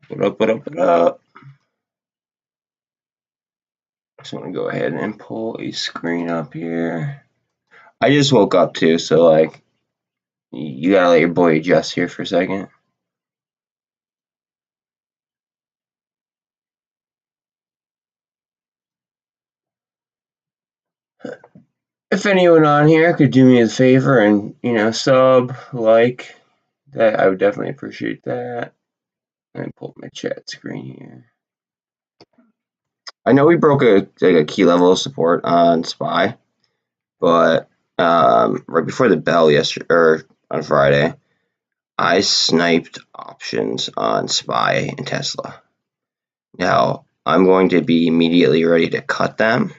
What up, what up, what up? So I'm gonna go ahead and pull a screen up here. I just woke up too, so like, you gotta let your boy adjust here for a second. If anyone on here could do me a favor and, sub, like, that, I would definitely appreciate that. And pull up my chat screen here. I know we broke a key level of support on SPY, but right before the bell yesterday or on Friday, I sniped options on SPY and Tesla. Now I'm going to be immediately ready to cut them,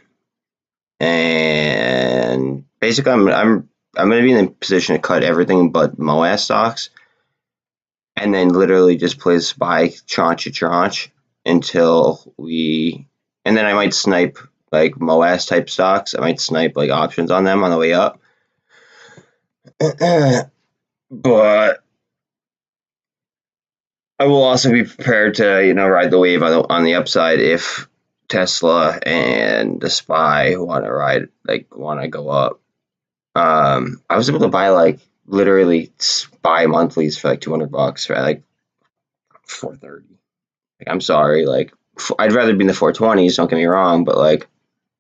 and basically I'm going to be in the position to cut everything but MOASS stocks, and then literally just play SPY tranche to tranche until and then I might snipe like MOASS type stocks. I might snipe like options on them on the way up. But I will also be prepared to, ride the wave on the upside if Tesla and the SPY want to go up. I was able to buy like literally SPY monthlies for like $200 for like 430. Like, I'm sorry, like I'd rather be in the 420s. Don't get me wrong, but like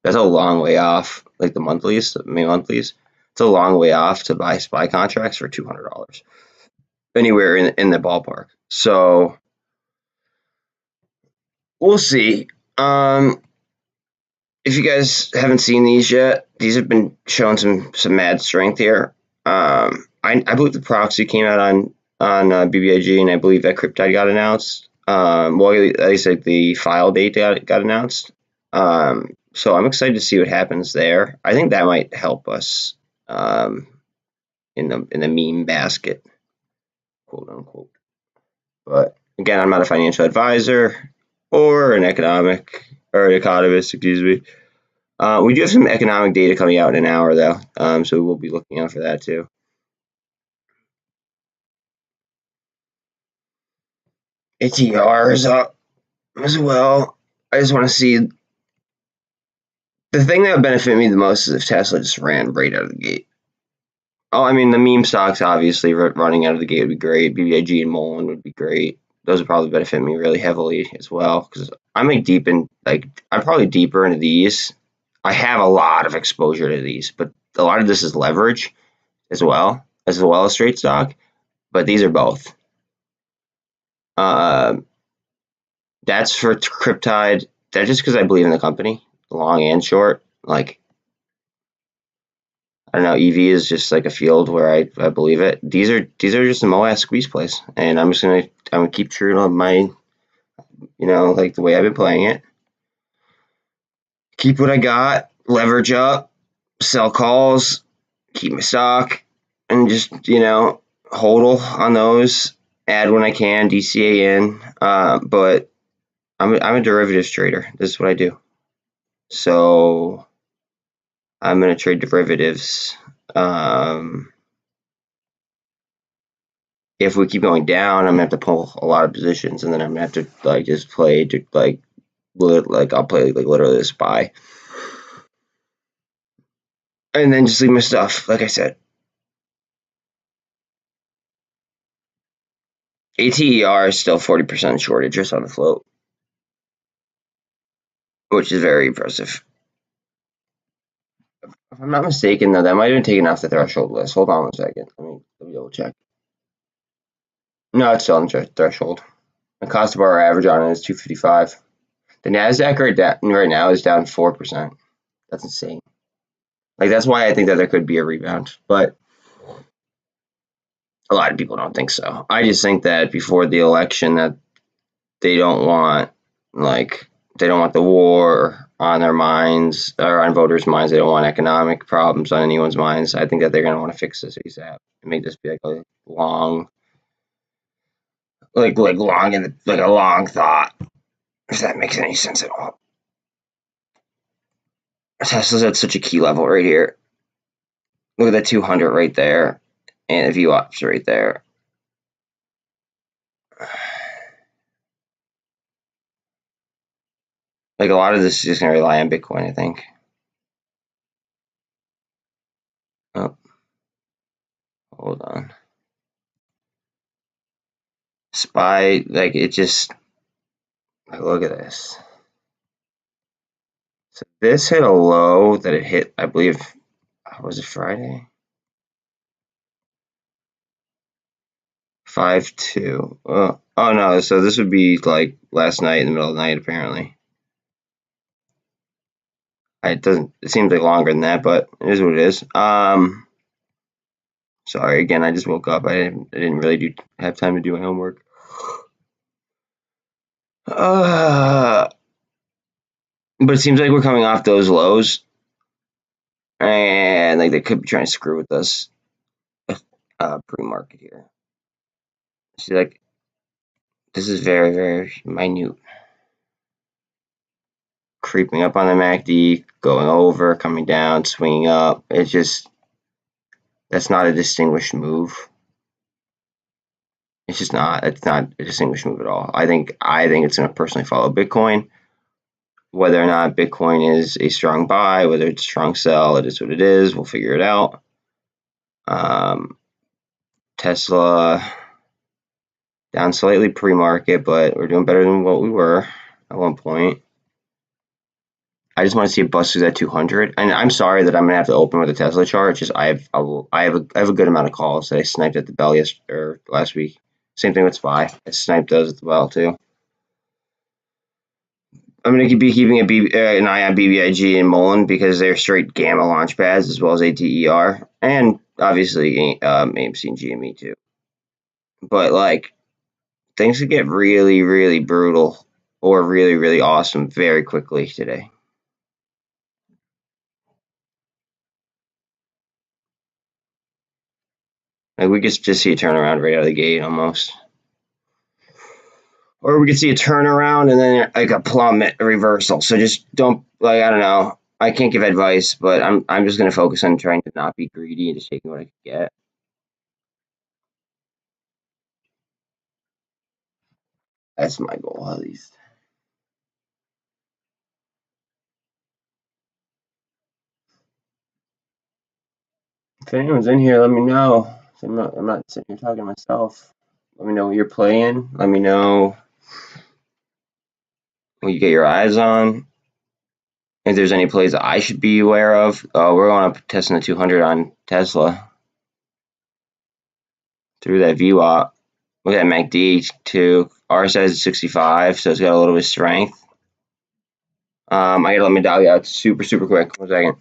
that's a long way off. Like the monthlies, the May monthlies, it's a long way off to buy SPY contracts for $200 anywhere in the ballpark. So we'll see. If you guys haven't seen these yet, these have been showing some mad strength here. I believe the proxy came out on BBIG, and I believe that Cryptide got announced. Well, at least like the file date got announced. So I'm excited to see what happens there. I think that might help us in the meme basket, quote unquote. But again, I'm not a financial advisor or an economist, excuse me. We do have some economic data coming out in an hour, though, so we'll be looking out for that too. ATR is up as well. I just want to see. The thing that would benefit me the most is if Tesla just ran right out of the gate. Oh, I mean, the meme stocks, obviously, running out of the gate would be great. BBIG and MULN would be great. Those would probably benefit me really heavily as well, because I'm I'm probably deeper into these. I have a lot of exposure to these, but a lot of this is leverage as well as straight stock. But these are both. That's for Cryptide. That's just because I believe in the company, long and short. Like, I don't know, EV is just like a field where I believe it. These are just the MOASS squeeze plays, and I'm gonna keep true to my, like the way I've been playing it. Keep what I got, leverage up, sell calls, keep my stock, and just hodl on those. Add when I can, DCA in. But I'm a derivatives trader. This is what I do. So I'm going to trade derivatives. If we keep going down, I'm going to have to pull a lot of positions, and then I'm going to have to just play I'll play literally a SPY, and then just leave my stuff. Like I said, ATER is still 40% shorted just on the float, which is very impressive. If I'm not mistaken, though, that might have been taken off the threshold list. Hold on one second. Let me double check. No, it's still on the threshold. The cost of our average on it is 255. The Nasdaq right now is down 4%. That's insane. Like, that's why I think that there could be a rebound, but a lot of people don't think so. I just think that before the election, that they don't want the war on their minds or on voters' minds. They don't want economic problems on anyone's minds. I think that they're going to want to fix this ASAP and make this be like a long, a long thought. If that makes any sense at all. Tesla's at such a key level right here. Look at that 200 right there, and the VWAP's right there. Like a lot of this is just gonna rely on Bitcoin, I think. Oh, hold on. SPY, like it just, like, look at this. So this hit a low that it hit, I believe, was it Friday? 5-2. Oh no, so this would be like last night in the middle of the night, apparently. It seems like longer than that, but it is what it is. Sorry again, I just woke up. I didn't really have time to do my homework. But it seems like we're coming off those lows, and like they could be trying to screw with us pre-market here. See, like this is very, very minute. Creeping up on the MACD, going over, coming down, swinging up. It's just, that's not a distinguished move. It's just not. It's not a distinguished move at all. I think it's going to personally follow Bitcoin. Whether or not Bitcoin is a strong buy, whether it's a strong sell, it is what it is. We'll figure it out. Tesla down slightly pre-market, but we're doing better than what we were at one point. I just want to see it bust through that 200. And I'm sorry that I'm gonna have to open with a Tesla chart. It's just I have a good amount of calls that I sniped at the bell last week. Same thing with SPY. I sniped those at the bell too. I'm gonna be keeping an eye on BBIG and MULN because they're straight gamma launch pads as well as ATER and obviously AMC and GME too. But like things could get really, really brutal or really, really awesome very quickly today. Like we could just see a turnaround right out of the gate almost. Or we could see a turnaround and then like a plummet, a reversal. So just don't, like, I don't know. I can't give advice, but I'm just gonna focus on trying to not be greedy and just taking what I can get. That's my goal at least. If anyone's in here, let me know. I'm not sitting here talking to myself. Let me know what you're playing. Let me know what you get your eyes on. If there's any plays that I should be aware of. We're going up testing the 200 on Tesla through that VWAP. Look at that MACD too. R size is 65, so it's got a little bit of strength. I gotta let me dial you out super quick. 1 second.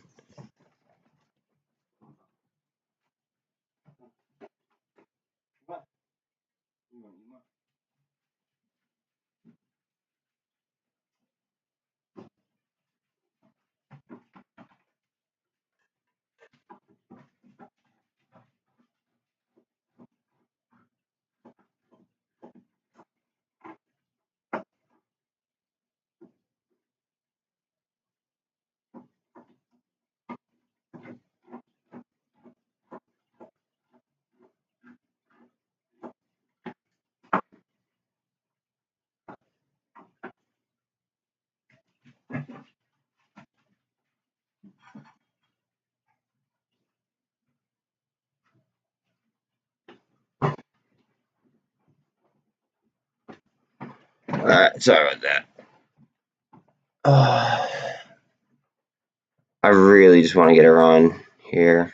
Alright, sorry about that. I really just want to get a run here.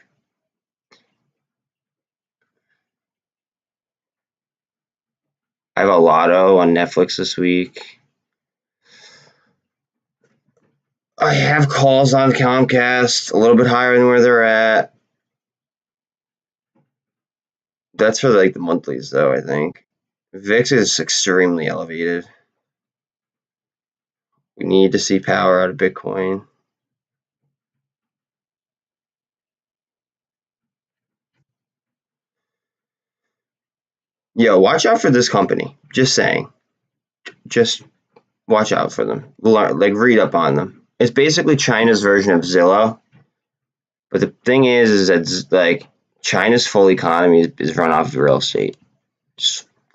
I have a lotto on Netflix this week. I have calls on Comcast, a little bit higher than where they're at. That's for like the monthlies though, I think. VIX is extremely elevated. We need to see power out of Bitcoin. Yo, watch out for this company. Just saying. Just watch out for them. Like, read up on them. It's basically China's version of Zillow. But the thing is that like China's full economy is run off of real estate.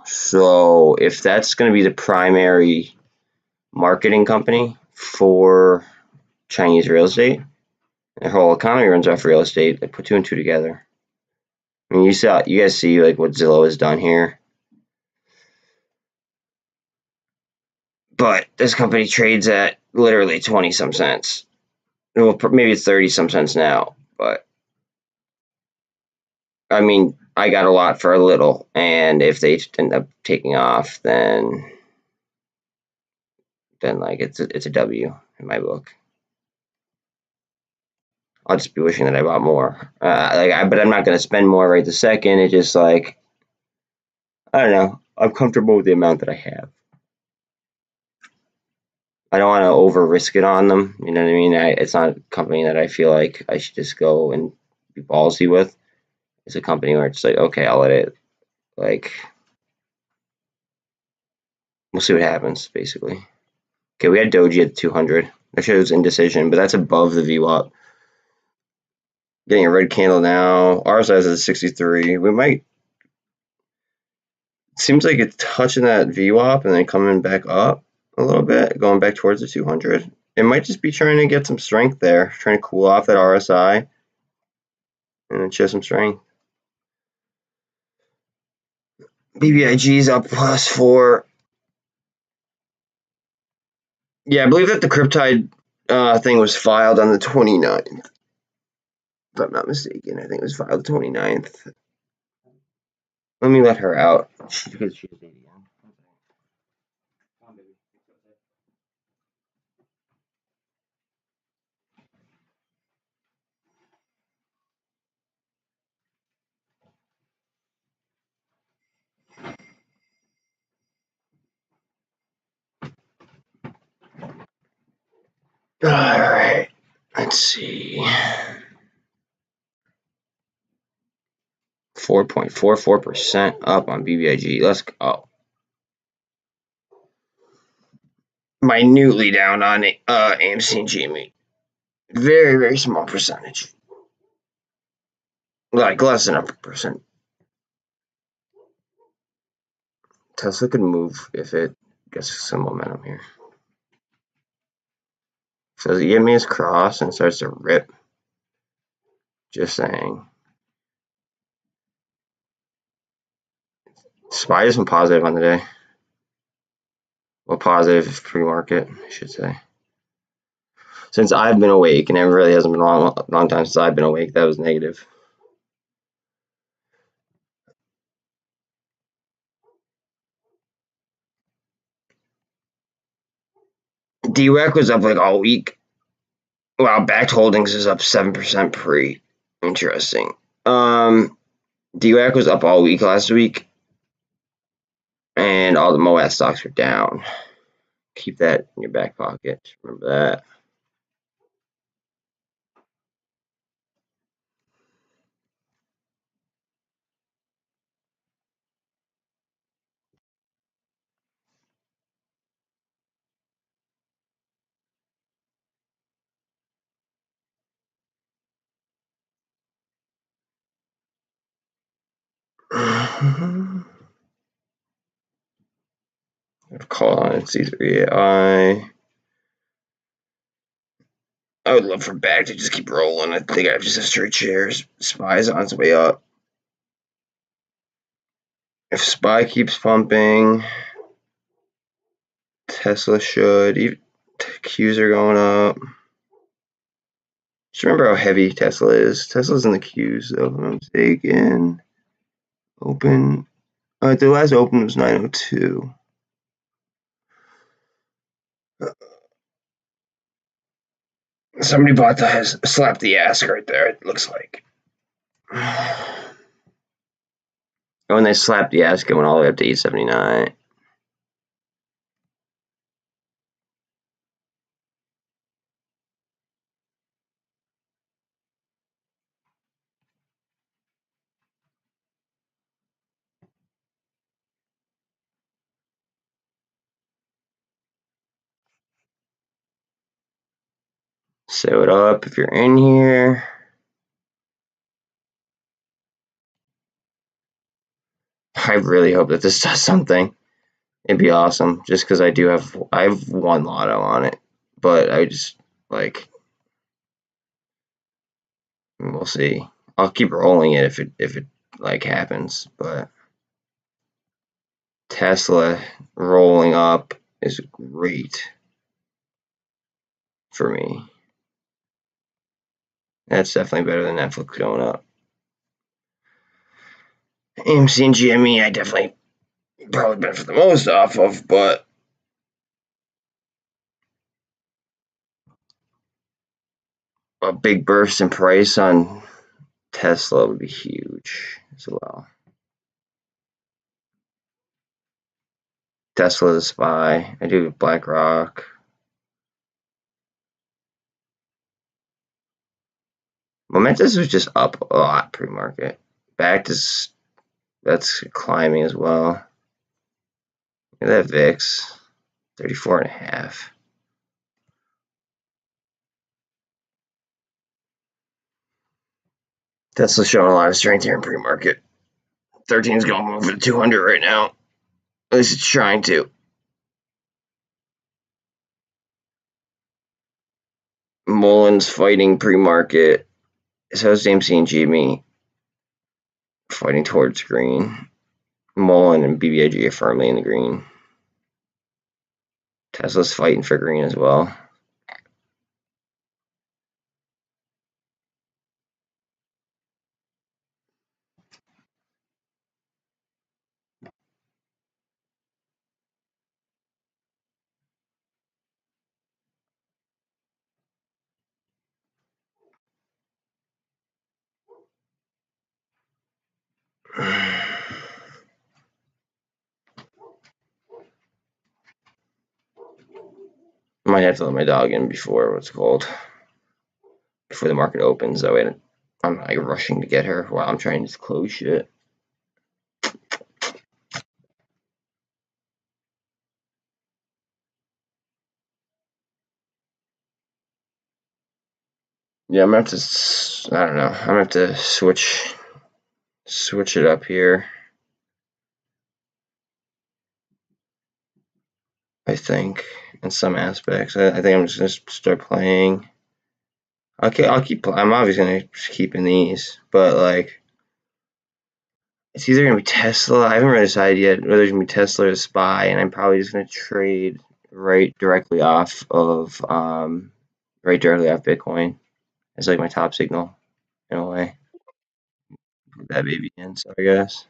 So if that's going to be the primary marketing company for Chinese real estate. Their whole economy runs off real estate. They put two and two together. I mean, you guys see like what Zillow has done here. But this company trades at literally 20 some cents. Well, maybe it's 30 some cents now, but I mean, I got a lot for a little, and if they end up taking off, then like it's a W in my book. I'll just be wishing that I bought more. But I'm not gonna spend more right this second. It's just like I don't know. I'm comfortable with the amount that I have. I don't want to over risk it on them. You know what I mean? It's not a company that I feel like I should just go and be ballsy with. It's a company where it's like, okay, I'll let it, like, we'll see what happens, basically. Okay, we had Doji at 200. That shows indecision, but that's above the VWAP. Getting a red candle now. RSI is at 63. We might, seems like it's touching that VWAP and then coming back up a little bit, going back towards the 200. It might just be trying to get some strength there, trying to cool off that RSI and then show some strength. BBIG is up +4. Yeah, I believe that the Cryptide thing was filed on the 29th. If I'm not mistaken, I think it was filed the 29th. Let me let her out. Because she's an idiot. All right, let's see. 4.44% up on BBIG. Let's go. Minutely down on AMC and GME. Very, very small percentage. Like less than a percent. Tesla could move if it gets some momentum here. So the EMA is crossed and starts to rip. Just saying. SPY is some positive on the day. Well, positive pre-market, I should say. Since I've been awake, and it really hasn't been a long time since I've been awake, that was negative. DWAC was up like all week. Wow, Backed Holdings is up 7% pre. Interesting. DWAC was up all week last week. And all the MOASS stocks are down. Keep that in your back pocket. Remember that. Call on C3AI. I would love for BAG to just keep rolling. I think I just have straight shares. SPY's on its way up. If SPY keeps pumping, Tesla should. Even Qs are going up. Just remember how heavy Tesla is. Tesla's in the Qs, though, if I'm not mistaken. Open. The last open was 902. Somebody bought slapped the ass right there, it looks like. Oh, and they slapped the ass going all the way up to 879. Sew it up if you're in here. I really hope that this does something. It'd be awesome, just because I have one lotto on it. but I just like we'll see. I'll keep rolling it if it like happens, but Tesla rolling up is great for me. That's definitely better than Netflix going up. AMC and GME, I definitely probably benefit the most off of, but a big burst in price on Tesla would be huge as well. Tesla the SPY. I do BlackRock. Momentus was just up a lot pre-market. Back is that's climbing as well. Look at that VIX, 34.5. Tesla's showing a lot of strength here in pre-market. 13's going over to 200 right now. At least it's trying to. MULN's fighting pre-market. So is AMC and GME fighting towards green. MULN and BBIG are firmly in the green. Tesla's fighting for green as well. Might have to let my dog in before before the market opens. That way I'm not like rushing to get her while I'm trying to close shit. Yeah, I'm gonna have to. I don't know. I'm gonna have to switch it up here. I think in some aspects. I think I'm just gonna start playing. Okay, I'm obviously gonna keep in these, but like it's either gonna be Tesla. I haven't really decided yet whether it's gonna be Tesla or SPY, and I'm probably just gonna trade right directly off Bitcoin as like my top signal in a way. Put that baby in, so I guess.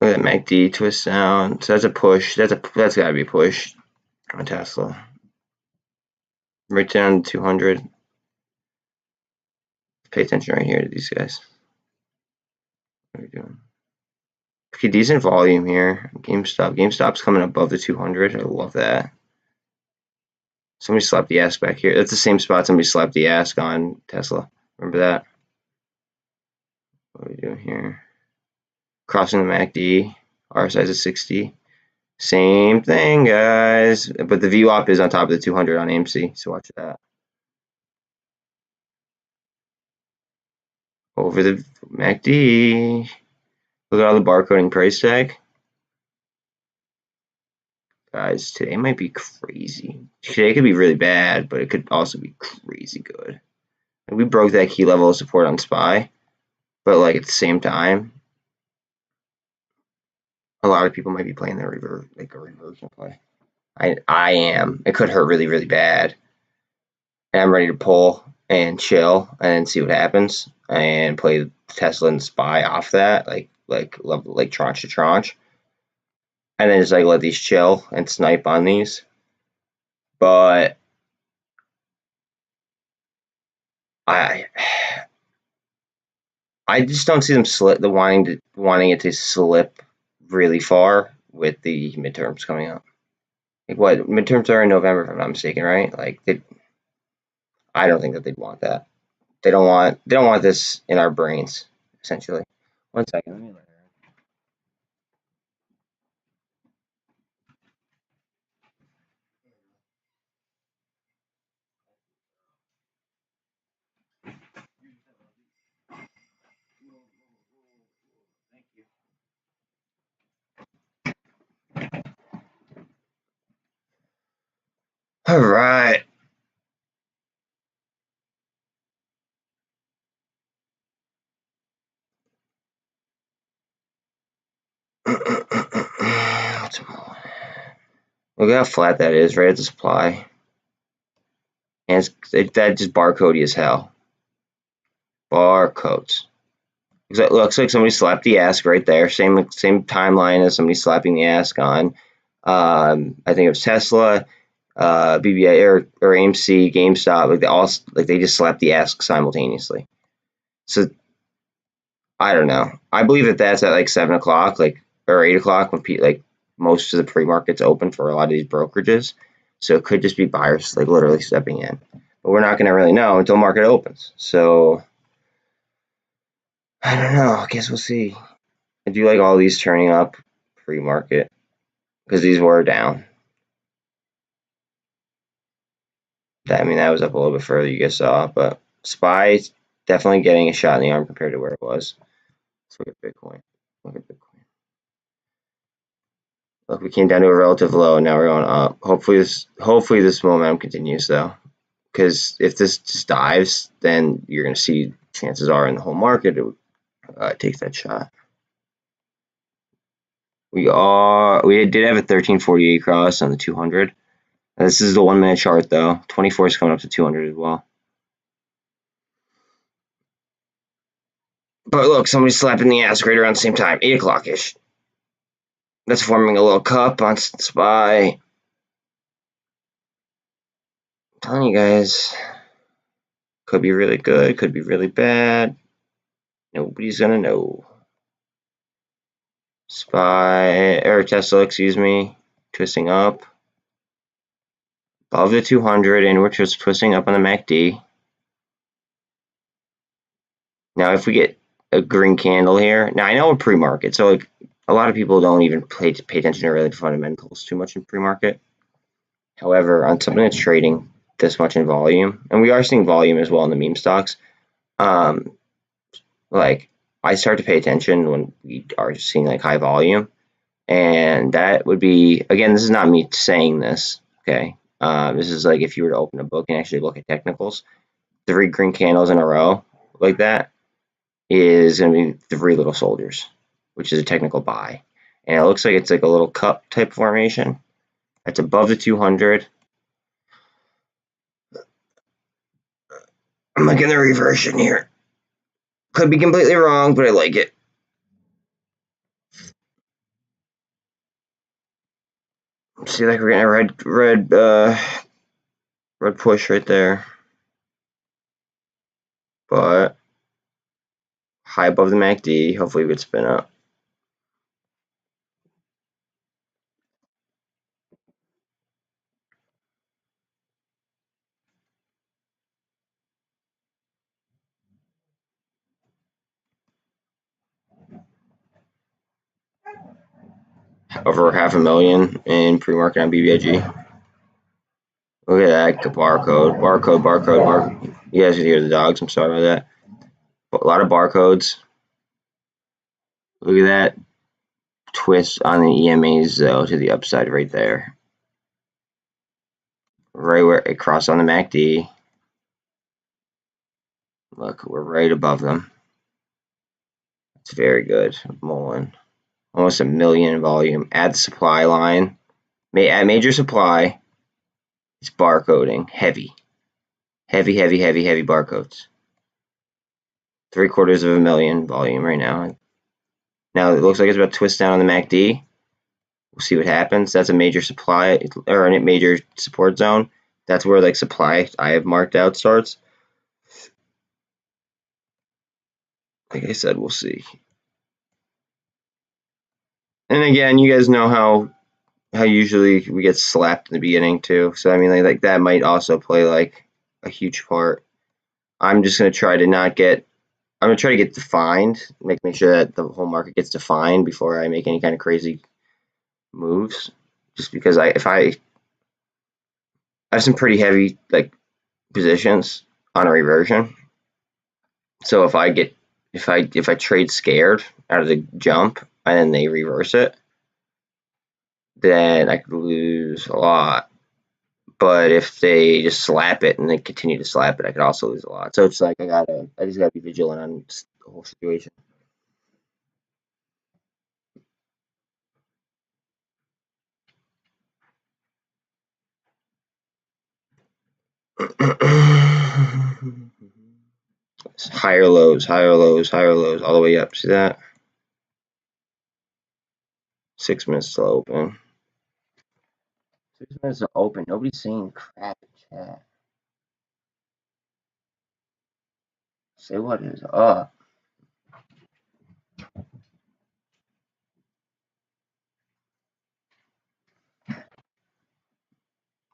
Look at that MACD twist down. So that's a push. That's gotta be a push on Tesla. Right down to 200. Pay attention right here to these guys. What are we doing? Okay, decent volume here. GameStop's coming above the 200. I love that. Somebody slapped the ask back here. That's the same spot somebody slapped the ask on Tesla. Remember that? What are we doing here? Crossing the MACD. RSI is at 60. Same thing, guys. But the VWAP is on top of the 200 on AMC, so watch that. Over the MACD. Look at all the barcoding price tag. Guys, today might be crazy. Today could be really bad, but it could also be crazy good. Like we broke that key level of support on SPY, but like at the same time, a lot of people might be playing their like a reversion play. I am. It could hurt really, really bad. And I'm ready to pull and chill and see what happens and play Tesla and SPY off that, like tranche to tranche. And then just like let these chill and snipe on these. But I just don't see them wanting it to slip really far with the midterms coming up. Like what midterms are in November, if I'm not mistaken, right? Like I don't think that they'd want that. They don't want this in our brains, essentially. One second, let me look. All right. Look how flat that is, right at the supply. And that just barcodey as hell. Barcodes. It looks like somebody slapped the ask right there. Same timeline as somebody slapping the ask on. I think it was Tesla, BBI or AMC, GameStop. They just slapped the ask simultaneously. So I don't know. I believe that that's at like 7 o'clock, or 8 o'clock when most of the pre-market's open for a lot of these brokerages. So it could just be buyers literally stepping in, but we're not going to really know until market opens. So I don't know. I guess we'll see. I do like all these turning up pre-market because these were down. That was up a little bit further, you guys saw, but SPY definitely getting a shot in the arm compared to where it was. Let's look at Bitcoin. Look, we came down to a relative low, and now we're going up. Hopefully this momentum continues, though, because if this just dives, then you're going to see chances are in the whole market it takes that shot. We did have a 1348 cross on the 200. This is the 1 minute chart, though. 24 is coming up to 200 as well. But look, somebody's slapping the ass right around the same time, 8 o'clock ish. That's forming a little cup on SPY. I'm telling you guys, could be really good, could be really bad. Nobody's gonna know. Tesla, excuse me, twisting up above the 200, and we're just twisting up on the MACD. Now, if we get a green candle here, now I know we're pre-market, so a lot of people don't even pay attention to really the fundamentals too much in pre-market. However, on something that's trading this much in volume, and we are seeing volume as well in the meme stocks, I start to pay attention when we are seeing high volume, and that would be, again, this is not me saying this, okay? This is if you were to open a book and actually look at technicals, 3 green candles in a row like that is going to be 3 little soldiers, which is a technical buy. And it looks like it's a little cup type formation. That's above the 200. I'm looking at the reversion here. Could be completely wrong, but I like it. See, we're getting a red push right there. But high above the MACD. Hopefully we could spin up. Over 500,000 in pre-market on BBIG. Look at that barcode. You guys can hear the dogs. I'm sorry about that. But a lot of barcodes. Look at that twist on the EMAs though to the upside right there. Right where it crossed on the MACD. Look, we're right above them. It's very good. MULN. Almost 1 million in volume. Add the supply line. At major supply. It's barcoding. Heavy barcodes. 750,000 volume right now. Now it looks like it's about to twist down on the MACD. We'll see what happens. That's a major supply or a major support zone. That's where supply I have marked out starts. Like I said, we'll see. And again, you guys know how usually we get slapped in the beginning too. So that might also play a huge part. I'm just gonna try to get defined, make sure that the whole market gets defined before I make any kind of crazy moves. Just because I have some pretty heavy positions on a reversion. So if I trade scared out of the jump and then they reverse it, then I could lose a lot. But if they just slap it and they continue to slap it, I could also lose a lot. So it's like I just gotta be vigilant on the whole situation. Higher lows, higher lows, higher lows, all the way up. See that? 6 minutes to open. 6 minutes to open. Nobody's saying crap in chat. Say what is up.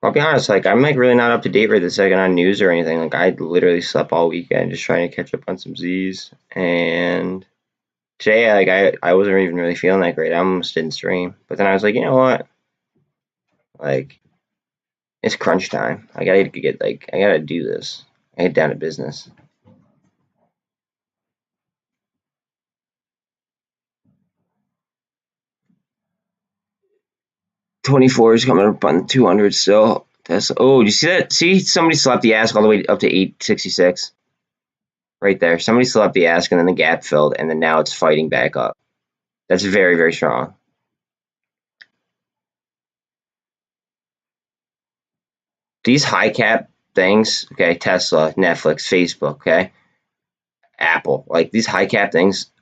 I'll be honest, like I'm like really not up to date right this second on news or anything. Like I literally slept all weekend just trying to catch up on some Z's. And today, like I wasn't even really feeling that great. I almost didn't stream. But then I was like, you know what? Like it's crunch time. I gotta do this. I get down to business. 24 is coming up on 200 still. That's do you see that? See, somebody slapped the ask all the way up to 866. Right there. Somebody slapped the ask and then the gap filled and then now it's fighting back up. That's very, very strong. These high cap things, okay, Tesla, Netflix, Facebook, okay, Apple, like these high cap things,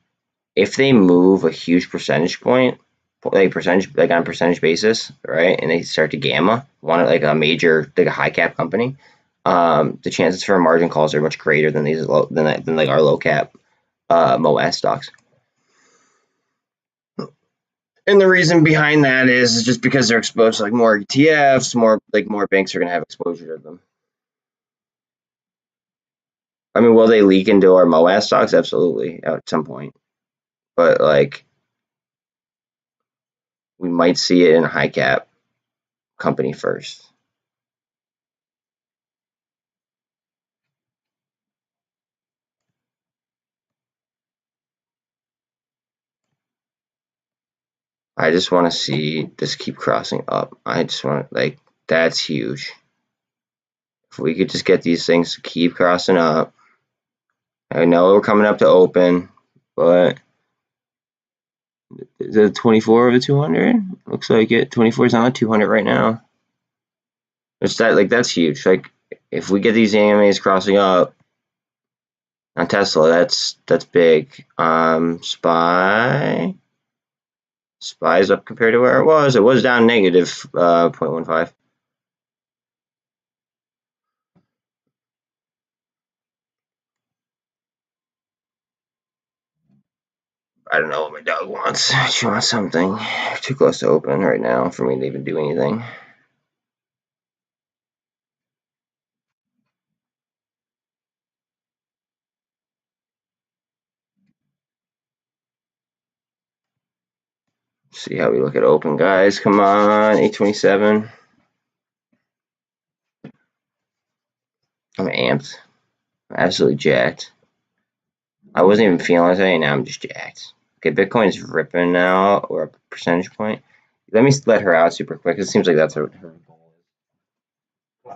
if they move a huge percentage point, like on percentage basis, right, and they start to gamma, one like a major, like a high cap company, the chances for margin calls are much greater than these than like our low cap MOASS stocks. And the reason behind that is just because they're exposed to like more ETFs, more banks are gonna have exposure to them. I mean, will they leak into our MOASS stocks? Absolutely, at some point. But like, we might see it in a high cap company first. I just want to see this keep crossing up. I just want like that's huge. If we could just get these things to keep crossing up. I know we're coming up to open, but is it 24 over 200? Looks like it. 24 is on 200 right now. It's that like that's huge. Like if we get these AMAs crossing up on Tesla, that's big. SPY's up compared to where it was. It was down negative 0.15. I don't know what my dog wants. She wants something. Too close to open right now for me to even do anything. See how we look at open, guys. Come on, 827. I'm amped. I'm absolutely jacked. I wasn't even feeling it today, now I'm just jacked. Okay, Bitcoin is ripping now, or a percentage point. Let me let her out super quick. It seems like that's her goal is.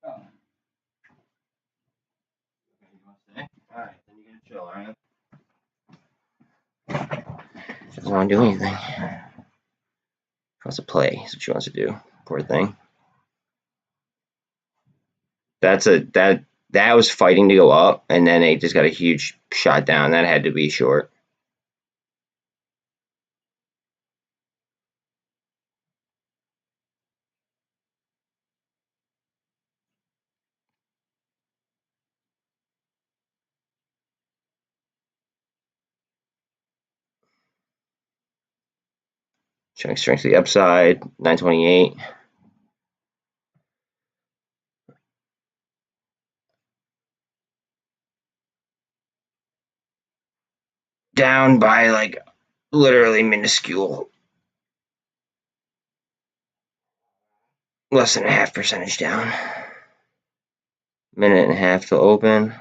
Oh. Alright, then you're gonna chill, alright? She doesn't want to do anything. She wants to play, is what she wants to do. Poor thing. That was fighting to go up, and then it just got a huge shot down. That had to be short. Showing strength to the upside, 928. Down by like literally minuscule. Less than a half percentage down. Minute and a half to open.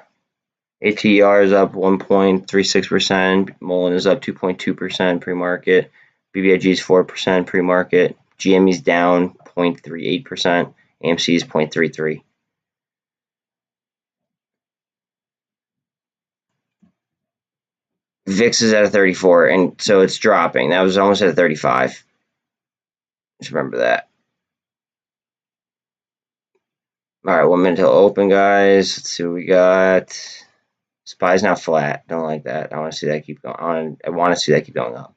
ATR is up 1.36%. MULN is up 2.2% pre-market. BBIG is 4% pre-market. GME's down 0.38%. AMC is 0.33. VIX is at a 34, and so it's dropping. That was almost at a 35. Just remember that. All right, 1 minute till open, guys. Let's see what we got. SPY's now flat. Don't like that. I want to see that keep going on. I want to see that keep going up.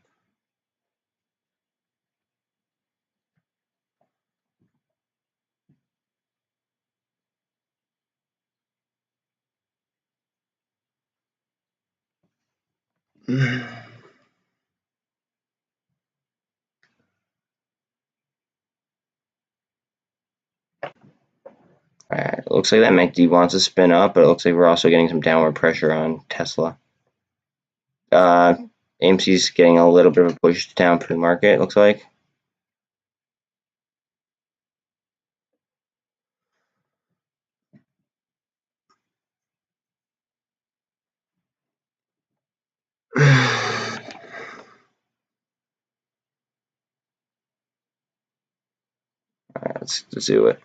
Alright, it looks like that MACD wants to spin up, but it looks like we're also getting some downward pressure on Tesla. AMC's getting a little bit of a push down pre-market, it looks like. Alright, let's do it.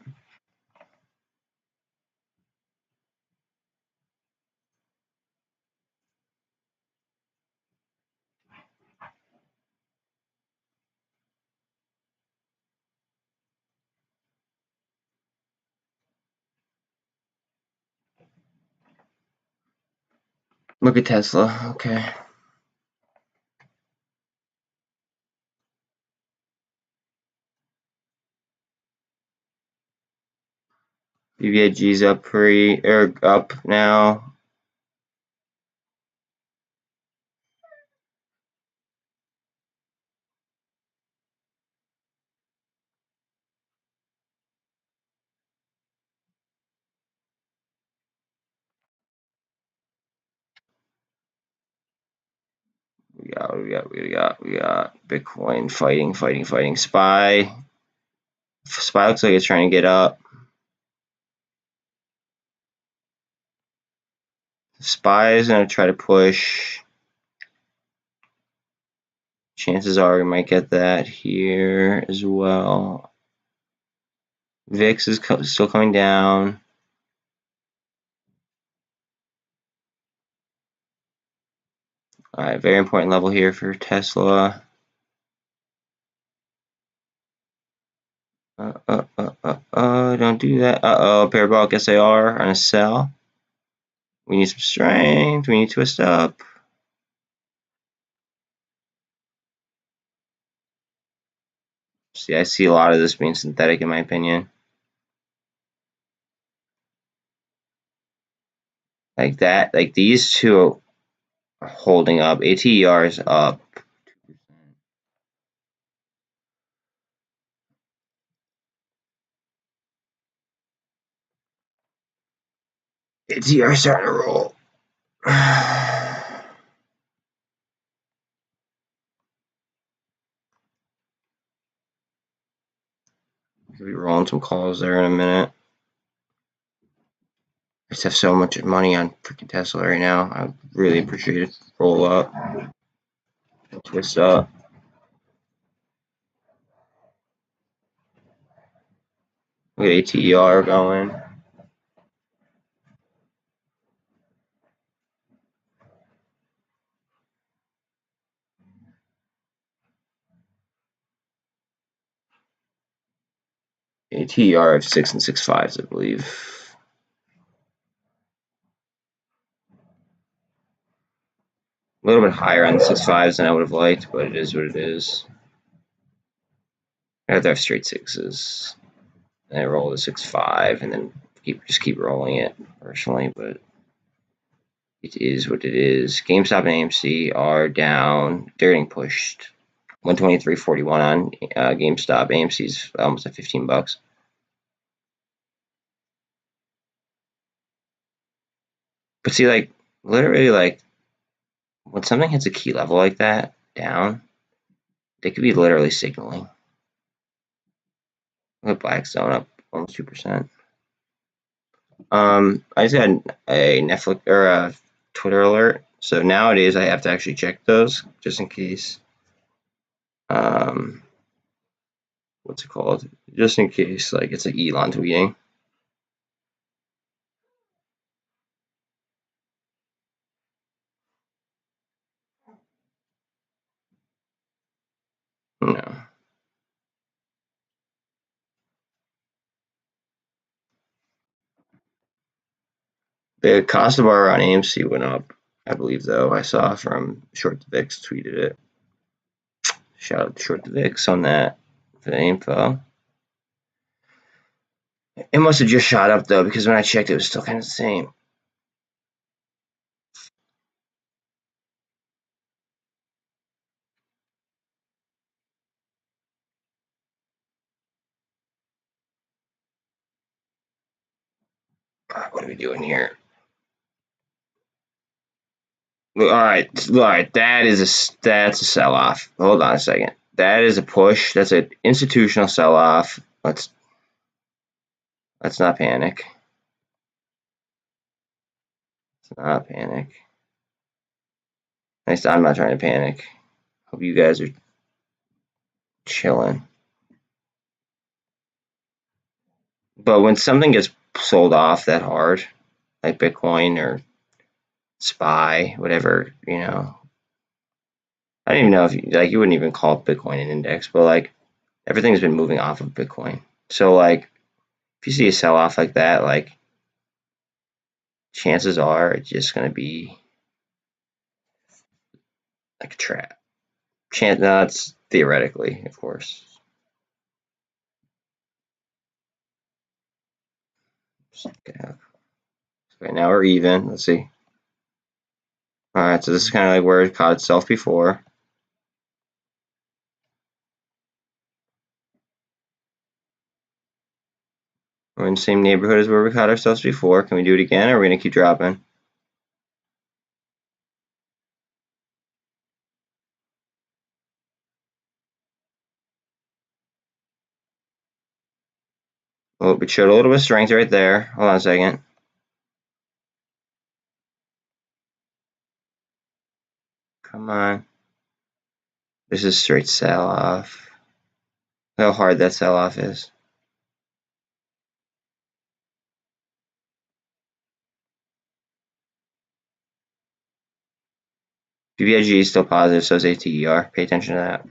Look at Tesla, okay. BBIG's up now. We got Bitcoin fighting. SPY looks like it's trying to get up. SPY is going to try to push. Chances are we might get that here as well. VIX is still coming down. Alright, very important level here for Tesla. Don't do that. Parabolic SAR on a sell. We need some strength. We need to twist up. See, I see a lot of this being synthetic in my opinion. Like that, like these two are holding up. ATER is up. ATER starting to roll. Could be rolling some calls there in a minute. I just have so much money on freaking Tesla right now. I really appreciate it. Roll up. Twist up. Look at ATER going. ATER of 6 and 6.5s, I believe. A little bit higher on the 6.5s than I would have liked, but it is what it is. I have to have straight sixes. And I roll the 6.5 and then just keep rolling it personally, but it is what it is. GameStop and AMC are down. They're getting pushed. 123.41 on GameStop. AMC's almost at $15. But see, like, literally, like, when something hits a key level like that, down, they could be literally signaling. Look at Blackstone up almost 2%. I just had a Netflix or a Twitter alert. So nowadays I have to actually check those just in case. What what's it called? Just in case, like it's like Elon tweeting. No. The cost of borrow on AMC went up, I believe, though. I saw from Short the Vix tweeted it. Shout out to Short the Vix on that for the info. It must have just shot up, though, because when I checked, it was still kind of the same. What are we doing here? All right, that's a sell off. Hold on a second. That is a push. That's an institutional sell off. Let's not panic. Let's not panic. Nice. I'm not trying to panic. Hope you guys are chilling. But when something gets sold off that hard, like Bitcoin or SPY, whatever, you know, I don't even know if you wouldn't even call Bitcoin an index, but like everything's been moving off of Bitcoin. So like if you see a sell off like that, like chances are it's just gonna be like a trap. No, it's theoretically, of course. Okay, now we're even. Let's see. All right, so this is kind of like where it caught itself before. We're in the same neighborhood as where we caught ourselves before. Can we do it again, or are we gonna keep dropping? Oh, it showed a little bit of strength right there. Hold on a second. Come on. This is straight sell off. Look how hard that sell off is. BBIG is still positive, so is ATER. Pay attention to that.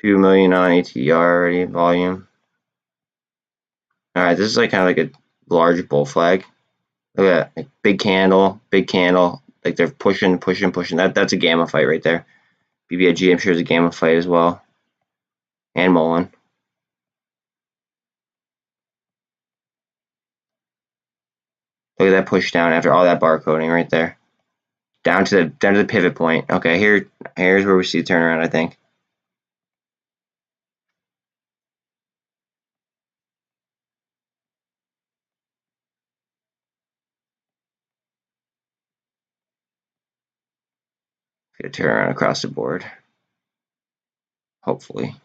$2 million on ATER already, volume. Alright, this is like kind of like a large bull flag. Look at that. Like big candle, big candle. Like they're pushing. That's a gamma fight right there. BBIG, I'm sure, is a gamma fight as well. And MULN. Look at that push down after all that barcoding right there. Down to the pivot point. Okay, here's where we see the turnaround, I think. Get a turnaround across the board. Hopefully.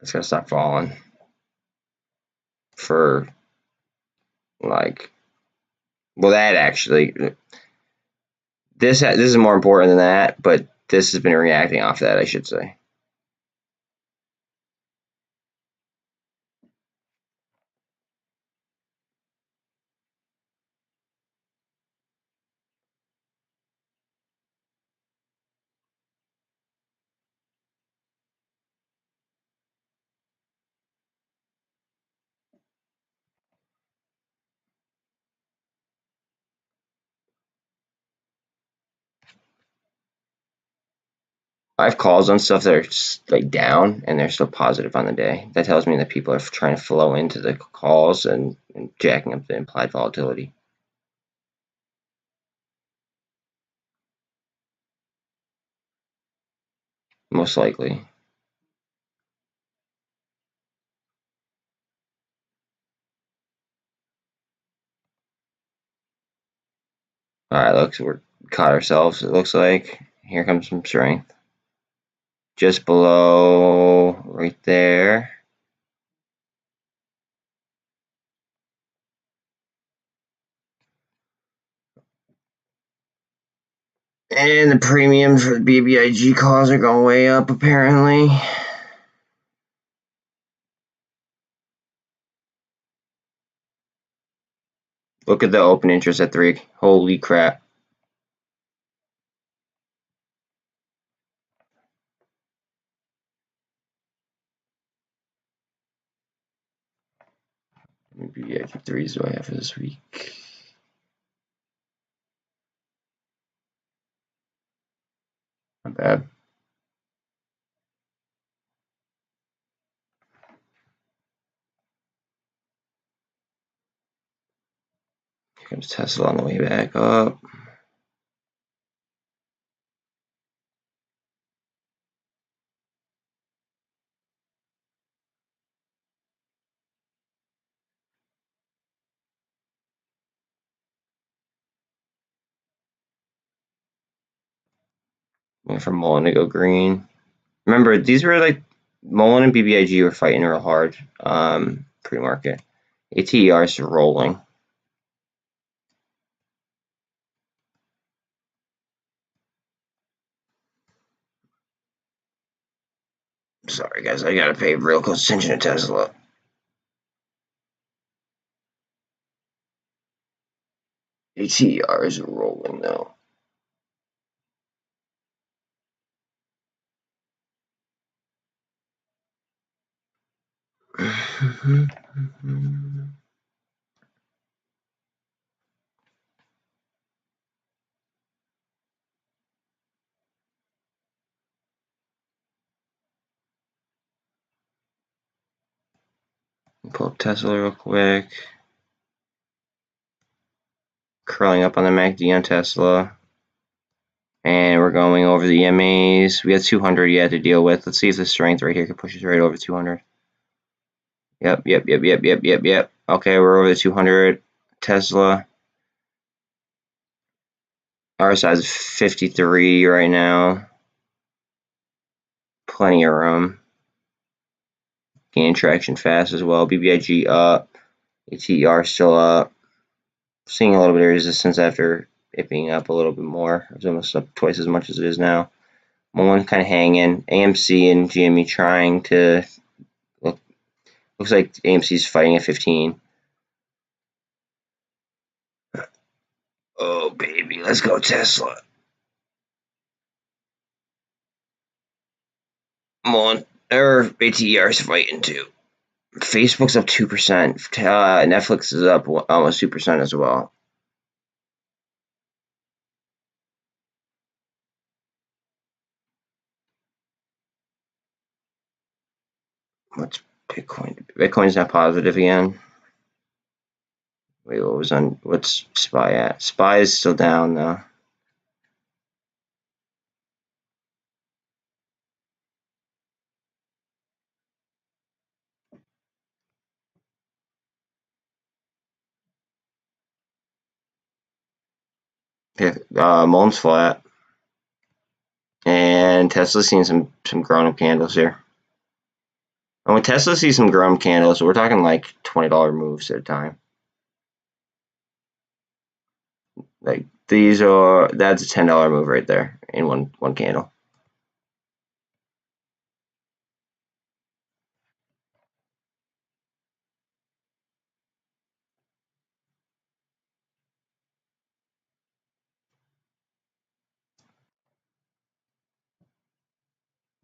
It's gonna stop falling for like, well, that actually, this is more important than that, but this has been reacting off that, I should say. I have calls on stuff that are just, like down and they're still positive on the day. That tells me that people are trying to flow into the calls and jacking up the implied volatility. Most likely. Alright, looks we're caught ourselves, it looks like. Here comes some strength. Just below, right there. And the premiums for the BBIG calls are going way up, apparently. Look at the open interest at 3. Holy crap. BBIG 3s do I have for this week? Not bad. Here comes Tesla on the way back up. Went from MULN to go green. Remember, these were like MULN and BBIG were fighting real hard pre-market. ATER is rolling. Sorry guys, I gotta pay real close attention to Tesla. ATER is rolling though. Pull up Tesla real quick. Curling up on the MACD on Tesla. And we're going over the EMAs. We have 200 yet to deal with. Let's see if the strength right here can push us right over 200. Yep. Okay, we're over the 200. Tesla. RSI is 53 right now. Plenty of room. Gaining traction fast as well. BBIG up. ATER still up. Seeing a little bit of resistance after it being up a little bit more. It's almost up twice as much as it is now. MOASS kind of hanging. AMC and GME trying to look. Looks like AMC's fighting at 15. Oh baby, let's go Tesla. MOASS or ATER's fighting too. Facebook's up 2%. Netflix is up almost 2% as well. What's Bitcoin? Bitcoin's not positive again. Wait, what's SPY at? SPY is still down though. MULN's flat. And Tesla's seeing some grown up candles here. And when Tesla sees some grown up candles, we're talking like $20 moves at a time. Like that's a $10 move right there in one candle.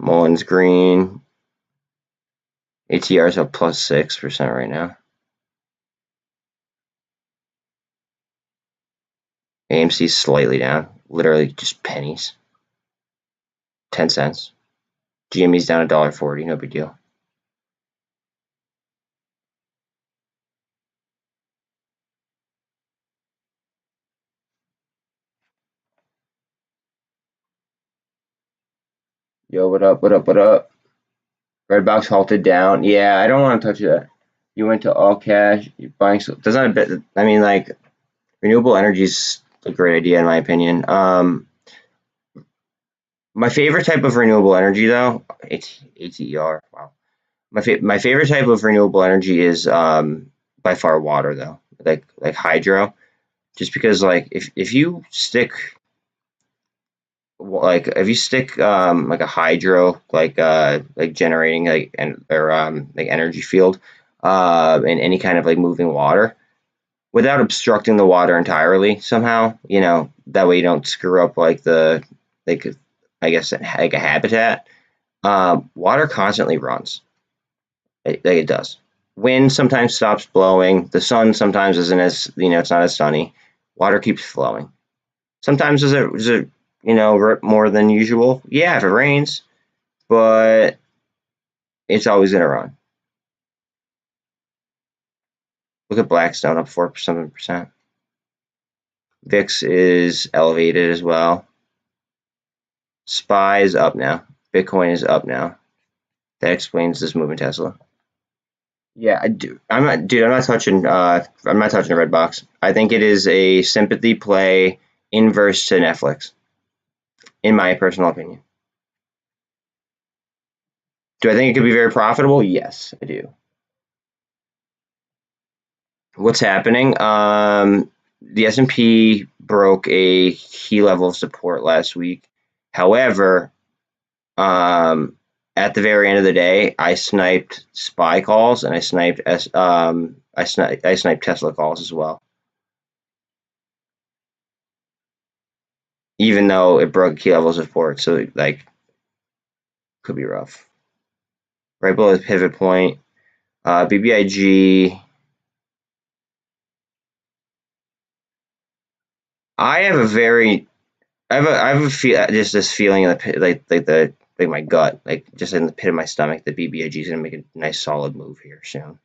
MULN's green. ATR's up plus 6% right now. AMC's slightly down, literally just pennies. 10 cents. GME's down $1.40, no big deal. Yo, what up? Red box halted down. Yeah, I don't want to touch that. You went to all cash. You're buying. There's not a bit. I mean, like renewable energy's a great idea in my opinion. My favorite type of renewable energy, though, it's ATER. Wow. My favorite type of renewable energy is by far water, though, like hydro. Just because, like, if you stick if you stick like a hydro like generating like energy field in any kind of like moving water without obstructing the water entirely somehow, that way you don't screw up like I guess like a habitat. Water constantly runs. It does. Wind sometimes stops blowing. The sun sometimes isn't as, it's not as sunny. Water keeps flowing. Sometimes is it rip more than usual? Yeah, if it rains, but it's always gonna run. Look at Blackstone up 4.7%. VIX is elevated as well. SPY is up now. Bitcoin is up now. That explains this move in Tesla. Yeah, I do. I'm not touching. I'm not touching the red box. I think it is a sympathy play inverse to Netflix, in my personal opinion. Do I think it could be very profitable? Yes, I do. What's happening? The S&P broke a key level of support last week. However, at the very end of the day, I sniped SPY calls and I sniped I sniped Tesla calls as well. Even though it broke key levels of support, so like could be rough. Right below the pivot point, BBIG. I have a very I have a feel just this feeling in the pit, like my gut, like just in the pit of my stomach, that BBIG is gonna make a nice solid move here soon.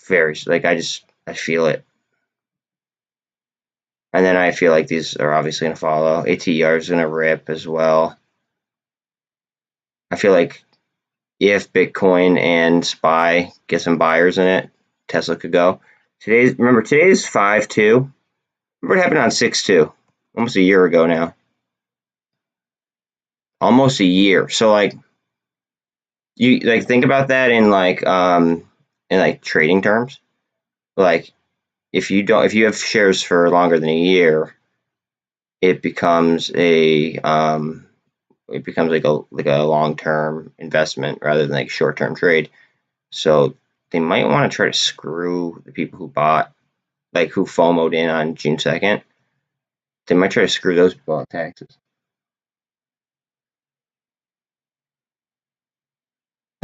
Very like I feel it, and then I feel like these are obviously gonna follow. ATER is gonna rip as well. I feel like if Bitcoin and SPY get some buyers in it, Tesla could go. Today's 5.2. Remember what happened on 6.2? Almost a year ago now. Almost a year. So like you like think about that in like trading terms. Like if you have shares for longer than a year, it becomes like a long term investment rather than like short term trade. So they might want to try to screw the people who bought, like who FOMO'd in on June 2nd. They might try to screw those people out of taxes.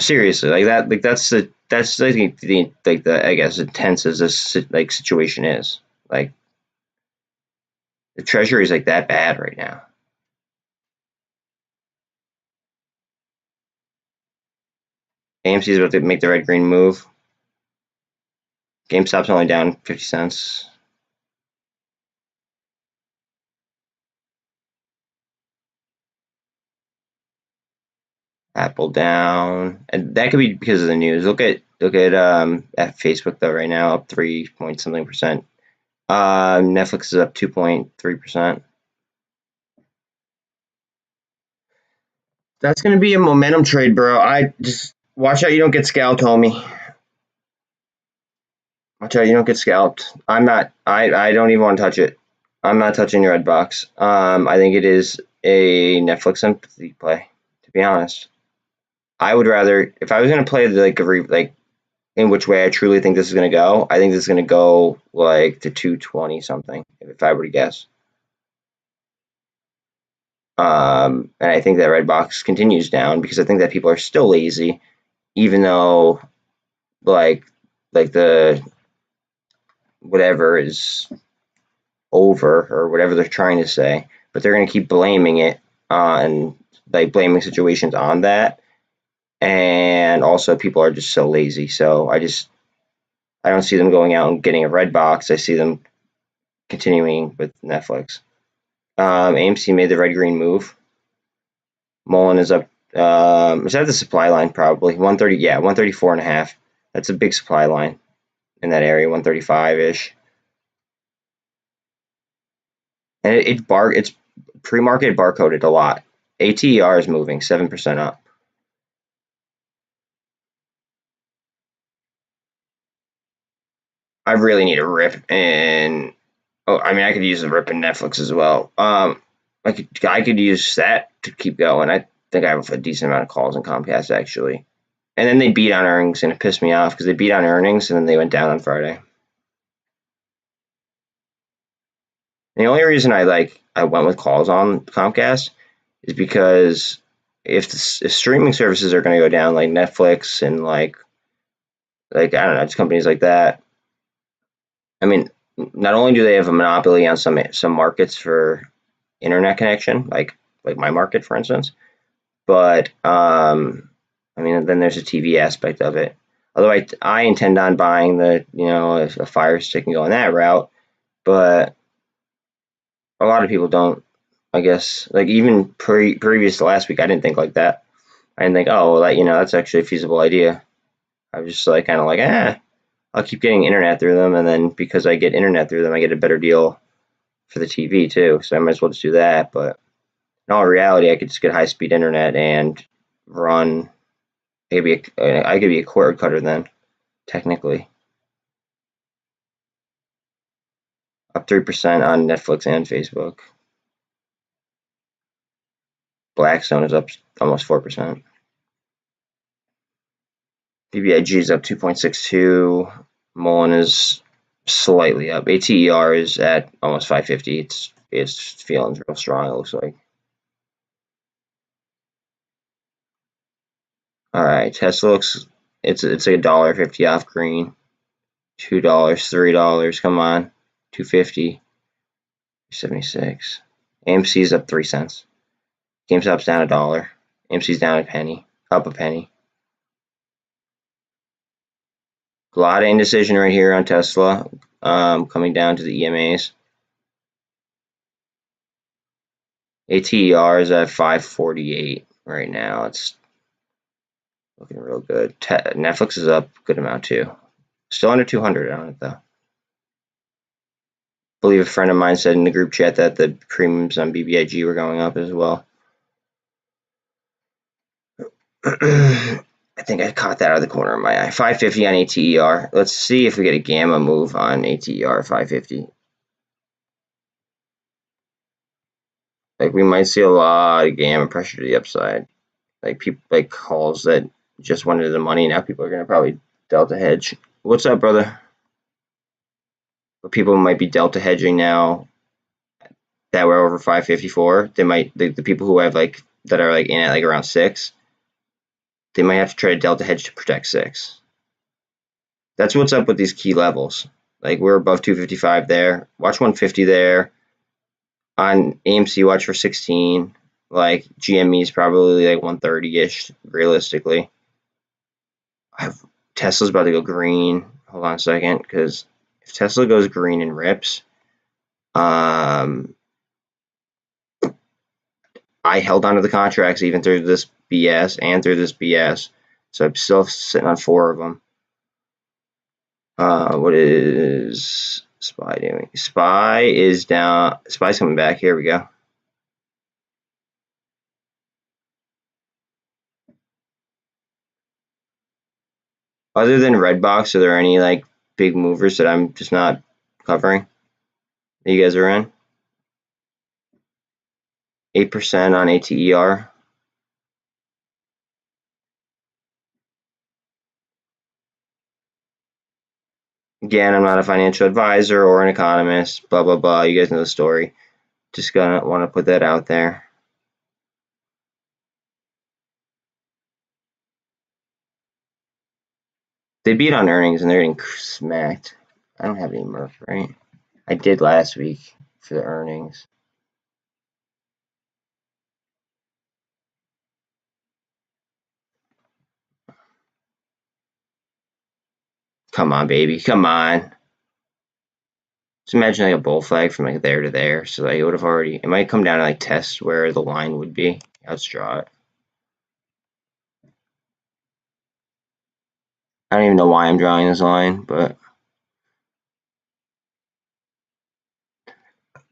Seriously, that's like the I guess intense as this like situation is. Like the treasury is like that bad right now. AMC is about to make the red green move. GameStop's only down 50 cents. Apple down, and that could be because of the news. At Facebook though right now up 3 point something percent. Netflix is up 2.3%. That's gonna be a momentum trade, bro. I just watch out you don't get scalped, homie. Watch out you don't get scalped. I'm not. I don't even want to touch it. I'm not touching your red box. I think it is a Netflix sympathy play. To be honest, I would rather if I was gonna play like in which way I truly think this is gonna go. I think this is gonna go like to 220 something. If I were to guess. And I think that red box continues down because I think that people are still lazy, even though like the whatever is over or whatever they're trying to say, but they're going to keep blaming it on like blaming situations on that, and also people are just so lazy. So I don't see them going out and getting a red box. I see them continuing with Netflix. AMC made the red green move. MULN is up. Is that the supply line? Probably 130. Yeah, 134 and a half. That's a big supply line in that area. 135 ish. and it's pre-market barcoded a lot. ATER is moving 7% up. I really need a rip, and I mean I could use the rip in Netflix as well. I could use that to keep going. I think I have a decent amount of calls in Comcast actually. And then they beat on earnings, and it pissed me off because they beat on earnings, and then they went down on Friday. And the only reason I went with calls on Comcast is because if streaming services are going to go down like Netflix and like I don't know, just companies like that. I mean, not only do they have a monopoly on some markets for internet connection, like my market, for instance, but I mean, then there's a TV aspect of it. Although I intend on buying a Fire Stick and going that route, but a lot of people don't. I guess like even previous to last week, I didn't think like that. I didn't think, oh, well, that's actually a feasible idea. I was just like kind of like, I'll keep getting internet through them, and then because I get internet through them, I get a better deal for the TV too. So I might as well just do that. But in all reality, I could just get high speed internet and run. I could be a cord cutter then, technically. Up 3% on Netflix and Facebook. Blackstone is up almost 4%. BBIG is up 2.62. MULN is slightly up. ATER is at almost 550. It's feeling real strong, it looks like. All right, Tesla looks it's like $1.50 off green. $2, $3, come on. 250, 76. AMC is up 3 cents. GameStop's down $1. AMC's down a penny, up a penny. A lot of indecision right here on Tesla, coming down to the EMAs. ATER is at 548 right now. It's looking real good. Netflix is up a good amount too. Still under 200 on it though. I believe a friend of mine said in the group chat that the premiums on BBIG were going up as well. I think I caught that out of the corner of my eye. 550 on ATER. Let's see if we get a gamma move on ATER 550. Like we might see a lot of gamma pressure to the upside. Like people like calls that just wanted the money. Now people are gonna probably delta hedge. What's up, brother? But people might be delta hedging now that we're over 554. They might the people who have that are in at around 6. They might have to try to delta hedge to protect 6. That's what's up with these key levels. Like we're above 255 there. Watch 150 there. On AMC, watch for 16. Like GME is probably like 130-ish realistically. Tesla's about to go green. Hold on a second, because if Tesla goes green and rips, I held onto the contracts even through this BS and through this BS, so I'm still sitting on 4 of them. What is SPY doing? SPY is down. SPY's coming back. Here we go. Other than Redbox, are there any big movers that I'm just not covering that you guys are in? 8% on ATER. Again, I'm not a financial advisor or an economist, blah, blah, blah. You guys know the story. Just gonna want to put that out there. They beat on earnings and they're getting smacked. I don't have any Murph, right? I did last week for the earnings. Come on, baby. Come on. Just imagine a bull flag from there to there. So it would have already, it might come down to test where the line would be. Let's draw it. I don't even know why I'm drawing this line, but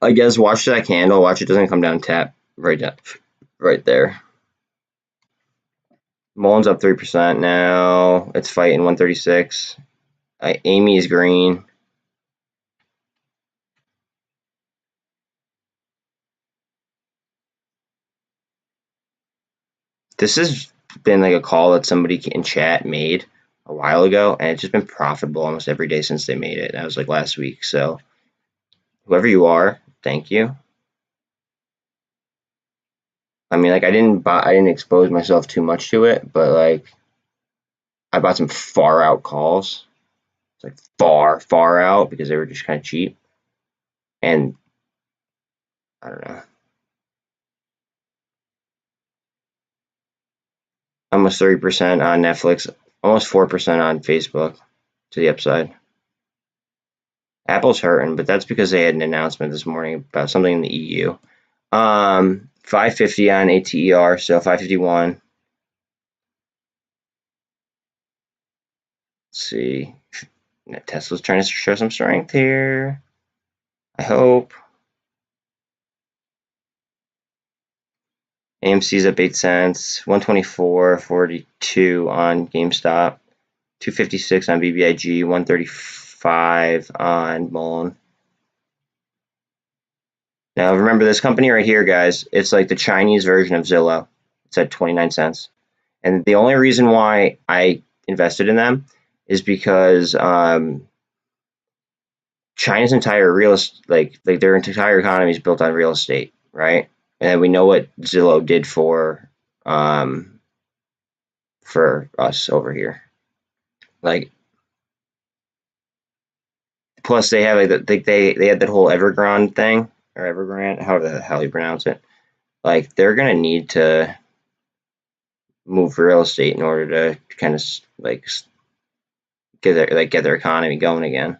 I guess watch that candle. Watch it doesn't come down, tap right down, right there. MULN's up 3% now. It's fighting 136. Amy is green. This has been like a call that somebody in chat made a while ago, and it's just been profitable almost every day since they made it. That was like last week. So whoever you are, thank you. I mean, like I didn't expose myself too much to it, but like I bought some far out calls. It's like far out because they were just kind of cheap, and I don't know. Almost 30% on Netflix, almost 4% on Facebook to the upside. Apple's hurting, but that's because they had an announcement this morning about something in the EU. 550 on ATER, so 551. Let's see. Tesla's trying to show some strength here. I hope. AMC's up 8 cents. 124.42 on GameStop. 256 on BBIG. 135 on MULN. Now remember this company right here, guys. It's like the Chinese version of Zillow. It's at 29 cents. And the only reason why I invested in them is because China's entire like their entire economy is built on real estate, right? And we know what Zillow did for us over here. Like, plus they have like they had that whole Evergrande thing or Evergrande, however the hell you pronounce it. Like they're gonna need to move real estate in order to kind of like get their economy going again.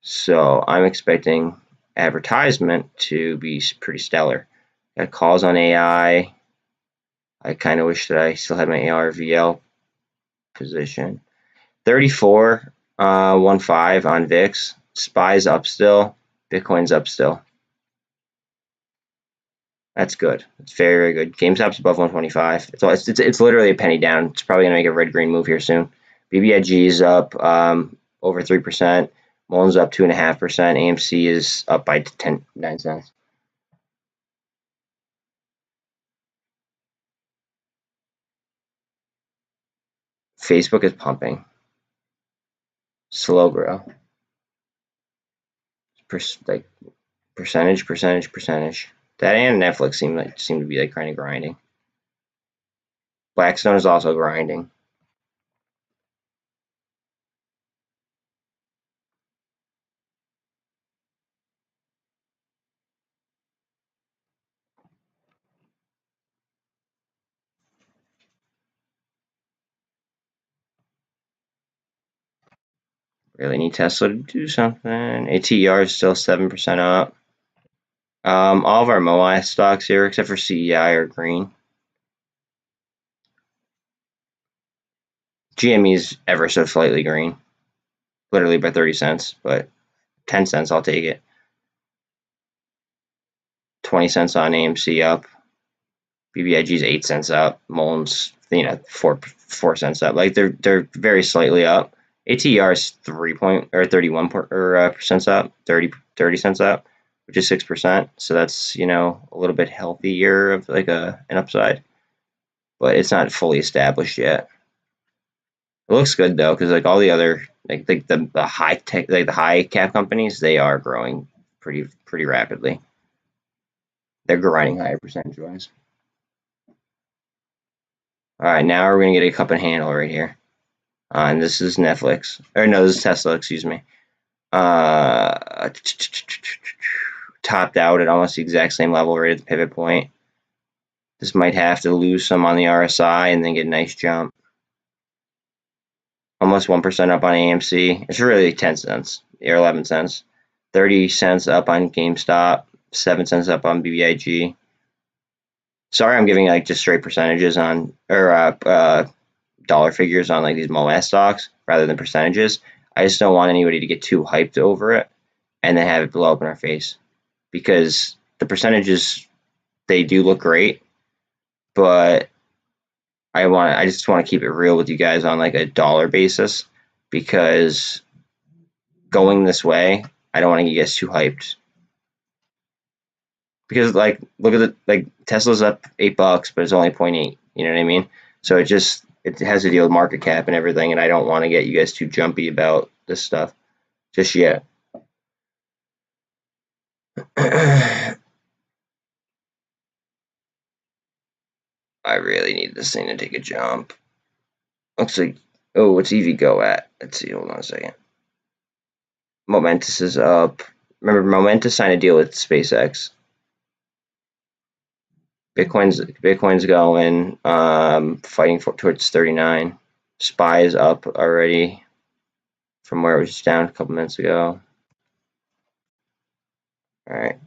So I'm expecting advertisement to be pretty stellar. Got calls on AI. I kind of wish that I still had my ARVL position. 34, 1.5 on VIX. SPY's up still. Bitcoin's up still. That's good. It's very, very good. GameStop's above 125. It's literally a penny down. It's probably going to make a red-green move here soon. BBIG is up over 3%. MULN's up 2.5%. AMC is up by 9 cents. Facebook is pumping. Slow grow. Percentage. That and Netflix seem to be like kind of grinding. Blackstone is also grinding. Really need Tesla to do something. ATER is still 7% up. All of our MOASS stocks here, except for CEI, are green. GME is ever so slightly green, literally by 30 cents, but 10 cents, I'll take it. 20 cents on AMC up. BBIG is 8 cents up. MULN's 4 cents up. Like they're very slightly up. ATER is 31% up, 30 cents up, which is 6%. So that's a little bit healthier of like an upside, but it's not fully established yet. It looks good though, because like all the other like the high tech, like the high cap companies, they are growing pretty rapidly. They're grinding higher percentage wise. All right, now we're gonna get a cup and handle right here. And this is Netflix, or no, this is Tesla, excuse me. Topped out at almost the exact same level right at the pivot point. This might have to lose some on the RSI and then get a nice jump. Almost 1% up on AMC. It's really 10 cents or 11 cents. 30 cents up on GameStop. 7 cents up on BBIG. Sorry, I'm giving like just straight percentages on or dollar figures on like these MOASS stocks rather than percentages. I just don't want anybody to get too hyped over it and then have it blow up in our face. because the percentages, they do look great, but I just want to keep it real with you guys on like a dollar basis, because going this way, I don't want to get you guys too hyped. Because like look at like Tesla's up $8, but it's only 0.8. You know what I mean? So it has to deal with market cap and everything, and I don't want to get you guys too jumpy about this stuff just yet. I really need this thing to take a jump. Looks like, oh, what's EV go at? Let's see, hold on a second. Momentous is up. Remember, Momentous signed a deal with SpaceX. Bitcoin's going, fighting towards 39. SPY is up already from where it was down a couple minutes ago. All right,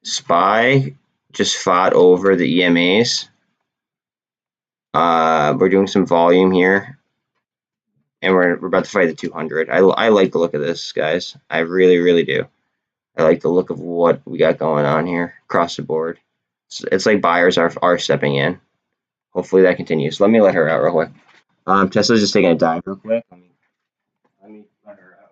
SPY just fought over the EMAs. We're doing some volume here, and we're about to fight the 200. I like the look of this, guys. I really do. I like the look of what we got going on here across the board. It's like buyers are stepping in. Hopefully that continues. Let me let her out real quick. Tesla's just taking a dive real quick. Let me let her out.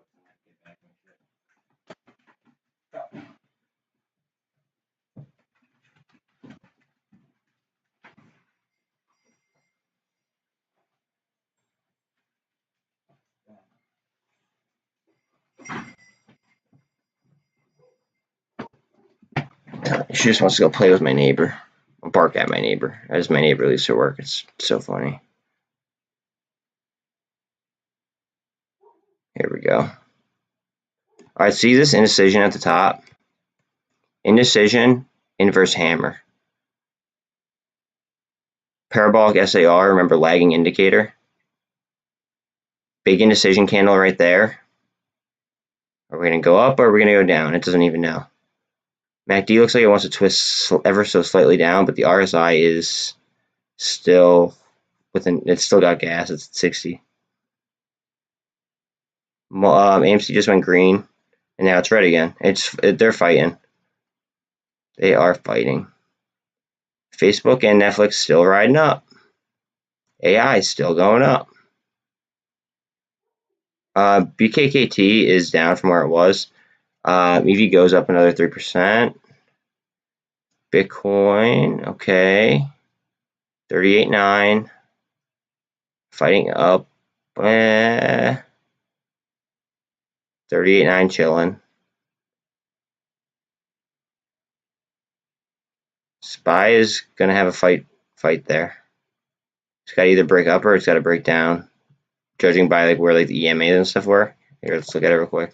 She just wants to go play with my neighbor. I'll bark at my neighbor as my neighbor leaves her work. It's so funny. Here we go. All right, see this indecision at the top? Indecision, inverse hammer. Parabolic SAR, remember lagging indicator? Big indecision candle right there. Are we going to go up or are we going to go down? It doesn't even know. MACD looks like it wants to twist ever so slightly down, but the RSI is still within, it's still got gas. It's at 60. AMC just went green, and now it's red again. They're fighting. They are fighting. Facebook and Netflix still riding up. AI is still going up. BKKT is down from where it was. EV goes up another 3%. Bitcoin, okay. 38.9. Fighting up. 38.9 chilling. SPY is gonna have a fight there. It's got to either break up or it's got to break down, judging by like where like the EMAs and stuff were. Here, let's look at it real quick.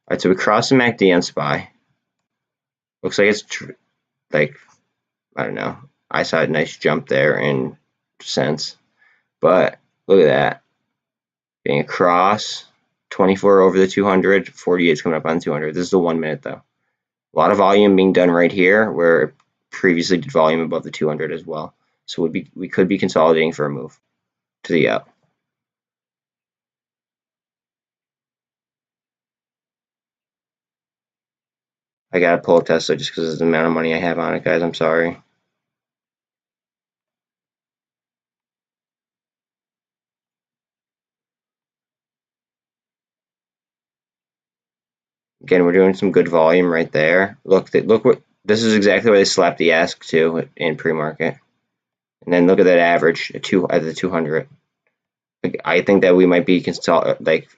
All right, so we crossed the MACD on SPY. Looks like it's like, I don't know. I saw a nice jump there in cents, but look at that. Being across 24 over the 200, 48 is coming up on 200. This is the 1 minute though. A lot of volume being done right here, where it previously did volume above the 200 as well. So we could be consolidating for a move to the up. I gotta pull up Tesla just because of the amount of money I have on it, guys. I'm sorry. Again, we're doing some good volume right there. Look what this is exactly where they slapped the ask to in pre-market, and then look at that average at the 200. I think that we might be consolidating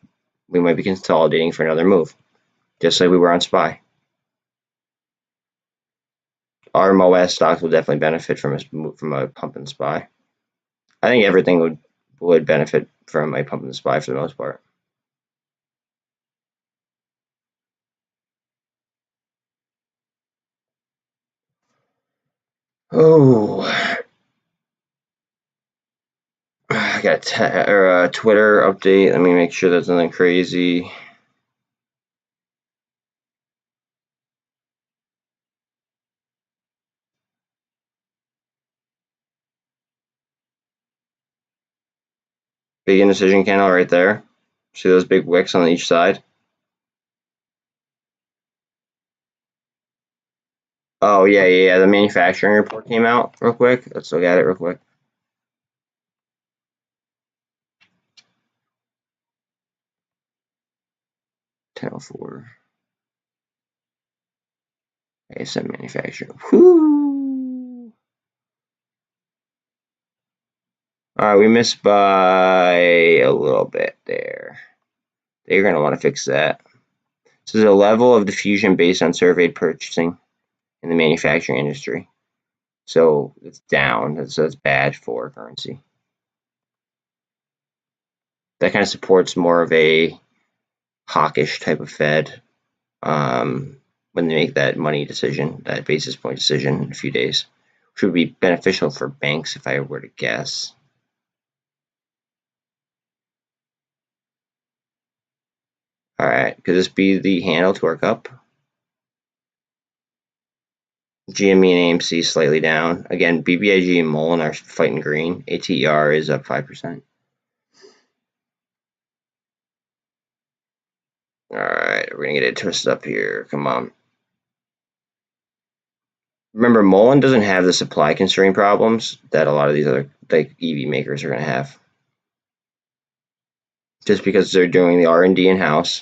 for another move, just like we were on SPY. Our MOASS stocks will definitely benefit from a pump in SPY. I think everything would benefit from a pump in SPY for the most part. Oh, I got a Twitter update. Let me make sure there's nothing crazy. Big indecision candle right there. See those big wicks on each side? Oh yeah. The manufacturing report came out real quick. Let's look at it real quick. $10.04. ASM manufacturing. Whoo! All right, we missed by a little bit there. They're going to want to fix that. So the level of diffusion based on surveyed purchasing in the manufacturing industry. So it's down. That's bad for currency. That kind of supports more of a hawkish type of Fed when they make that money decision, that basis point decision in a few days, which would be beneficial for banks if I were to guess. All right, could this be the handle to work up? GME and AMC slightly down. Again, BBIG and MULN are fighting green. ATER is up 5%. All right, we're gonna get it twisted up here. Come on. Remember, MULN doesn't have the supply constraint problems that a lot of these other like EV makers are gonna have, just because they're doing the R&D in house.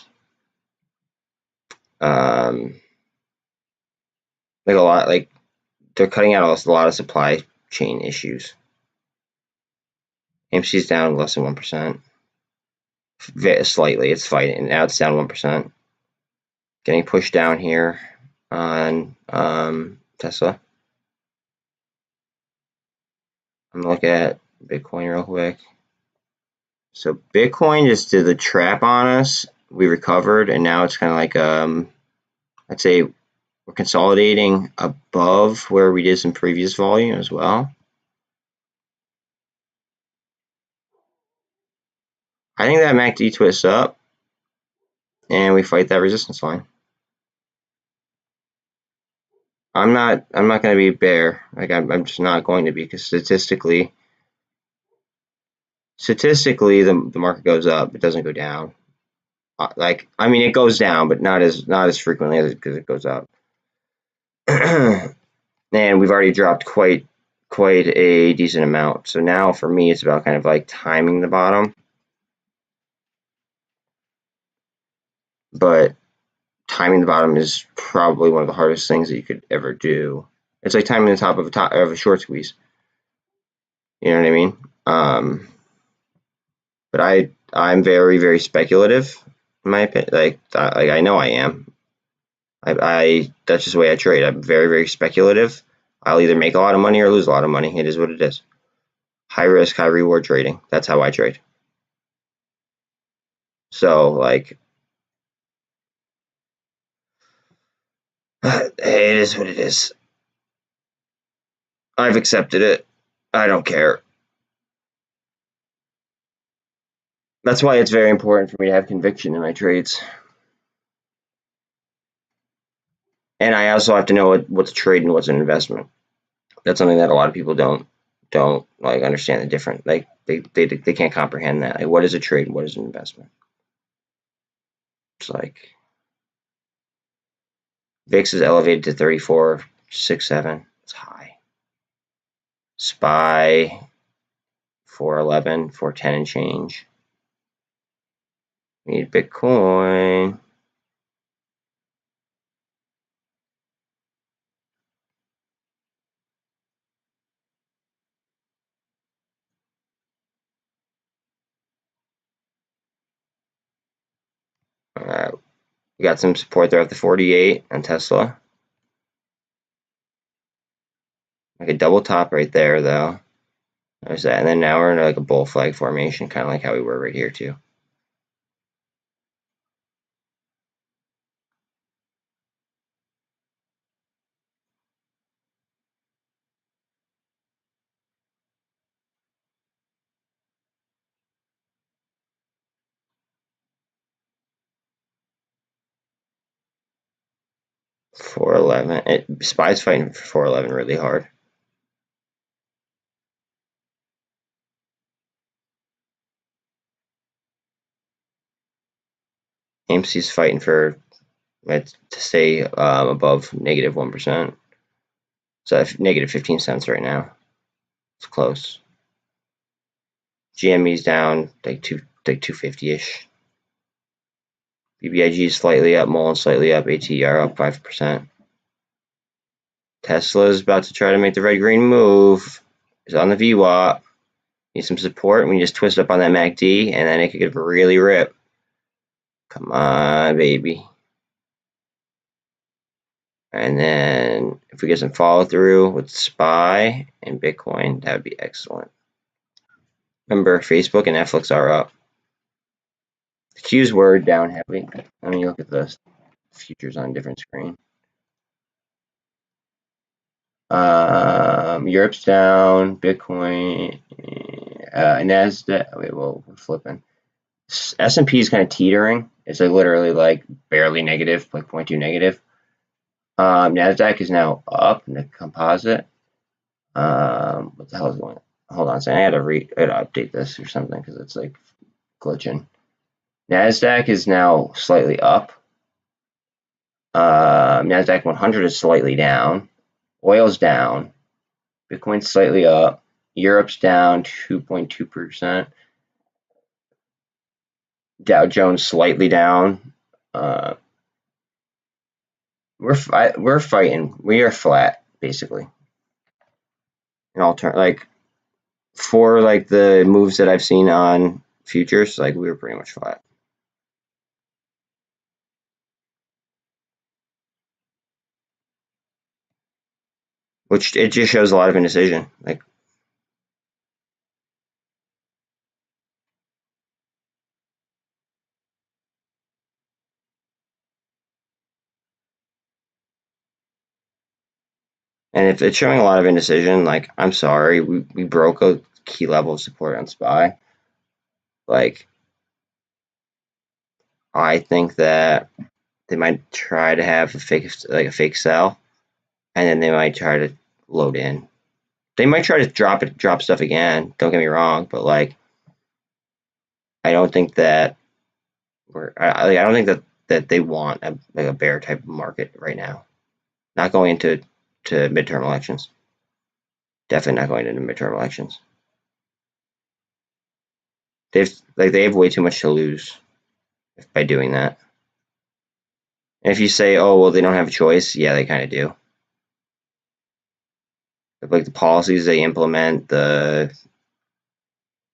Like a lot, like they're cutting out a lot of supply chain issues. AMC's down less than 1%. Slightly, it's fighting. Now it's down 1%. Getting pushed down here on Tesla. I'm gonna look at Bitcoin real quick. So Bitcoin just did the trap on us. We recovered, and now it's kind of like I'd say we're consolidating above where we did some previous volume as well. I think that MACD twists up, and we fight that resistance line. I'm not going to be bear. Like I'm just not going to be, because statistically the market goes up. It doesn't go down. Like, I mean, it goes down, but not as frequently as it goes up. And we've already dropped quite a decent amount. So now for me, it's about kind of like timing the bottom. But timing the bottom is probably one of the hardest things that you could ever do. It's like timing the top of a short squeeze. You know what I mean? But I'm very, very speculative in my opinion. Like I know I am. I that's just the way I trade. I'm very, very speculative. I'll either make a lot of money or lose a lot of money. It is what it is. High risk, high reward trading. That's how I trade. So like, it is what it is. I've accepted it. I don't care. That's why it's very important for me to have conviction in my trades. And I also have to know what's a trade and what's an investment. That's something that a lot of people don't like understand the difference. Like they can't comprehend that. Like, what is a trade and what is an investment? It's like VIX is elevated to 34.67. It's high. SPY 411, 410 and change. We need Bitcoin. We got some support there at the 48 on Tesla. Like a double top right there, though. There's that. And then now we're in like a bull flag formation, kind of like how we were right here, too. SPY's fighting for 411 really hard. AMC's fighting for it to stay above -1%. So negative 15 cents right now. It's close. GME's down like 250-ish. BBIG is slightly up, MULN slightly up, ATR up 5%. Tesla's about to try to make the red green move. It's on the VWAP. Need some support. We just twist up on that MACD, and then it could get really rip. Come on, baby. And then if we get some follow through with SPY and Bitcoin, that would be excellent. Remember, Facebook and Netflix are up. The Qs were down heavy. Let me look at the futures on a different screen. Europe's down, Bitcoin, Nasdaq. Wait, well, we're flipping. S&P is kind of teetering. It's like literally like barely negative, like 0.2 negative. Nasdaq is now up in the composite. What the hell is going on? Hold on a second. I gotta update this or something because it's like glitching. Nasdaq is now slightly up. Nasdaq 100 is slightly down. Oil's down. Bitcoin's slightly up. Europe's down 2.2%. Dow Jones slightly down. We're fighting. We are flat basically. Like for like the moves that I've seen on futures, like we were pretty much flat. Which it just shows a lot of indecision. Like and if it's showing a lot of indecision, like I'm sorry, we broke a key level of support on SPY. Like I think that they might try to have a fake sell, and then they might try to load in. They might try to drop stuff again. Don't get me wrong, but like I don't think that I don't think that they want a bear type of market right now. Not going into midterm elections. Definitely not going into midterm elections. They have way too much to lose by doing that. And if you say, oh well, they don't have a choice, yeah, they kind of do. Like the policies they implement, their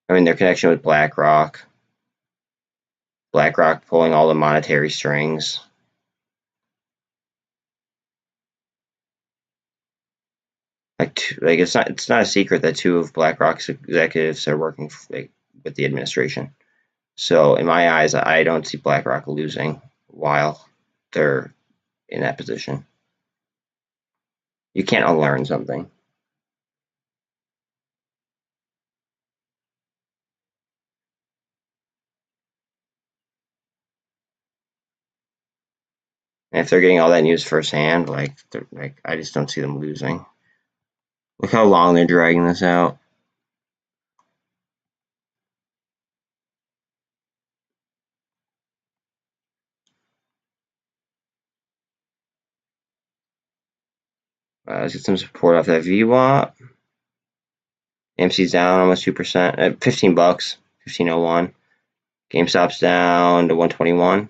connection with BlackRock pulling all the monetary strings. Like it's not a secret that two of BlackRock's executives are working with the administration. So in my eyes, I don't see BlackRock losing while they're in that position. You can't unlearn something. And if they're getting all that news firsthand, like I just don't see them losing. Look how long they're dragging this out. Let's get some support off that VWAP. AMC's down almost 2% at $15, 15.01. GameStop's down to 121.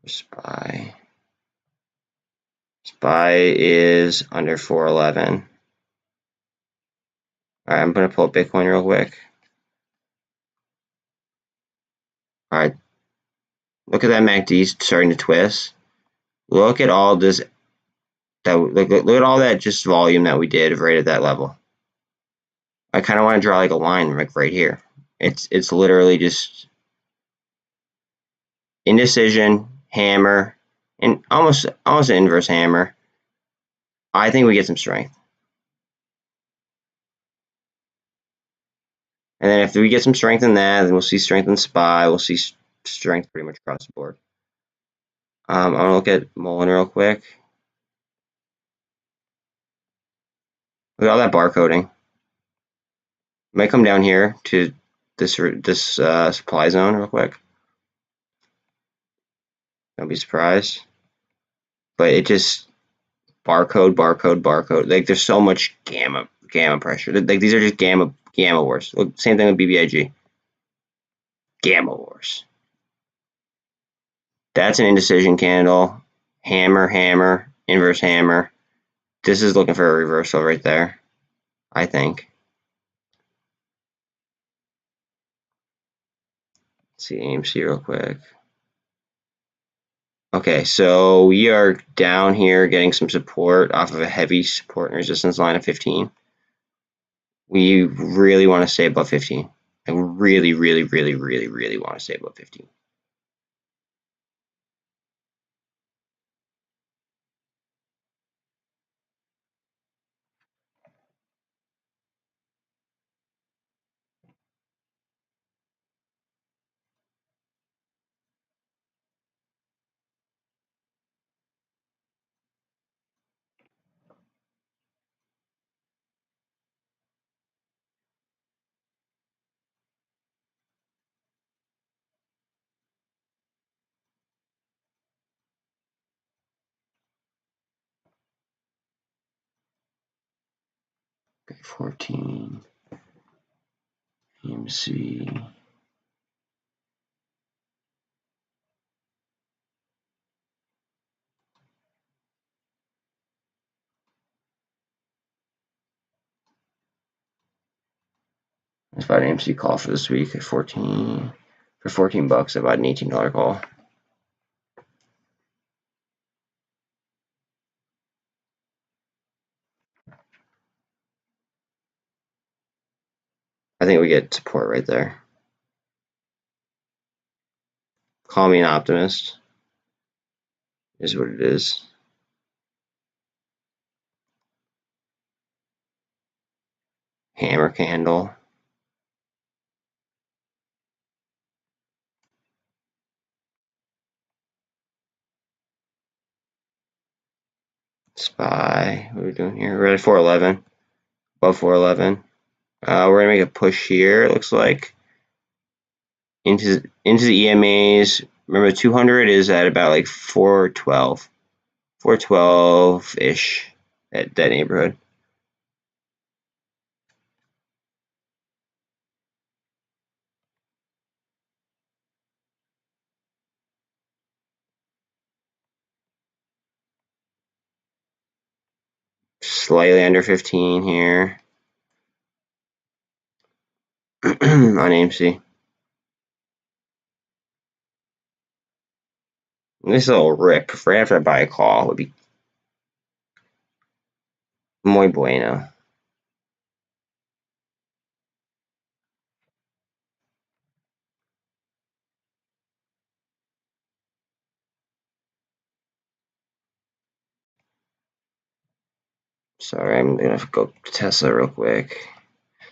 SPY is under 411. All right, I'm gonna pull up Bitcoin real quick. All right, look at that MACD starting to twist. Look at all this. Look at all that just volume that we did right at that level. I kind of want to draw like a line like right here. It's literally just indecision, hammer, and almost an inverse hammer. I think we get some strength. And then if we get some strength in that, then we'll see strength in SPY. We'll see strength pretty much across the board. I'm going to look at MULN real quick. Look at all that barcoding. Might come down here to this supply zone real quick. Don't be surprised. But it just barcode, barcode, barcode. Like there's so much gamma pressure. Like these are just gamma wars. Look, same thing with BBIG. Gamma wars. That's an indecision candle. Hammer, hammer, inverse hammer. This is looking for a reversal right there, I think. Let's see AMC real quick. Okay, so we are down here getting some support off of a heavy support and resistance line of 15. We really want to stay above 15. I really, really, really, really, really want to stay above 15. Okay, 14. AMC. That's about an AMC call for this week at 14. For 14 bucks, I bought an $18 call. I think we get support right there. Call me an optimist. Is what it is. Hammer candle. SPY. What are we doing here? We're at 411. Above 411. We're gonna make a push here. It looks like into the EMAs. Remember, 200 is at about like 412, 412 ish, at that neighborhood. Slightly under 15 here on AMC. This little rip right after I buy a call would be muy bueno. Sorry, I'm gonna go to Tesla real quick.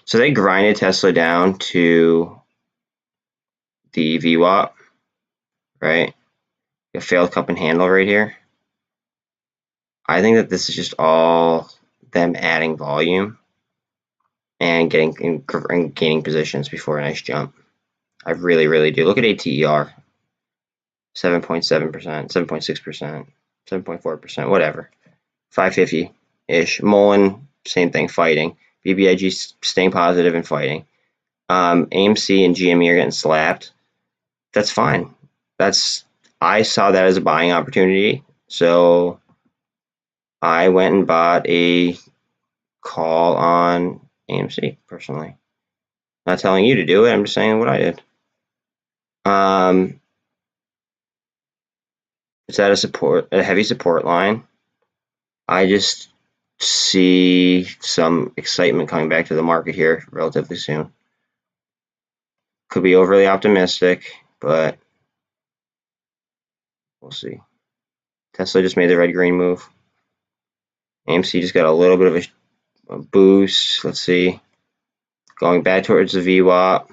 So they grinded Tesla down to the VWAP, right? A failed cup and handle right here. I think that this is just all them adding volume and gaining positions before a nice jump. I really, really do. Look at ATER, 7.7%, 7.6%, 7.4%, whatever. 550-ish. MULN, same thing, fighting. BBIG staying positive and fighting. AMC and GME are getting slapped. That's fine. I saw that as a buying opportunity, so I went and bought a call on AMC personally. Not telling you to do it. I'm just saying what I did. It's at a heavy support line. I just see some excitement coming back to the market here relatively soon. Could be overly optimistic, but we'll see. Tesla just made the red-green move. AMC just got a little bit of a boost. Let's see. Going back towards the VWAP.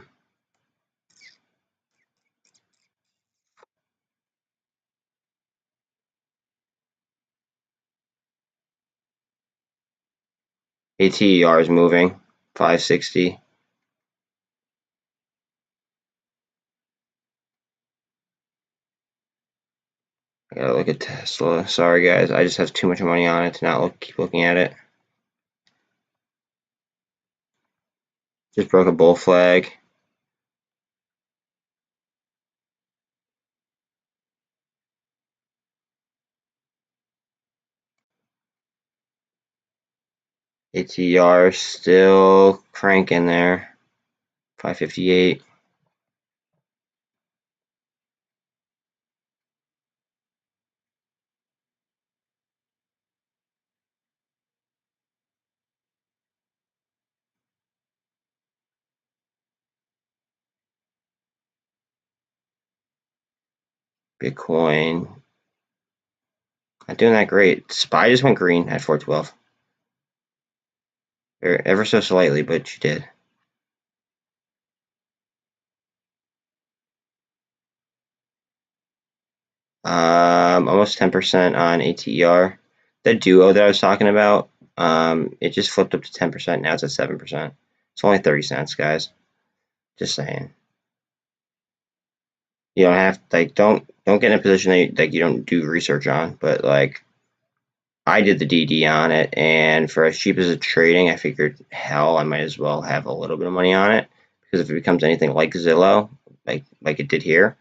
ATER is moving. 560. I gotta look at Tesla. Sorry guys, I just have too much money on it to not keep looking at it. Just broke a bull flag. ATR still cranking there. 558. Bitcoin. Not doing that great. SPY just went green at 412. Ever so slightly, but she did. Almost 10% on ATR. The duo that I was talking about, it just flipped up to 10%. Now it's at 7%. It's only 30 cents, guys. Just saying. You don't have don't get in a position that you don't do research on. But like, I did the DD on it, and for as cheap as it's trading, I figured, hell, I might as well have a little bit of money on it, because if it becomes anything like Zillow, like it did here,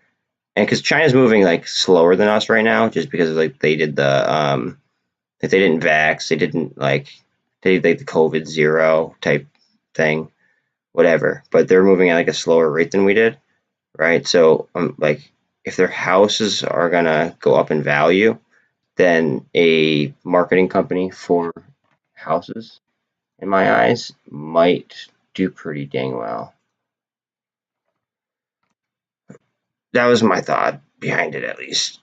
and because China's moving like slower than us right now, just because like they did the if they didn't vax, they didn't they did like the COVID zero type thing, whatever. But they're moving at like a slower rate than we did, right? So like if their houses are gonna go up in value, then a marketing company for houses, in my eyes, might do pretty dang well. That was my thought behind it, at least.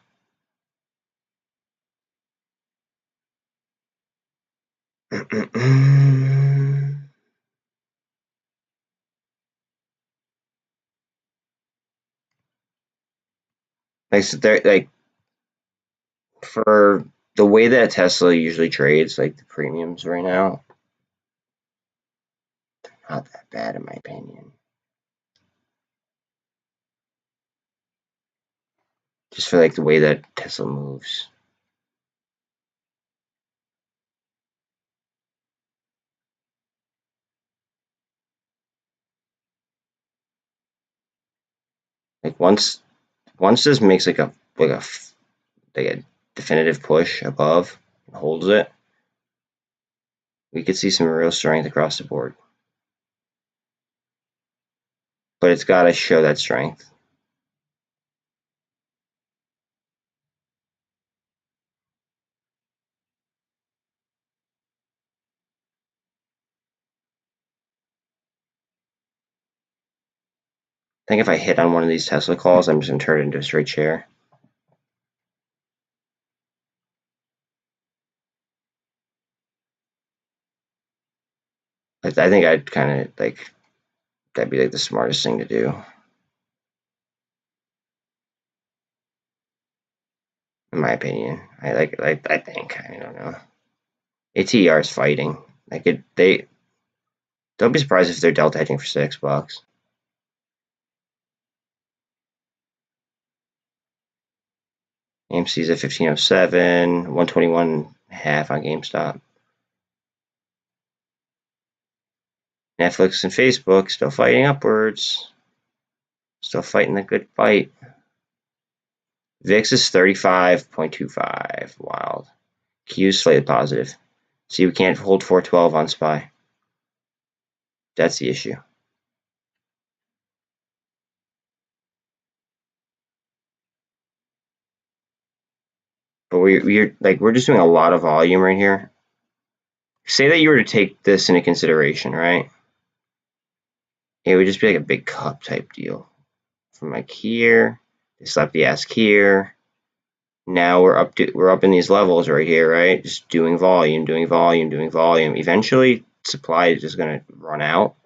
Like for the way that Tesla usually trades, like the premiums right now, not that bad in my opinion. Just for like the way that Tesla moves. Like once this makes like a definitive push above and holds it, we could see some real strength across the board. But it's got to show that strength. I think if I hit on one of these Tesla calls, I'm just going to turn it into a straight share. I think I'd kind of like, that'd be like the smartest thing to do. In my opinion. I think, I don't know. ATR is fighting. Like don't be surprised if they're delta hedging for $6. AMC's at 1507, 121.5 on GameStop. Netflix and Facebook still fighting upwards. Still fighting the good fight. VIX is 35.25. Wild. Q is slightly positive. See, we can't hold 412 on SPY. That's the issue. But we're just doing a lot of volume right here. Say that you were to take this into consideration, right? It would just be like a big cup type deal. From like here, they slap the ask here. Now we're up in these levels right here, right? Just doing volume, doing volume, doing volume. Eventually, supply is just going to run out,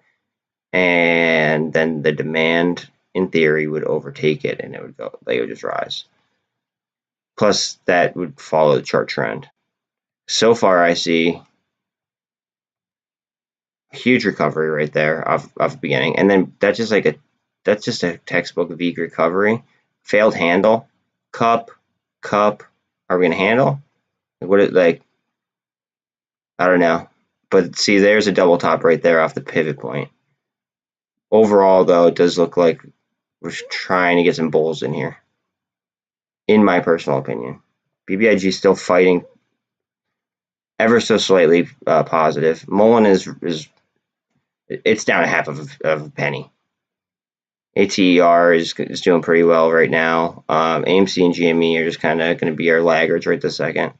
and then the demand, in theory, would overtake it, and it would just rise. Plus, that would follow the chart trend. So far, I see a huge recovery right there off the beginning, and then that's just a textbook V recovery. Failed handle, cup, cup, Are we gonna handle? What it like? I don't know. But see, there's a double top right there off the pivot point. Overall, though, it does look like we're trying to get some bulls in here, in my personal opinion. BBIG is still fighting ever so slightly positive. MULN is it's down a half of a penny. ATER is doing pretty well right now. AMC and GME are just kind of going to be our laggards right this second.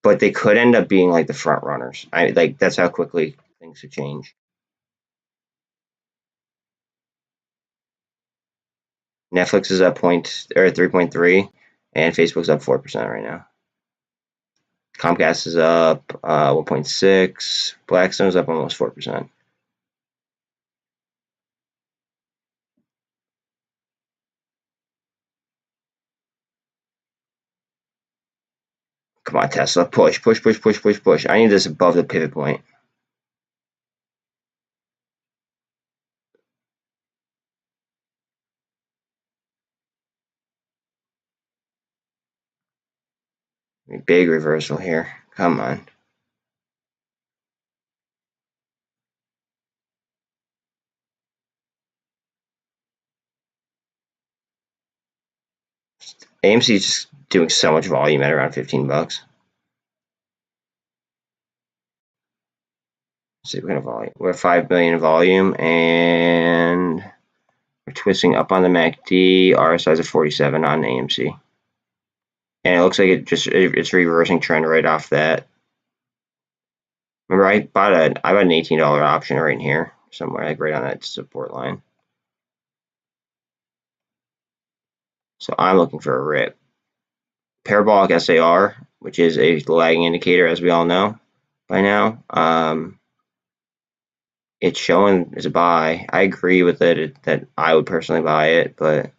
But they could end up being like the front runners. That's how quickly things could change. Netflix is up 3.3, and Facebook's up 4% right now. Comcast is up 1.6. Blackstone's up almost 4%. Come on, Tesla. Push, push, push, push, push, push. I need this above the pivot point. Big reversal here. Come on. AMC is just doing so much volume at around 15 bucks. Let's see, we're at 5 million in volume, and we're twisting up on the MACD. RSI is at 47 on AMC, and it looks like it's reversing trend right off that. Remember, I bought an $18 option right in here somewhere, like right on that support line. So I'm looking for a rip. Parabolic SAR, which is a lagging indicator, as we all know by now. It's showing as a buy. I agree with it that I would personally buy it, but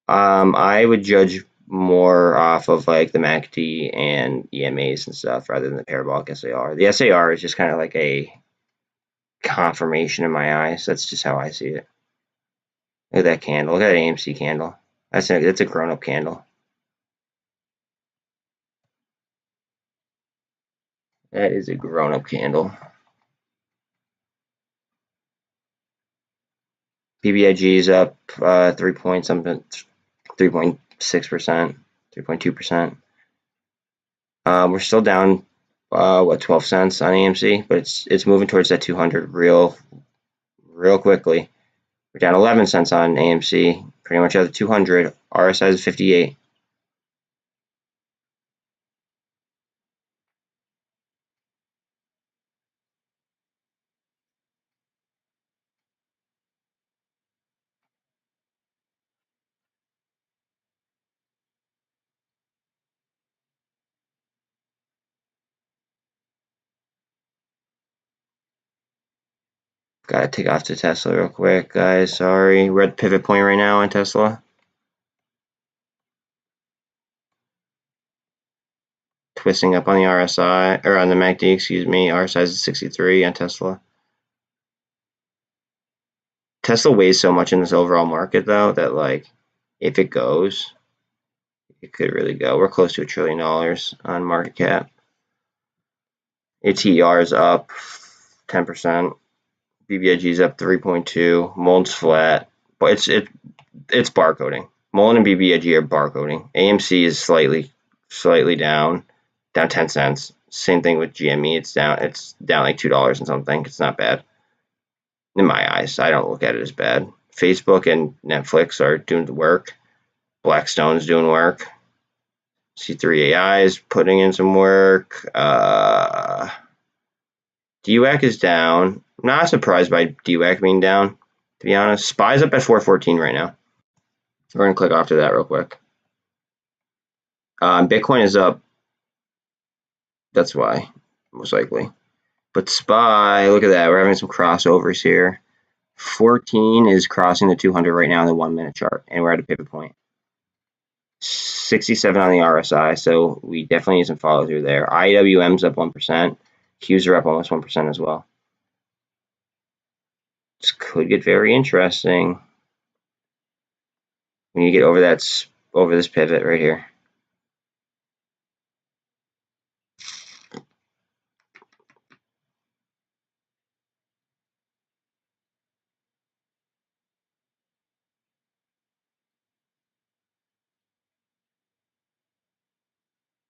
I would judge more off of like the MACD and EMAs and stuff rather than the parabolic SAR. The SAR is just kind of like a confirmation in my eyes. That's just how I see it. Look at that candle. Look at that AMC candle. That's a grown-up candle. That is a grown-up candle. BBIG is up 3.6%, 3.2%. We're still down 12 cents on AMC, but it's moving towards that 200 real quickly. We're down 11 cents on AMC, pretty much at the 200. RSI is 58. Gotta take off to Tesla real quick, guys. Sorry, we're at the pivot point right now on Tesla. Twisting up on the RSI, or on the MACD, excuse me. RSI is 63 on Tesla. Tesla weighs so much in this overall market, though, that like, if it goes, it could really go. We're close to $1 trillion on market cap. ATR is up 10%. BBIG is up 3.2. MULN's flat, but it's barcoding. MULN and BBIG are barcoding. AMC is slightly down 10 cents. Same thing with GME. It's down like $2 and something. It's not bad in my eyes. I don't look at it as bad. Facebook and Netflix are doing the work. Blackstone's doing work. C3AI is putting in some work. DWAC is down. I'm not surprised by DWAC being down, to be honest. SPY's up at 414 right now. We're going to click off to that real quick. Bitcoin is up. That's why, most likely. But SPY, look at that. We're having some crossovers here. 14 is crossing the 200 right now in the 1 minute chart, and we're at a pivot point. 67 on the RSI, so we definitely need some follow through there. IWM's up 1%. Qs are up almost 1% as well. This could get very interesting when you get over that over this pivot right here.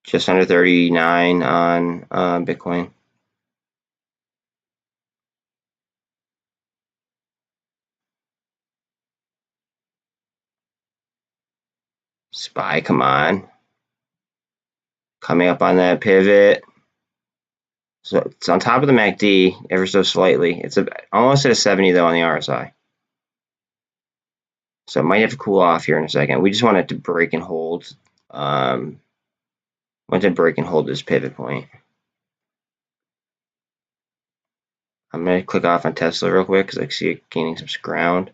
Just under 39 on Bitcoin. SPY, come on. Coming up on that pivot. So it's on top of the MACD ever so slightly. It's almost at a 70 though on the RSI. So it might have to cool off here in a second. We just want it to break and hold. Want to break and hold this pivot point. I'm going to click off on Tesla real quick because I see it gaining some ground.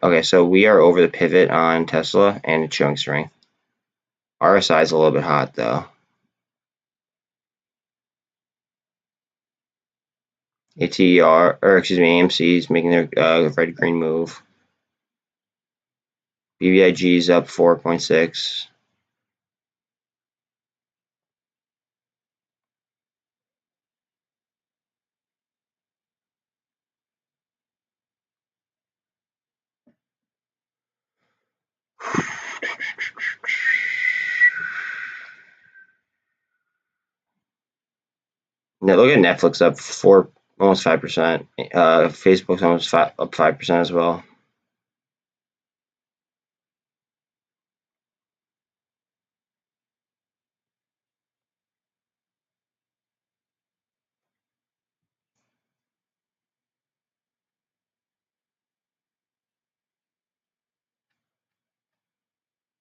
Okay, so we are over the pivot on Tesla and it's showing strength. RSI is a little bit hot though. AMC is making their red-green move. BBIG is up 4.6. Now look at Netflix up almost 5%. Facebook's almost up 5% as well.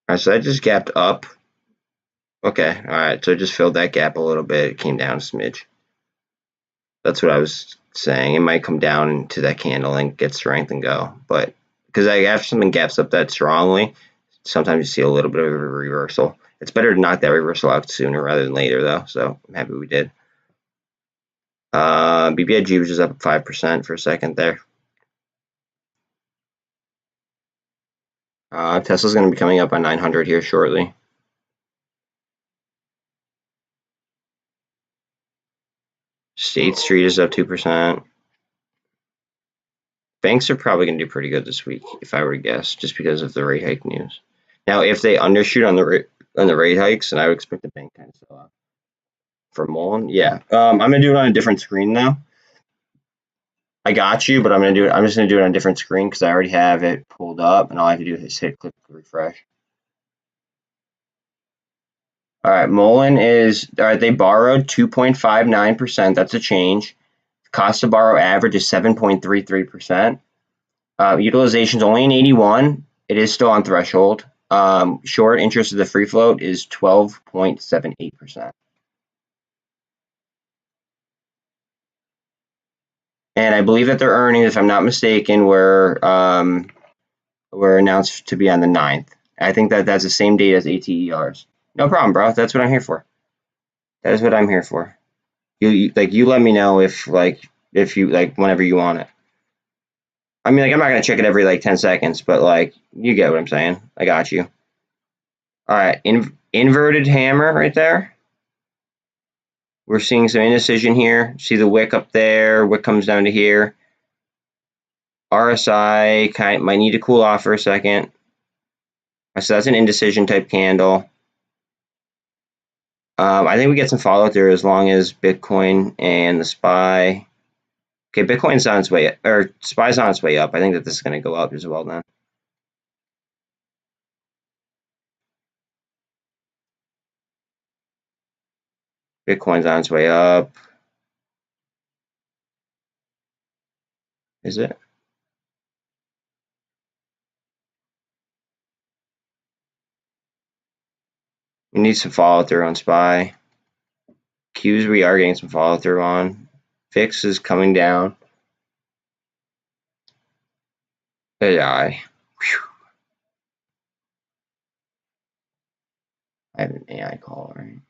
Alright, so that just gapped up. Okay, alright, so it just filled that gap a little bit. It came down a smidge. That's what I was saying. It might come down into that candle and get strength and go. But because after something gaps up that strongly, sometimes you see a little bit of a reversal. It's better to knock that reversal out sooner rather than later, though. So I'm happy we did. BBIG was just up 5% for a second there. Tesla's going to be coming up on 900 here shortly. State Street is up 2%. Banks are probably going to do pretty good this week, if I were to guess, just because of the rate hike news. Now, if they undershoot on the rate hikes, then I would expect the bank kind of sell off. For MULN, yeah. I'm going to do it on a different screen now. I got you, but I'm just going to do it on a different screen because I already have it pulled up, and all I have to do is click refresh. All right, MULN is, all right, they borrowed 2.59%. That's a change. Cost to borrow average is 7.33%. Utilization is only an 81. It is still on threshold. Short interest of the free float is 12.78%. And I believe that their earnings, if I'm not mistaken, were announced to be on the 9th. I think that's the same date as ATERs. No problem, bro. That's what I'm here for. That is what I'm here for. You let me know if you whenever you want it. I mean, I'm not gonna check it every 10 seconds, but you get what I'm saying. I got you. All right, inverted hammer right there. We're seeing some indecision here. See the wick up there. Wick comes down to here. RSI might need to cool off for a second. So that's an indecision type candle. I think we get some follow through as long as Bitcoin and the SPY. Okay, Bitcoin's on its way up, or SPY's on its way up. I think that this is going to go up as well then. Bitcoin's on its way up. Is it? We need some follow through on SPY. Qs we are getting some follow through on. VIX is coming down. AI. Whew. I have an AI call, right?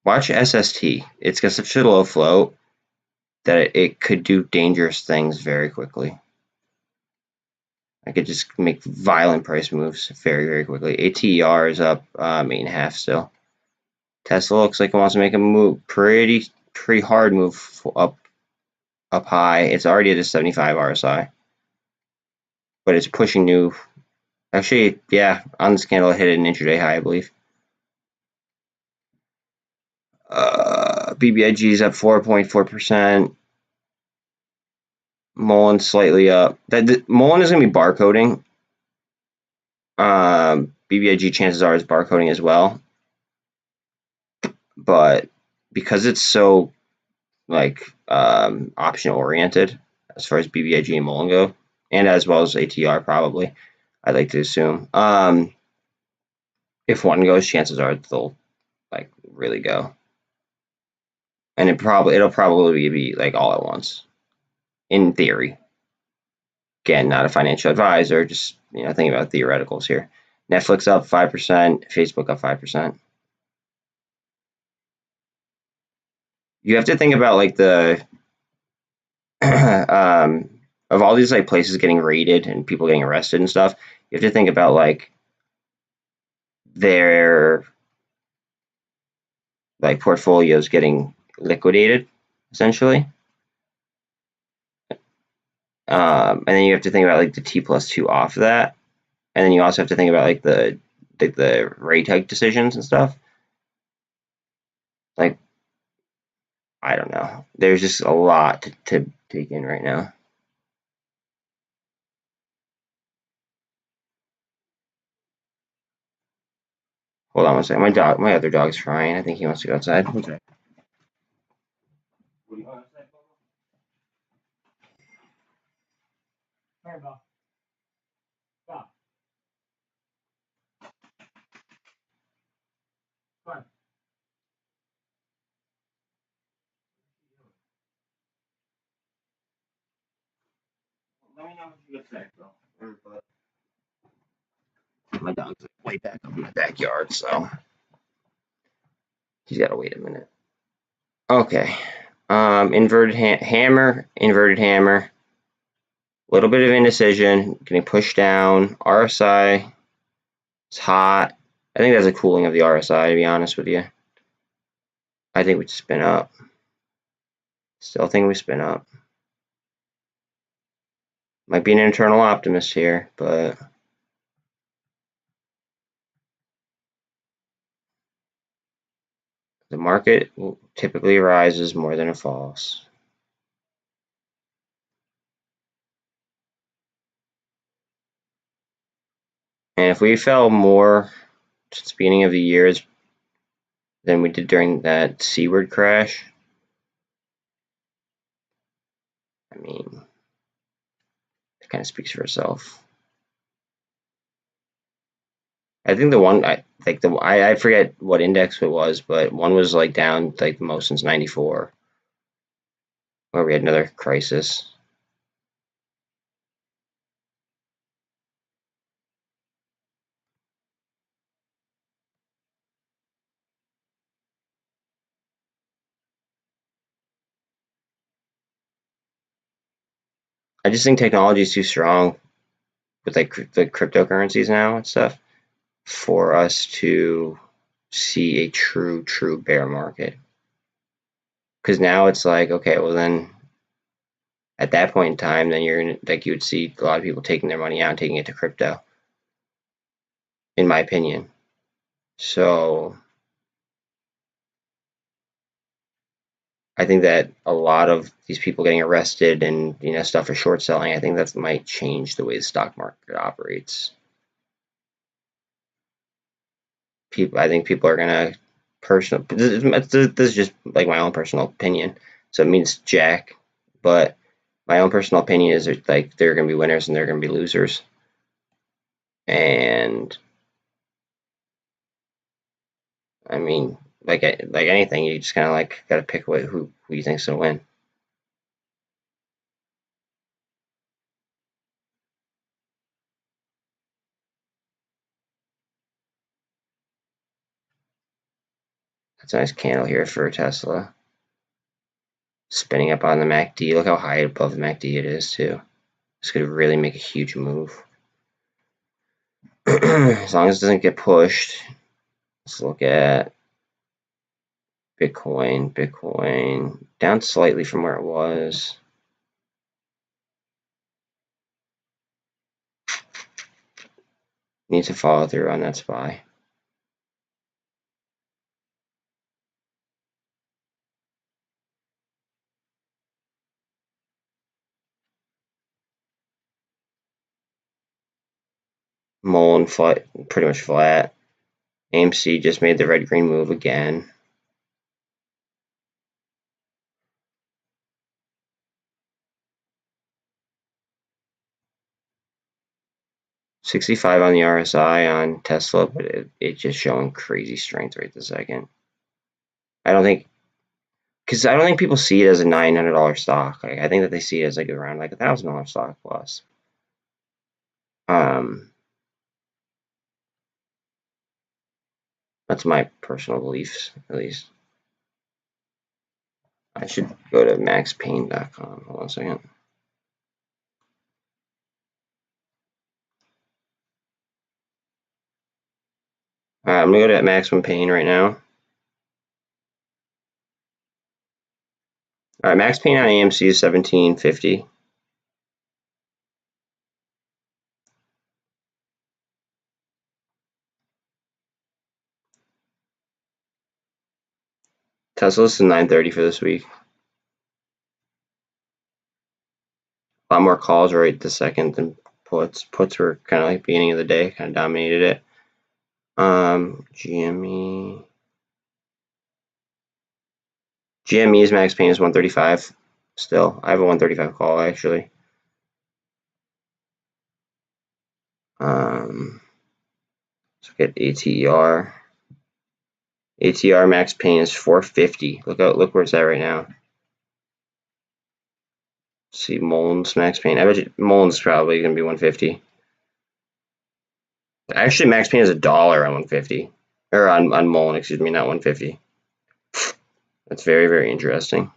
Watch SST. It's got such a low float that it could do dangerous things very quickly. I could just make violent price moves very, very quickly. ATR is up 8.5 still. Tesla looks like it wants to make a move, pretty hard move up high. It's already at a 75 RSI, but it's pushing new. Actually, yeah, on this candle it hit an intraday high, I believe. BBIG is up 4.4%. MULN slightly up. MULN is going to be barcoding. BBIG chances are is barcoding as well, but because it's so like option oriented as far as BBIG and MULN go, and as well as ATR probably, I'd like to assume. If one goes, chances are they'll like really go, and it'll probably be like all at once, in theory. Again, not a financial advisor, just thinking about theoreticals here. Netflix up 5%, Facebook up 5%. You have to think about like the of all these like places getting raided and people getting arrested and stuff. You have to think about like their like portfolios getting liquidated essentially. And then you have to think about like the T+2 off of that, and then you also have to think about like the rate hike decisions and stuff. Like, I don't know. There's just a lot to take in right now. Hold on one second. My other dog's crying. I think he wants to go outside. Okay. What do you want to say? Stop. Come on. Let me know what you get to say, bro. My dog's like way back up in my backyard, so he's got to wait a minute. Okay. Inverted hammer, inverted hammer. A little bit of indecision, getting pushed down. RSI is hot. I think that's a cooling of the RSI, to be honest with you. I think we spin up. Still think we spin up. Might be an internal optimist here, but the market typically rises more than it falls. And if we fell more since the beginning of the year than we did during that C-word crash, I mean, it kind of speaks for itself. I think the one I forget what index it was, but one was like down like the most since '94, where we had another crisis. I just think technology is too strong with like the cryptocurrencies now and stuff for us to see a true bear market. Because now it's like, okay, well then at that point in time, then you're gonna, like, you would see a lot of people taking their money out and taking it to crypto, in my opinion. So I think that a lot of these people getting arrested and stuff for short selling, I think that might change the way the stock market operates. I think people are gonna This is just like my own personal opinion, so it means jack. But my own personal opinion is that, like, there are gonna be winners and there are gonna be losers, and I mean, like anything, you just kind of like got to pick who you think's gonna win. That's a nice candle here for Tesla. Spinning up on the MACD. Look how high above the MACD it is too. This could really make a huge move. As long as it doesn't get pushed. Let's look at Bitcoin. Bitcoin down slightly from where it was. Needs to follow through on that SPY. MULN flat, pretty much flat. AMC just made the red-green move again. $65 on the RSI on Tesla, but it's just showing crazy strength right this second. I don't think people see it as a $900 stock. Like, I think that they see it as like around like $1,000 stock plus. That's my personal beliefs, at least. I should go to maxpain.com. Hold on a second. Alright, I'm gonna go to maximum pain right now. Alright, max pain on AMC is 1750. Tesla's to 930 for this week. A lot more calls right this second than puts. Puts were kind of like beginning of the day, kind of dominated it. GME. GME's max pain is 135 still. I have a 135 call actually. Let's look at ATR. ATR max pain is 450. Look where it's at right now. Let's see MULN's max pain. I bet you MULN's probably gonna be 150. Actually, max pain is $1 on 150. Or on MULN, excuse me, not 150. That's very, very interesting.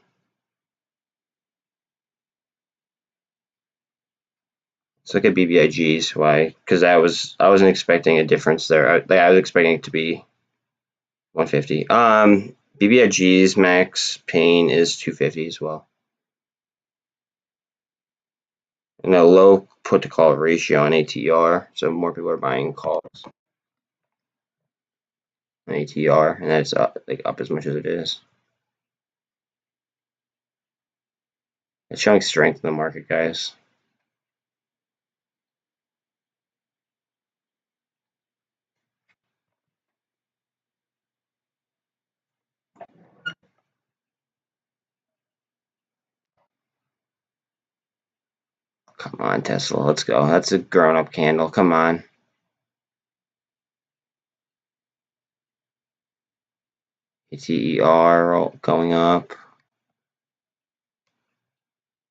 Let's look at BBIGs. Why? Because I wasn't expecting a difference there. I was expecting it to be 150. BBIG's max pain is 250 as well. And a low put to call ratio on ATR, so more people are buying calls on ATR, and that's up as much as it is. It's showing strength in the market, guys. Come on, Tesla, let's go. That's a grown-up candle. Come on. ATER going up.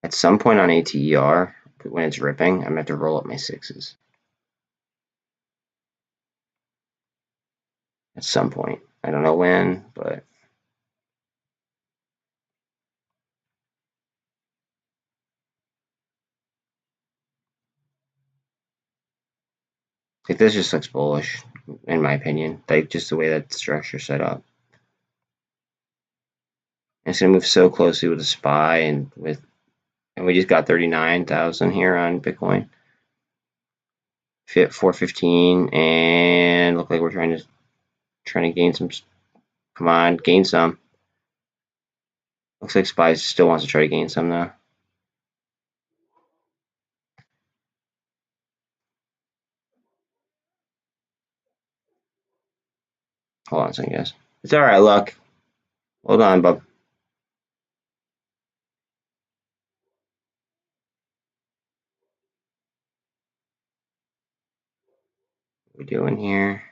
At some point on ATER, when it's ripping, I'm going to have to roll up my sixes. At some point. I don't know when, but like this just looks bullish, in my opinion. Like just the way that the structure set up. And it's gonna move so closely with the SPY and we just got 39,000 here on Bitcoin. Fit 415 and look like we're trying to gain some. Come on, gain some. Looks like SPY still wants to try to gain some though. Hold on a second, guys. It's alright, look. Hold on, bub. What are we doing here?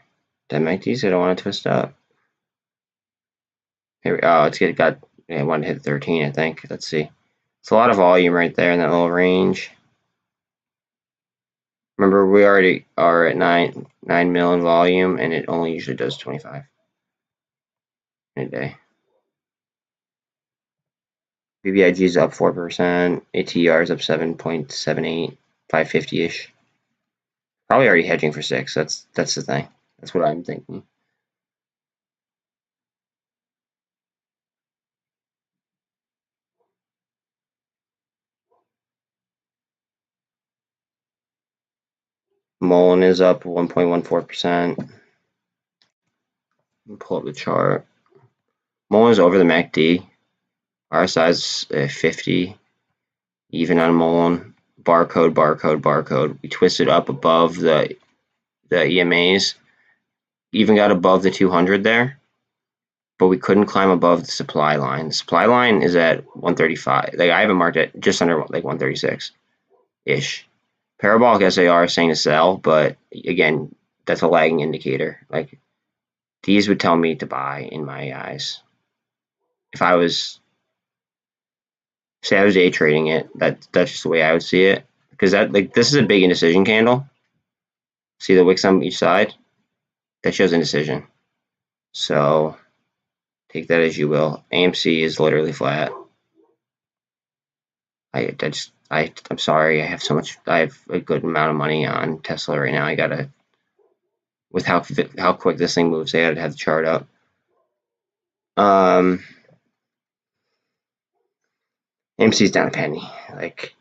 Did I make these? I don't want to twist up. Here we go. I wanted to hit 13, I think. Let's see. It's a lot of volume right there in that little range. Remember, we already are at 9 mil in volume, and it only usually does 25. Midday. BBIG is up 4%. ATR is up 7.78, 550-ish. Probably already hedging for 6. That's the thing. That's what I'm thinking. MULN is up 1.14%. Pull up the chart. MULN is over the MACD. RSI is 50. Even on MULN. Barcode, barcode, barcode. We twisted up above the EMAs. Even got above the 200 there. But we couldn't climb above the supply line. The supply line is at 135. Like I have it marked at just under like 136-ish. Parabolic SAR is saying to sell, but again, that's a lagging indicator. Like these would tell me to buy in my eyes. If I was, say, I was day trading it, that's just the way I would see it. Because that this is a big indecision candle. See the wicks on each side? That shows indecision. So take that as you will. AMC is literally flat. I'm sorry. I have a good amount of money on Tesla right now. I gotta, with how quick this thing moves, I gotta have the chart up. AMC's down a penny. Like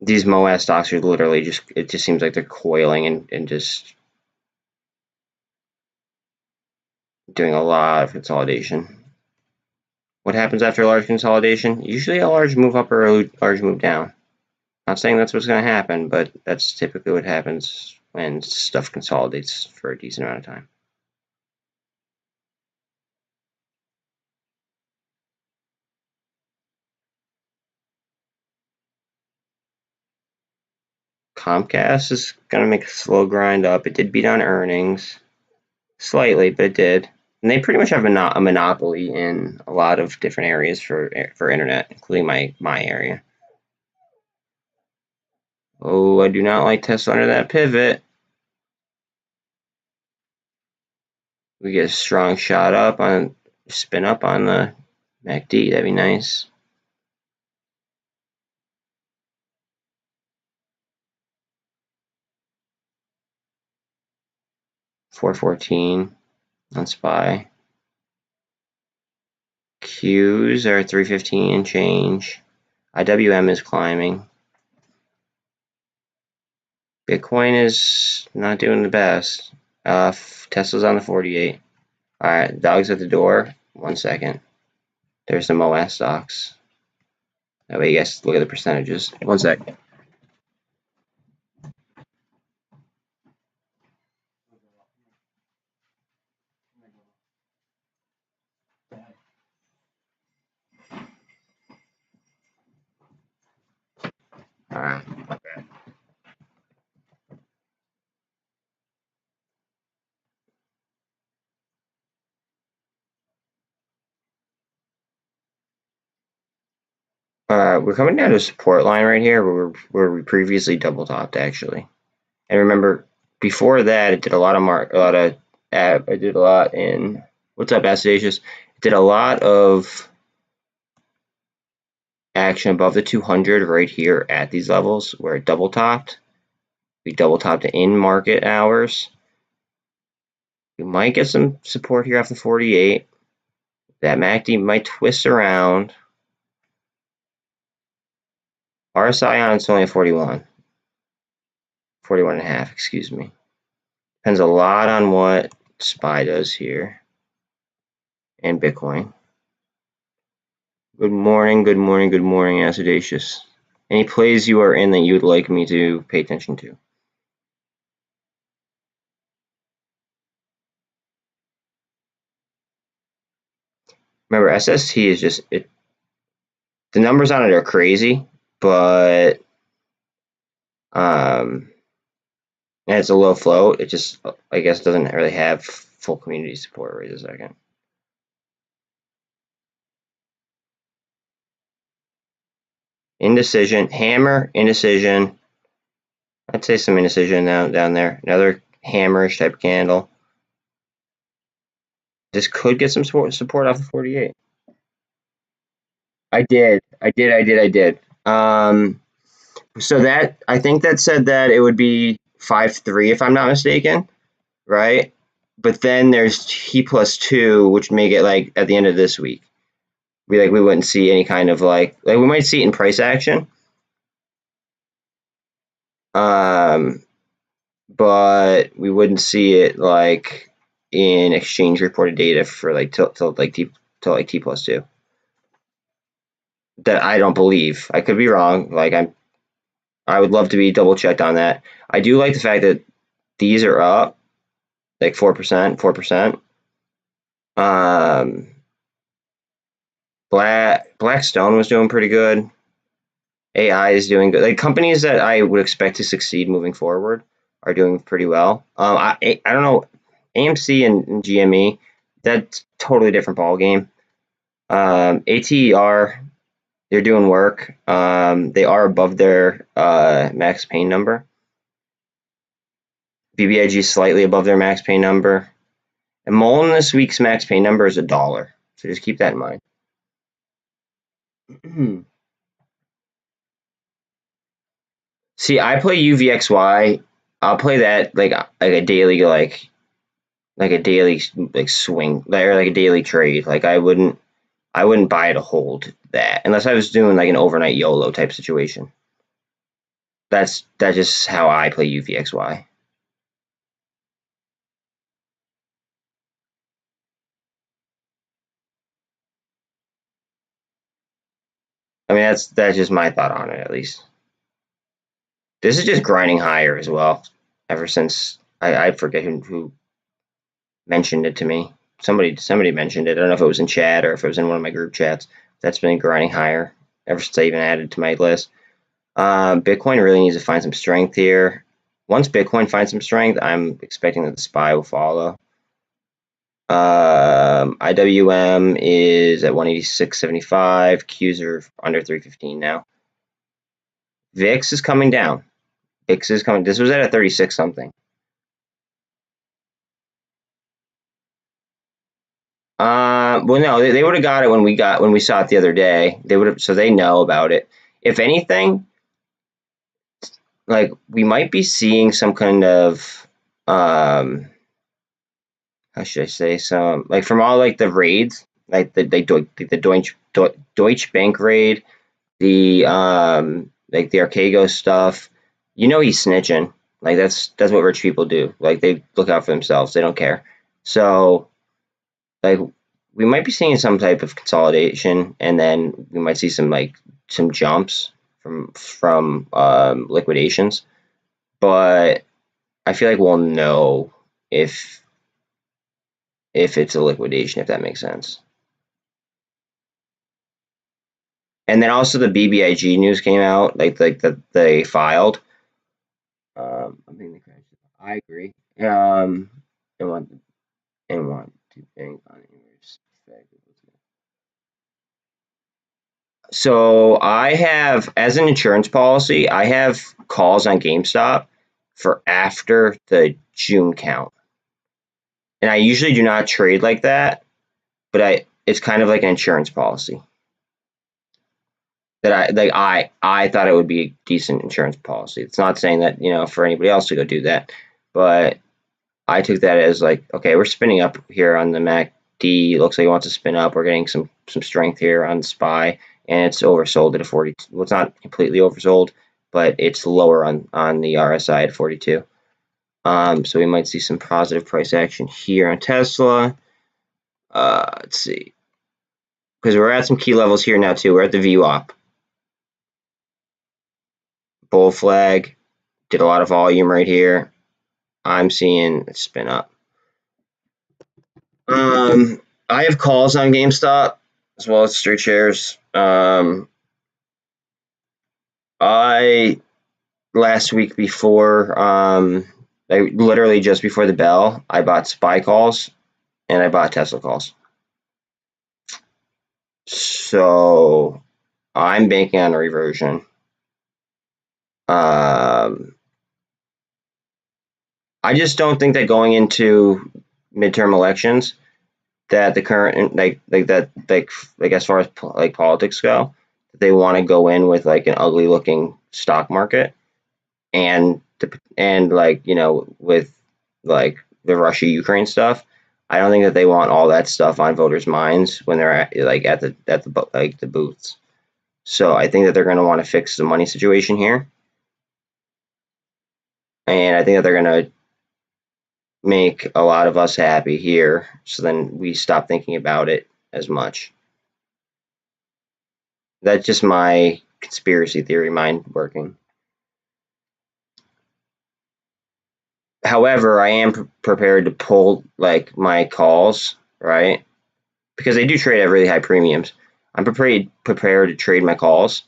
these MOASS stocks are literally it just seems like they're coiling and just doing a lot of consolidation. What happens after a large consolidation? Usually a large move up or a large move down. Not saying that's what's going to happen, but that's typically what happens when stuff consolidates for a decent amount of time. Comcast is going to make a slow grind up. It did beat on earnings slightly, but it did. And they pretty much have a monopoly in a lot of different areas for internet, including my area. Oh, I do not like Tesla under that pivot. We get a strong shot up on, spin up on the MACD. That'd be nice. $414 on SPY. Qs are 315 and change. IWM is climbing. Bitcoin is not doing the best. Tesla's on the 48. All right, dogs at the door. 1 second. There's the MOASS stocks. That way you guys look at the percentages. 1 sec. All right. We're coming down to a support line right here where we previously double topped actually. And remember, before that, it did a lot in what's up, Astasius? It did a lot of action above the 200 right here at these levels where it double topped. We double topped in market hours. We might get some support here off the 48. That MACD might twist around. RSI on it's only a 41. 41 and a half, excuse me. Depends a lot on what SPY does here. And Bitcoin. Good morning, good morning, good morning, Acidacious. Any plays you are in that you would like me to pay attention to? Remember, SST is just it. The numbers on it are crazy, but and it's a low float. It just, I guess, doesn't really have full community support. Wait a second. Indecision, hammer, indecision. I'd say some indecision down there. Another hammerish type candle. This could get some support off the 48. I did. So that I think that said that it would be 5.3 if I'm not mistaken, right? But then there's T plus 2, which make it like at the end of this week. We wouldn't see any kind of like we might see it in price action. But we wouldn't see it like in exchange reported data for like till T plus 2. That I don't believe. I could be wrong. I would love to be double checked on that. I do like the fact that these are up like 4%, 4%. Blackstone was doing pretty good. AI is doing good. Like companies that I would expect to succeed moving forward are doing pretty well. I don't know, AMC and GME, that's totally different ball game. ATER, they're doing work. They are above their max pain number. BBIG is slightly above their max pain number. And MULN this week's max pain number is $1. So just keep that in mind. See, I play UVXY. I'll play that like a daily swing or like a daily trade. Like I wouldn't buy to hold that unless I was doing like an overnight YOLO type situation. That's just how I play UVXY. I mean that's just my thought on it at least. This is just grinding higher as well. Ever since I forget who mentioned it to me. Somebody mentioned it. I don't know if it was in chat or if it was in one of my group chats. That's been grinding higher ever since I even added to my list. Bitcoin really needs to find some strength here. Once Bitcoin finds some strength, I'm expecting that the SPY will follow. IWM is at 186.75. Qs are under 315 now. VIX is coming down. VIX is coming. This was at a 36 something. Well, no, they would have got it when we saw it the other day. They would have, so they know about it. If anything, like we might be seeing some kind of how should I say, some like from all like the raids, like the Deutsche Bank raid, the like the Archegos stuff. You know he's snitching. Like that's what rich people do. Like they look out for themselves. They don't care. So like we might be seeing some type of consolidation, and then we might see some jumps from liquidations. But I feel like we'll know if it's a liquidation, if that makes sense. And then also the BBIG news came out, like that they filed. I think they crashed. I agree. And want to think on So I have, as an insurance policy, I have calls on GameStop for after the June count. And I usually do not trade like that, but it's kind of like an insurance policy that I thought it would be a decent insurance policy. It's not saying that, for anybody else to go do that, but I took that as like, okay, we're spinning up here on the MACD. Looks like it wants to spin up. We're getting some strength here on the SPY, and it's oversold at a 40. Well, it's not completely oversold, but it's lower on the RSI at 42. So we might see some positive price action here on Tesla. Let's see, because we're at some key levels here now too. We're at the VWAP. Bull flag, did a lot of volume right here. I'm seeing it spin up. I have calls on GameStop as well as straight shares. I last week before, literally just before the bell, I bought SPY calls and I bought Tesla calls. So I'm banking on a reversion. I just don't think that going into midterm elections that the current as far as like politics go, they want to go in with like an ugly looking stock market, and like with like the Russia Ukraine stuff. I don't think that they want all that stuff on voters' minds when they're at the booths. So I think that they're going to want to fix the money situation here, and I think that they're going to make a lot of us happy here, so then we stop thinking about it as much. That's just my conspiracy theory mind working. However, I am prepared to pull like my calls, right? Because they do trade at really high premiums. I'm prepared to trade my calls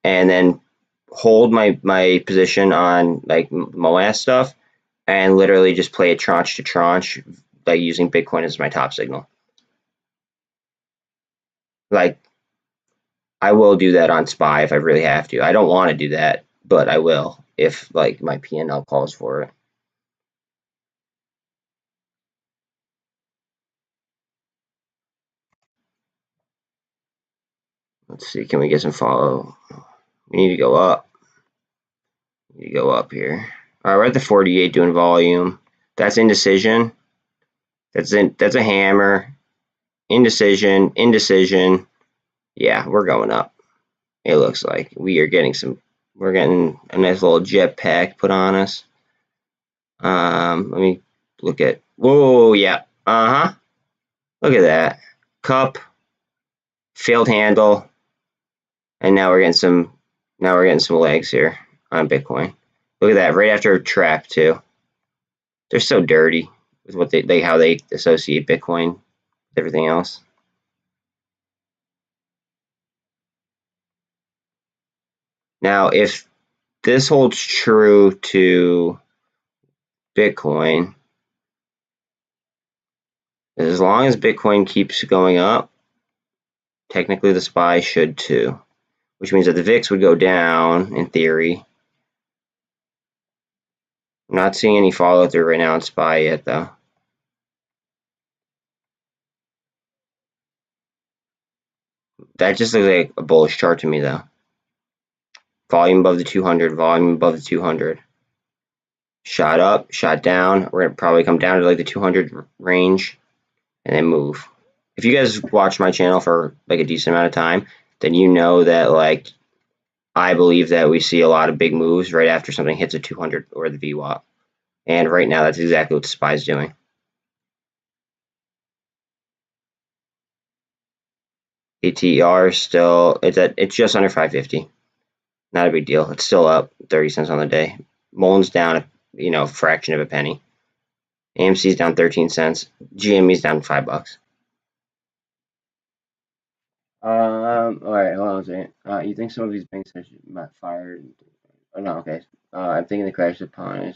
and then hold my position on like MOASS stuff and literally just play it tranche to tranche, like using Bitcoin as my top signal. Like I will do that on SPY if I really have to. I don't want to do that, but I will if like my P&L calls for it. Let's see, can we get some follow? We need to go up. We need to go up here. All right, we're at the 48 doing volume. That's indecision. That's a hammer. Indecision, indecision. Yeah, we're going up. It looks like we're getting a nice little jetpack put on us. Let me look at, whoa, yeah, look at that. Cup, failed handle, and now we're getting some legs here on Bitcoin. Look at that, right after a trap too. They're so dirty with what how they associate Bitcoin with everything else. Now, if this holds true to Bitcoin, as long as Bitcoin keeps going up, technically the SPY should too, which means that the VIX would go down in theory. I'm not seeing any follow through right now on SPY yet though. That just looks like a bullish chart to me though. Volume above the 200, volume above the 200. Shot up, shot down. We're going to probably come down to like the 200 range and then move. If you guys watch my channel for like a decent amount of time, then you know that like I believe that we see a lot of big moves right after something hits a 200 or the VWAP. And right now that's exactly what the SPY is doing. ATR still, it's just under 550. Not a big deal. It's still up 30 cents on the day. MULN's down, a fraction of a penny. AMC's down 13 cents. GME's down $5. All right, hold on a second. You think some of these banks are fired? Oh, no, okay. I'm thinking the crash upon it.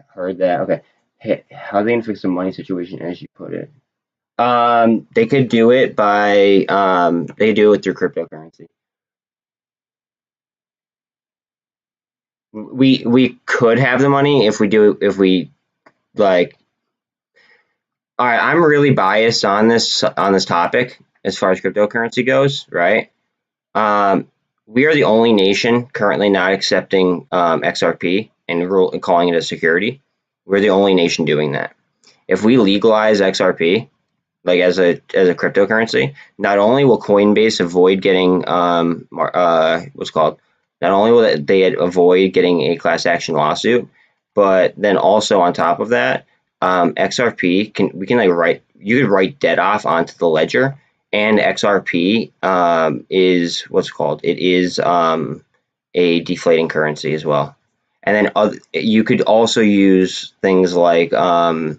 Heard that. Okay. Hey, how are they gonna fix the money situation as you put it? They could do it by they do it through cryptocurrency. We could have the money if we like. All right, I'm really biased on this topic as far as cryptocurrency goes, right? We are the only nation currently not accepting XRP and calling it a security. We're the only nation doing that. If we legalize XRP, like as a cryptocurrency, not only will Coinbase avoid getting what's called, not only will they avoid getting a class action lawsuit, but then also on top of that, XRP you could write debt off onto the ledger, and XRP is what's called, it is a deflating currency as well. And then you could also use things like you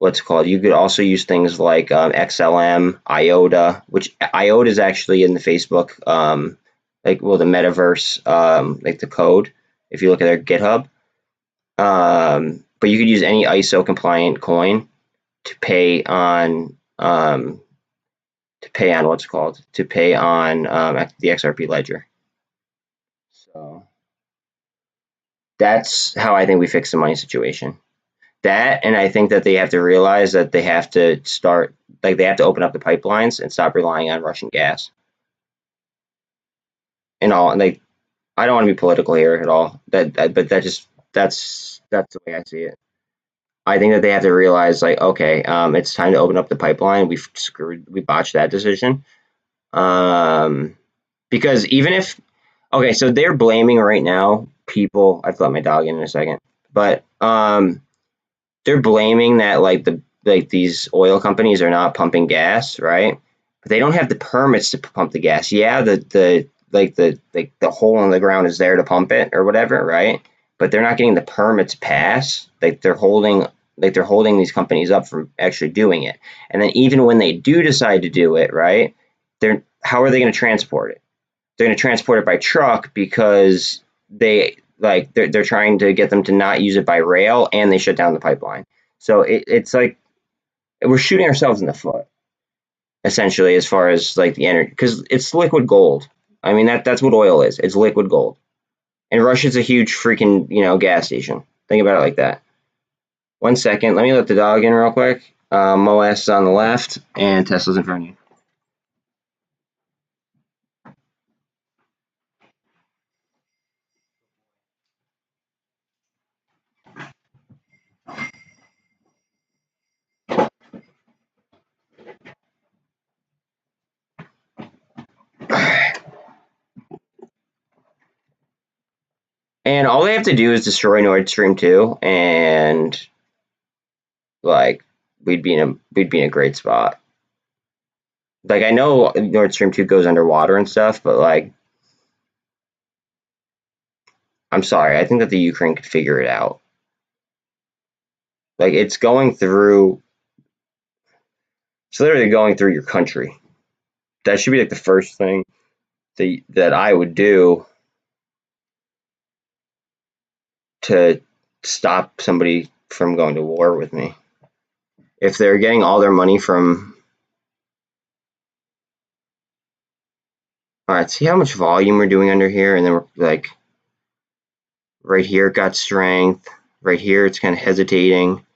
could also use things like XLM, IOTA, which IOTA is actually in the Facebook, the metaverse, like the code, if you look at their GitHub. But you could use any ISO compliant coin to pay on the XRP ledger. So that's how I think we fix the money situation. That, and I think that they have to realize that they have to start, like, they have to open up the pipelines and stop relying on Russian gas. And all, and like, I don't want to be political here at all. But that's the way I see it. I think that they have to realize, like, okay, it's time to open up the pipeline. We botched that decision. Because even if, okay, so they're blaming right now people. I've let my dog in a second, but they're blaming that, like these oil companies are not pumping gas, right? But they don't have the permits to pump the gas. Yeah, the hole in the ground is there to pump it or whatever, right? But they're not getting the permits passed. They're holding these companies up from actually doing it. And then even when they do decide to do it, right? How are they going to transport it? They're going to transport it by truck because they're trying to get them to not use it by rail, and they shut down the pipeline. So it's like we're shooting ourselves in the foot, essentially, as far as like the energy, because it's liquid gold. I mean, that's what oil is. It's liquid gold. And Russia's a huge freaking, gas station. Think about it like that. 1 second. Let me let the dog in real quick. MOASS is on the left, and Tesla's in front of you. And all they have to do is destroy Nord Stream 2, and like we'd be in a great spot. Like, I know Nord Stream 2 goes underwater and stuff, but like, I'm sorry, I think that the Ukraine could figure it out. Like, it's literally going through your country. That should be like the first thing that I would do to stop somebody from going to war with me. If they're getting all their money from, all right, see how much volume we're doing under here, and then we're like, right here it got strength, right here it's kind of hesitating,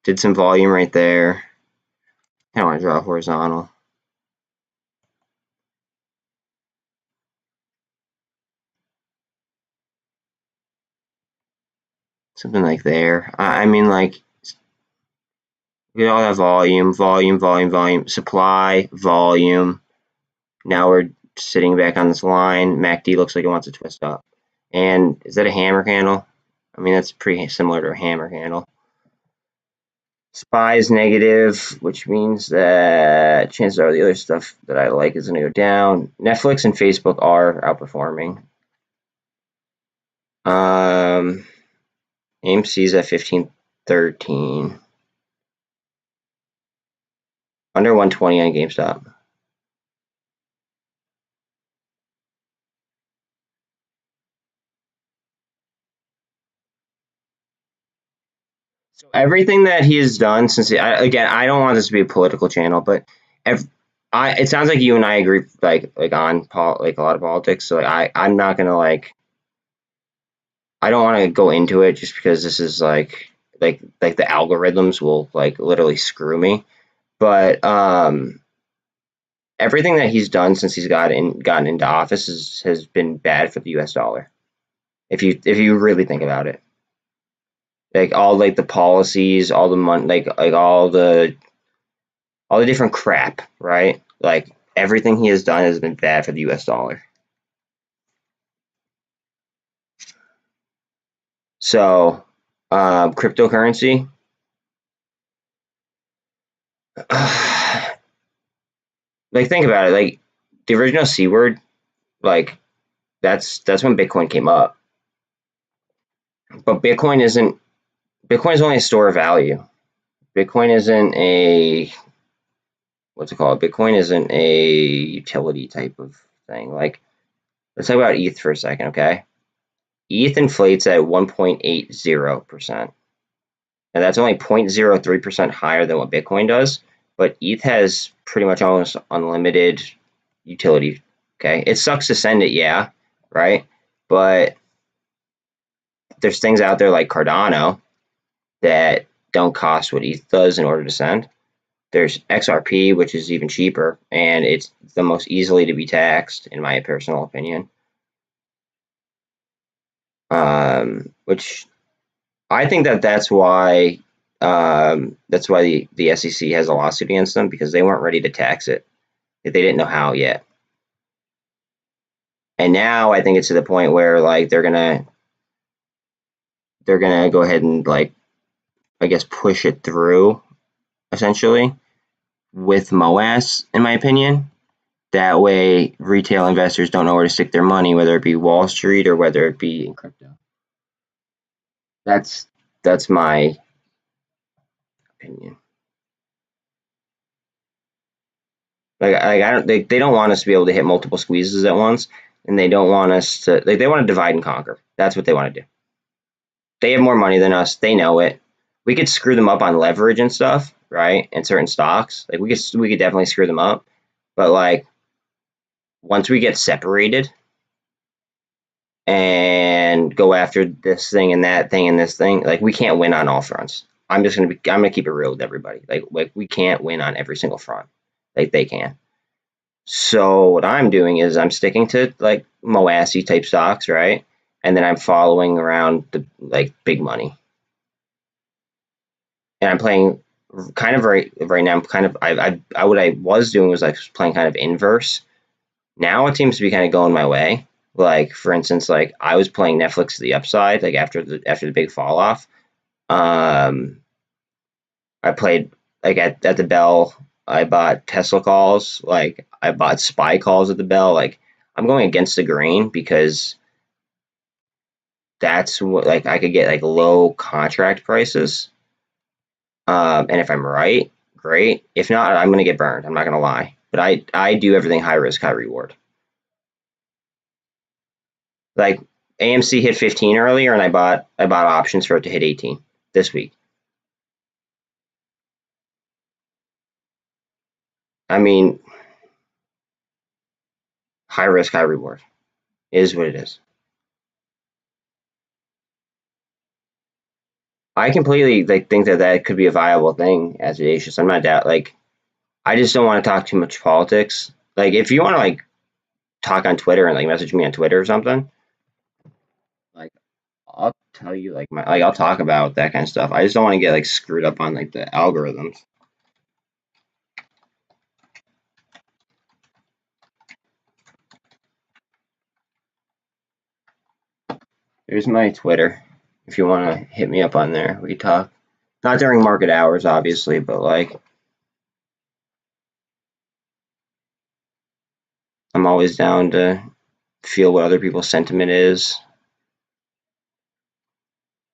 did some volume right there. I want to draw horizontal. Something like there. I mean, like, we all have volume, supply, volume. Now we're sitting back on this line. MACD looks like it wants to twist up. And is that a hammer candle? I mean, that's pretty similar to a hammer candle. SPY is negative, which means that chances are the other stuff that I like is going to go down. Netflix and Facebook are outperforming. AMC is at 15.13. Under 120 on GameStop. So everything that he has done since again, I don't want this to be a political channel, but it sounds like you and I agree like on like a lot of politics. So like, I'm not gonna like, I don't want to go into it just because this is like the algorithms will like literally screw me. But everything that he's done since he's gotten into office has been bad for the U.S. dollar. If you really think about it, like all like the policies, all the money, like all the different crap, right? Like everything he has done has been bad for the U.S. dollar. So, cryptocurrency. Like, think about it. Like, the original C word, like, that's when Bitcoin came up. But Bitcoin is only a store of value. Bitcoin isn't a, what's it called? Bitcoin isn't a utility type of thing. Like, let's talk about ETH for a second, okay? ETH inflates at 1.80%. And that's only 0.03% higher than what Bitcoin does. But ETH has pretty much almost unlimited utility. Okay, it sucks to send it, yeah, right? But there's things out there like Cardano that don't cost what ETH does in order to send. There's XRP, which is even cheaper, and it's the most easily to be taxed, in my personal opinion. Which I think that's why the SEC has a lawsuit against them, because they weren't ready to tax it. They didn't know how yet. And now I think it's to the point where like they're gonna go ahead and like, I guess, push it through essentially with MOASS, in my opinion. That way retail investors don't know where to stick their money, whether it be Wall Street or whether it be in crypto. That's my opinion. Like I don't they don't want us to be able to hit multiple squeezes at once, and they don't want us to they want to divide and conquer. That's what they want to do. They have more money than us. They know it. We could screw them up on leverage and stuff, right? And certain stocks, like we could definitely screw them up. But like once we get separated and go after this thing and that thing and this thing, like we can't win on all fronts. I'm gonna keep it real with everybody. Like we can't win on every single front. Like they can. So what I'm doing is I'm sticking to like MOASS type stocks, right? And then I'm following around the like big money. And I'm playing kind of right now. I'm kind of what I was doing was like playing kind of inverse. Now it seems to be kind of going my way. Like for instance, like I was playing Netflix to the upside, like after the big fall off. I played like at the bell. I bought Tesla calls. Like I bought SPY calls at the bell. Like I'm going against the grain because that's what like I could get like low contract prices. And if I'm right, great. If not, I'm gonna get burned. I'm not gonna lie. But I do everything high risk, high reward. Like AMC hit 15 earlier, and I bought options for it to hit 18 this week. I mean, high risk, high reward is what it is. I completely like think that could be a viable thing as it is. Just I'm not doubt like I just don't want to talk too much politics. Like if you want to like talk on Twitter and like message me on Twitter or something, like I'll tell you like I'll talk about that kind of stuff. I just don't want to get like screwed up on like the algorithms. Here's my Twitter. If you want to hit me up on there, we could talk. Not during market hours, obviously, but like I'm always down to feel what other people's sentiment is.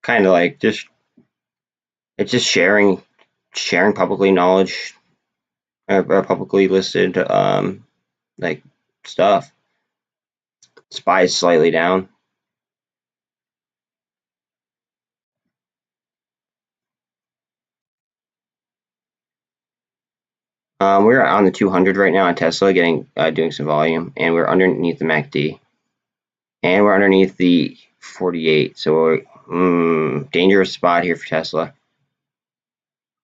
Kind of like it's just sharing publicly knowledge or publicly listed like stuff. SPY is slightly down. We're on the 200 right now on Tesla, doing some volume, and we're underneath the MACD, and we're underneath the 48. So we're dangerous spot here for Tesla.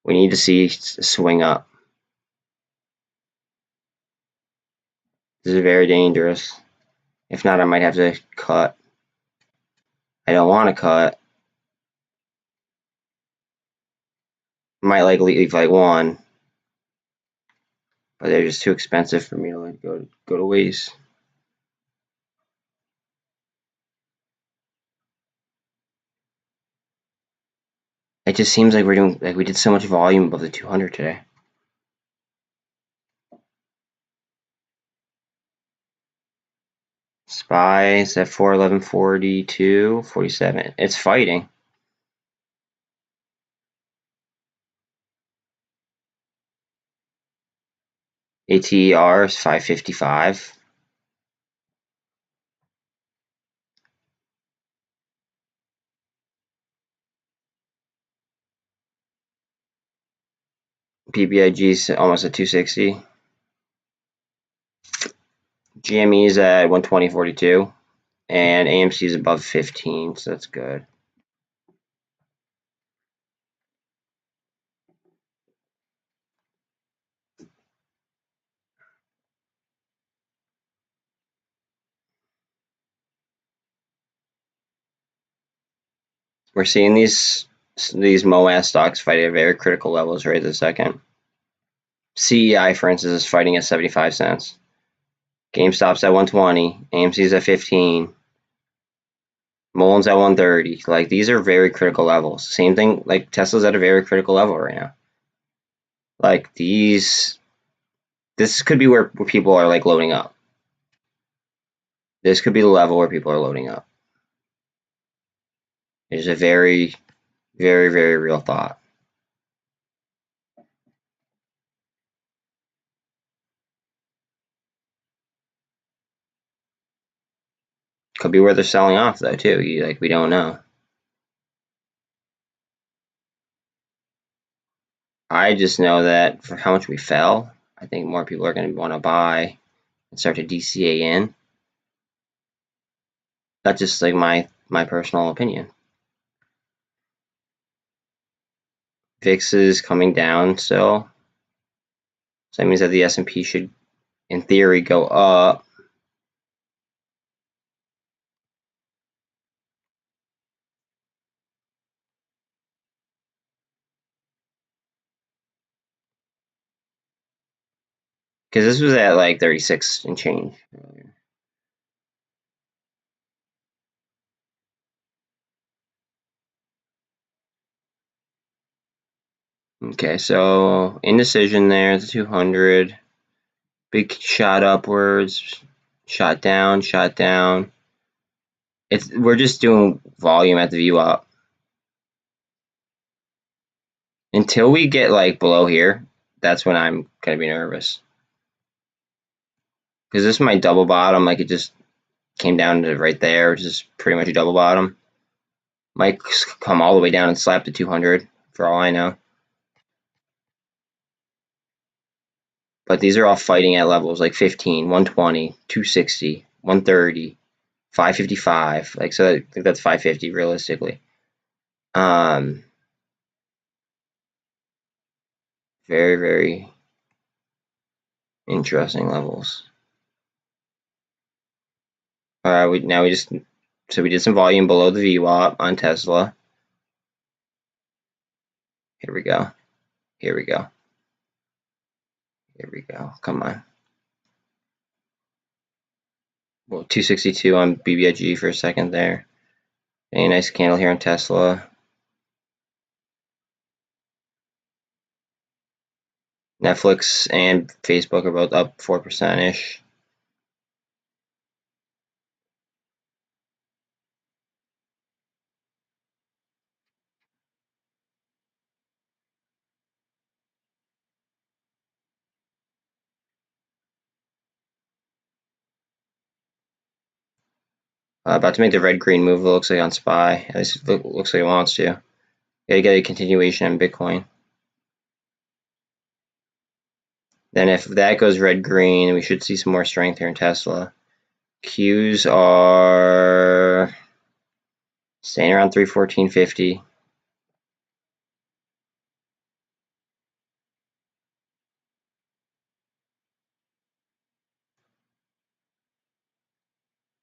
We need to see a swing up. This is very dangerous. If not, I might have to cut. I don't want to cut. I might like leave like one, but they're just too expensive for me to like go to waste. It just seems like we did so much volume above the 200 today. SPY's at 411.42, 47. It's fighting. ATR is 555. BBIG is almost at 260. GME is at 120.42. And AMC is above 15, so that's good. We're seeing these MOASS stocks fighting at very critical levels right this second. CEI, for instance, is fighting at 75 cents. GameStop's at 120. AMC's at 15. MULN's at 130. Like, these are very critical levels. Same thing, like, Tesla's at a very critical level right now. Like, this could be where people are, like, loading up. This could be the level where people are loading up. It's a very, very, very real thought. Could be where they're selling off, though, too. We don't know. I just know that for how much we fell, I think more people are going to want to buy and start to DCA in. That's just like my personal opinion. VIX is coming down still, so that means that the S&P should, in theory, go up. Because this was at like 36 and change earlier. Okay, so indecision there, the 200. Big shot upwards, shot down, shot down. We're just doing volume at the view up. Until we get like below here, that's when I'm gonna be nervous. Because this might double bottom, like it just came down to right there, which is pretty much a double bottom. Might come all the way down and slap the 200, for all I know. But these are all fighting at levels like 15, 120, 260, 130, 555. Like, so I think that's 550 realistically. Very, very interesting levels. We did some volume below the VWAP on Tesla. Here we go. Here we go. Here we go. Come on. Well, 262 on BBIG for a second there. A nice candle here on Tesla. Netflix and Facebook are both up 4%-ish. About to make the red-green move, it looks like on SPY. At least it looks like it wants to. Gotta get a continuation in Bitcoin. Then if that goes red-green, we should see some more strength here in Tesla. Qs are staying around 314.50.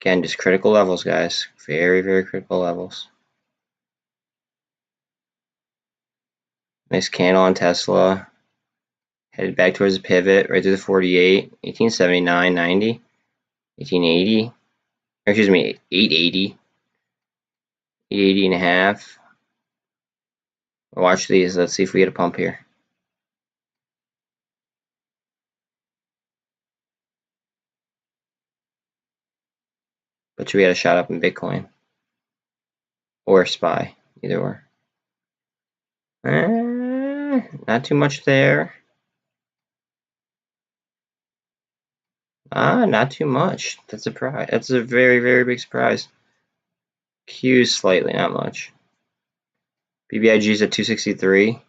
Again, just critical levels, guys. Very, very critical levels. Nice candle on Tesla. Headed back towards the pivot, right through the 48, 1879, 90, 1880, or excuse me, 880, 880 and a half. Watch these. Let's see if we get a pump here. But we had a shot up in Bitcoin or SPY, either or. Not too much there. Not too much. That's a surprise. That's a very, very big surprise. Q slightly, not much. BBIG is at 263.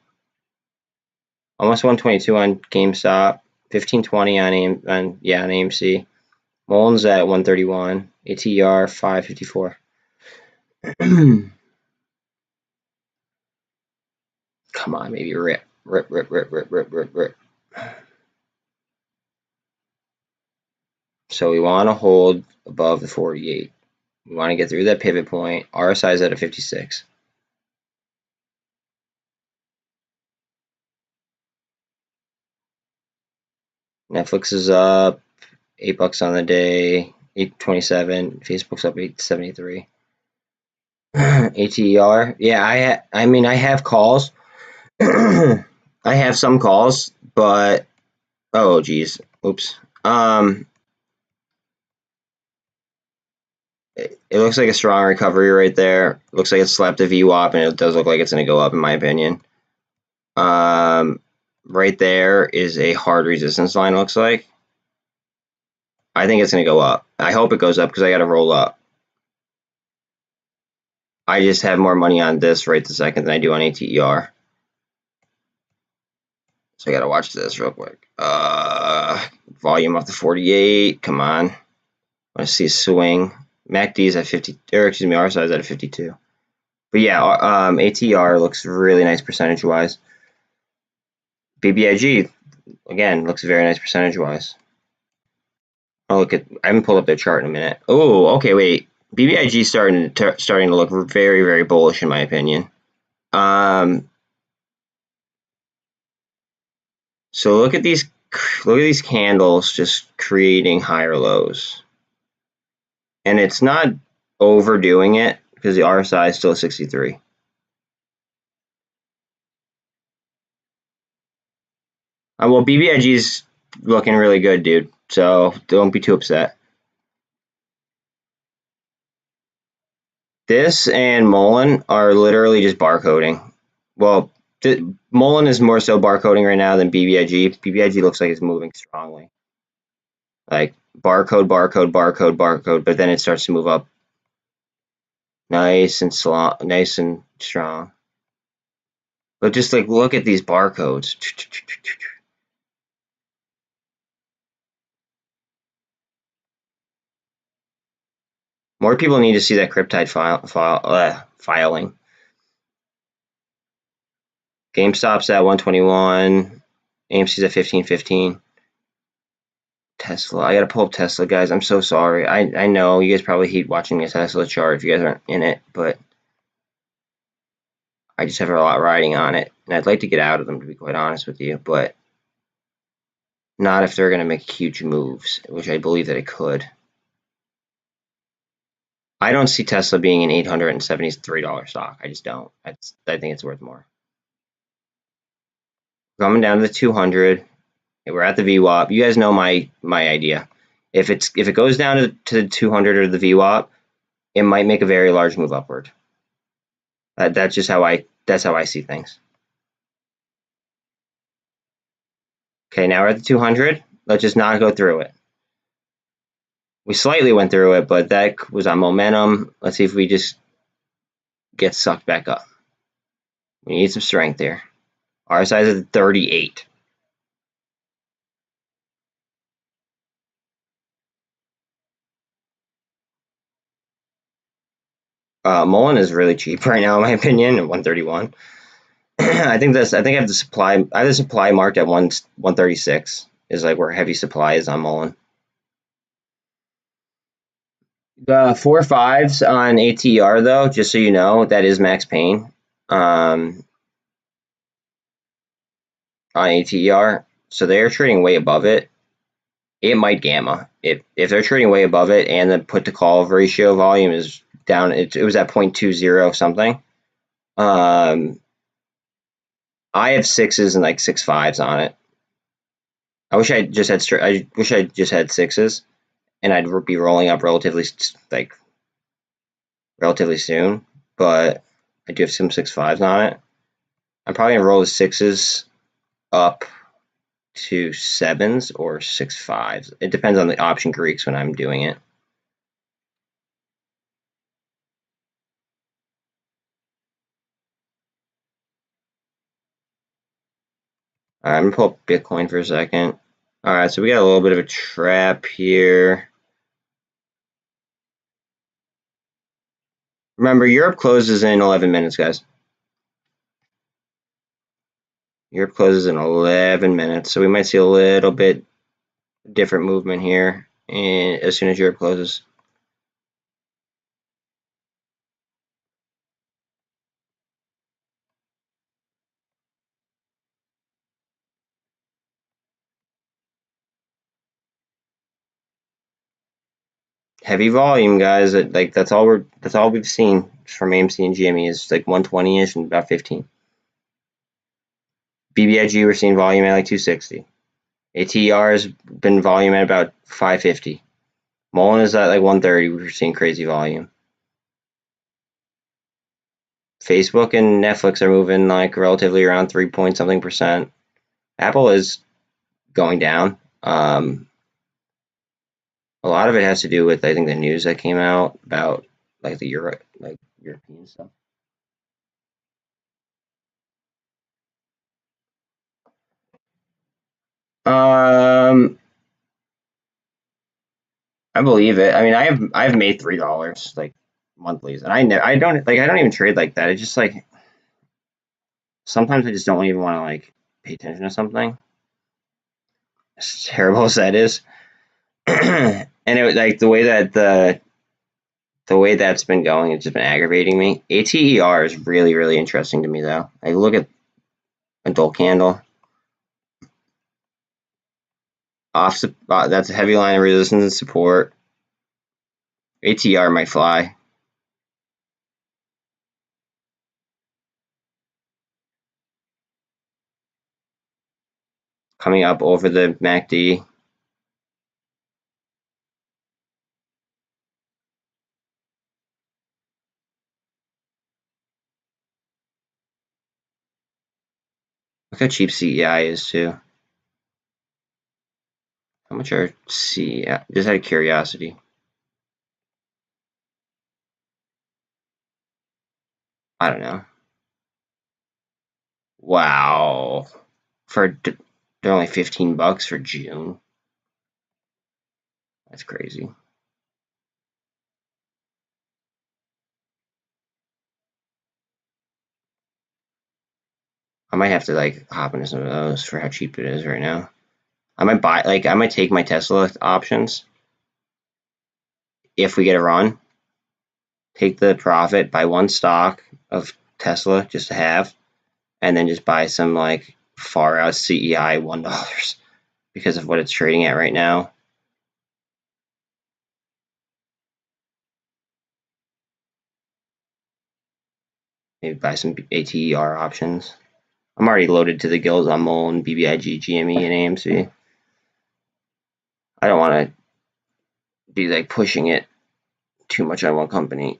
Almost 122 on GameStop. 1520 on AMC. MULN's at 131. ATR 554. Come on, maybe rip. Rip, rip, rip, rip, rip, rip, rip. So we want to hold above the 48. We want to get through that pivot point. RSI is at a 56. Netflix is up $8 on the day, 8.27. Facebook's up 8.73. ATER, yeah, I mean, I have calls. I have some calls, but oh geez, oops. It looks like a strong recovery right there. It looks like it slapped a VWAP, and it does look like it's going to go up, in my opinion. Right there is a hard resistance line, looks like. I think it's going to go up. I hope it goes up because I got to roll up. I just have more money on this right this second than I do on ATER. So I got to watch this real quick. Volume off the 48. Come on. I want to see a swing. MACD is at 50, or excuse me, RSI is at 52. But yeah, ATR looks really nice percentage-wise. BBIG, again, looks very nice percentage-wise. Oh, look at, I haven't pulled up their chart in a minute. Oh, okay, wait. BBIG starting to look very, very bullish in my opinion. So look at these candles just creating higher lows. And it's not overdoing it because the RSI is still 63. Well, BBIG's looking really good, dude. So don't be too upset. This and MULN are literally just barcoding. Well, MULN is more so barcoding right now than BBIG. BBIG looks like it's moving strongly. Like barcode, barcode, barcode, barcode, but then it starts to move up. Nice and slow, nice and strong. But just like look at these barcodes. More people need to see that Cryptide filing. GameStop's at 121. AMC's at 15.15. Tesla. I gotta pull up Tesla, guys. I'm so sorry. I know you guys probably hate watching the Tesla chart if you guys aren't in it, but I just have a lot riding on it, and I'd like to get out of them, to be quite honest with you, but not if they're gonna make huge moves, which I believe that it could. I don't see Tesla being an $873 stock. I just don't. I think it's worth more. Coming down to the 200. We're at the VWAP. You guys know my idea. If it goes down to the 200 or the VWAP, it might make a very large move upward. That's how I see things. Okay, now we're at the 200. Let's just not go through it. We slightly went through it, but that was on momentum. Let's see if we just get sucked back up. We need some strength here. RSI is at 38. MULN is really cheap right now, in my opinion, at 131. I think I have the supply marked at 136 is like where heavy supply is on MULN. The 4.5s on ATR though, just so you know, that is max pain on ATR. So they're trading way above it. It might gamma. If they're trading way above it and the put to call ratio volume is down, it was at 0.20 something. I have 6s and like 6.5s on it. I wish I just had 6s, and I'd be rolling up relatively soon. But I do have some 6.5s on it. I'm probably gonna roll the 6s up to 7s or 6.5s. It depends on the option Greeks when I'm doing it. All right, I'm gonna pull up Bitcoin for a second. All right, so we got a little bit of a trap here. Remember, Europe closes in 11 minutes, guys. Europe closes in 11 minutes, so we might see a little bit different movement here and as soon as Europe closes. Heavy volume, guys. Like that's all we've seen from AMC and GME is like 120ish and about 15. BBIG we're seeing volume at like 260. ATR has been volume at about 550. MULN is at like 130. We're seeing crazy volume. Facebook and Netflix are moving like relatively around 3 point something percent. Apple is going down. A lot of it has to do with I think the news that came out about like the European stuff. Um, I believe it. I mean, I've made $3 like monthlies, and I don't even trade like that. It's just like sometimes I just don't even want to like pay attention to something. As terrible as that is, and it like the way that's been going, it's just been aggravating me. ATER is really interesting to me though. I look at a dull candle that's a heavy line of resistance and support. ATR might fly. Coming up over the MACD. Look how cheap CEI is too. How much are CEI? Just out of curiosity. I don't know. Wow. They're only $15 for June. That's crazy. I might have to like hop into some of those for how cheap it is right now. I might take my Tesla options if we get a run. Take the profit, buy one stock of Tesla just to have, and then just buy some like far out CEI $1 because of what it's trading at right now. Maybe buy some ATER options. I'm already loaded to the gills on MULN, BBIG, GME, and AMC. I don't want to be like pushing it too much on one company.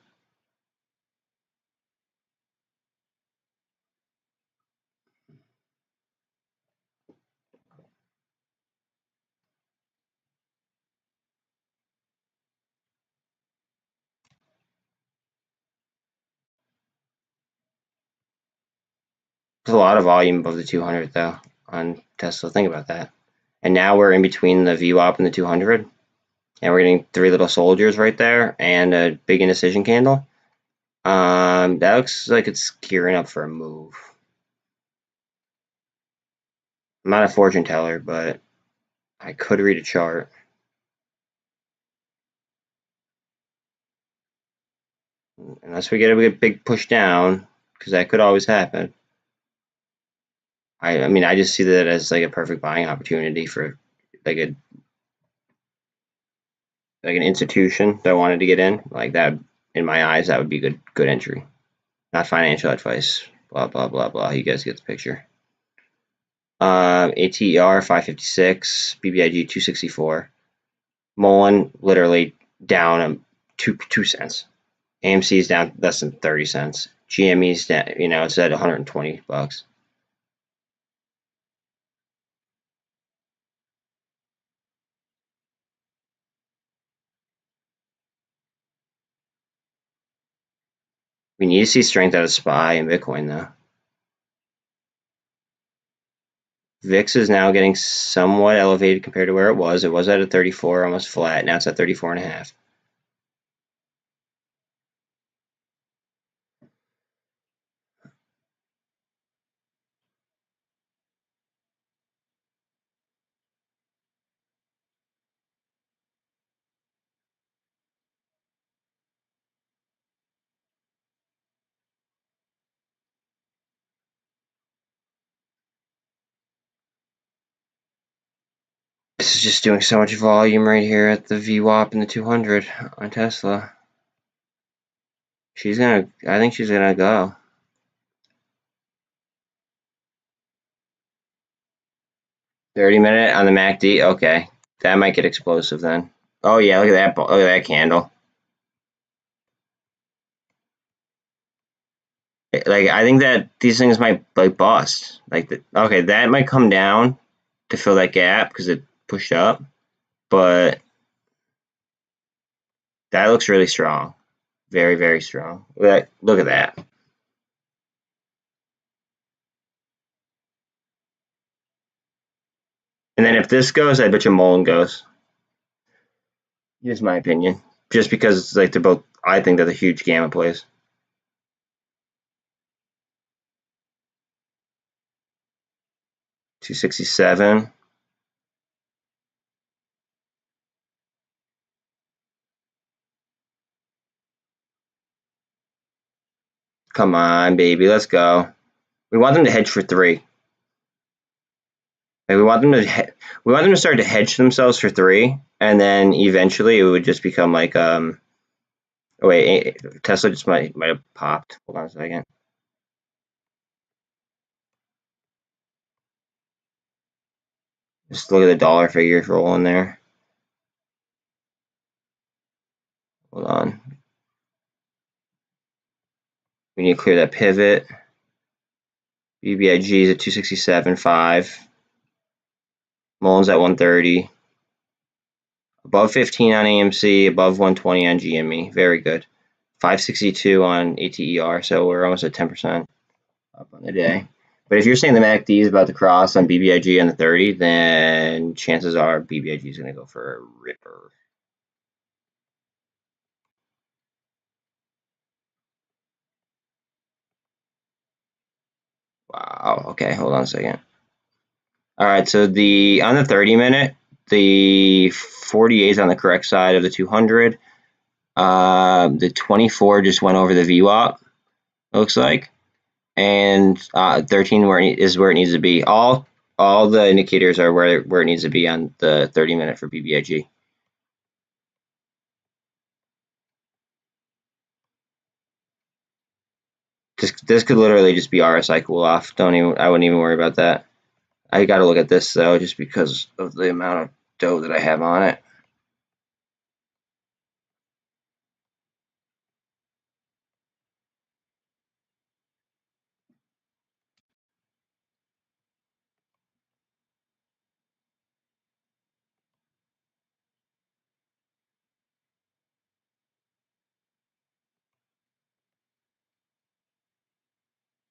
There's a lot of volume above the 200 though on Tesla. Think about that. And now we're in between the VWAP and the 200, and we're getting three little soldiers right there and a big indecision candle. That looks like it's gearing up for a move. I'm not a fortune teller, but I could read a chart. Unless we get a big push down, because that could always happen. I mean, I just see that as like a perfect buying opportunity for like a like an institution that wanted to get in. Like that, in my eyes, that would be good entry. Not financial advice. Blah blah blah blah. You guys get the picture. ATER 556, BBIG 264. MULN literally down 2 cents. AMC is down less than 30 cents. GME's down, it's at $120. We need to see strength out of SPY and Bitcoin though. VIX is now getting somewhat elevated compared to where it was. It was at a 34, almost flat. Now it's at 34 and a half. This is just doing so much volume right here at the VWAP and the 200 on Tesla. I think she's gonna go. $30-minute on the MACD. Okay, that might get explosive then. Oh yeah, look at that! Look at that candle. Like, I think that these things might like bust. Like, okay, that might come down to fill that gap because it pushed up, but that looks really strong. Very, very strong. Look at that. And then if this goes, I bet you MULN goes. Here's my opinion. Just because it's like they're both, I think they're the huge gamma plays. $267. Come on, baby, let's go. We want them to hedge for 3. Like, we want them to start to hedge themselves for 3, and then eventually it would just become like oh wait, Tesla just might have popped. Hold on a second. Just look at the dollar figures rolling there. Hold on. We need to clear that pivot. BBIG is at 267.5. MULN's at 130. Above 15 on AMC, above 120 on GME. Very good. 562 on ATER, so we're almost at 10% up on the day. But if you're saying the MACD is about to cross on BBIG on the 30, then chances are BBIG is going to go for a ripper. Wow. Okay, hold on a second. All right, so on the 30-minute, the 48 is on the correct side of the 200. The 24 just went over the VWAP, looks like, and 13 is where it needs to be. All the indicators are where it needs to be on the 30-minute for BBIG. This could literally just be RSI cool off. I wouldn't even worry about that. I got to look at this though, just because of the amount of dough that I have on it.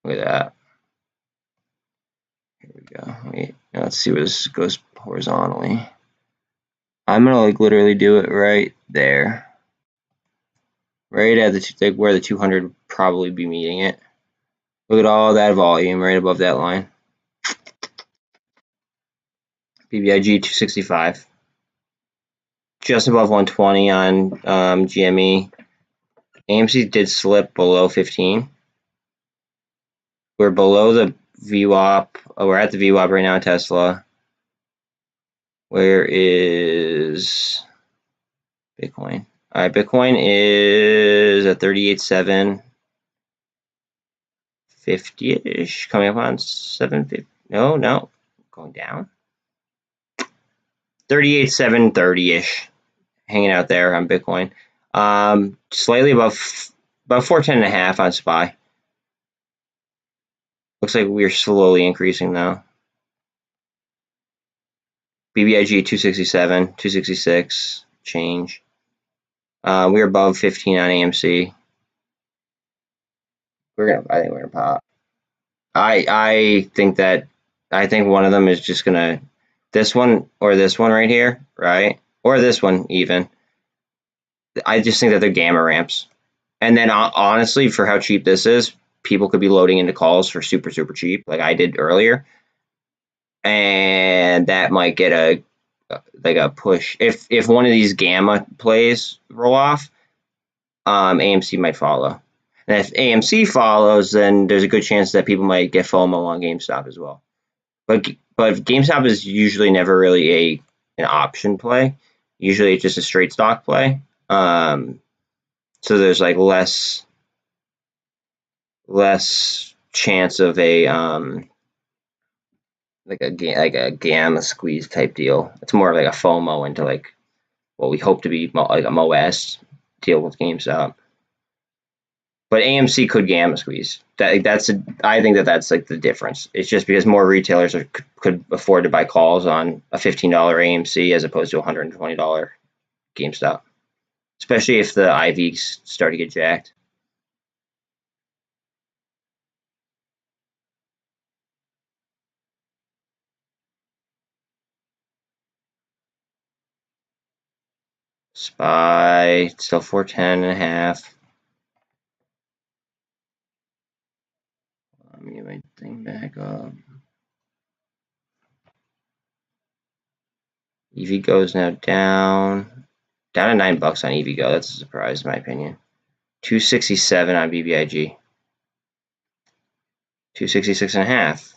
Look at that. Here we go. Wait, let's see where this goes horizontally. I'm gonna like literally do it right there, right at where the 200 would probably be meeting it. Look at all that volume right above that line. BBIG 265, just above 120 on GME. AMC did slip below 15. We're below the VWAP. Oh, we're at the VWAP right now in Tesla. Where is Bitcoin? All right, Bitcoin is at 38.7, 50-ish, coming up on 750. No, going down. 38.730-ish, hanging out there on Bitcoin. Slightly above 410.5 on SPY. Looks like we're slowly increasing though. BBIG 267, 266 change. We're above 15 on AMC. I think we're gonna pop. I think one of them is just gonna, this one or this one right here, right? Or this one even. I just think that they're gamma ramps. And then honestly, for how cheap this is, people could be loading into calls for super, super cheap, like I did earlier. And that might get a push. If one of these gamma plays roll off, AMC might follow. And if AMC follows, then there's a good chance that people might get FOMO on GameStop as well. But GameStop is usually never really an option play. Usually it's just a straight stock play. So there's like less chance of a like a gamma squeeze type deal. It's more of like a FOMO into like what we hope to be like a MOASS deal with GameStop. But AMC could gamma squeeze. I think that's like the difference. It's just because more retailers could afford to buy calls on a $15 AMC as opposed to a $120 GameStop, especially if the IVs start to get jacked. SPY still 410.5. Let me get my thing back up. EV goes now down to $9 on EVgo. That's a surprise in my opinion. 267 on BBIG. 266.5.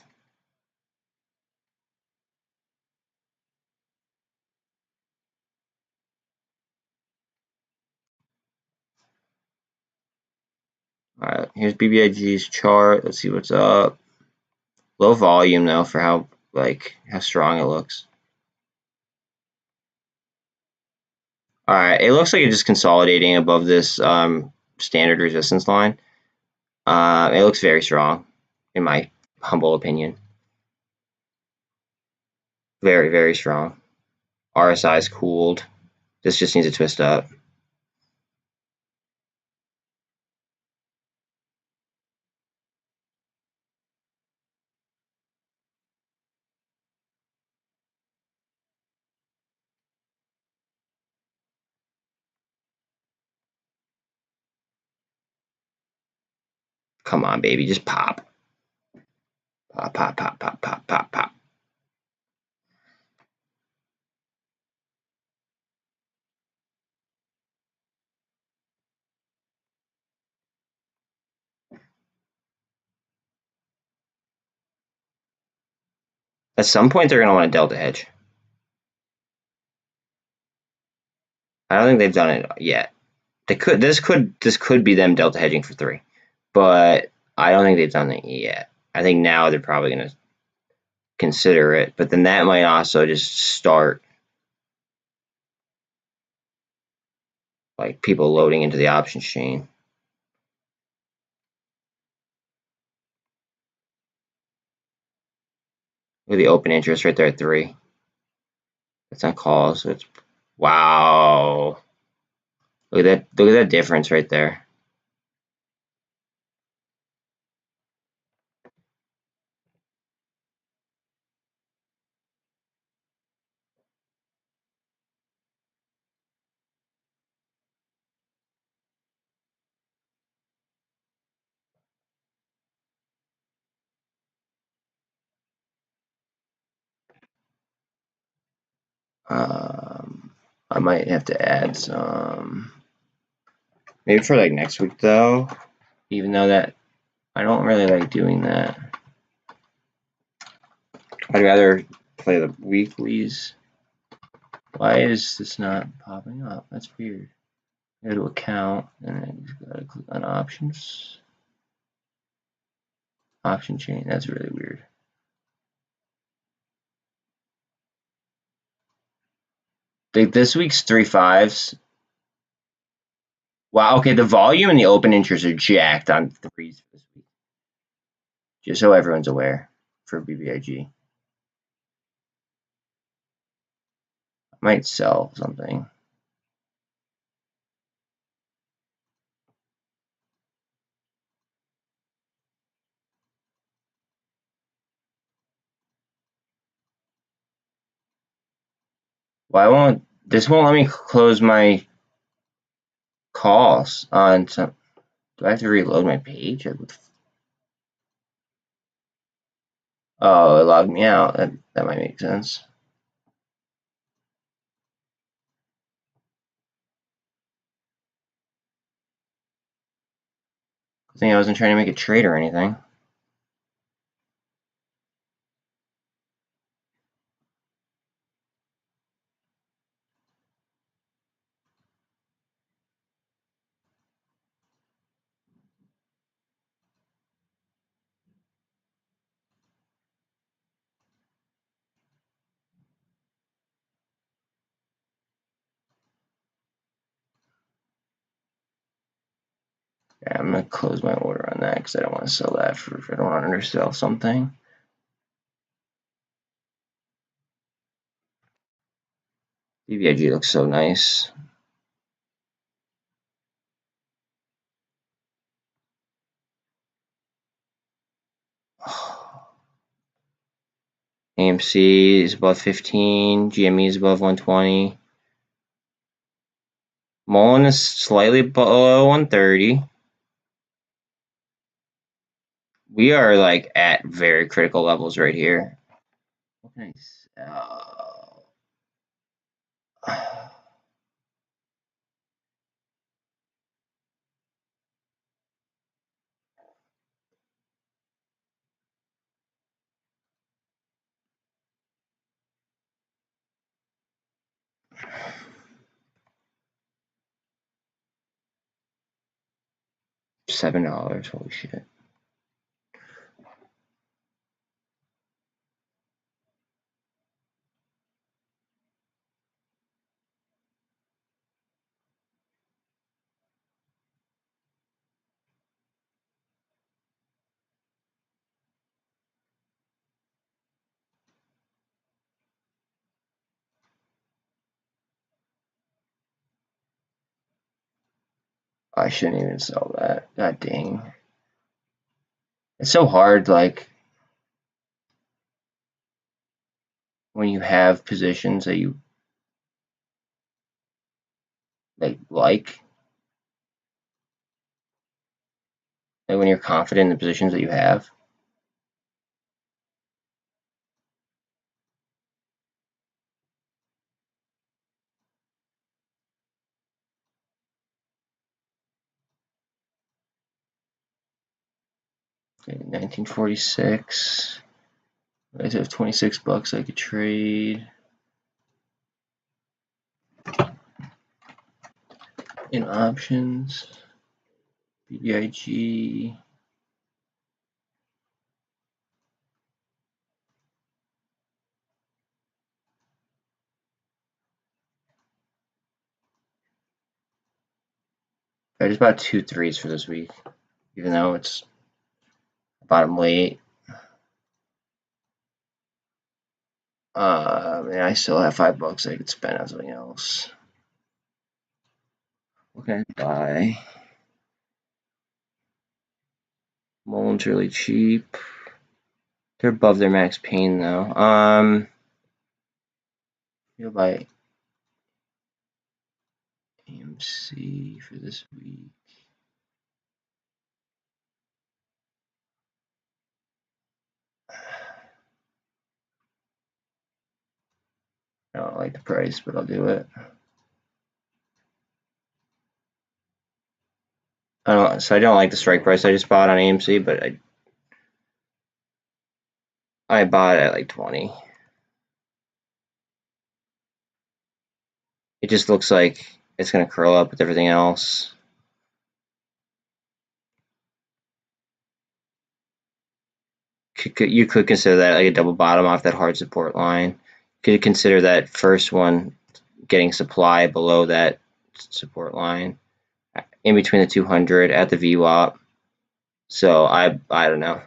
All right, here's BBIG's chart. Let's see what's up. Low volume though for how strong it looks. All right, it looks like it's just consolidating above this standard resistance line. It looks very strong, in my humble opinion. Very, very strong. RSI is cooled. This just needs to twist up. Come on, baby, just pop. Pop, pop, pop, pop, pop, pop, pop. At some point, they're going to want a delta hedge. I don't think they've done it yet. They could. This could be them delta hedging for 3, but I don't think they've done it yet. I think now they're probably going to consider it, but then that might also just start like people loading into the options chain. Look at the open interest right there at 3. That's on calls. So it's wow. Look at that. Look at that difference right there. I might have to add some, maybe for like next week though, even though that I don't really like doing that. I'd rather play the weeklies. Why is this not popping up? That's weird. Go to account and then you gotta click on options. Option chain, that's really weird. This week's 3 5s. Wow, okay, the volume and the open interest are jacked on 3s this week. Just so everyone's aware for BBIG. I might sell something. Why this won't let me close my calls on some. Do I have to reload my page? Oh, it logged me out. That might make sense. I think I wasn't trying to make a trade or anything. Yeah, I'm gonna close my order on that because I don't want to sell that I don't want to undersell something. BBIG looks so nice. AMC is above 15. GME is above 120. MULN is slightly below 130. We are like at very critical levels right here. What can I sell? $7. Holy shit. I shouldn't even sell that. God dang. It's so hard, like, when you have positions that you like when you're confident in the positions that you have. Okay, 1946. I have $26 I could trade. In options, BBIG. I just bought 2 threes for this week, even though it's bottom late. And I still have $5 I could spend on something else. What can I buy? MULN's really cheap. They're above their max pain though. You'll buy AMC for this week. I don't like the price, but I'll do it. So I don't like the strike price I just bought on AMC, but I bought it at like 20. It just looks like it's gonna curl up with everything else. You could consider that like a double bottom off that hard support line. Could consider that first one getting supply below that support line, in between the 200 at the VWAP. So I don't know.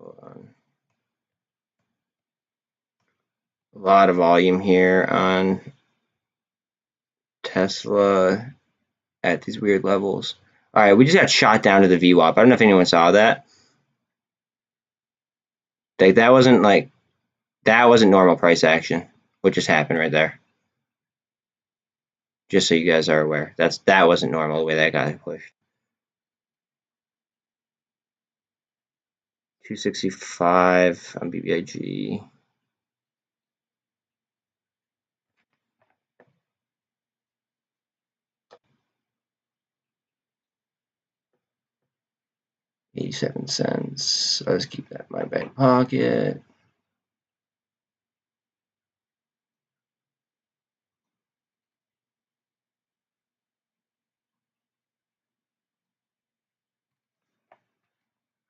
Hold on. A lot of volume here on Tesla at these weird levels. All right, we just got shot down to the VWAP. I don't know if anyone saw that. That wasn't normal price action. What just happened right there? Just so you guys are aware, that wasn't normal the way that got pushed. 265 on BBIG. $0.87. I'll just keep that in my back pocket.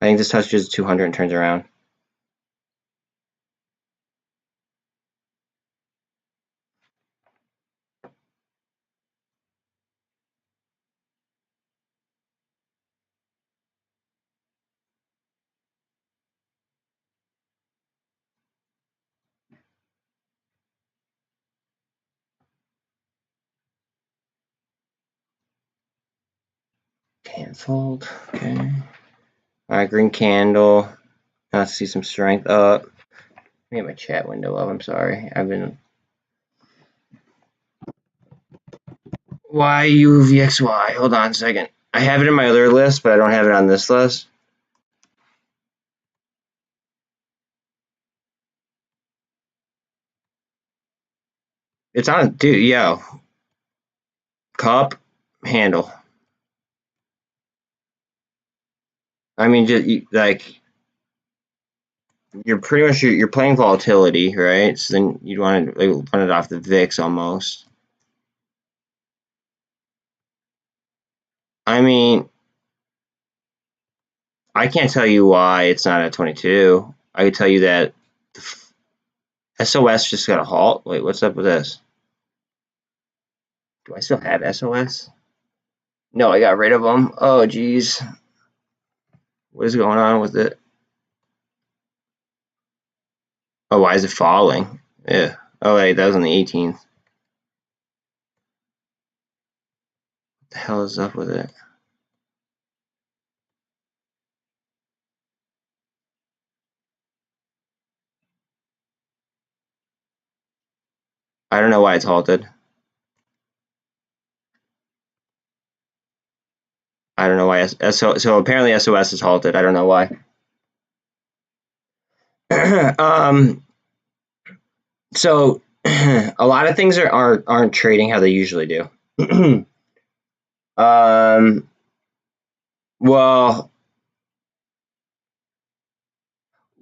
I think this touches 200 and turns around. Let's hold. Okay. All right, green candle. Now let's see some strength up. Let me get my chat window up. I'm sorry. I've been. YUVXY. Hold on a second. I have it in my other list, but I don't have it on this list. It's on, dude, yo. Cup, handle. I mean, just like you're pretty much you're playing volatility, right? So then you'd want to like, run it off the VIX almost. I mean, I can't tell you why it's not at 22. I could tell you that SOS just got a halt. Wait, what's up with this? Do I still have SOS? No, I got rid of them. Oh, geez. What is going on with it? Oh, why is it falling? Yeah. Oh, wait, that was on the 18th. What the hell is up with it? I don't know why it's halted. I don't know why. So apparently SOS is halted. I don't know why. So a lot of things aren't trading how they usually do. Well,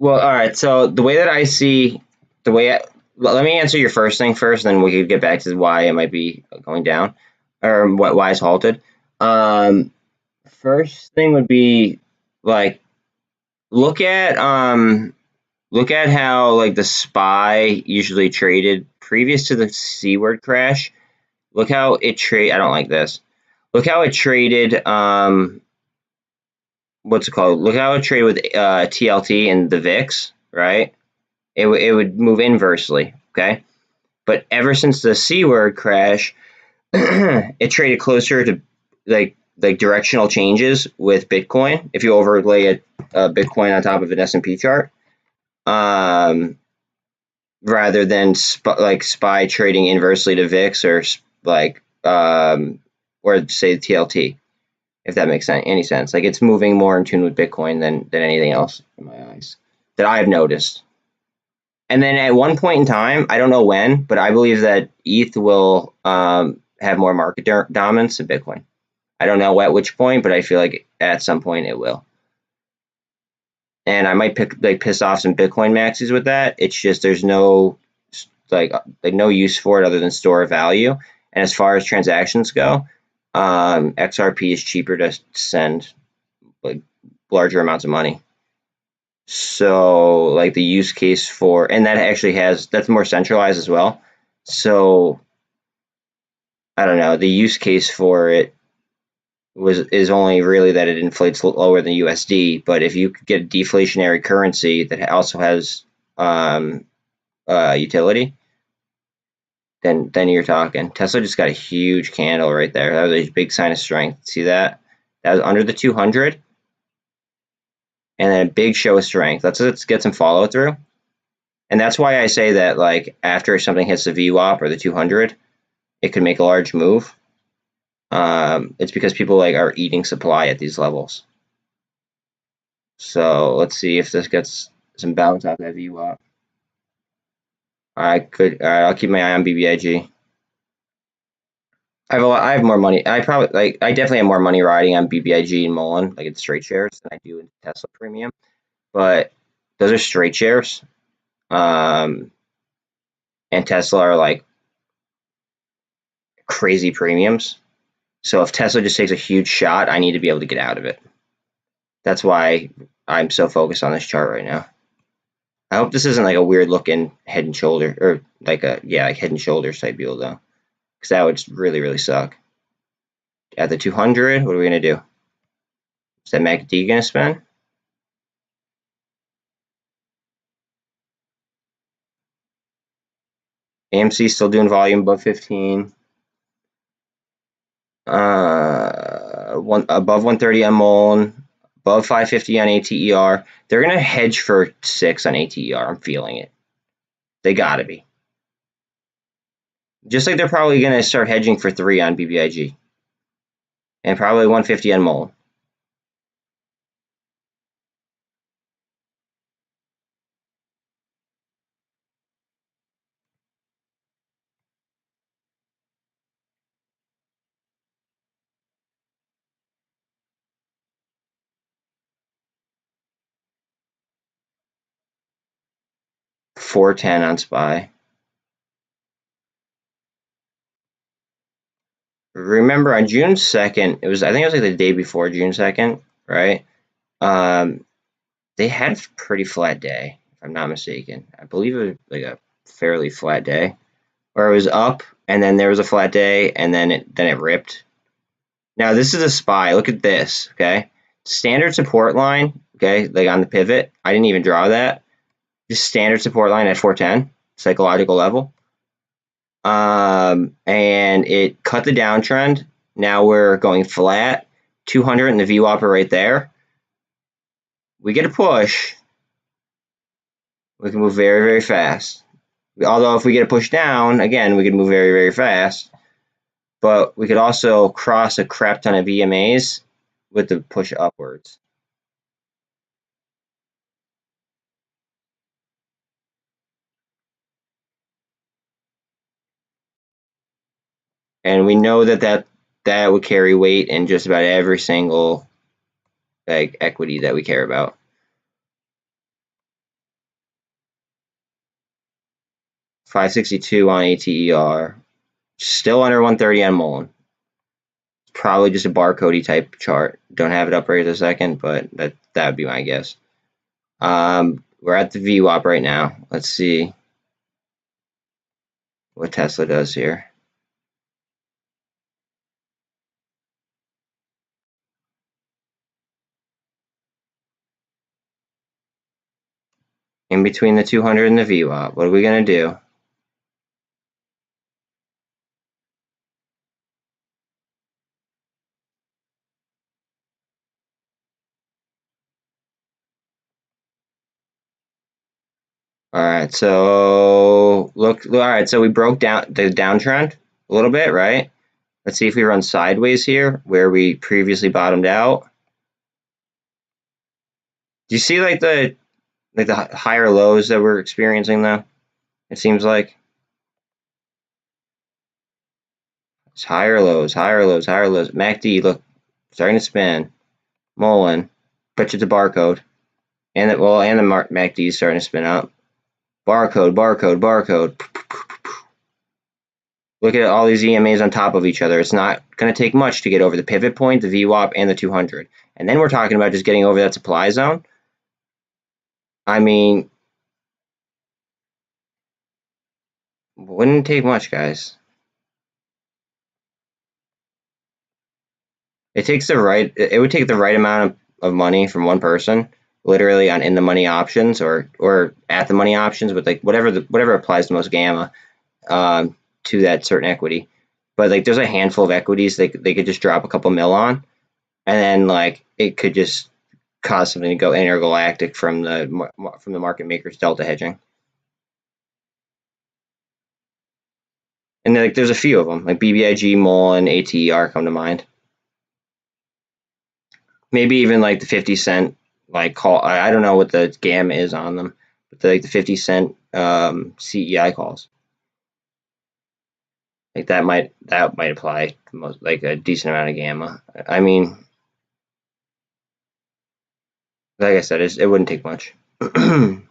all right. So the way that I see let me answer your first thing first, then we could get back to why it might be going down or why it's halted. First thing would be like look at how like the SPY usually traded previous to the C word crash. Look how it I don't like this. Look how it traded. What's it called? Look how it traded with TLT and the VIX, right? It would move inversely, okay? But ever since the C word crash, it traded closer to like directional changes with Bitcoin. If you overlay a Bitcoin on top of an S&P chart, rather than SPY trading inversely to VIX or or say TLT, if that makes any sense. Like it's moving more in tune with Bitcoin than anything else in my eyes that I've noticed. And then at one point in time, I don't know when, but I believe that ETH will have more market dominance than Bitcoin. I don't know at which point, but I feel like at some point it will. And I might piss off some Bitcoin maxis with that. It's just there's no no use for it other than store value. And as far as transactions go, XRP is cheaper to send like larger amounts of money. So like the use case for, and that actually that's more centralized as well. So I don't know, the use case for it is only really that it inflates lower than USD. But if you could get a deflationary currency that also has utility, then you're talking. Tesla just got a huge candle right there. That was a big sign of strength. See that? That was under the 200. And then a big show of strength. Let's get some follow through. And that's why I say that like after something hits the VWAP or the 200, it could make a large move. It's because people like are eating supply at these levels. So let's see if this gets some bounce off that VWAP. I'll keep my eye on BBIG. I have more money. I definitely have more money riding on BBIG and MULN, like it's straight shares, than I do in Tesla Premium. But those are straight shares. And Tesla are like crazy premiums. So if Tesla just takes a huge shot, I need to be able to get out of it. That's why I'm so focused on this chart right now. I hope this isn't like a weird looking head and shoulder or like head and shoulders type deal though, because that would really, really suck. At the 200, what are we going to do? Is that MACD going to spin? AMC still doing volume above 15. above 130 on MULN, above 550 on ATER. They're going to hedge for 6 on ATER. I'm feeling it. They got to be. Just like they're probably going to start hedging for 3 on BBIG. And probably 150 on MULN. $4.10 on SPY. Remember on June 2nd, I think it was like the day before June 2nd, right? They had a pretty flat day, if I'm not mistaken. I believe it was like a fairly flat day. Or it was up and then there was a flat day and then it ripped. Now this is a SPY. Look at this, okay? Standard support line, okay, like on the pivot. I didn't even draw that. Just standard support line at 410, psychological level. And it cut the downtrend. Now we're going flat, 200 and the VWAP are right there. We get a push. We can move very, very fast. Although if we get a push down, again, we can move very, very fast. But we could also cross a crap ton of EMAs with the push upwards. And we know that would carry weight in just about every single like equity that we care about. $562 on ATER, still under 130 on MULN. Probably just a barcode type chart. Don't have it up right this second, but that would be my guess. We're at the VWAP right now. Let's see what Tesla does here. In between the 200 and the VWAP, what are we going to do? All right, so look. All right, so we broke down the downtrend a little bit, right? Let's see if we run sideways here, where we previously bottomed out. Do you see like the higher lows that we're experiencing though? It seems like it's higher lows, higher lows, higher lows. MACD, look, starting to spin. MULN, bet you it's a barcode, and the MACD is starting to spin up. Barcode, barcode, barcode. Look at all these EMAs on top of each other. It's not going to take much to get over the pivot point, the VWAP, and the 200. And then we're talking about just getting over that supply zone. I mean, wouldn't take much, guys. It would take the right amount of money from one person, literally on in the money options or at the money options, with like whatever applies to most gamma to that certain equity. But like there's a handful of equities they could just drop a couple mil on, and then like it could just cause something to go intergalactic from the market makers delta hedging. And like there's a few of them, like BBIG, MOASS, and ATER come to mind. Maybe even like the 50-cent like call. I don't know what the gamma is on them, but like the 50-cent CEI calls. Like that might apply to most, like a decent amount of gamma. I mean, like I said, it wouldn't take much. Netflix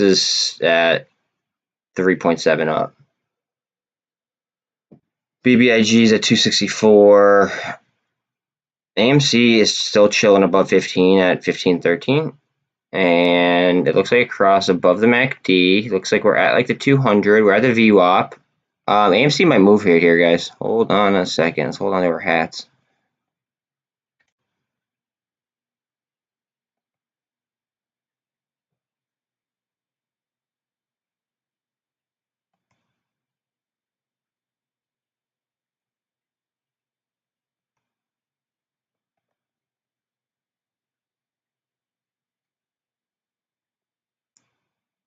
is at 3.7 up. BBIG is at 264. AMC is still chilling above 15 at 15.13. And it looks like a cross above the MACD. Looks like we're at like the 200. We're at the VWAP. AMC might move here, guys. Hold on a second. Let's hold on to our hats.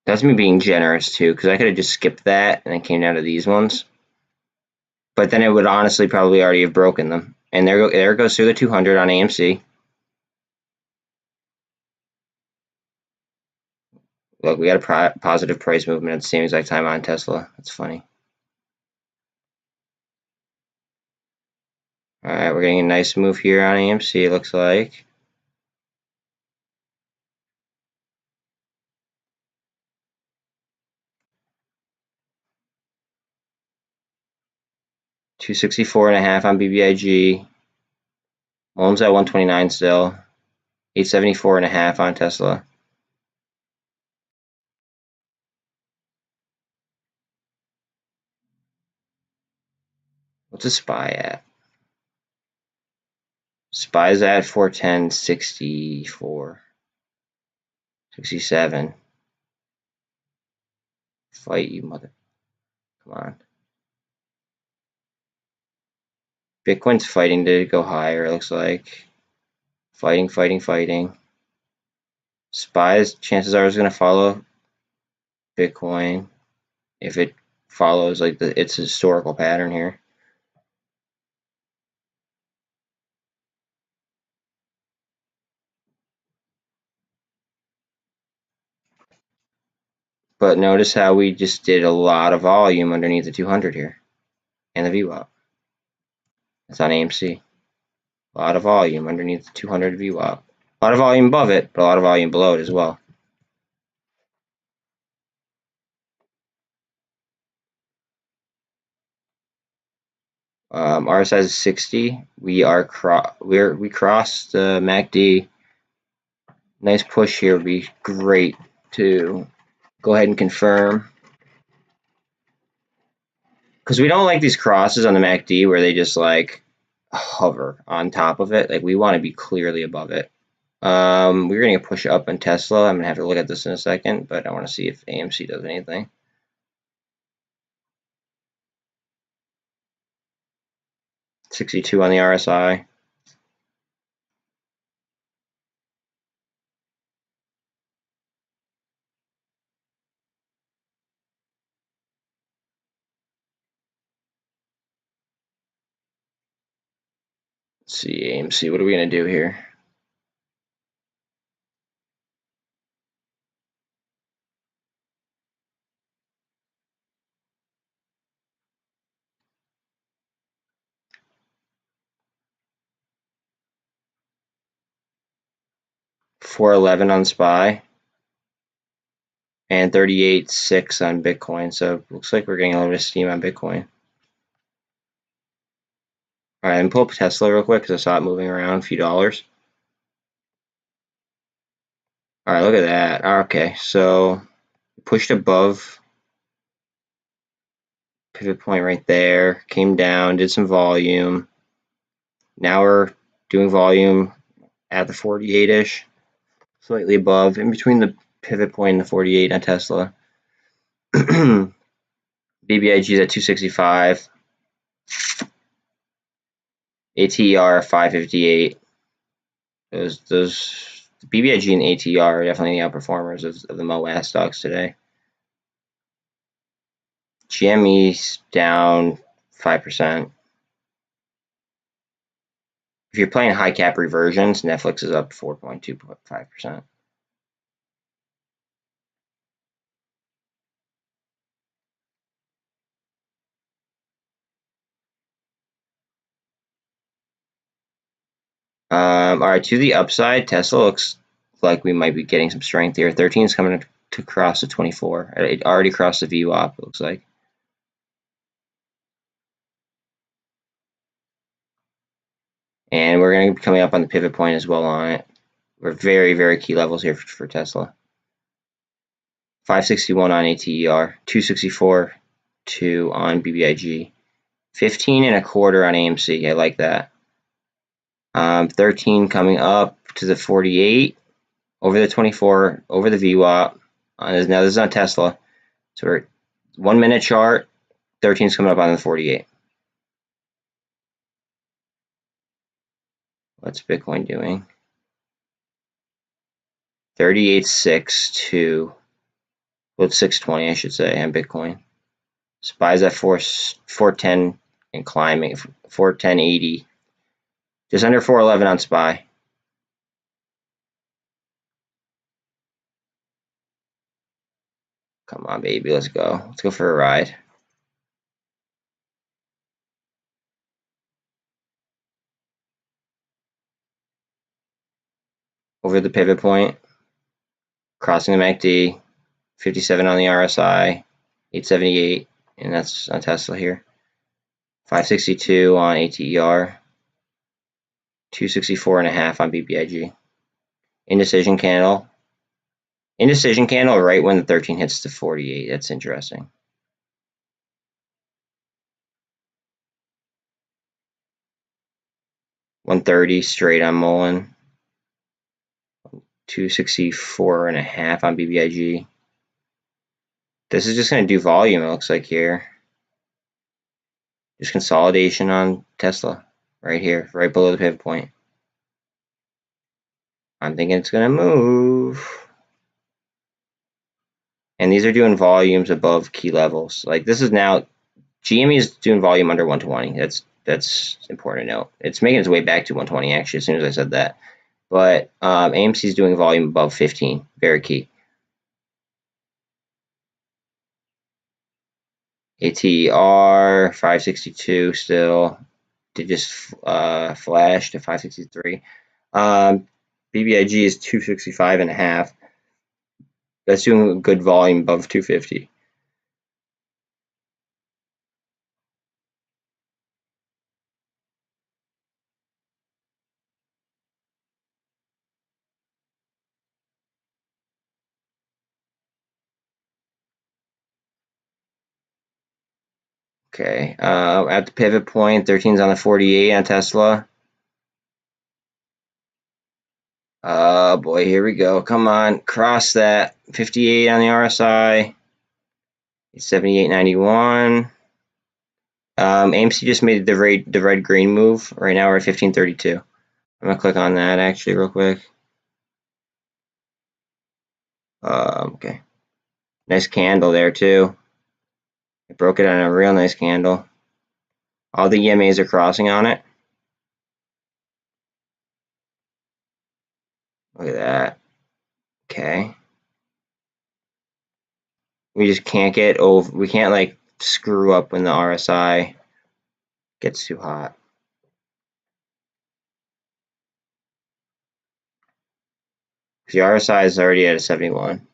That's me being generous too, because I could have just skipped that and then came down to these ones. But then it would honestly probably already have broken them. And there it goes through the 200 on AMC. Look, we got a positive price movement at the same exact time on Tesla. That's funny. All right, we're getting a nice move here on AMC, it looks like. $264.5 on BBIG. MULN's at 129 still. 874.5 on Tesla. What's a SPY at? SPY's at 410.64. 67. Fight, you mother. Come on. Bitcoin's fighting to go higher, it looks like. Fighting, fighting, fighting. SPY's chances are is going to follow Bitcoin if it follows like its historical pattern here. But notice how we just did a lot of volume underneath the 200 here and the VWAP. It's on AMC. A lot of volume underneath the 200 VWAP. A lot of volume above it, but a lot of volume below it as well. RSI is 60. We crossed the MACD. Nice push here would be great to go ahead and confirm. Because we don't like these crosses on the MACD where they just like hover on top of it. Like we want to be clearly above it. We're going to push up on Tesla. I'm going to have to look at this in a second, but I want to see if AMC does anything. 62 on the RSI. Let's see, AMC, what are we going to do here? $411 on SPY and 38.6 on Bitcoin. So it looks like we're getting a little bit of steam on Bitcoin. All right, I'm pull up Tesla real quick because I saw it moving around a few dollars. All right, look at that. Okay, so pushed above pivot point right there, came down, did some volume. Now we're doing volume at the 48-ish, slightly above, in between the pivot point and the 48 on Tesla. BBIG is at 265. ATR 558. Those BBIG and ATR are definitely the outperformers of the MOASS stocks today. GME's down 5%. If you're playing high cap reversions, Netflix is up 4.25%. All right, to the upside, Tesla looks like we might be getting some strength here. 13 is coming to cross the 24. It already crossed the VWAP, it looks like. And we're going to be coming up on the pivot point as well on it. We're very, very key levels here for Tesla. 561 on ATER, 264.2 on BBIG, 15 and a quarter on AMC. I like that. 13 coming up to the 48, over the 24, over the VWAP. Now this is on Tesla. So we're 1 minute chart, 13 is coming up on the 48. What's Bitcoin doing? 38.62. Well, it's 620, I should say, on Bitcoin. SPY's at 410 and climbing, 410.80. Just under 411 on SPY. Come on, baby, let's go. Let's go for a ride. Over the pivot point, crossing the MACD, 57 on the RSI, 878, and that's on Tesla here. 562 on ATER, 264.5 on BBIG. Indecision candle. Indecision candle right when the 13 hits the 48. That's interesting. $130 straight on MULN. 264.5 on BBIG. This is just going to do volume, it looks like here. Just consolidation on Tesla right here, right below the pivot point. I'm thinking it's going to move. And these are doing volumes above key levels. Like this is now, GME is doing volume under 120. That's important to note. It's making its way back to 120 actually as soon as I said that. But AMC is doing volume above 15. Very key. ATER 562 still. Did just flash to 563. BBIG is 265.5. That's doing a good volume above 250. Okay, at the pivot point, 13's on the 48 on Tesla. Oh boy, here we go. Come on, cross that. 58 on the RSI. 78.91. AMC just made the red green move. Right now we're at 1532. I'm gonna click on that actually real quick. Okay. Nice candle there too. It broke it on a real nice candle. All the EMAs are crossing on it. Look at that. Okay. We just can't get over. We can't like screw up when the RSI gets too hot. The RSI is already at a 71.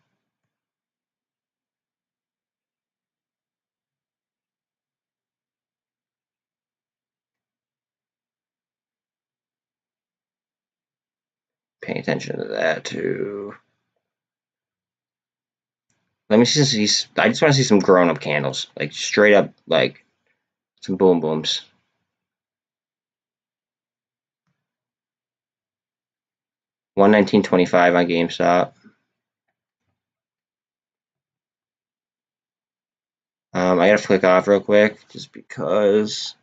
Paying attention to that too. Let me see. I just want to see some grown-up candles, like straight up, like some boom booms. $119.25 on GameStop. I gotta flick off real quick just because.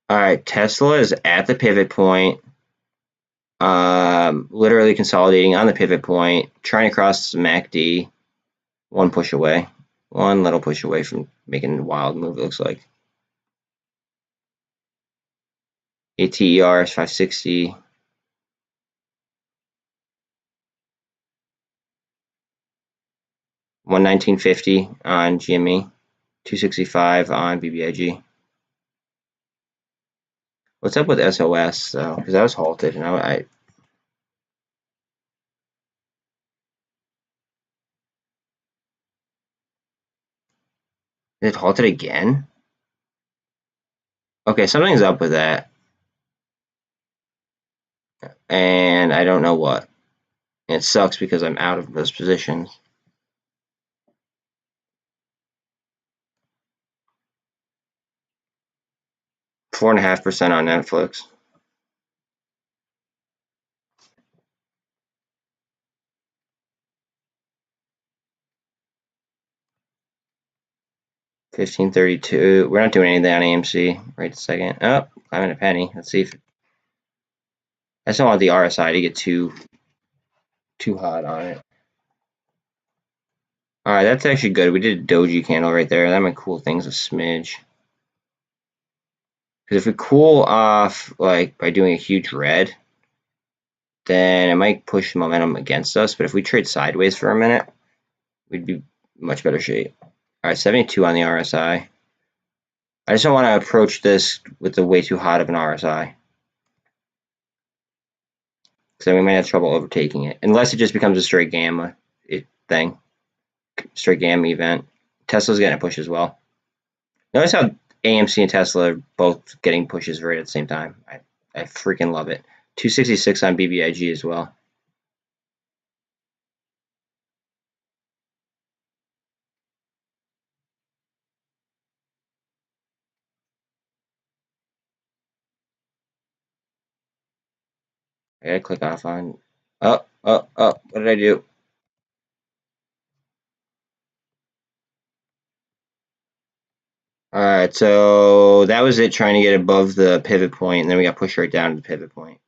All right, Tesla is at the pivot point. Literally consolidating on the pivot point, trying to cross the MACD. One push away. One little push away from making a wild move, it looks like. ATER is 560. $119.50 on GME. 265 on BBIG. What's up with SOS though? Because I was halted and I Is it halted again? Okay, something's up with that. And I don't know what. And it sucks because I'm out of those positions. $4.5% on Netflix. $15.32. We're not doing anything on AMC right this second. Oh, climbing a penny. Let's see if I just don't want the RSI to get too hot on it. Alright, that's actually good. We did a doji candle right there. That might cool things a smidge. Because if we cool off, like, by doing a huge red, then it might push the momentum against us. But if we trade sideways for a minute, we'd be much better shape. Alright, 72 on the RSI. I just don't want to approach this with the way too hot of an RSI. Because then we might have trouble overtaking it. Unless it just becomes a straight gamma thing. Straight gamma event. Tesla's getting a push as well. Notice how AMC and Tesla are both getting pushes right at the same time. I freaking love it. 266 on BBIG as well. I gotta click off on. Oh, what did I do? Alright, so that was it trying to get above the pivot point, and then we got pushed right down to the pivot point.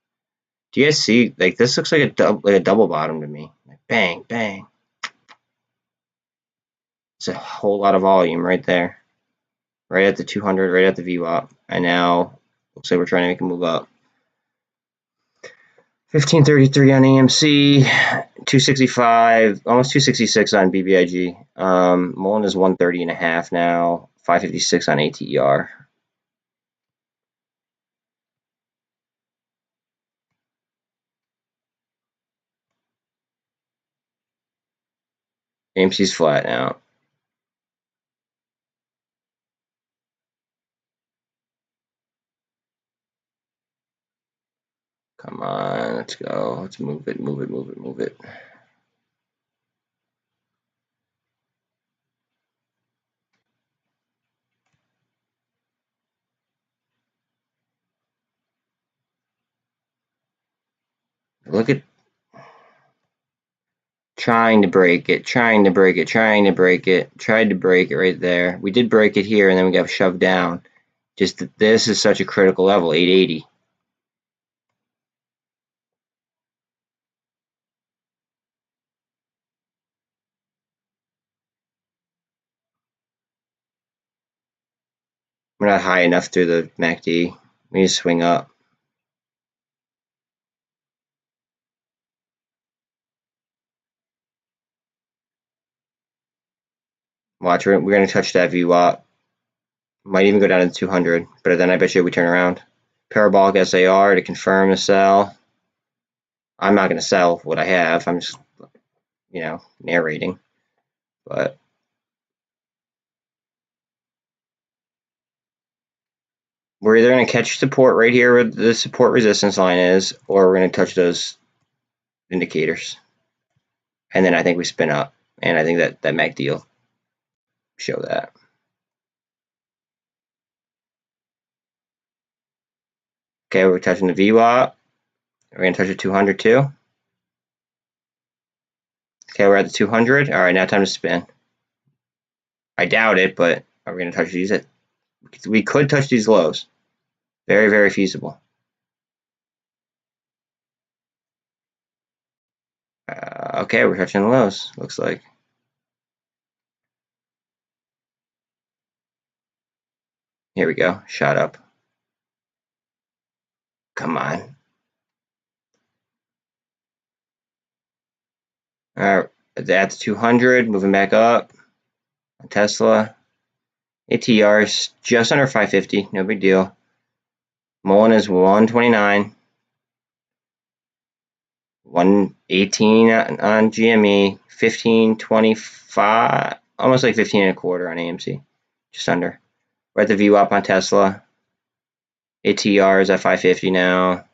Do you guys see? Like, this looks like a double bottom to me. Like, bang, bang. It's a whole lot of volume right there. Right at the 200, right at the VWAP. And now, looks like we're trying to make a move up. 1533 on AMC, 265, almost 266 on BBIG. MULN is 130.5 now, 556 on ATER. AMC's flat now. Come on, let's go. Let's move it, move it, move it, move it. Look at trying to break it, trying to break it, trying to break it, tried to break it right there. We did break it here, and then we got shoved down. Just this is such a critical level, 880. We're not high enough through the MACD. We need to swing up. Watch, we're going to touch that VWAP. Might even go down to 200, but then I bet you we turn around. Parabolic SAR to confirm the sell. I'm not going to sell what I have. I'm just, narrating. But we're either going to catch support right here where the support resistance line is, or we're going to touch those indicators. And then I think we spin up. And I think that MACD will show that. Okay, we're touching the VWAP. We're going to touch the 200 too. Okay, we're at the 200. All right, now time to spin. I doubt it, but are we going to touch these? We could touch these lows. Very, very feasible. Okay, we're touching the lows, looks like. Here we go, shot up. Come on. All right, that's 200, moving back up. Tesla. ATR is just under 550, no big deal. MULN is 129. 118 on GME, 1525, almost like 15 and a quarter on AMC, just under. We're at the VWAP on Tesla. ATR is at 550 now.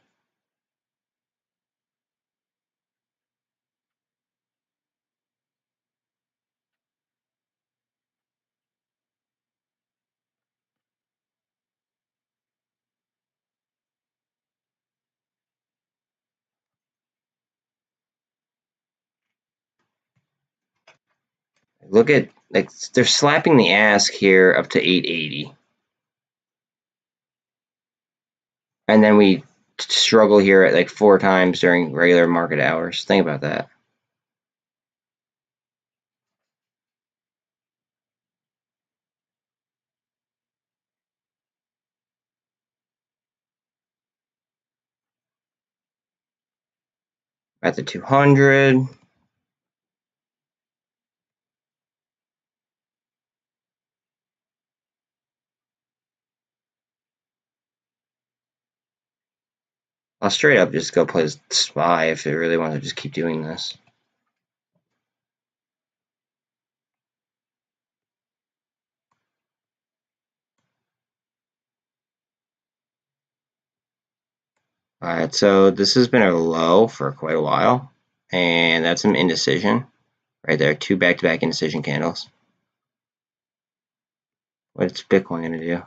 Look at, like, they're slapping the ask here up to 880. And then we struggle here at like 4 times during regular market hours. Think about that. at the 200. I'll straight up just go play SPY if it really wants to just keep doing this. Alright, so this has been a low for quite a while, and that's some indecision right there. 2 back-to-back indecision candles. What's Bitcoin going to do?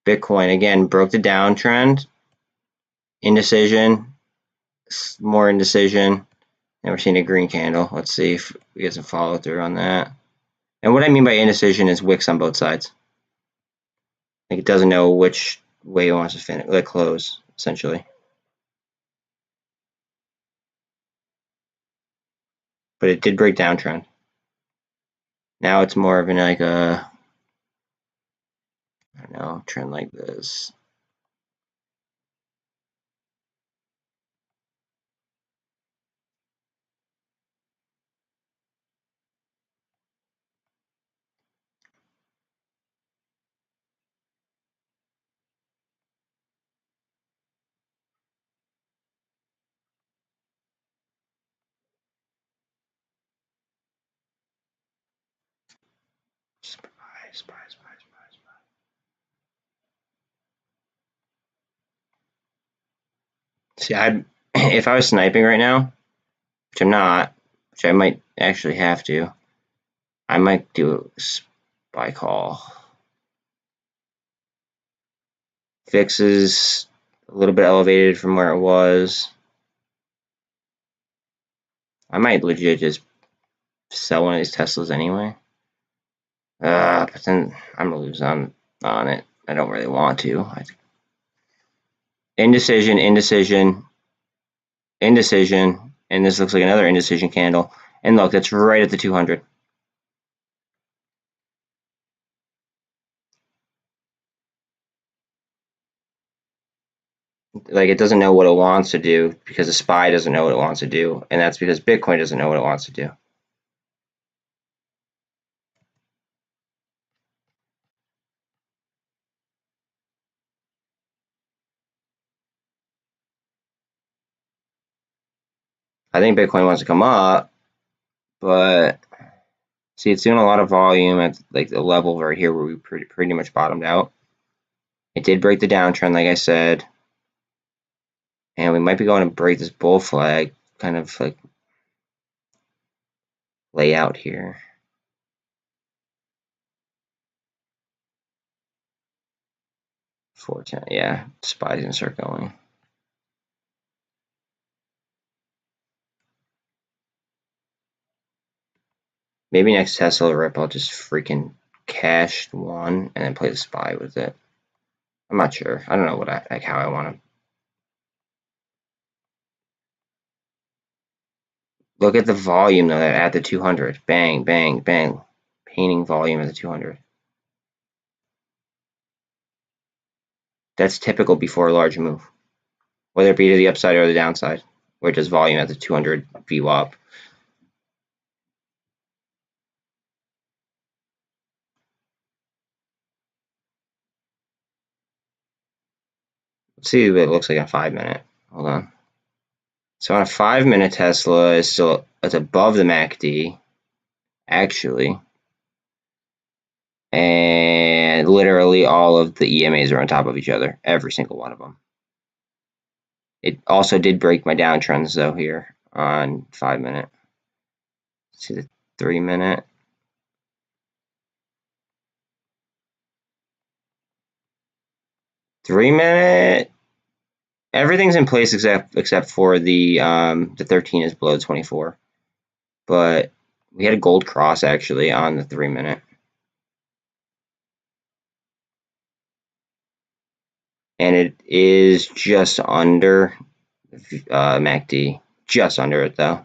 Bitcoin, again, broke the downtrend. Indecision, more indecision, and we're seeing a green candle. Let's see if we get some follow through on that. And what I mean by indecision is wicks on both sides. Like it doesn't know which way it wants to finish, like close, essentially. But it did break downtrend. Now it's more of an like a, I don't know, trend like this. Spy. See, if I was sniping right now, which I'm not, which I might actually have to, I might do a SPY call. Fixes a little bit elevated from where it was. I might legit just sell one of these Teslas anyway. But then I'm gonna lose on it. I don't really want to. Indecision, indecision, indecision, and this looks like another indecision candle. And look, that's right at the 200. Like it doesn't know what it wants to do because the SPY doesn't know what it wants to do, and that's because Bitcoin doesn't know what it wants to do. I think Bitcoin wants to come up, but see, it's doing a lot of volume at like the level right here where we pretty much bottomed out. It did break the downtrend, like I said, and we might be going to break this bull flag, kind of like lay out here. 410, yeah, SPY's gonna start going. Maybe next Tesla rip, I'll just freaking cash one and then play the SPY with it. I'm not sure. I don't know what how I want to. Look at the volume though at the 200. Bang, bang, bang. Painting volume at the 200. That's typical before a large move, whether it be to the upside or the downside, where it does volume at the 200 VWAP. Let's see what it looks like on 5 minute. Hold on. So on a 5 minute Tesla is still it's above the MACD, actually. And literally all of the EMAs are on top of each other, every single one of them. It also did break my downtrends though here on 5 minute. See the 3 minute. Everything's in place except for the 13 is below 24. But we had a gold cross actually on the 3 minute. And it is just under MACD. Just under it though.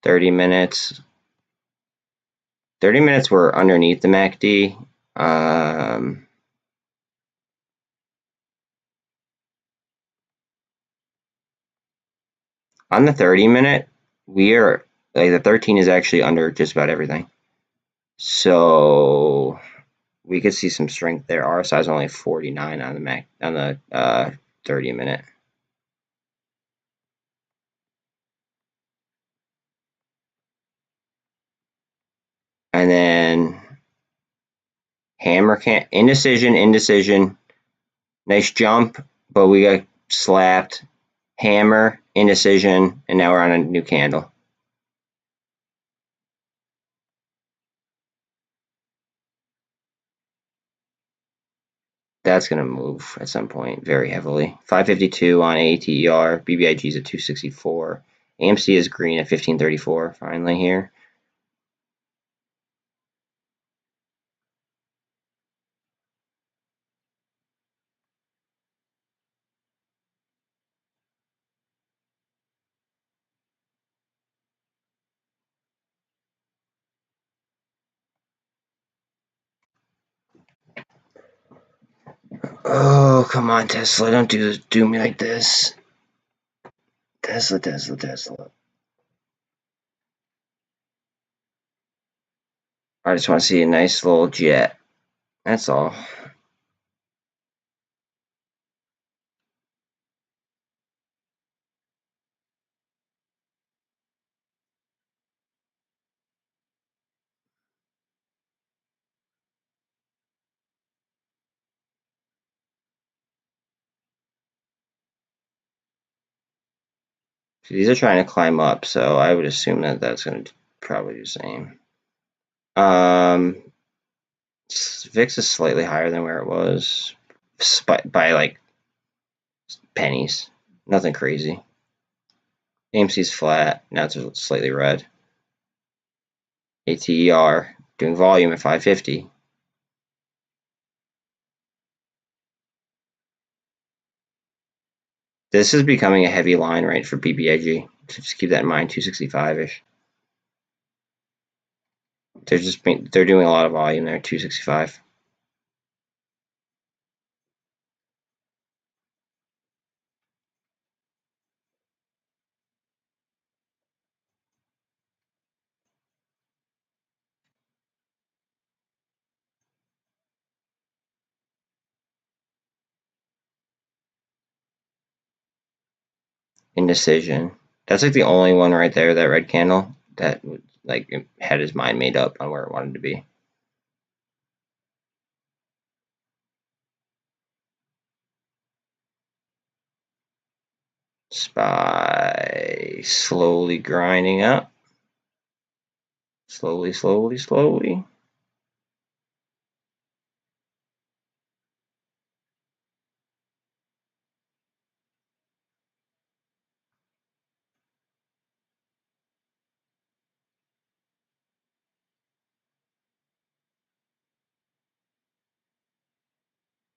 30 minutes. 30 minutes were underneath the MACD. On the 30-minute, we are like the 13 is actually under just about everything. So we could see some strength there. RSI is only 49 on the 30-minute. And then hammer can't indecision. Nice jump, but we got slapped. Hammer, indecision, and now we're on a new candle. That's going to move at some point very heavily. 552 on ATER. BBIG is at 264. AMC is green at 1534 finally here. Oh, come on, Tesla. Don't do me like this. Tesla. I just want to see a nice little jet. That's all. So these are trying to climb up, so I would assume that that's going to probably do the same. VIX is slightly higher than where it was by like pennies. Nothing crazy. AMC's flat. Now it's slightly red. ATER doing volume at 550. This is becoming a heavy line right for BBIG. So just keep that in mind, 265-ish. They're doing a lot of volume there, 265. Indecision. That's like the only one right there, that red candle, that like had his mind made up on where it wanted to be. SPY slowly grinding up. Slowly.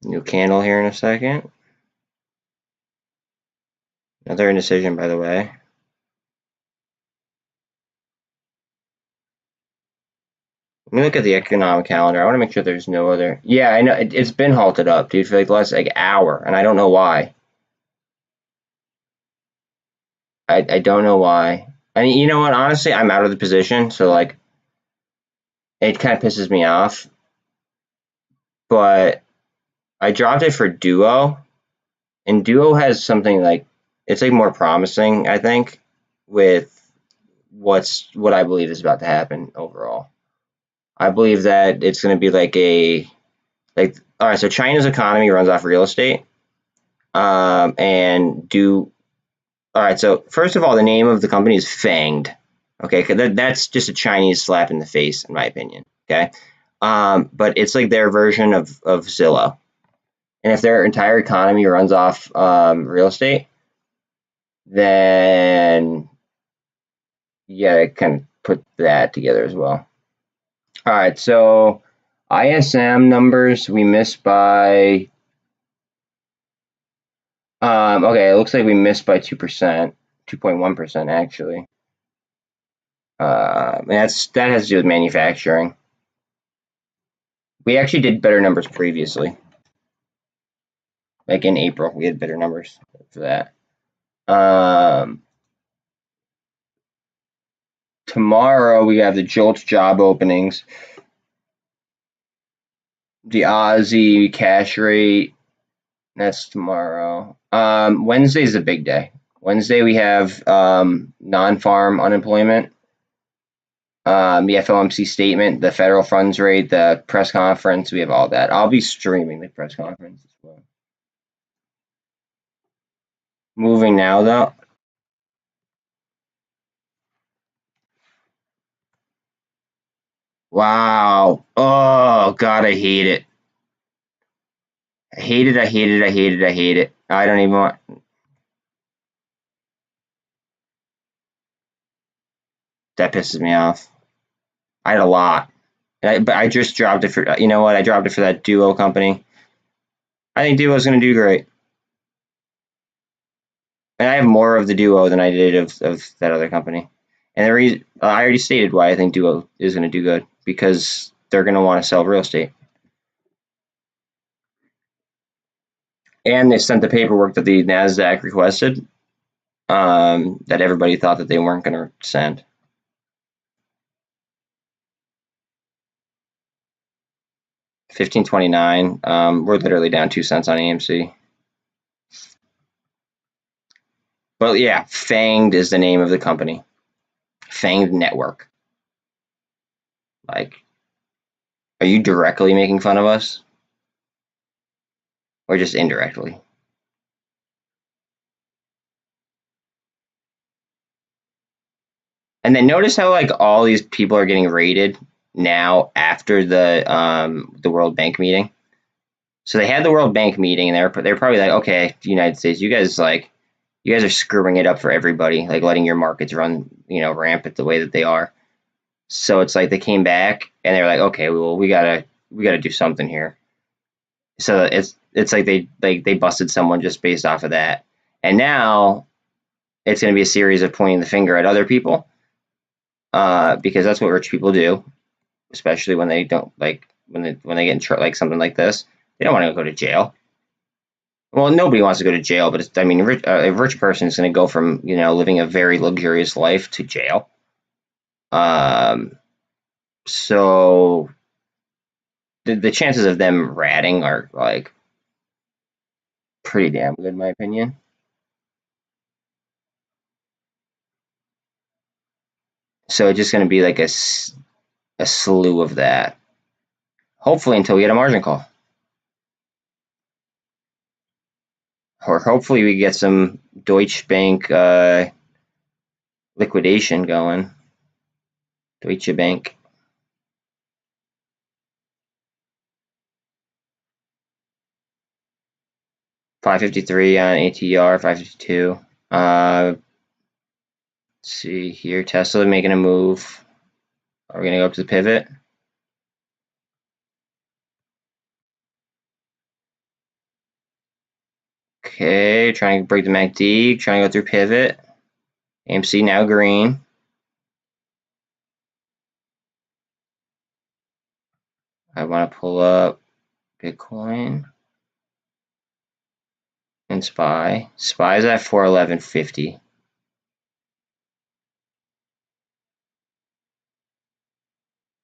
New candle here in a second. Another indecision, by the way. Let me look at the economic calendar. I want to make sure there's no other. Yeah, I know it's been halted up, dude, for like the last hour, and I don't know why. I don't know why. I mean, you know what? Honestly, I'm out of the position, so like it kind of pisses me off. But I dropped it for Duo, and Duo has something like it's like more promising, I think, with what I believe is about to happen overall. I believe that it's going to be like all right. So China's economy runs off real estate, and do all right. So first of all, the name of the company is Fanged. Okay, that's just a Chinese slap in the face, in my opinion. Okay, but it's like their version of Zillow, and if their entire economy runs off real estate, then yeah, kind of put that together as well. All right, so ISM numbers we missed by. Okay, it looks like we missed by 2%, 2.1% actually. And that has to do with manufacturing. We actually did better numbers previously. Like in April, we had better numbers for that. Tomorrow we have the JOLTS job openings, the Aussie cash rate. That's tomorrow. Wednesday's a big day. Wednesday we have non-farm unemployment, the FOMC statement, the federal funds rate, the press conference. We have all that. I'll be streaming the press conference as well. Moving now, though. Wow. Oh, God, I hate it. I hate it, I hate it, I hate it, I hate it. I don't even want... That pisses me off. I had a lot. But I just dropped it for... You know what? I dropped it for that Duo company. I think Duo's going to do great. And I have more of the Duo than I did of that other company. And the reason... I already stated why I think Duo is going to do good. Because they're going to want to sell real estate. And they sent the paperwork that the NASDAQ requested. That everybody thought that they weren't going to send. $15.29. We're literally down 2 cents on AMC. But yeah, Fanged is the name of the company. Fanged Network. Like, are you directly making fun of us? Or just indirectly? And then notice how like all these people are getting rated now after the World Bank meeting. So they had the World Bank meeting, and they're probably like, okay, United States, you guys are screwing it up for everybody, like letting your markets run, rampant the way that they are. So it's like they came back and they're like, okay, well, we gotta do something here. So it's like they busted someone just based off of that, and now it's going to be a series of pointing the finger at other people, because that's what rich people do, especially when they don't when they get in like something like this. They don't want to go to jail. Well, nobody wants to go to jail, but a rich person is going to go from living a very luxurious life to jail. So the chances of them ratting are like pretty damn good, in my opinion. So it's just going to be like a slew of that. Hopefully until we get a margin call. Or hopefully we get some Deutsche Bank liquidation going. Deutsche Bank. $5.53 on ATR, $5.52. Let's see here. Tesla making a move. Are we going to go up to the pivot? Okay, trying to break the MACD, trying to go through pivot. AMC now green. I want to pull up Bitcoin and SPY. SPY's at 411.50.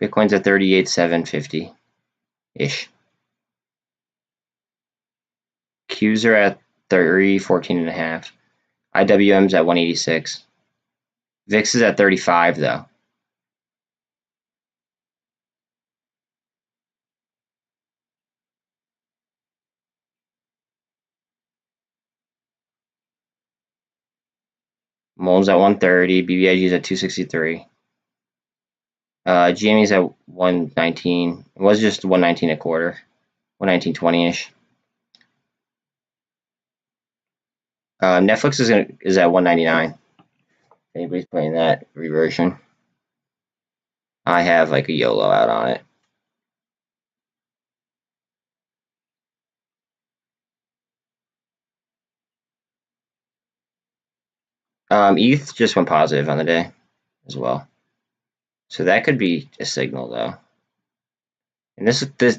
Bitcoin's at 38,750 ish. Qs are at 314.5. IWM's at 186. VIX is at 35 though. MULN's at 130. BBIG's at 263. GME's at 119. It was just 119 a quarter. 119.20-ish. Netflix is at 199. Anybody's playing that reversion. I have like a YOLO out on it. ETH just went positive on the day as well. So that could be a signal though. And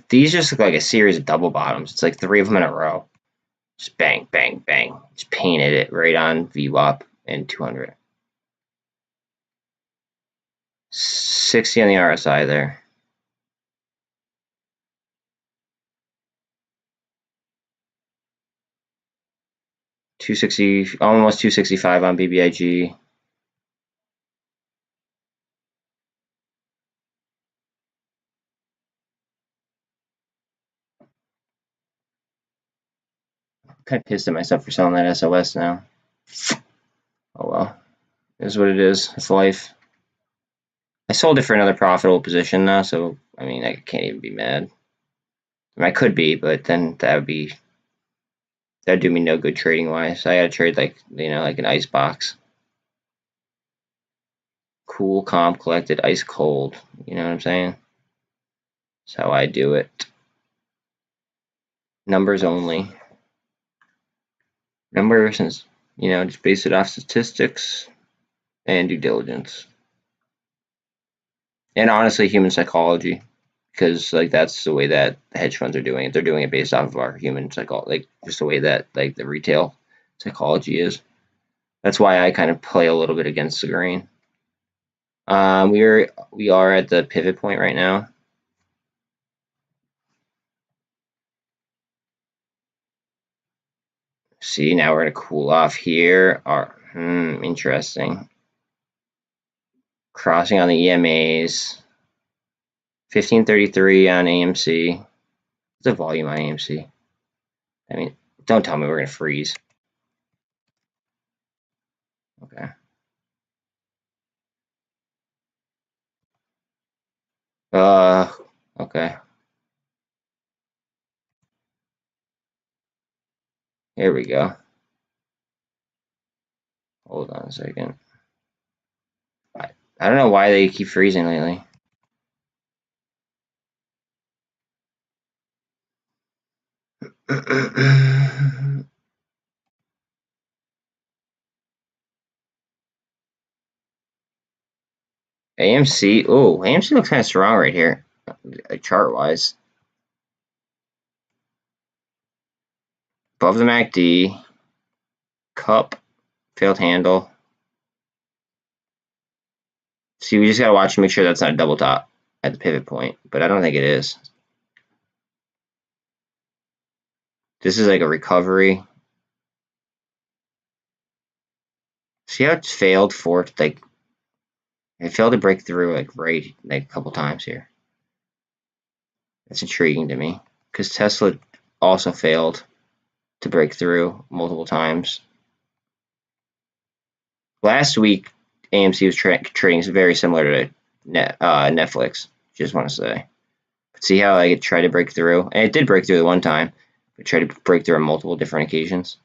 these just look like a series of double bottoms. It's like 3 of them in a row. Just bang, bang, bang. Just painted it right on VWAP and 200. 60 on the RSI there. $260, almost 265 on BBIG. Kind of pissed at myself for selling that SOS now. Oh well, it is what it is. It's life. I sold it for another profitable position now, so I mean I can't even be mad. I mean, I could be, but then that'd do me no good trading wise. I gotta trade like like an ice box. Cool, calm, collected, ice cold. You know what I'm saying? That's how I do it. Numbers only. Numbers, and just base it off statistics and due diligence. And honestly, human psychology, because like that's the way that the hedge funds are doing it. They're doing it based off of our human psychology, like just the way that like the retail psychology is. That's why I kind of play a little bit against the grain. We are at the pivot point right now. See, now we're gonna cool off here. Interesting. Crossing on the EMAs. 1533 on AMC. What's the volume on AMC? I mean, don't tell me we're gonna freeze. Okay. Okay. Here we go. Hold on a second. I don't know why they keep freezing lately. AMC. Oh, AMC looks kind of strong right here, like chart-wise. Above the MACD. Cup. Failed handle. See, we just gotta watch and make sure that's not a double top at the pivot point, but I don't think it is. This is like a recovery. See how it's failed for like it failed to break through like a couple times here. That's intriguing to me because Tesla also failed to break through multiple times. Last week, AMC was trading very similar to Netflix. Just want to say, but see how it tried to break through, and it did break through the one time. It tried to break through on multiple different occasions.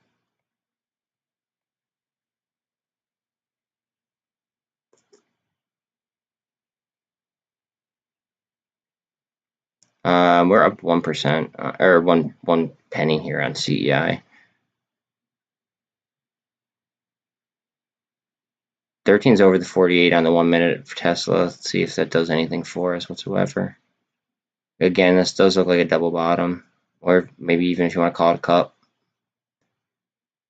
We're up 1% or one penny here on CEI. 13's over the 48 on the 1 minute for Tesla. Let's see if that does anything for us whatsoever. Again, this does look like a double bottom, or maybe even if you want to call it a cup.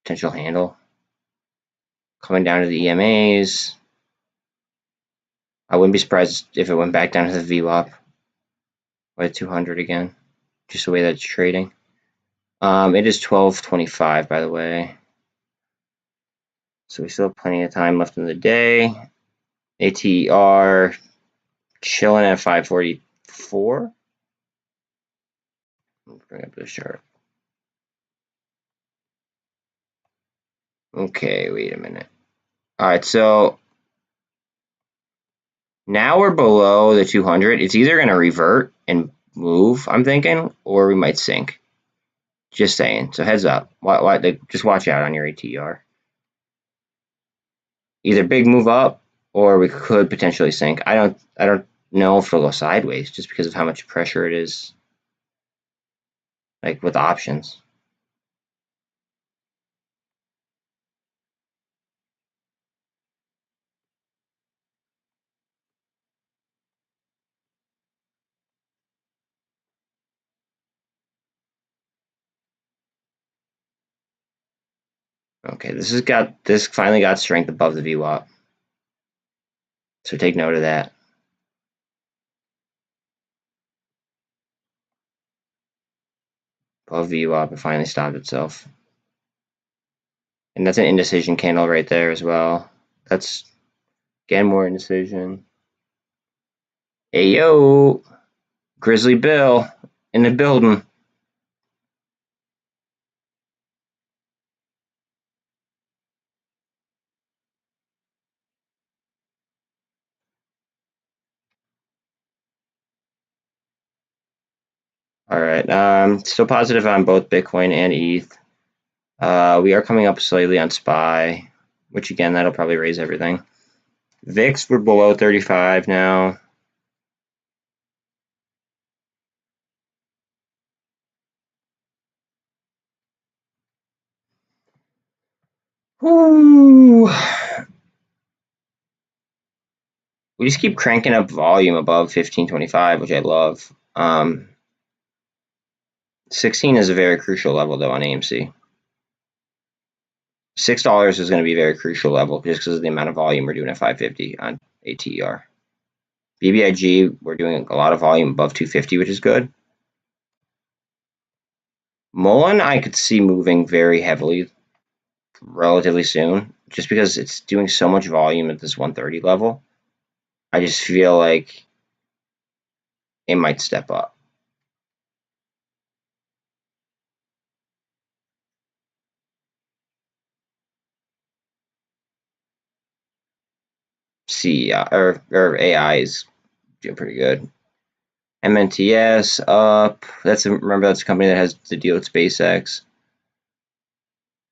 Potential handle. Coming down to the EMAs. I wouldn't be surprised if it went back down to the VWAP. Or 200 again. Just the way that's trading. It is 12:25, by the way. So we still have plenty of time left in the day. ATR chilling at 544. Let's bring up this chart. Okay, wait a minute. All right, so now we're below the 200. It's either going to revert and move, I'm thinking, or we might sink. Just saying. So heads up. Just watch out on your ATR. Either big move up, or we could potentially sink. I don't know if it'll go sideways just because of how much pressure it is, like with options. Okay, this finally got strength above the VWAP. So take note of that. above VWAP. It finally stopped itself. And that's an indecision candle right there as well. That's, again, more indecision. Hey, yo, Grizzly Bill in the building. All right, still positive on both Bitcoin and ETH. We are coming up slightly on SPY, which again, that'll probably raise everything. VIX, we're below 35 now. Ooh. We just keep cranking up volume above 1525, which I love. 16 is a very crucial level, though, on AMC. $6 is going to be a very crucial level just because of the amount of volume we're doing at 550 on ATER. BBIG, we're doing a lot of volume above 250, which is good. MULN, I could see moving very heavily relatively soon, just because it's doing so much volume at this 130 level. I just feel like it might step up. CEI or AI is doing pretty good. MNTS up. Remember that's a company that has the deal with SpaceX.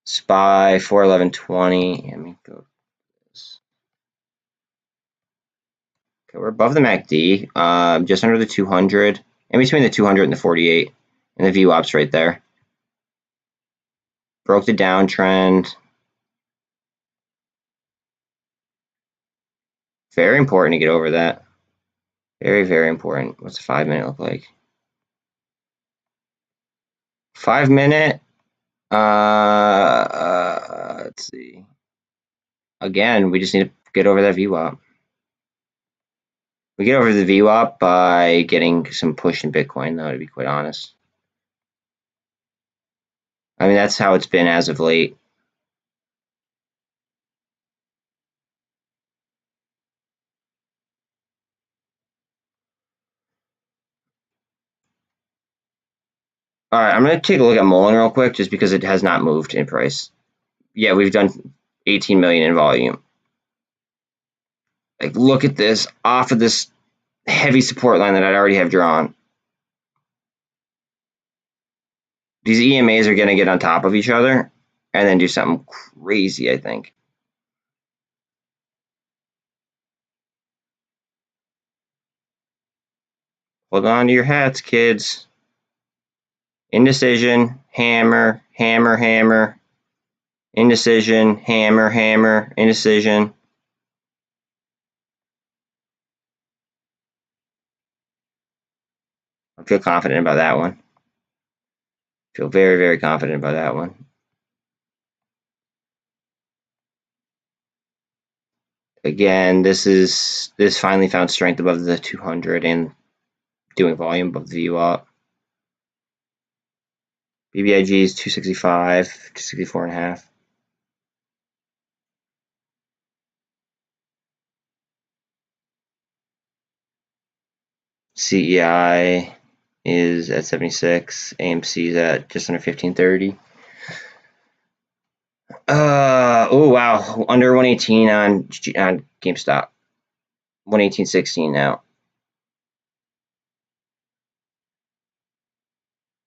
SPY 41120. Let me go. Okay, we're above the MACD, just under the 200, in between the 200 and the 48, and the VWAP's right there. Broke the downtrend. Very important to get over that. Very, very important. What's a 5 minute look like? 5 minute. Let's see. Again, we just need to get over that VWAP. We get over the VWAP by getting some push in Bitcoin, though, to be quite honest. I mean, that's how it's been as of late. All right, I'm going to take a look at MULN real quick, just because it has not moved in price. Yeah, we've done 18 million in volume. Like, look at this off of this heavy support line that I already have drawn. These EMAs are going to get on top of each other and then do something crazy, I think. Hold on to your hats, kids. Indecision, hammer, hammer, hammer. Indecision, hammer, hammer, indecision. I feel confident about that one. Feel very, very confident about that one. Again, this finally found strength above the 200 and doing volume above the VWAP. BBIG is 265, 264 and a half. CEI is at 76. AMC is at just under 1530. Oh wow, under 118 on GameStop. 118.16 now.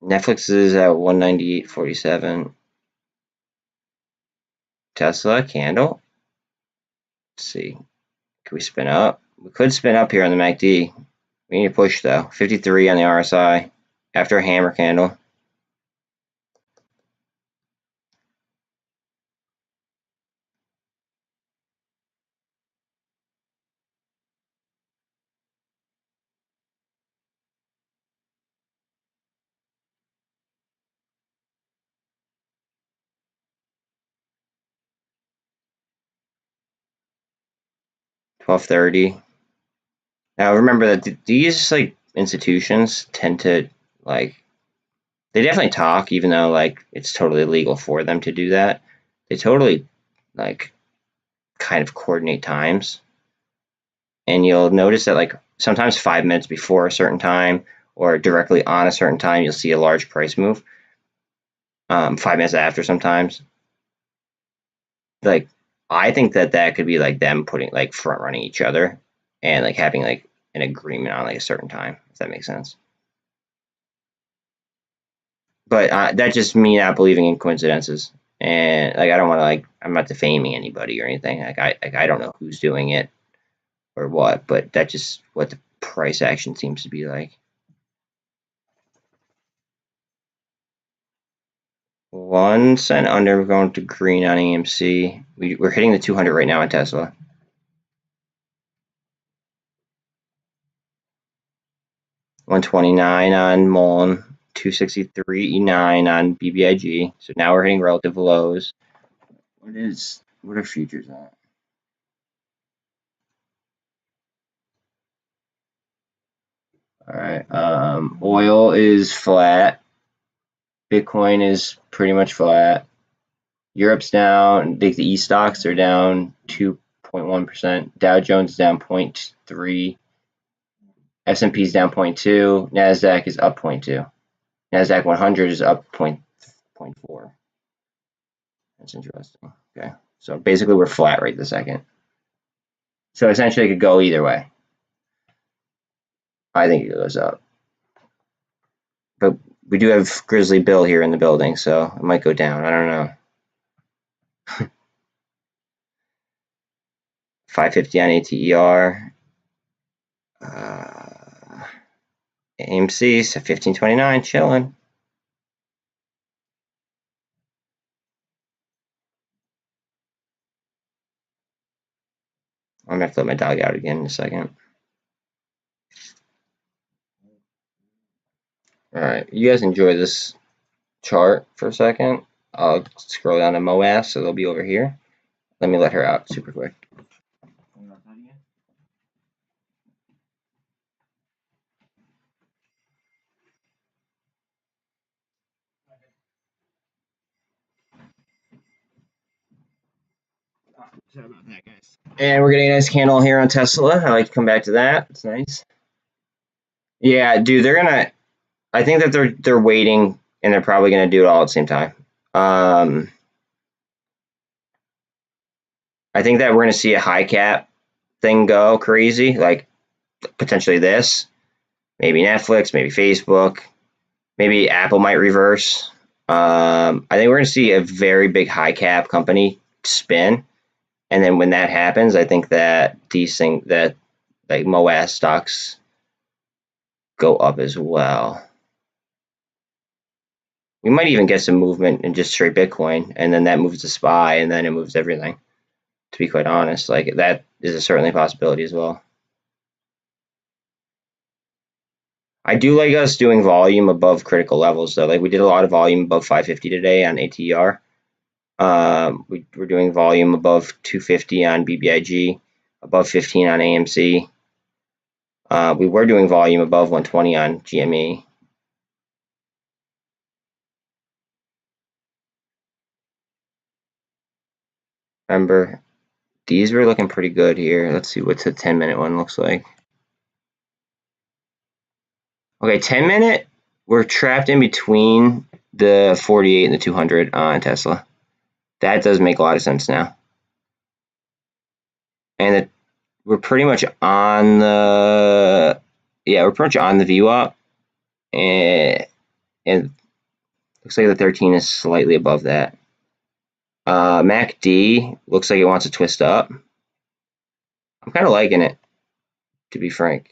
Netflix is at 198.47. Tesla candle. Let's see. Can we spin up? We could spin up here on the MACD. We need to push though. 53 on the RSI after a hammer candle. $12.30. Now remember that these like institutions tend to like They definitely talk, even though like it's totally illegal for them to do that. They totally like kind of coordinate times, and you'll notice that like sometimes 5 minutes before a certain time or directly on a certain time, you'll see a large price move. 5 minutes after sometimes. Like I think that that could be like them putting like front running each other and like having like an agreement on like a certain time, if that makes sense. But that's just me not believing in coincidences. And like I don't want to like I'm not defaming anybody or anything. I don't know who's doing it or what, but that's just what the price action seems to be like. 1 cent under, we're going to green on AMC. We're hitting the 200 right now on Tesla. 129 on MULN, 263.9 on BBIG. So now we're hitting relative lows. What are futures at? All right. Oil is flat. Bitcoin is pretty much flat. Europe's down. The E stocks are down 2.1%. Dow Jones is down 0.3. S&P is down 0.2. Nasdaq is up 0.2. Nasdaq 100 is up 0.4. That's interesting. Okay. So basically we're flat right this second. So essentially it could go either way. I think it goes up. But we do have Grizzly Bill here in the building, so it might go down. I don't know. 550 on ATER. AMC 1529, chilling. I'm gonna have to let my dog out again in a second. All right, you guys enjoy this chart for a second. I'll scroll down to MOASS, so they'll be over here. Let me let her out super quick. Sorry about that, guys. And we're getting a nice candle here on Tesla. I like to come back to that. It's nice. Yeah, dude, they're gonna. I think that they're waiting, and they're probably gonna do it all at the same time. I think that we're gonna see a high cap thing go crazy, like potentially this, maybe Netflix, maybe Facebook, maybe Apple might reverse. I think we're gonna see a very big high cap company spin, and then when that happens, I think that these things that like MOASS stocks go up as well. We might even get some movement in just straight Bitcoin, and then that moves the SPY, and then it moves everything. To be quite honest, like that is certainly a possibility as well. I do like us doing volume above critical levels though. Like we did a lot of volume above 550 today on ATR. We're doing volume above 250 on BBIG, above 15 on AMC. We were doing volume above 120 on GME. Remember, these were looking pretty good here. Let's see what the 10-minute one looks like. Okay, 10-minute, we're trapped in between the 48 and the 200 on Tesla. That does make a lot of sense now. And we're pretty much on the, yeah, we're pretty much on the VWAP. And looks like the 13 is slightly above that. MACD looks like it wants to twist up. I'm kind of liking it, to be frank.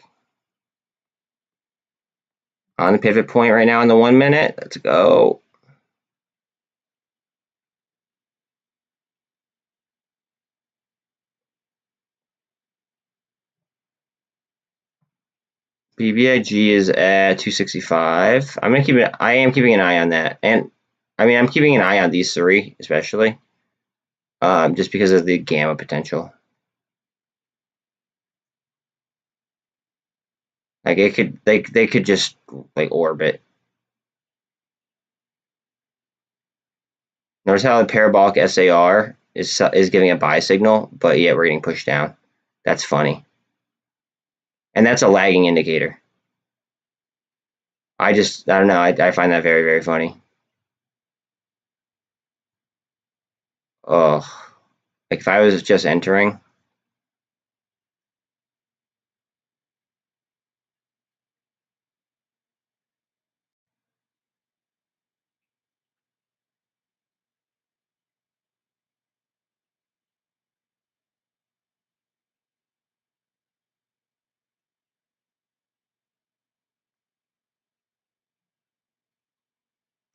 On the pivot point right now in the 1 minute. Let's go. BBIG is at 265. I am keeping an eye on that. And I mean, I'm keeping an eye on these three, especially. Just because of the gamma potential. Like it could, they could just like orbit. Notice how the parabolic SAR is giving a buy signal, but yet we're getting pushed down. That's funny. And that's a lagging indicator. I don't know. I find that very, very funny. Oh, like if I was just entering,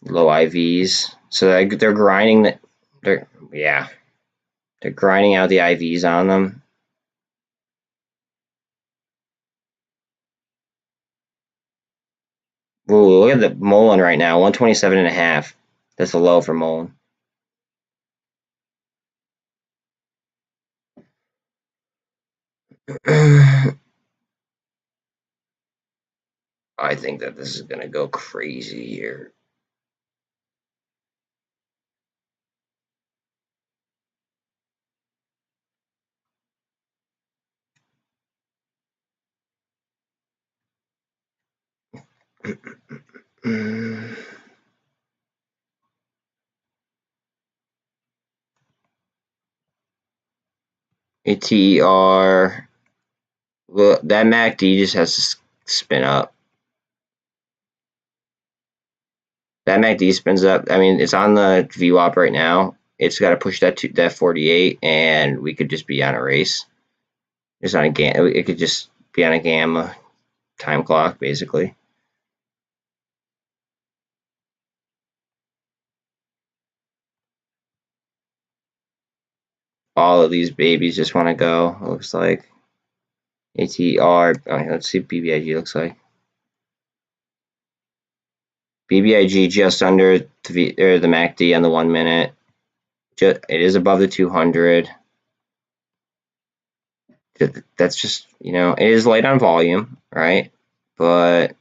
low IVs. So they're grinding that. They're grinding out the IVs on them. Ooh, look at the MULN right now, 127.5. That's a low for MULN. I think that this is gonna go crazy here. ATER. Well, that MACD just has to spin up. That MACD spins up. I mean, it's on the VWAP right now. It's got to push that 48, and we could just be on a race. It's on a it could just be on a gamma time clock, basically. All of these babies just want to go. It looks like ATR. Let's see what BBIG looks like. BBIG just under the MACD on the 1 minute. It is above the 200. That's just, it is light on volume, right? But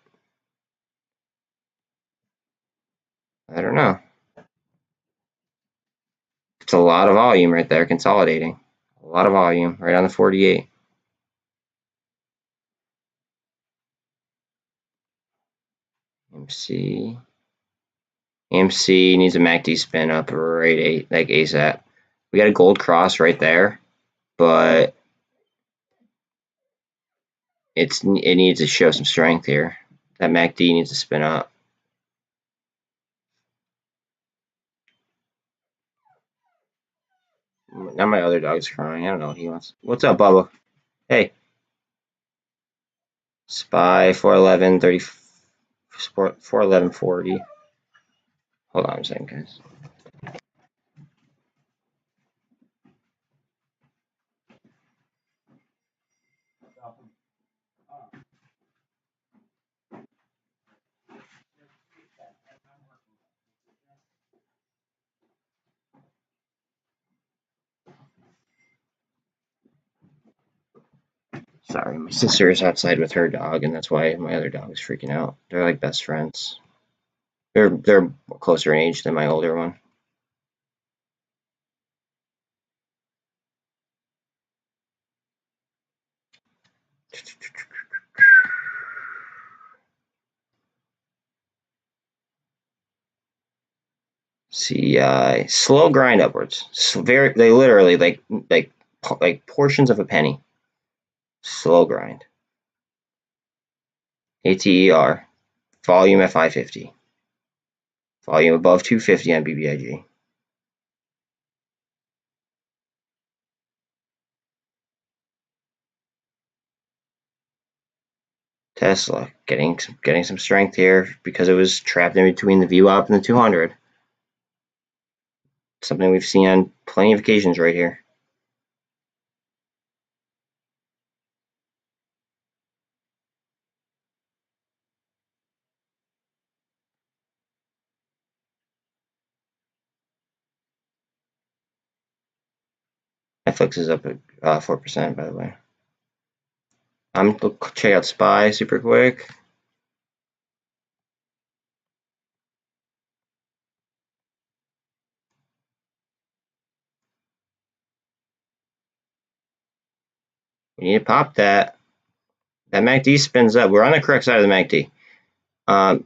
I don't know. It's a lot of volume right there, consolidating. A lot of volume right on the 48. AMC. AMC needs a MACD spin up right like ASAP. We got a gold cross right there, but it needs to show some strength here. That MACD needs to spin up. Now my other dog's crying. I don't know what he wants. What's up, Bubba? Hey. Spy 411 30 411 40. Hold on a second, guys. Sorry, my sister is outside with her dog, and that's why my other dog is freaking out. They're like best friends. They're closer in age than my older one. CEI slow grind upwards. They literally like portions of a penny. Slow grind. ATER volume at 550. Volume above 250 on BBIG. Tesla getting some strength here because it was trapped in between the VWAP and the 200. Something we've seen on plenty of occasions right here. Netflix is up at 4%, by the way. I'm gonna check out Spy super quick. We need to pop that. That MACD spins up. We're on the correct side of the MACD.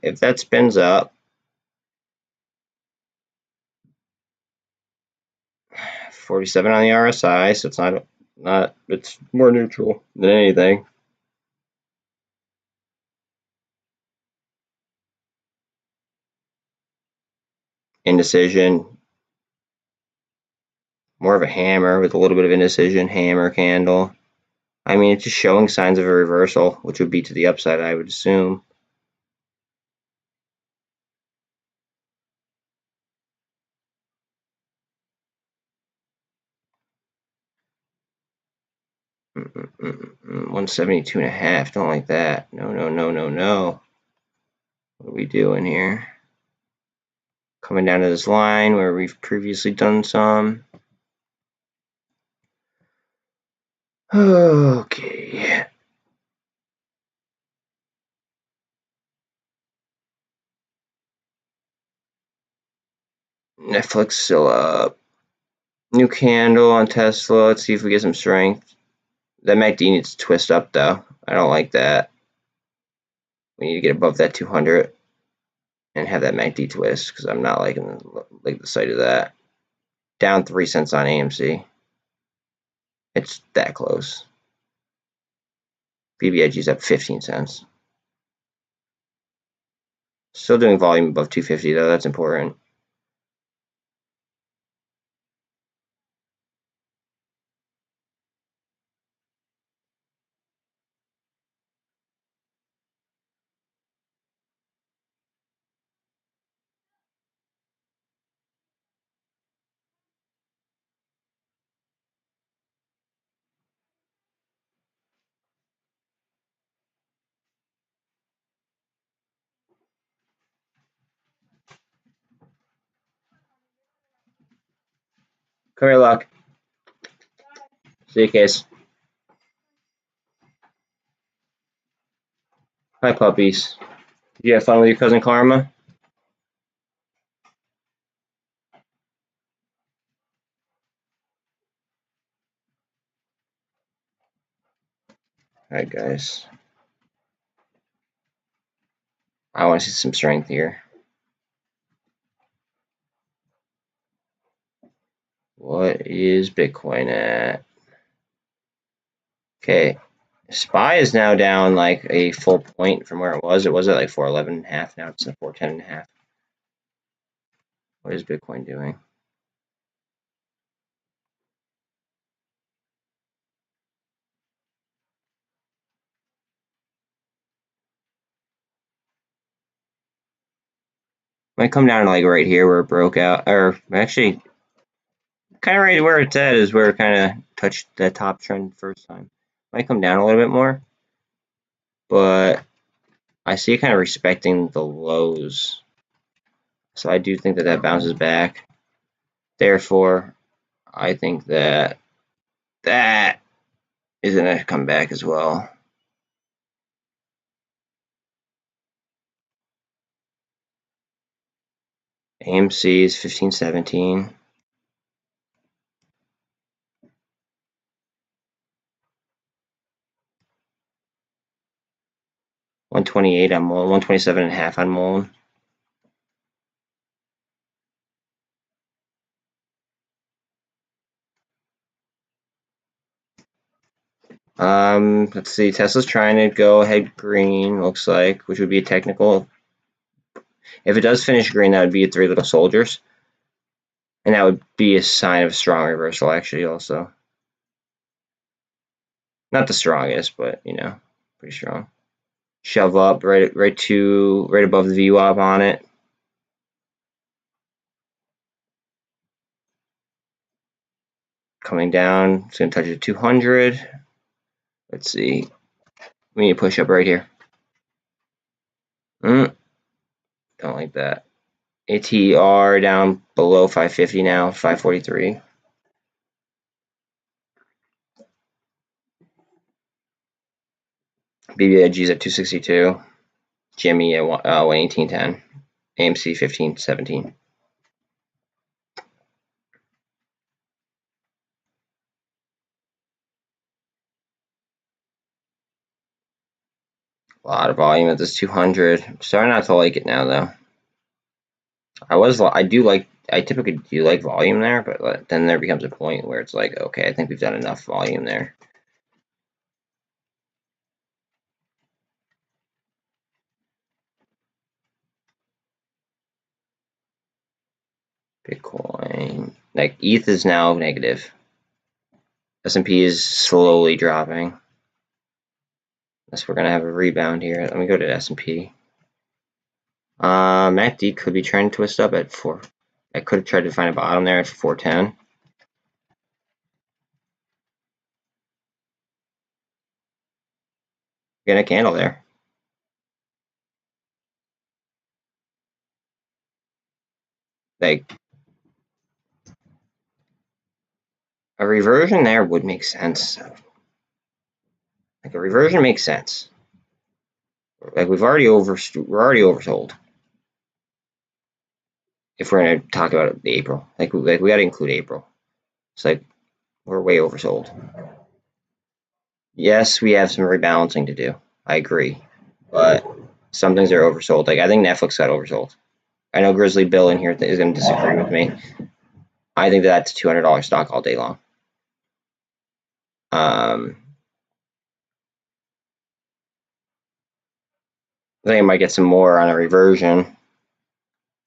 If that spins up, 47 on the RSI, so it's not it's more neutral than anything. Indecision, more of a hammer with a little bit of indecision, hammer candle. I mean, it's just showing signs of a reversal, which would be to the upside, I would assume. Mm-mm-mm-mm. 172.5. Don't like that. No, no, no, no, no. What are we doing here? Coming down to this line where we've previously done some. Okay. Netflix still up. New candle on Tesla. Let's see if we get some strength. That MACD needs to twist up though. I don't like that. We need to get above that 200 and have that MACD twist because I'm not liking the sight of that. Down 3 cents on AMC. It's that close. BBIG's up 15 cents. Still doing volume above 250 though. That's important. Come here, Luck. See you, Case. Hi, puppies. Did you have fun with your cousin Karma? Alright, guys. I want to see some strength here. What is Bitcoin at? Okay. SPY is now down like a full point from where it was. It was at like 411.5. Now it's at 410.5. What is Bitcoin doing? Might come down to like right here where it broke out, or actually kind of right where it's at is where it kind of touched that top trend first time. Might come down a little bit more, but I see it kind of respecting the lows. So I do think that that bounces back. Therefore, I think that that is going to come back as well. AMC is 1517. $128 on MULN, 127.5 on MULN. Let's see. Tesla's trying to go ahead green, looks like, which would be a technical. If it does finish green, that would be 3 little soldiers. And that would be a sign of a strong reversal, actually, also. Not the strongest, but, you know, pretty strong. Shove up right above the VWAP on it. Coming down, it's going to touch a 200. Let's see. We need to push up right here. Don't like that. ATR down below 550 now, 543. BBIG is at 262. GME at 118.10. AMC 1517. A lot of volume at this 200. I'm starting not to like it now, though. I typically do like volume there, but then there becomes a point where it's like, okay, I think we've done enough volume there. Bitcoin, like ETH is now negative. S&P is slowly dropping. Unless we're gonna have a rebound here. Let me go to S&P. MACD could be trying to twist up at 4. I could have tried to find a bottom there at 410. Get a candle there. Like a reversion there would make sense. Like a reversion makes sense. Like we're already oversold. If we're gonna talk about the April, like we got to include April. It's like we're way oversold. Yes, we have some rebalancing to do. I agree, but some things are oversold. Like I think Netflix got oversold. I know Grizzly Bill in here is going to disagree with me. I think that's $200 stock all day long. I think I might get some more on a reversion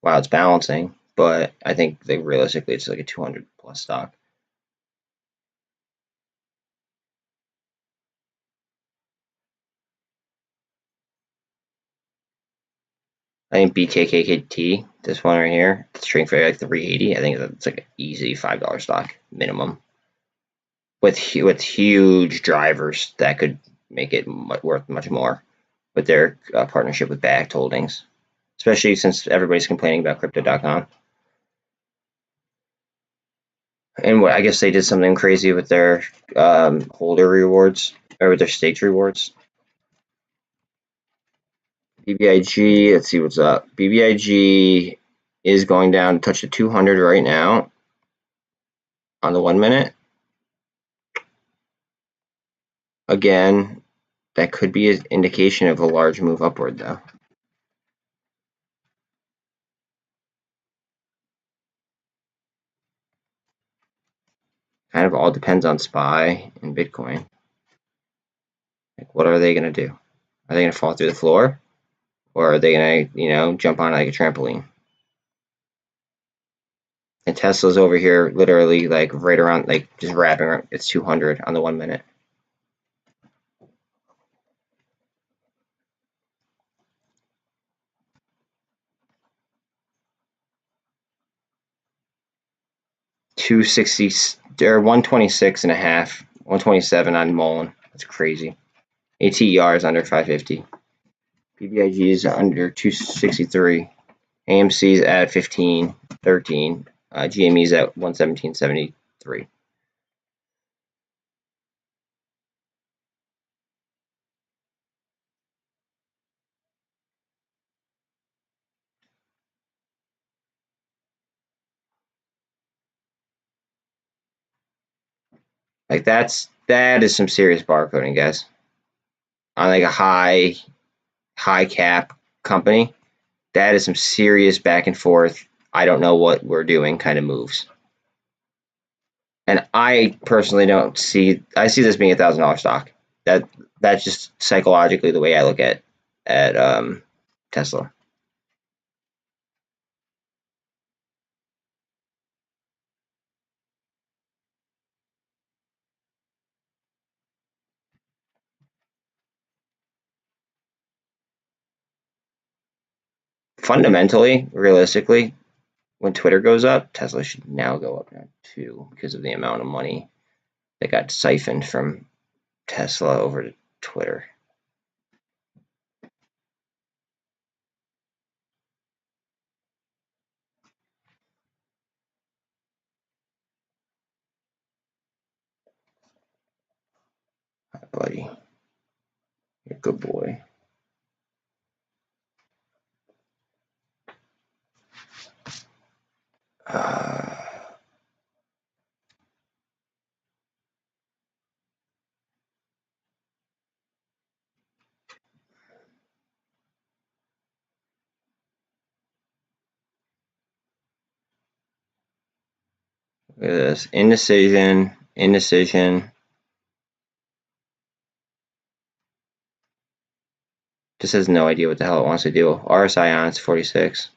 while it's balancing, but I think realistically it's like a 200 plus stock. I think BKKT, this one right here, it's trading for like 380. I think it's like an easy $5 stock minimum, with huge drivers that could make it worth much more with their partnership with Backed Holdings, especially since everybody's complaining about Crypto.com. And I guess they did something crazy with their holder rewards, or with their stakes rewards. BBIG, let's see what's up. BBIG is going down to touch the 200 right now on the 1 minute. Again, that could be an indication of a large move upward, though. Kind of all depends on SPY and Bitcoin. Like, what are they going to do? Are they going to fall through the floor? Or are they going to, jump on like a trampoline? And Tesla's over here literally like right around, like just wrapping around, it's 200 on the 1 minute. $260 or 126 and a half, 127 on MULN. That's crazy. ATER is under 550. BBIG is under 263. AMC is at 15.13. GME is at 117.73. Like that is some serious barcoding, guys. On like a high cap company, that is some serious back and forth. I don't know what we're doing kind of moves. And I personally don't see. I see this being $1,000 stock. That's just psychologically the way I look at Tesla. Fundamentally, realistically, when Twitter goes up, Tesla should now go up now too, because of the amount of money that got siphoned from Tesla over to Twitter. Hi, buddy. You're a good boy. Look at this. Indecision, indecision. Just has no idea what the hell it wants to do. RSI on, it's 46.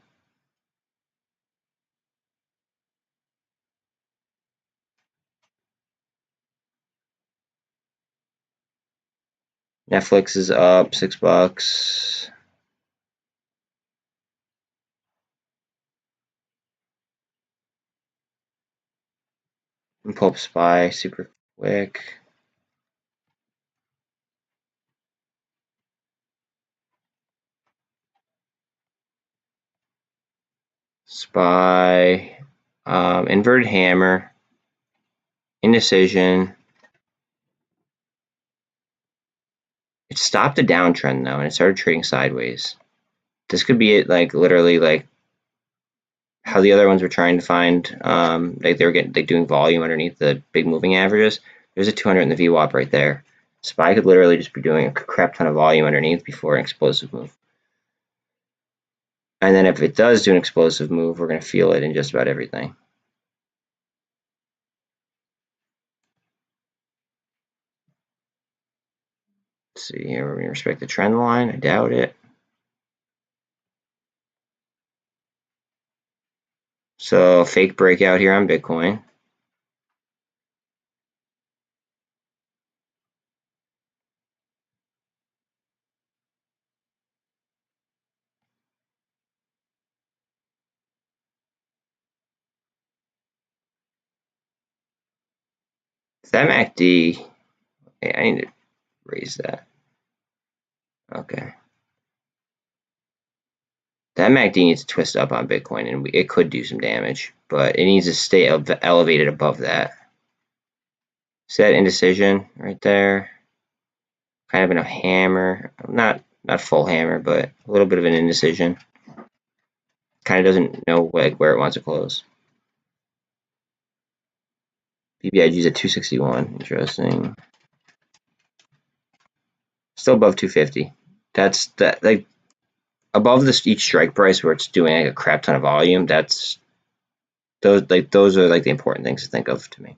Netflix is up $6. And pull up SPY super quick. SPY, inverted hammer, indecision. It stopped a downtrend though, and it started trading sideways. This could be it, like literally, like how the other ones were trying to find, like they were getting, like doing volume underneath the big moving averages. There's a 200 in the VWAP right there. SPY could literally just be doing a crap ton of volume underneath before an explosive move. And then if it does do an explosive move, we're going to feel it in just about everything. Let's see here, we're going to respect the trend line. I doubt it. So fake breakout here on Bitcoin. That MACD, hey, I need to raise that. Okay. That MACD needs to twist up on Bitcoin, and it could do some damage, but it needs to stay elevated above that. Set indecision right there. Kind of in a hammer, not full hammer, but a little bit of an indecision. Kind of doesn't know like where it wants to close. BBIG is at 261. Interesting. Still above 250. That's that, like above this each strike price where it's doing like a crap ton of volume. That's those are like the important things to think of to me.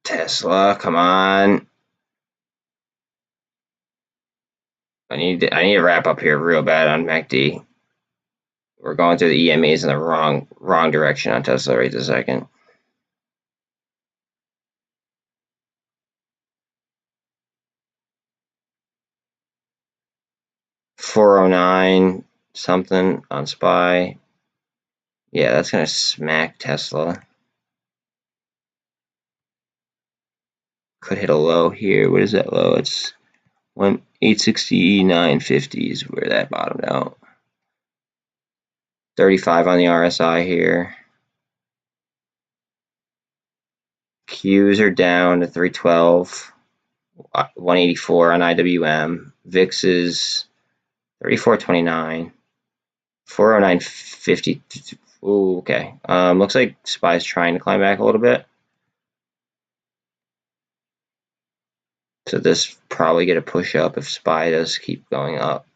Tesla, come on. I need to wrap up here real bad on MACD. We're going through the EMAs in the wrong direction on Tesla right this second. $409 something on SPY. Yeah, that's gonna smack Tesla. Could hit a low here. What is that low? It's 869.50 is where that bottomed out. 35 on the RSI here. Qs are down to 312. 184 on IWM. VIX is 34.29. 409.50. Ooh, okay. Looks like SPY's trying to climb back a little bit. So this probably get a push up if SPY does keep going up.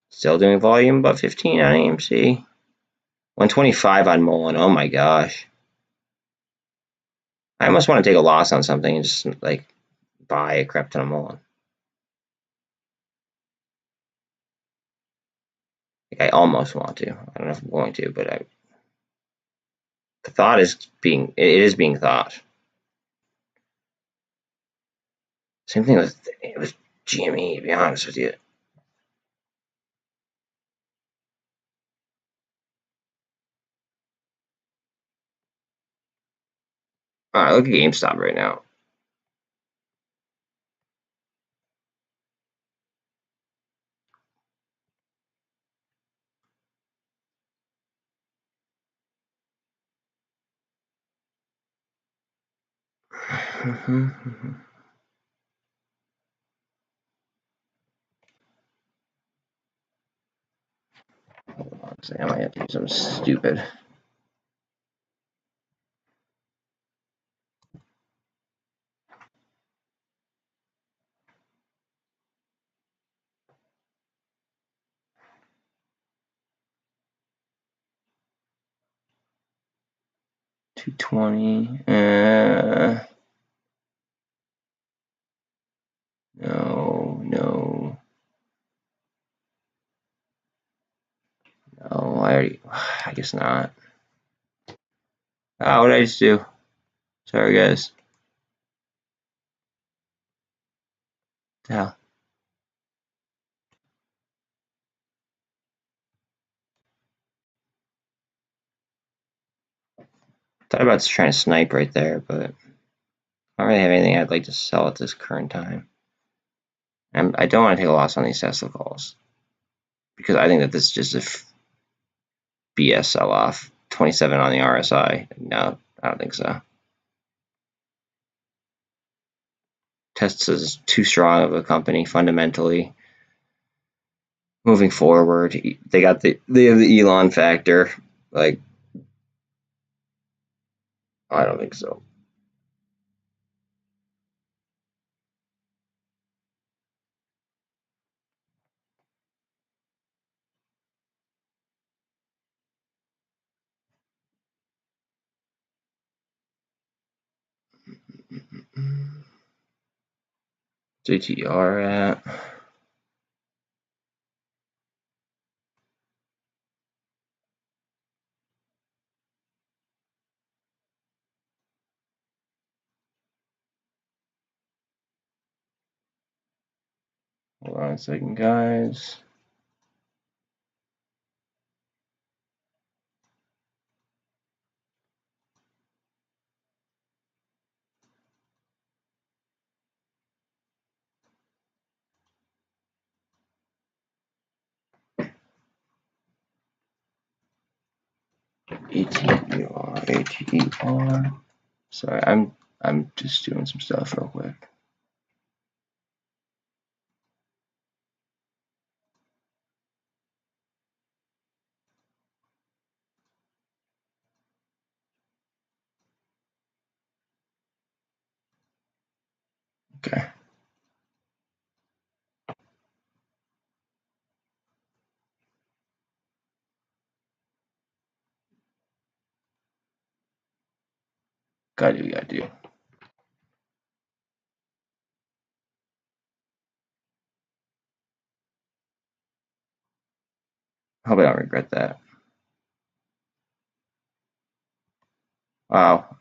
Still doing volume above 15 on AMC. 125 on MULN. Oh my gosh. I almost want to take a loss on something and just like buy a crap ton of MULN. Like, I almost want to. I don't know if I'm going to, but the thought is it is being thought. Same thing with GME, to be honest with you. Alright, look at GameStop right now. Hold on So I might have to do something stupid. $220. No, no. No, I guess not. What did I just do? Sorry, guys. What the hell? Thought about trying to snipe right there, but I don't really have anything I'd like to sell at this current time. And I don't want to take a loss on these Tesla calls because I think that this is just a BS sell-off. 27 on the RSI. No, I don't think so. Tesla's too strong of a company fundamentally. Moving forward, they have the Elon factor. Like, I don't think so. JTR at. Hold on a second, guys. ATER. Sorry, I'm just doing some stuff real quick. Okay. Gotta do. Hope I don't regret that. Wow.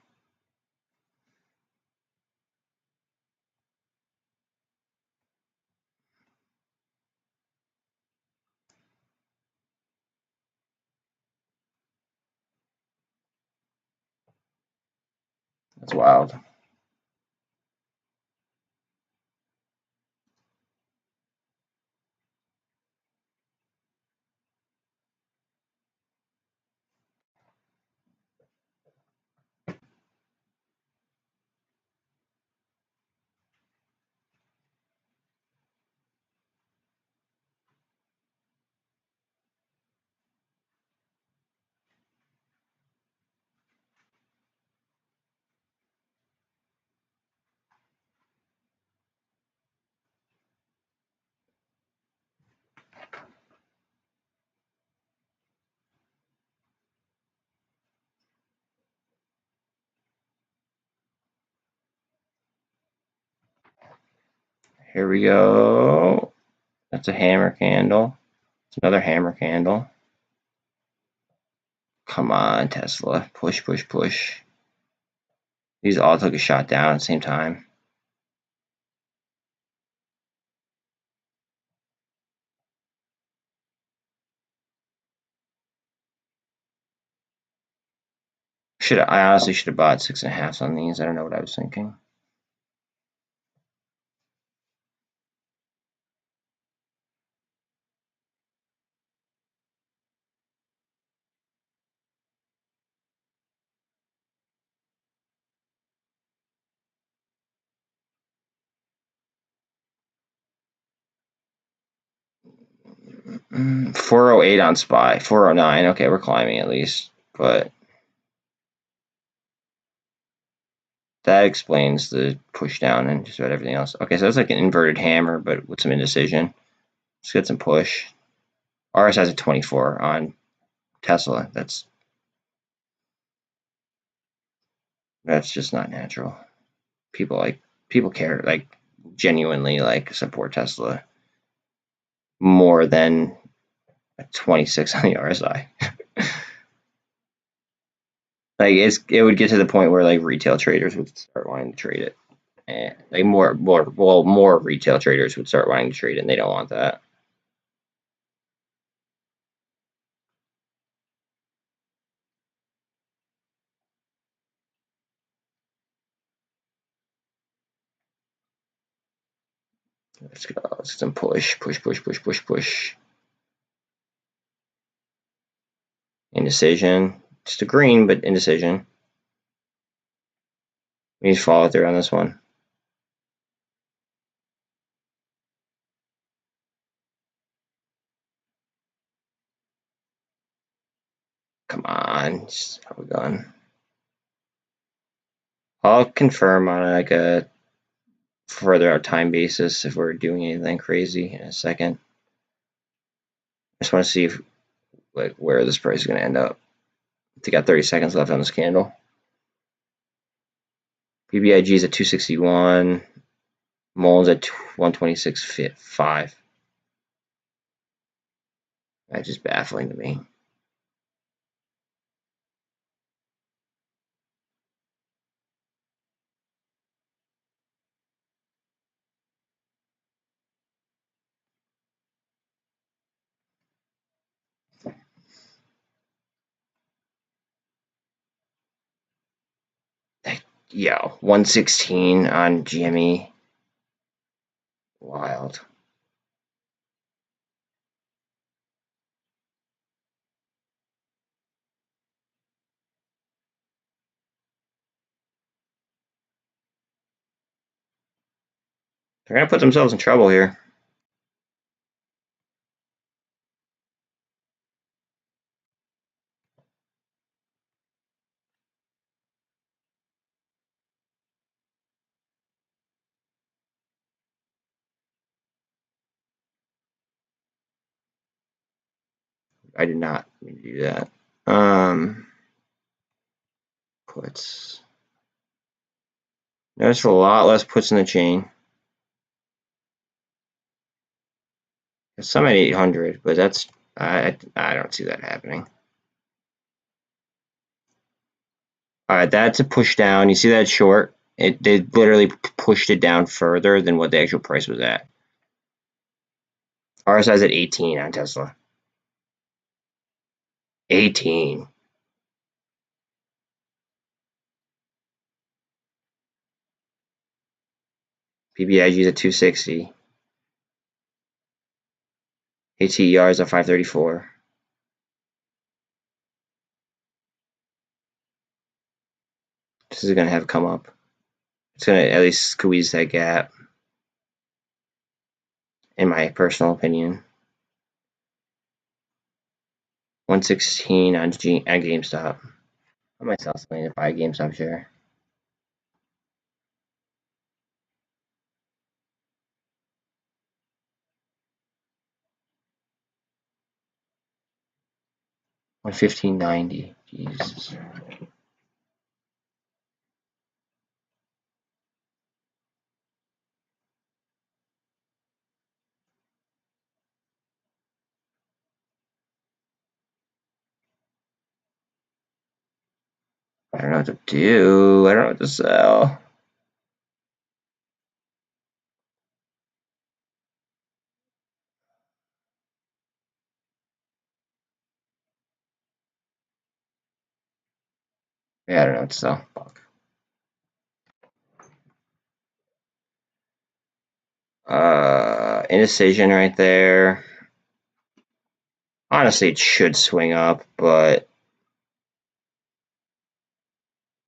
That's wild. Here we go. That's a hammer candle. It's another hammer candle. Come on, Tesla. Push, push, push. These all took a shot down at the same time. I honestly should have bought 6.5s on these. I don't know what I was thinking. 408 on SPY, 409. Okay, we're climbing at least, but that explains the push down and just about everything else. Okay, so it's like an inverted hammer, but with some indecision. Let's get some push. RS has a 24 on Tesla. That's just not natural. People care, like genuinely like support Tesla more than a 26 on the RSI. Like it would get to the point where like retail traders would start wanting to trade it. And like more retail traders would start wanting to trade it, and they don't want that. Let's go. Let's get some push. Indecision. Just a green, but indecision. We need to follow through on this one. Come on. How we going? I'll confirm on like a further out time basis if we're doing anything crazy in a second. I just want to see if, like, where this price is going to end up. We got 30 seconds left on this candle. BBIG is at 261. MULN's at 126.5. That's just baffling to me. Yo, 116 on GME. Wild. They're going to put themselves in trouble here. I did not mean to do that. Puts. Notice a lot less puts in the chain. Some at 800, but that's I don't see that happening. All right, that's a push down. You see that short? They literally pushed it down further than what the actual price was at. RSI's at 18 on Tesla. 18. BBIG is at 260. ATER is at 534. This is going to have come up. It's going to at least squeeze that gap, in my personal opinion. 116 on GameStop. I might sell something to buy a GameStop share. $115.90. Jesus. I don't know what to do. I don't know what to sell. Yeah, I don't know what to sell. Fuck. Indecision right there. Honestly, it should swing up, but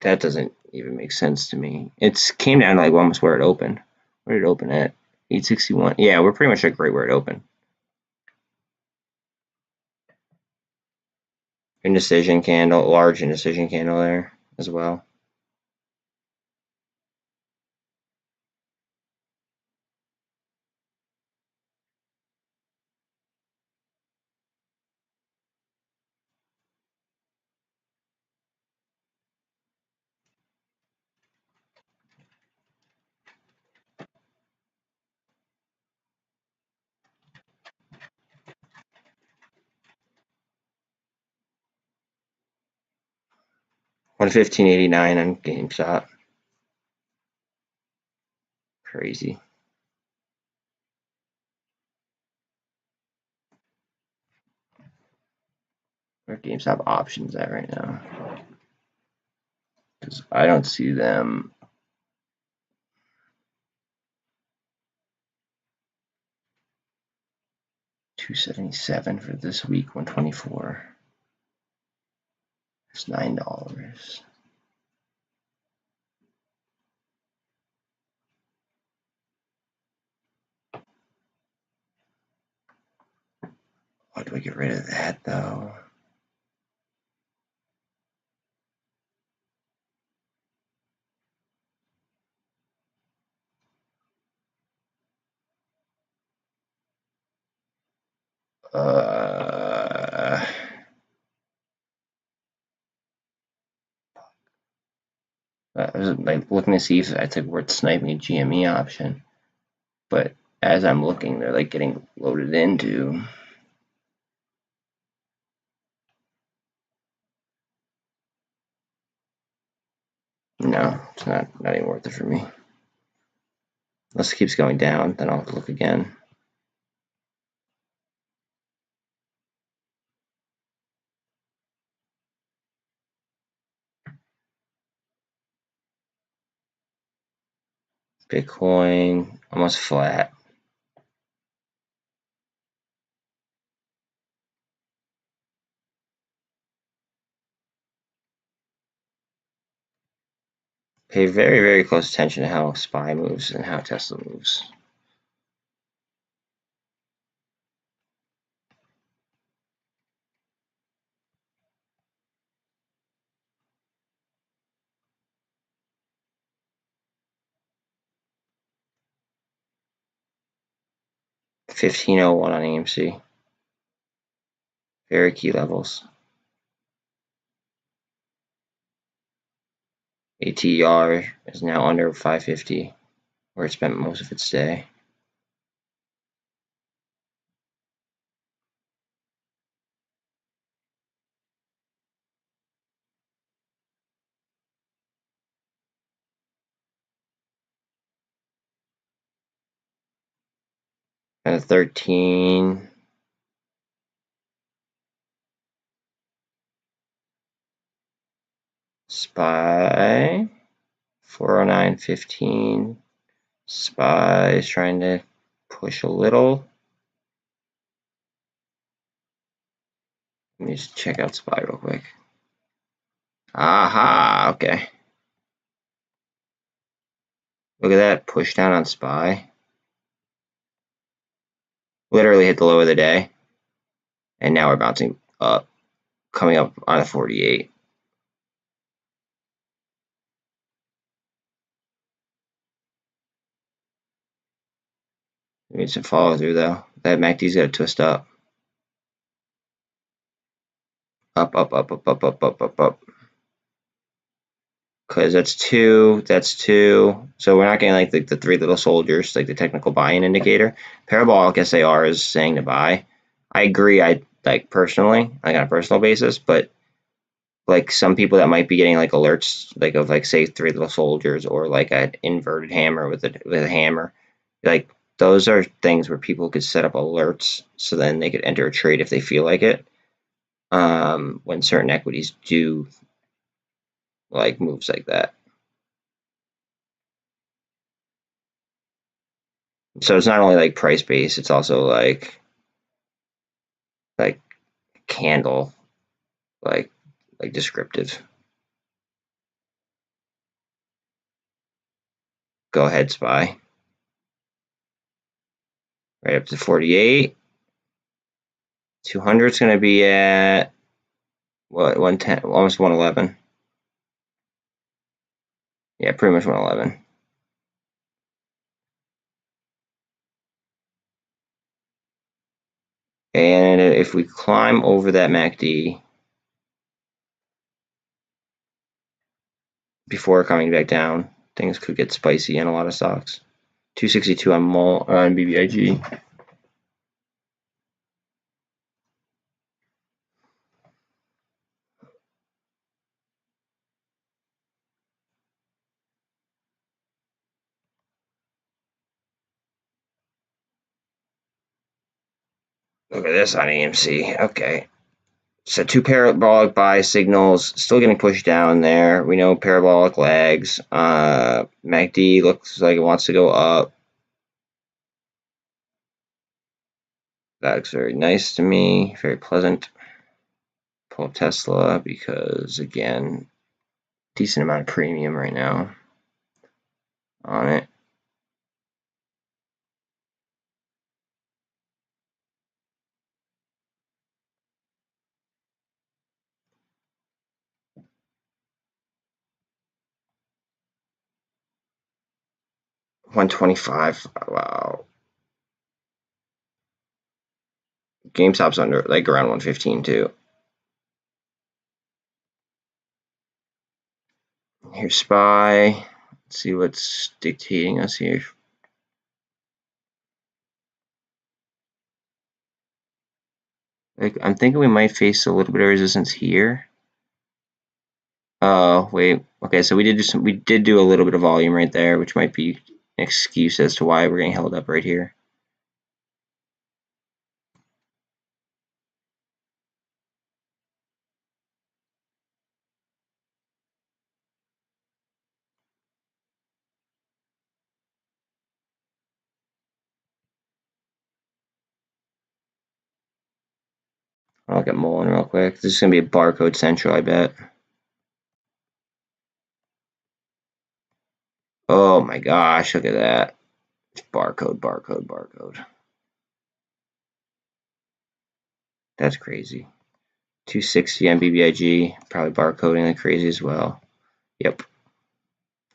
that doesn't even make sense to me. It came down to like almost where it opened. Where did it open at? 861. Yeah, we're pretty much like right where it opened. indecision candle, large indecision candle there as well. $115.89 on GameStop. Crazy. Where GameStop options at right now? Because I don't see them. $277 for this week. $124. It's $9. Why do I get rid of that though? I was like looking to see if it's like worth sniping a GME option, but as I'm looking, they're like getting loaded into. No, it's not even worth it for me. Unless it keeps going down, then I'll look again. Bitcoin almost flat. Pay very, very close attention to how SPY moves and how Tesla moves. $15.01 on AMC. Very key levels. ATR is now under 550, where it spent most of its day. And 13. SPY. 409.15. SPY is trying to push a little. Let me just check out SPY real quick. Aha, okay. Look at that push down on SPY. Literally hit the low of the day. And now we're bouncing up, coming up on a 48. We need some follow through though. That MACD's got to twist up. Up, up, up, up, up, up, up, up, up. Because that's two. So we're not getting like the three little soldiers, like the technical buy-in indicator. Parabolic SAR is saying to buy. I agree. I like personally, like on a personal basis, but like some people that might be getting like alerts, like of like say three little soldiers or like an inverted hammer with a hammer, like those are things where people could set up alerts so then they could enter a trade if they feel like it. When certain equities do like moves like that. So it's not only like price based, it's also like candle, like descriptive. Go ahead, SPY. Right up to 48. 200 is going to be at what, 110, almost 111. Yeah, pretty much 111. And if we climb over that MACD before coming back down, things could get spicy in a lot of stocks. 262 on BBIG. Look at this on AMC. Okay. So two parabolic buy signals still getting pushed down there. We know parabolic lags. MACD looks like it wants to go up. That looks very nice to me. Very pleasant. Pull up Tesla because, again, decent amount of premium right now on it. $125. Wow. GameStop's under like around 115 too. Here's SPY. Let's see what's dictating us here. Like, I'm thinking we might face a little bit of resistance here. Oh, wait. Okay, so we did do a little bit of volume right there, which might be an excuse as to why we're getting held up right here. I'll look at MULN real quick. This is gonna be a barcode central, I bet. Oh my gosh, look at that. Barcode, barcode, barcode. That's crazy. 260 on BBIG, probably barcoding like crazy as well. Yep.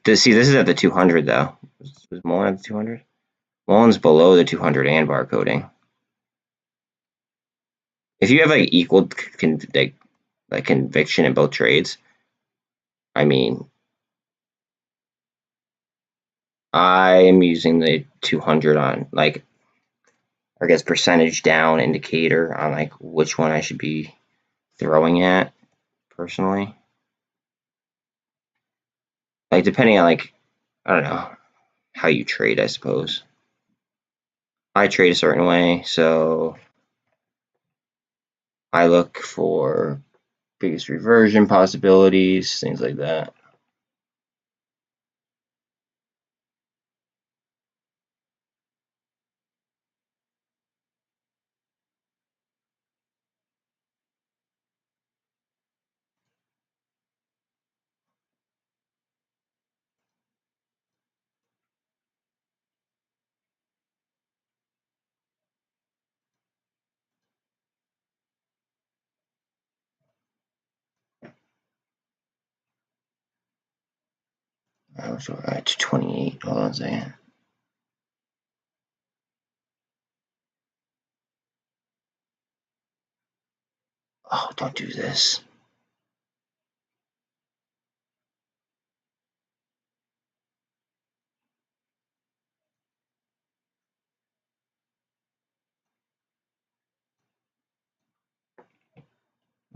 See, this is at the 200 though. Was MULN at the 200? MULN's below the 200 and barcoding. If you have like equal like conviction in both trades, I mean, I am using the 200 on like, I guess, percentage down indicator on like which one I should be throwing at personally. Like depending on like, I don't know how you trade, I suppose. I trade a certain way, so I look for biggest reversion possibilities, things like that. So we're at 228. Hold on a second. Oh, don't do this.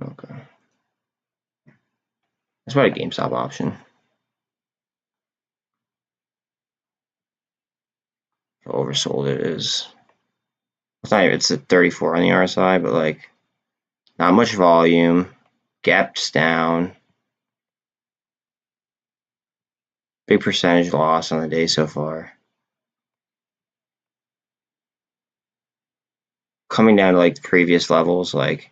Okay. That's about a GameStop option. How oversold it is. It's not even, it's at 34 on the RSI, but like not much volume. Gaps down. Big percentage loss on the day so far. Coming down to like the previous levels, like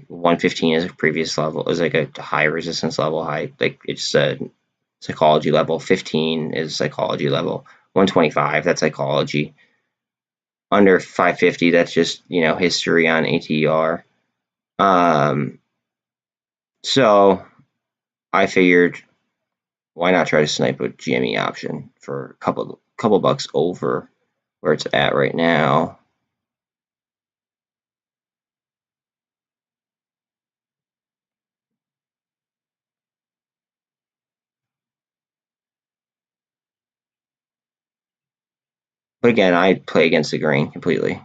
115 is a previous level, is like a high resistance level, high, like it's a psychology level. 15 is psychology level. 125, that's psychology. Under 550, that's just, history on ATR. So I figured, why not try to snipe a GME option for a couple bucks over where it's at right now. But again, I play against the grain completely.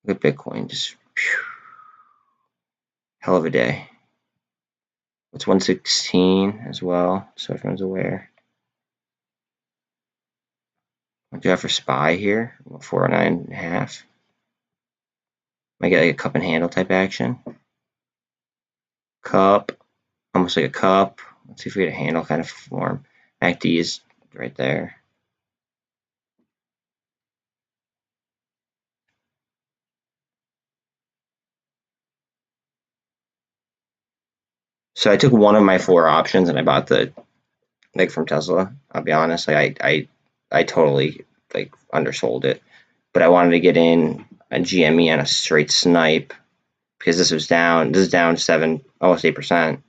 Look at Bitcoin, just whew, hell of a day. It's 116 as well, so everyone's aware. What do I have for SPY here? 409.5. Might get like a cup and handle type action. Cup, almost like a cup. Let's see if we get a handle kind of form. MACD is right there. So I took one of my 4 options and I bought the like from Tesla. I'll be honest, like I totally like undersold it, but I wanted to get in a GME on a straight snipe because this was down. This is down 7, almost 8%.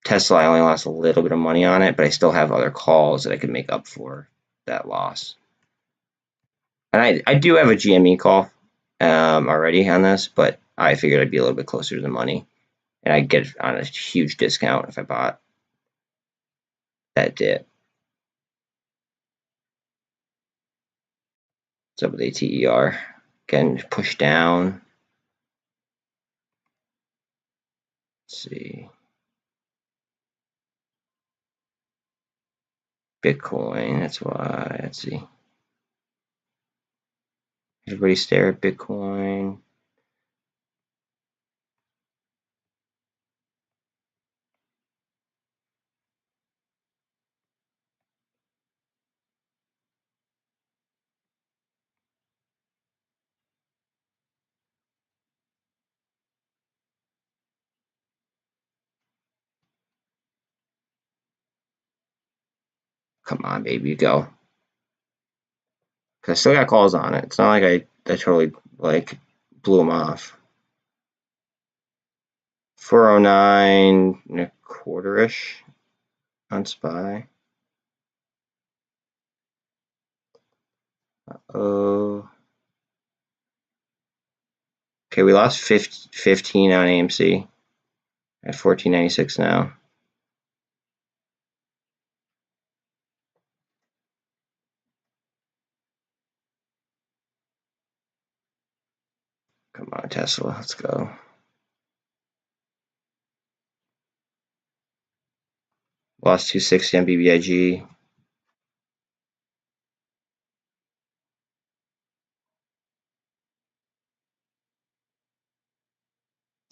Tesla, I only lost a little bit of money on it, but I still have other calls that I could make up for that loss. And I do have a GME call already on this, but I figured I'd be a little bit closer to the money, and I'd get it on a huge discount if I bought that dip. What's up with ATER? Again, push down. Let's see. Bitcoin, that's why. Let's see. Everybody stare at Bitcoin. Come on, baby, go. Cause I still got calls on it. It's not like I totally like blew them off. 409 and a quarter-ish on SPY. Oh. Okay, we lost 15 on AMC at 14.96 now. Come on, Tesla, let's go. Lost 260 on BBIG.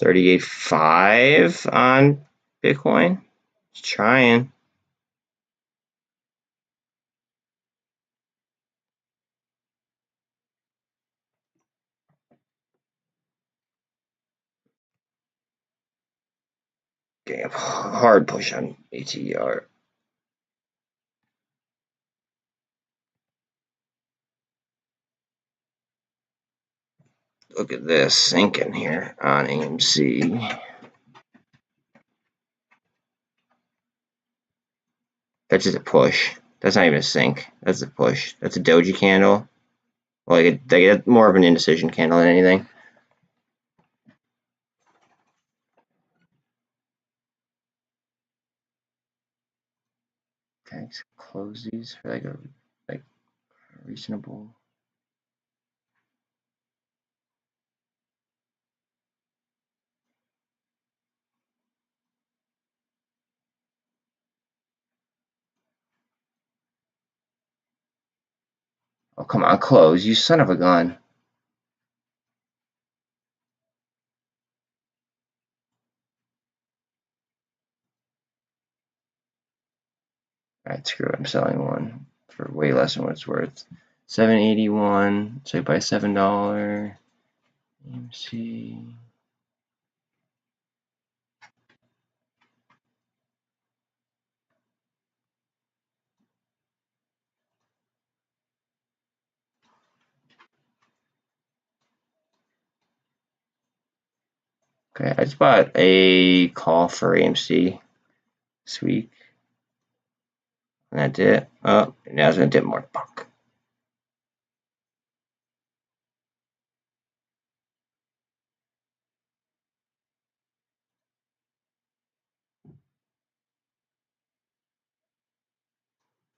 $38.5 on Bitcoin. Just trying. Okay, hard push on ATR. Look at this sinking here on AMC. That's just a push. That's not even a sink. That's a push. That's a doji candle. Well, like more of an indecision candle than anything. Okay, so close these for like a reasonable. Oh, come on, close, you son of a gun. Alright, screw it, I'm selling one for way less than what it's worth. 781, so you buy $7. AMC. Okay, I just bought a call for AMC this week. And that did it. Oh, now it's gonna dip more. Fuck.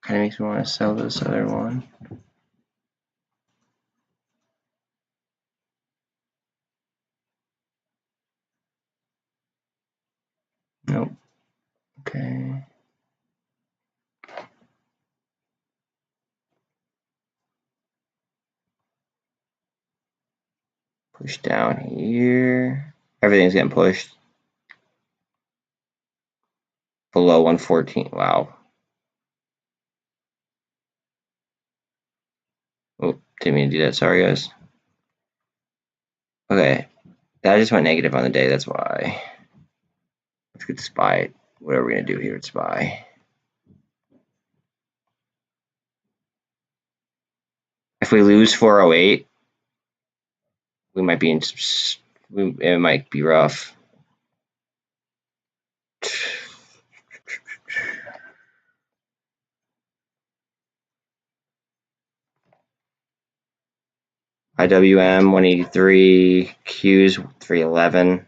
Kind of makes me want to sell this other one. Nope. Okay. Push down here. Everything's getting pushed. Below 114. Wow. Oh, didn't mean to do that. Sorry, guys. Okay. That just went negative on the day. That's why. Let's get SPY. Whatever we're going to do here at SPY. If we lose 408, we might be in. It might be rough. IWM 183, Q's 311,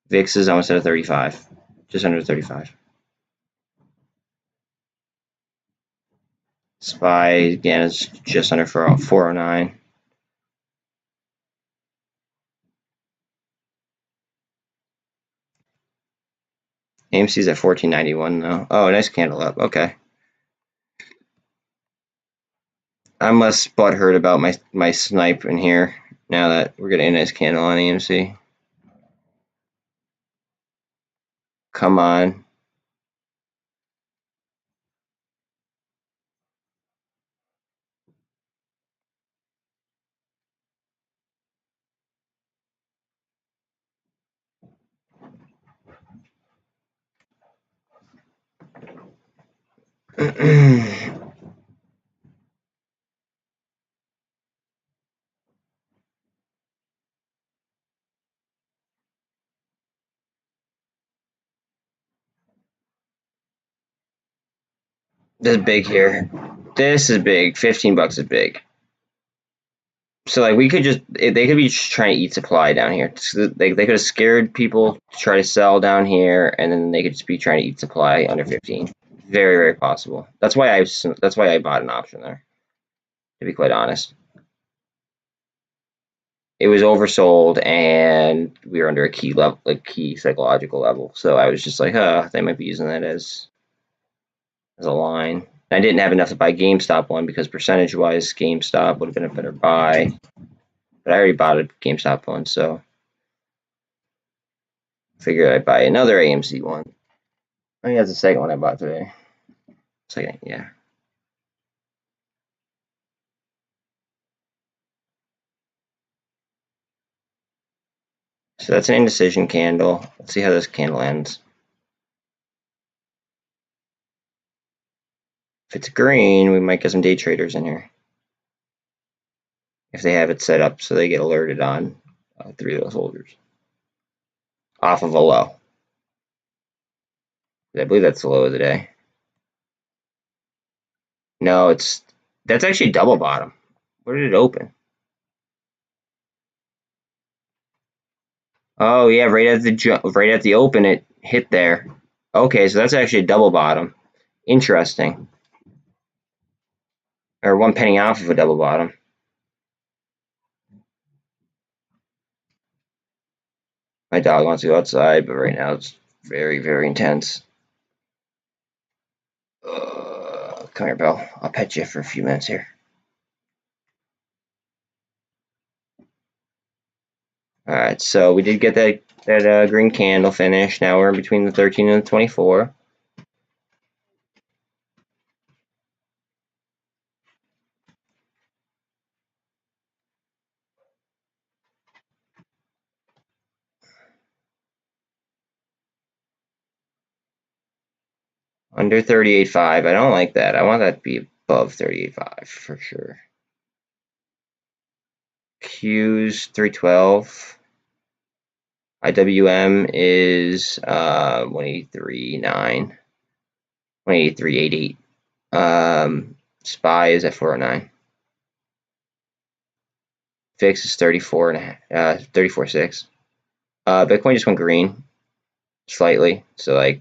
VIX is almost at a 35, just under 35. SPY again is just under 409. AMC's at 1491 though. Oh, nice candle up. Okay. I'm less butthurt about my snipe in here now that we're getting a nice candle on AMC. Come on. This is big here. This is big. 15 bucks is big. So like we could just they could be just trying to eat supply down here. They could have scared people to try to sell down here, and then they could just be trying to eat supply under 15. Very possible. That's why I bought an option there. To be quite honest, it was oversold, and we were under a key level, like key psychological level. So I was just like, they might be using that as a line. I didn't have enough to buy GameStop one because percentage-wise, GameStop would have been a better buy. But I already bought a GameStop one, so I figured I'd buy another AMC one. I think that's the second one I bought today. Second, yeah. So that's an indecision candle. Let's see how this candle ends. If it's green, we might get some day traders in here. If they have it set up so they get alerted on 3 of those holders. Off of a low. I believe that's the low of the day. No, that's actually double bottom. Where did it open? Oh yeah, right at the open, it hit there. Okay, so that's actually a double bottom. Interesting. Or 1 penny off of a double bottom. My dog wants to go outside, but right now it's very intense. Come here, Bill. I'll pet you for a few minutes here. All right, so we did get that green candle finish. Now we're in between the 13 and the 24. Under 38.5. I don't like that. I want that to be above 38.5 for sure. Q's 312. IWM is 183.9, 183.88. SPY is at 409. VIX is 34.6. Bitcoin just went green slightly, so like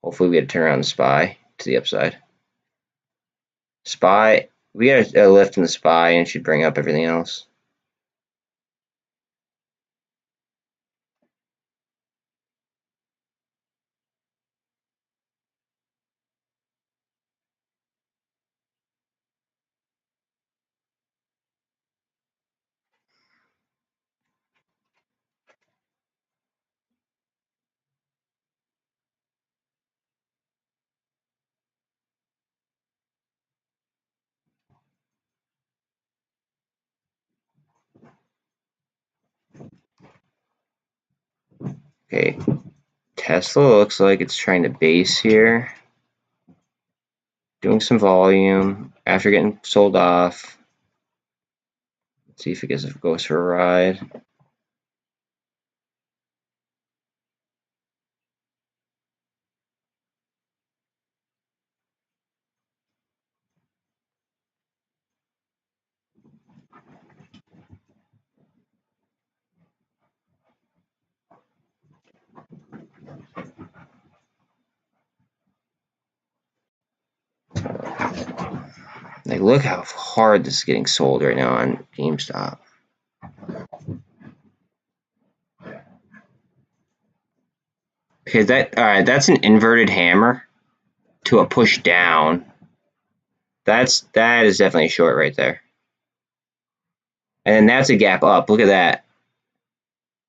hopefully we get to turn around the SPY to the upside. SPY, we got a lift in the SPY and it should bring up everything else. Okay, Tesla looks like it's trying to base here. Doing some volume after getting sold off. Let's see if it goes for a ride. Like, look how hard this is getting sold right now on GameStop. Okay, that's an inverted hammer to a push down. That is definitely a short right there. And then that's a gap up. Look at that.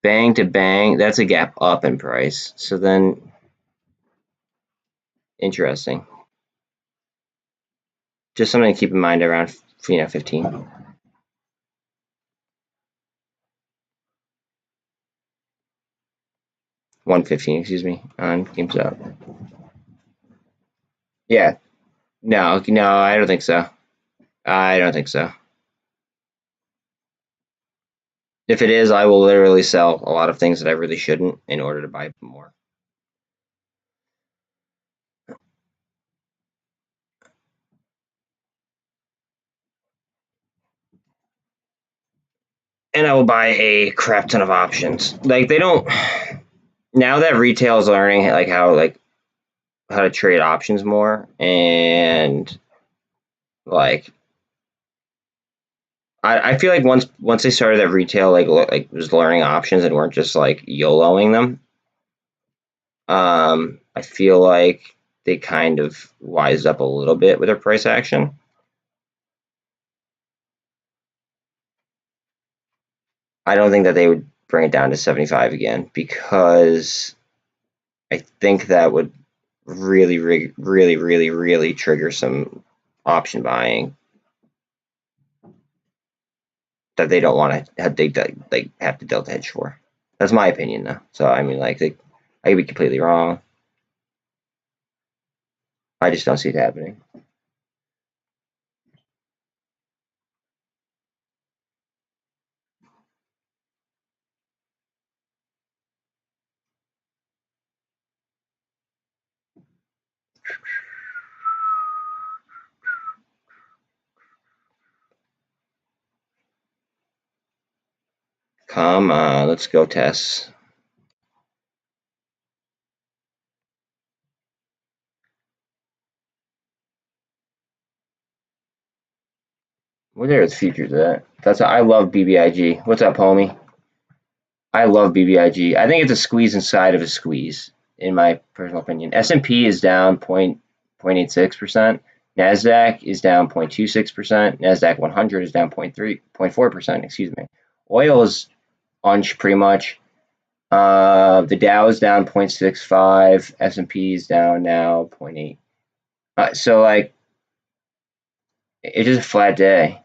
Bang to bang. That's a gap up in price. So then, interesting. Just something to keep in mind around 15. 115, excuse me, on GameStop. Yeah. No, I don't think so. I don't think so. If it is, I will literally sell a lot of things that I really shouldn't in order to buy more. And I will buy a crap ton of options. Like, they don't, now that retail is learning how to trade options more, and like I feel like once they started that retail like was learning options and weren't just like YOLOing them, I feel like they kind of wised up a little bit with their price action. I don't think that they would bring it down to 75 again, because I think that would really, really, really, really, really trigger some option buying that they don't want to have, they have to delta hedge for. That's my opinion, though. So I mean, like, I could be completely wrong. I just don't see it happening. Come on, let's go, Tess. Where are the futures at? I love BBIG. What's up, homie? I love BBIG. I think it's a squeeze inside of a squeeze, in my personal opinion. S&P is down 0.86%. NASDAQ is down 0.26%. NASDAQ 100 is down 0.4%. Excuse me. Oil is unch pretty much. The Dow is down 0.65. S&P is down now 0.8. So like, it's just a flat day.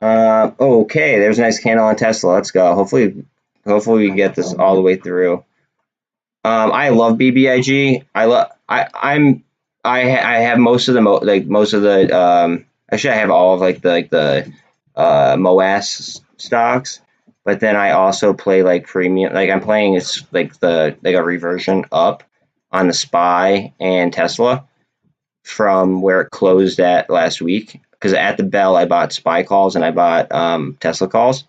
Okay, there's a nice candle on Tesla. Let's go. Hopefully we get this all the way through. I love BBIG. I have most of the actually I have all of the MOASS stocks, but then I also play like premium. Like I'm playing it's like a reversion up on the SPY and Tesla from where it closed at last week. Because at the bell, I bought SPY calls and I bought Tesla calls.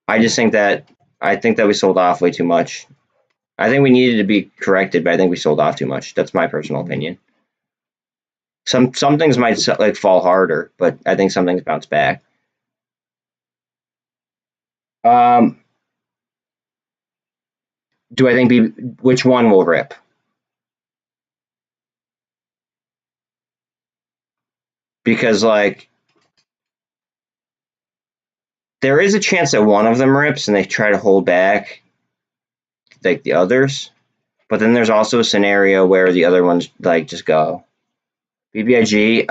I think that we sold off way too much. I think we needed to be corrected, but I think we sold off too much. That's my personal opinion. Some things might like fall harder, but I think some things bounce back. Um, do I think which one will rip? Because like there is a chance that one of them rips and they try to hold back like the others, but then there's also a scenario where the other ones like just go. BBIG.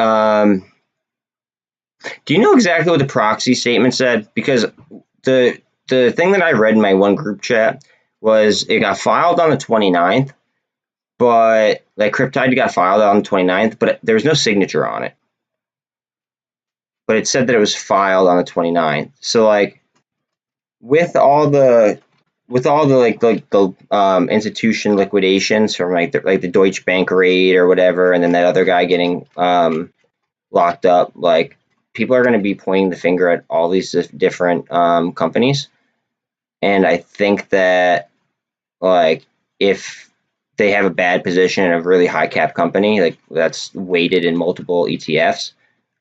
Do you know exactly what the proxy statement said? Because the thing that I read in my one group chat was it got filed on the 29th, but like Cryptide got filed on the 29th, but there was no signature on it. But it said that it was filed on the 29th. So like with all the institution liquidations from like the Deutsche Bank raid or whatever, and then that other guy getting locked up, like people are going to be pointing the finger at all these different companies, and I think that like if they have a bad position in a really high cap company like that's weighted in multiple ETFs,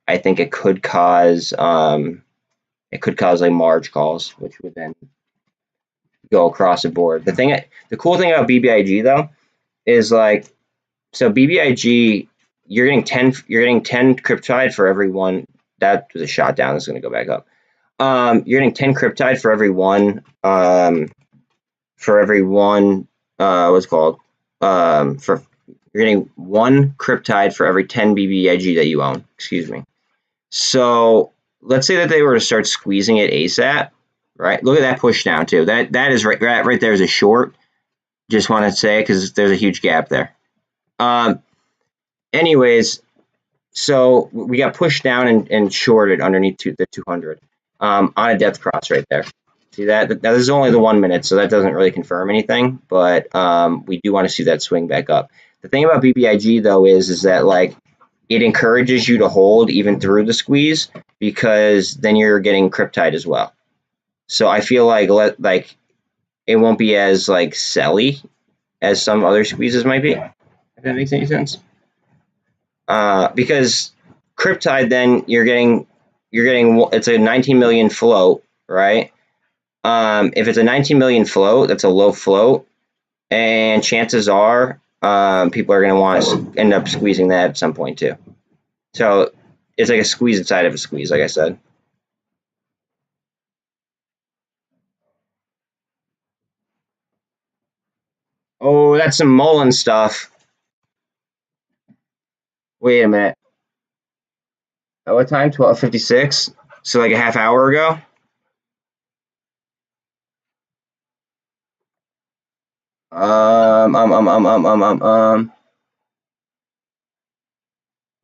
I think it could cause like margin calls, which would then go across the board. The cool thing about BBIG though is like so BBIG you're getting 10 Cryptide for every one. That was a shot down. It's going to go back up. You're getting 10 Cryptide for every one. What's it called? For you're getting 1 Cryptide for every 10 BBIG that you own. Excuse me. So let's say that they were to start squeezing it ASAP, right? Look at that push down too. That is right there is a short. Just want to say because there's a huge gap there. Anyways, so we got pushed down and shorted underneath the 200 on a depth cross right there. See that? Now, this is only the 1 minute, so that doesn't really confirm anything, but we do want to see that swing back up. The thing about BBIG, though, is that like it encourages you to hold even through the squeeze because then you're getting Cryptide as well. So I feel like it won't be as like selly as some other squeezes might be, if that makes any sense. Because Cryptide, then you're getting it's a 19 million float, right? If it's a 19 million float, that's a low float, and chances are people are going to want to end up squeezing that at some point too. So it's like a squeeze inside of a squeeze, like I said. Oh, that's some MULN stuff. Wait a minute. At what time? 12:56. So like a half hour ago. What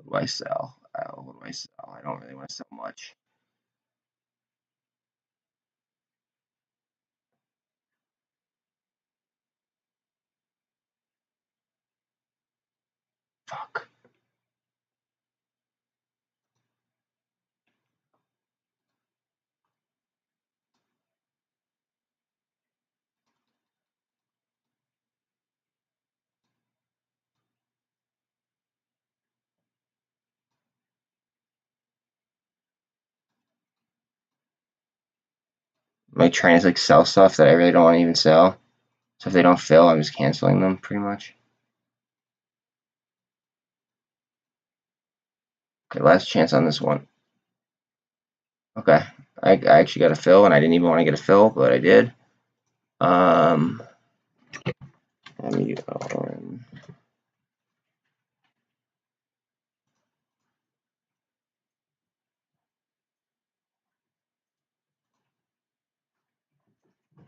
do I sell? What do I sell? I don't really want to sell much. Fuck. Am I trying to like sell stuff that I really don't want to even sell? So if they don't fill, I'm just canceling them pretty much. Okay, last chance on this one. Okay, I actually got a fill, and I didn't even want to get a fill, but I did. MULN.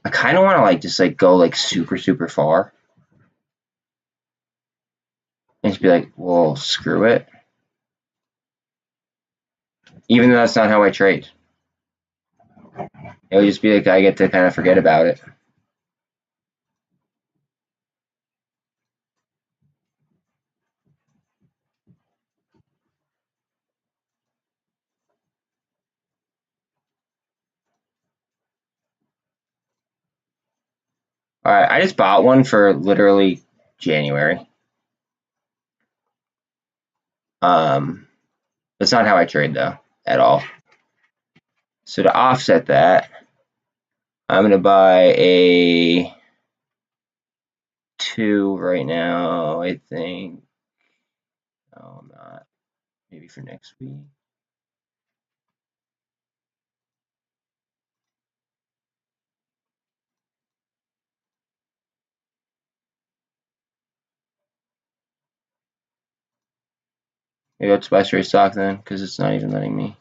I kind of want to like just like go like super far, and just be like, well, screw it. Even though that's not how I trade. It would just be like I get to kind of forget about it. All right, I just bought one for literally January. That's not how I trade though at all. So to offset that, I'm gonna buy a 2 right now. I think. No, I'm not. Maybe for next week. Maybe I'll just buy straight stock then, because it's not even letting me.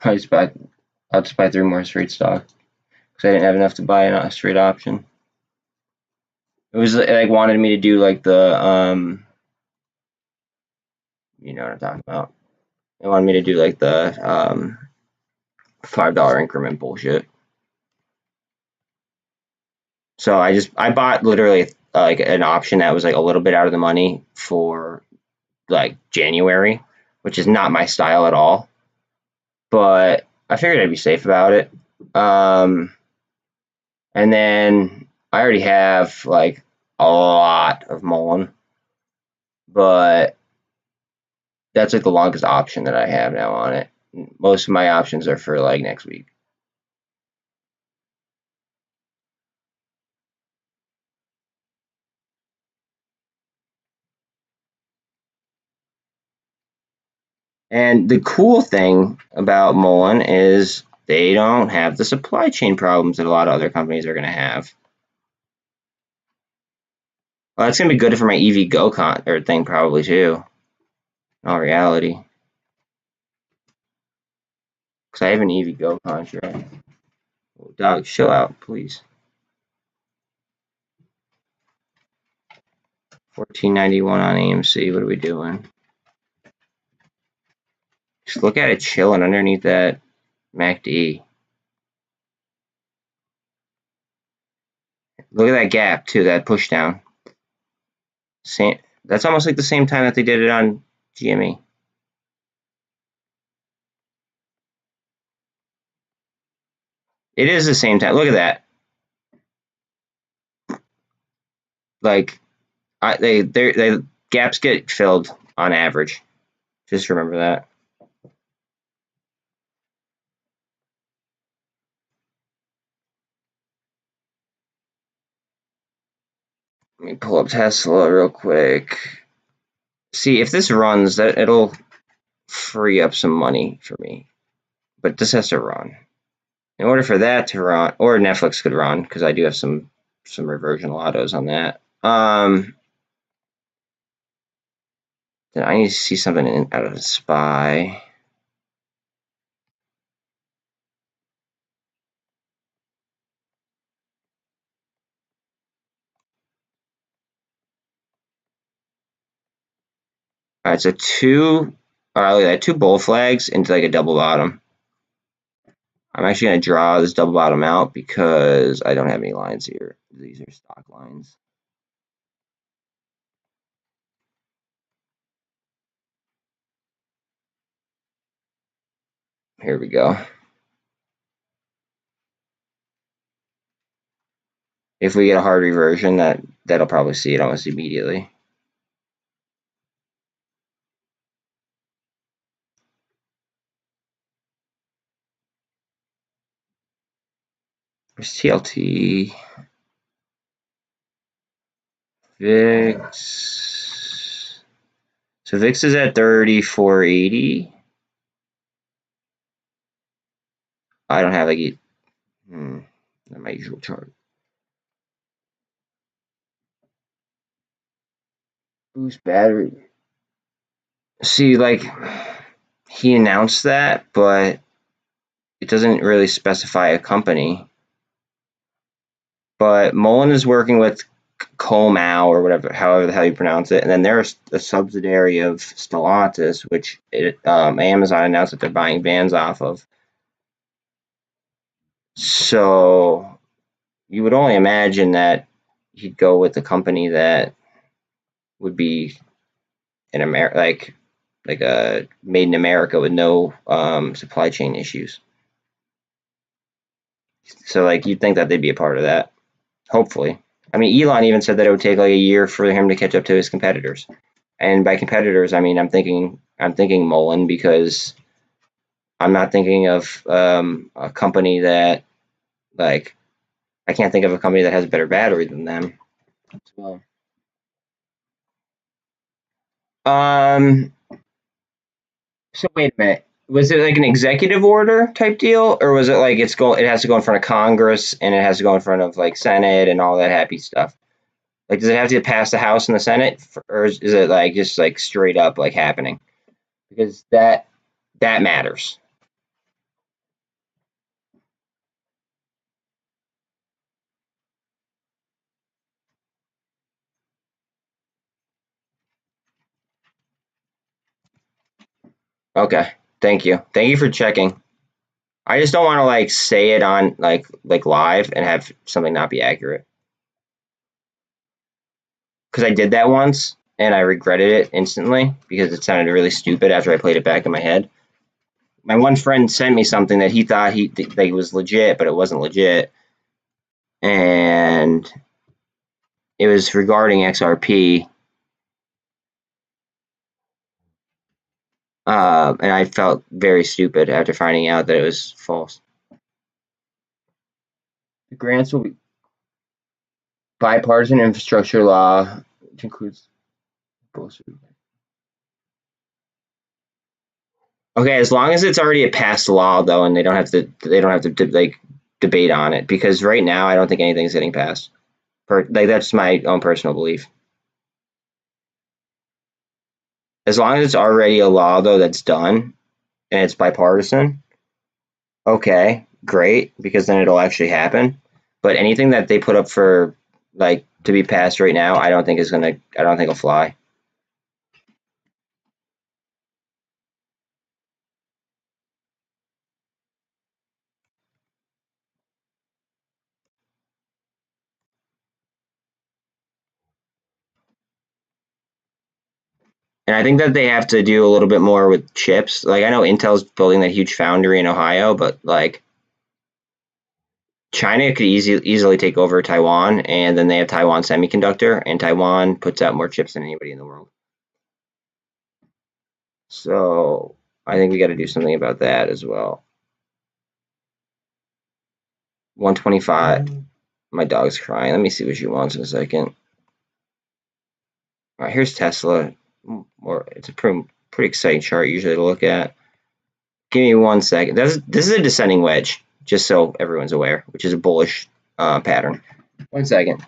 I'll just buy 3 more straight stock because I didn't have enough to buy a straight option. It was like wanted me to do like the you know what I'm talking about. It wanted me to do like the $5 increment bullshit. So I bought literally like an option that was like a little bit out of the money for like January, which is not my style at all. But I figured I'd be safe about it. And then I already have like a lot of MULN, but that's like the longest option that I have now on it. Most of my options are for like next week. And the cool thing about MULN is they don't have the supply chain problems that a lot of other companies are going to have. Well, that's going to be good for my EV Go thing probably too, in all reality. Because I have an EV Go contract. Oh, dog, chill out, please. $14.91 on AMC. What are we doing? Just look at it chilling underneath that MACD. Look at that gap too, that push down. Same. That's almost like the same time that they did it on GME. It is the same time. Look at that. Like, they gaps get filled on average. Just remember that. Let me pull up Tesla real quick. See, if this runs, that it'll free up some money for me. But this has to run. In order for that to run, or Netflix could run, because I do have some reversion lottos on that. Then I need to see something out of the SPY. All right, so look at that, 2 bull flags into like a double bottom. I'm actually going to draw this double bottom out because I don't have any lines here. These are stock lines. Here we go. If we get a hard reversion, that'll probably see it almost immediately. There's TLT. VIX. So VIX is at 3480. I don't have like my usual chart. Boost battery. See, like he announced that, but it doesn't really specify a company. But MULN is working with Comau or whatever, however the hell you pronounce it, and then they're a subsidiary of Stellantis, which Amazon announced that they're buying vans off of. So you would only imagine that he'd go with the company that would be in America, like a made in America with no supply chain issues. So like you'd think that they'd be a part of that. Hopefully. I mean, Elon even said that it would take like a year for him to catch up to his competitors. And by competitors, I mean I'm thinking MULN, because I'm not thinking of a company that, like, I can't think of a company that has a better battery than them. So, so wait a minute. Was it like an executive order type deal, or was it like it has to go in front of Congress and it has to go in front of like Senate and all that happy stuff? Like, does it have to pass the House and the Senate, or is it like just like straight up like happening? Because that matters. Okay, thank you. Thank you for checking. I just don't want to like say it on like live and have something not be accurate. Because I did that once and I regretted it instantly because it sounded really stupid after I played it back in my head. My one friend sent me something that he thought that was legit, but it wasn't legit, and it was regarding XRP. And I felt very stupid after finding out that it was false. The grants will be bipartisan infrastructure law, which includes bullshit. Okay, as long as it's already a passed law, though, and they don't have to like debate on it, because right now I don't think anything's getting passed. Like, that's my own personal belief. As long as it's already a law, though, that's done and it's bipartisan, okay, great, because then it'll actually happen. But anything that they put up for like to be passed right now, I don't think it'll fly. And I think that they have to do a little bit more with chips. Like, I know Intel's building that huge foundry in Ohio, but like China could easily take over Taiwan, and then they have Taiwan Semiconductor, and Taiwan puts out more chips than anybody in the world. So I think we got to do something about that as well. 125. My dog's crying. Let me see what she wants in a second. All right, here's Tesla. It's a pretty exciting chart usually to look at. Give me 1 second. This is a descending wedge, just so everyone's aware, which is a bullish pattern. 1 second.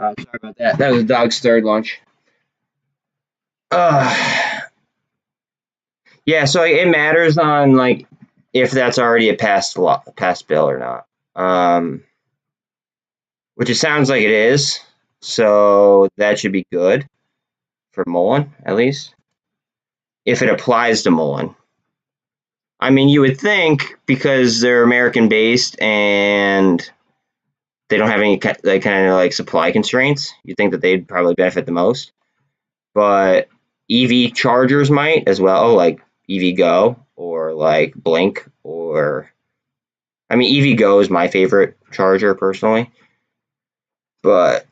Sorry about that. That was a dog's third lunch. Yeah, so it matters on like if that's already a passed bill or not. Which it sounds like it is. So that should be good for MULN, at least, if it applies to MULN. I mean, you would think, because they're American based and they don't have any kind of like supply constraints, you'd think that they'd probably benefit the most. But EV chargers might as well, like EV Go or like Blink or I mean, EV Go is my favorite charger personally, but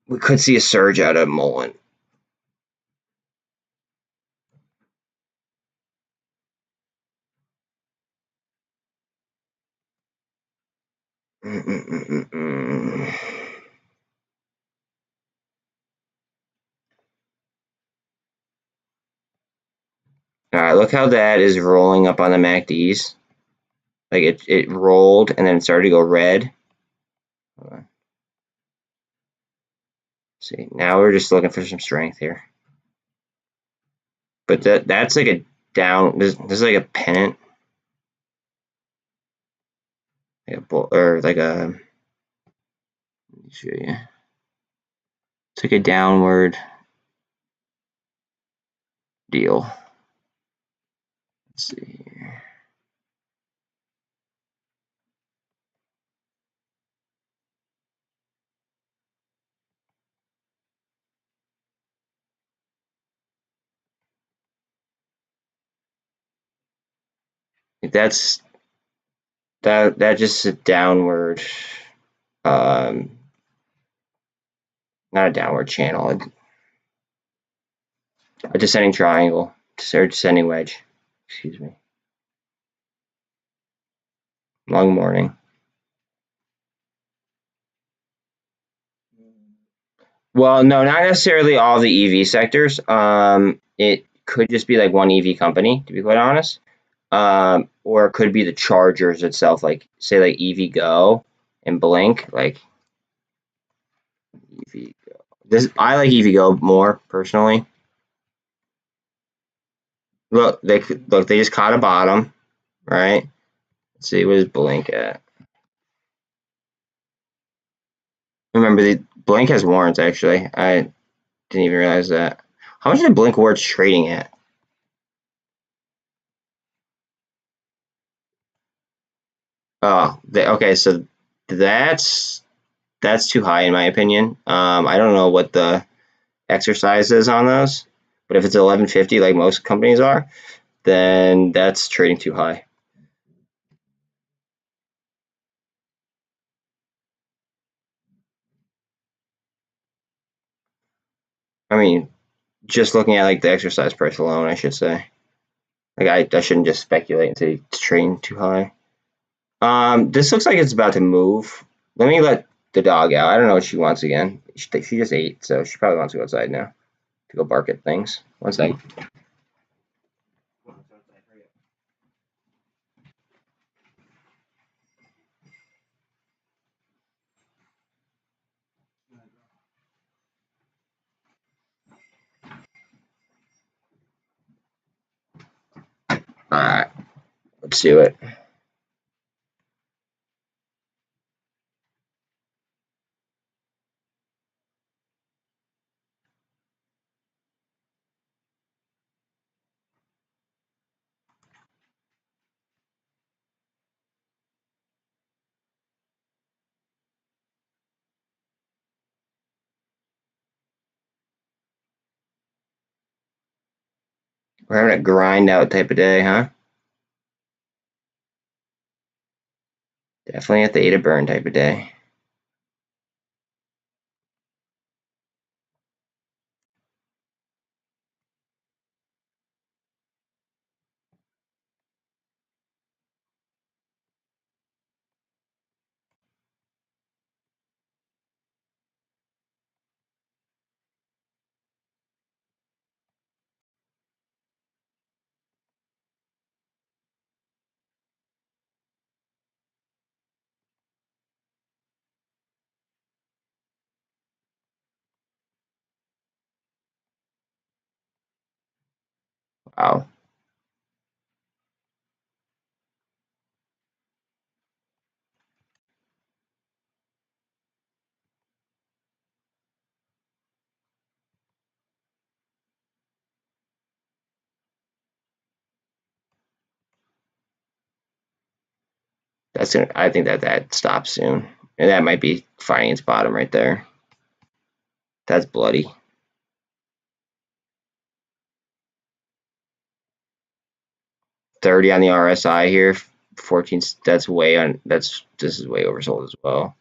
we could see a surge out of MULN. All right, look how that is rolling up on the MACDs. Like it rolled and then it started to go red. Hold on. See, now we're just looking for some strength here. But that's like a down. This is like a pennant, or like a. Let me show you. It's like a downward deal. Let's see here. That's just a downward, not a downward channel, a descending triangle, or descending wedge. Excuse me. Long morning. Well, no, not necessarily all the EV sectors. It could just be like one EV company, to be quite honest. Or it could be the chargers itself, like say like EV Go and Blink, like EV Go. I like EV Go more personally. Look, they just caught a bottom, right? Let's see, what is Blink at? Remember, the Blink has warrants actually. I didn't even realize that. How much is Blink warrants trading at? Oh, okay, so that's too high in my opinion. I don't know what the exercise is on those, but if it's 1150 like most companies are, then that's trading too high. I mean, just looking at like the exercise price alone, I should say. Like I shouldn't just speculate and say it's trading too high. This looks like it's about to move. Let me let the dog out. I don't know what she wants again. She just ate, so she probably wants to go outside now to go bark at things. One second. All right, let's do it. We're having a grind out type of day, huh? Definitely at the 8 of burn type of day. Wow. I think that stops soon. And that might be finding its bottom right there. That's bloody. $30 on the RSI here. 14. That's way on. This is way oversold as well.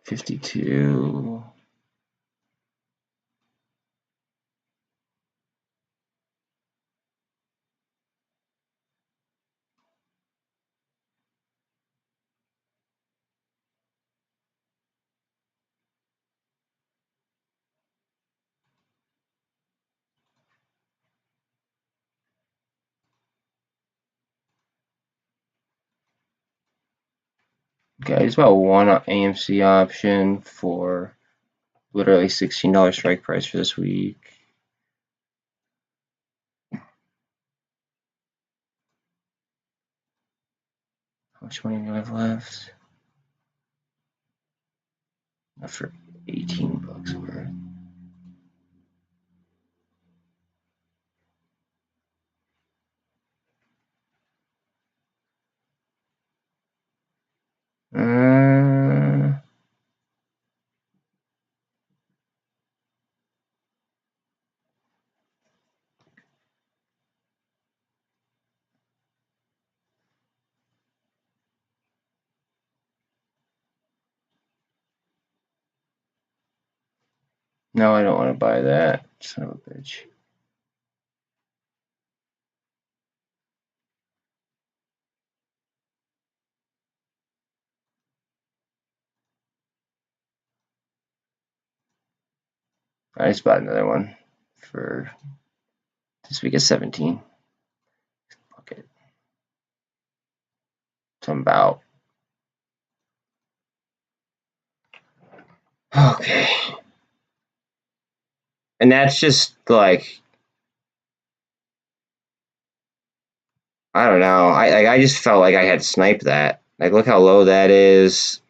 $52. Okay, it's about one AMC option for literally $16 strike price for this week. How much money do I have left? Not for $18 worth. No, I don't want to buy that. Son of a bitch. I just bought another one for this week at 17. Okay. So I'm about. Okay. And that's just like, I don't know. I just felt like I had sniped that. Like, look how low that is.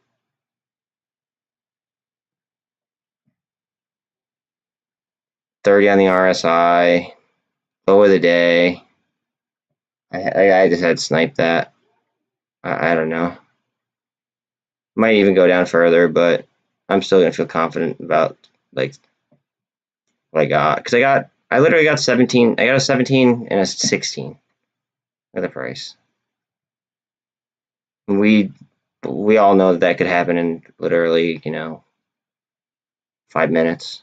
$30 on the RSI. Low of the day. I just had sniped that. I don't know. Might even go down further, but I'm still gonna feel confident about like what I got, because I literally got 17. I got a 17 and a 16 at the price. We all know that could happen in literally 5 minutes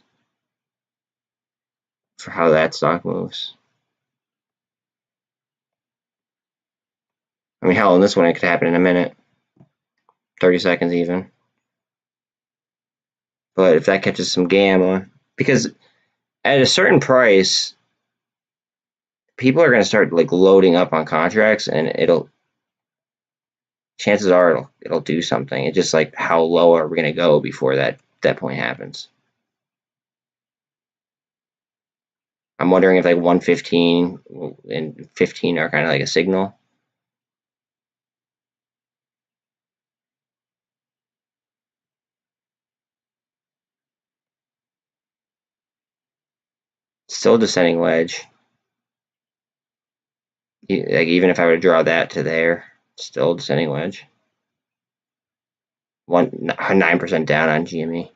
for how that stock moves. I mean, hell, in this one it could happen in a minute, 30 seconds even. But if that catches some gamma, because at a certain price, people are going to start like loading up on contracts, and chances are it'll do something. It's just like, how low are we going to go before that point happens? I'm wondering if like 115 and 15 are kind of like a signal. Still descending wedge. Like, even if I were to draw that to there, still descending wedge. 9% down on GME.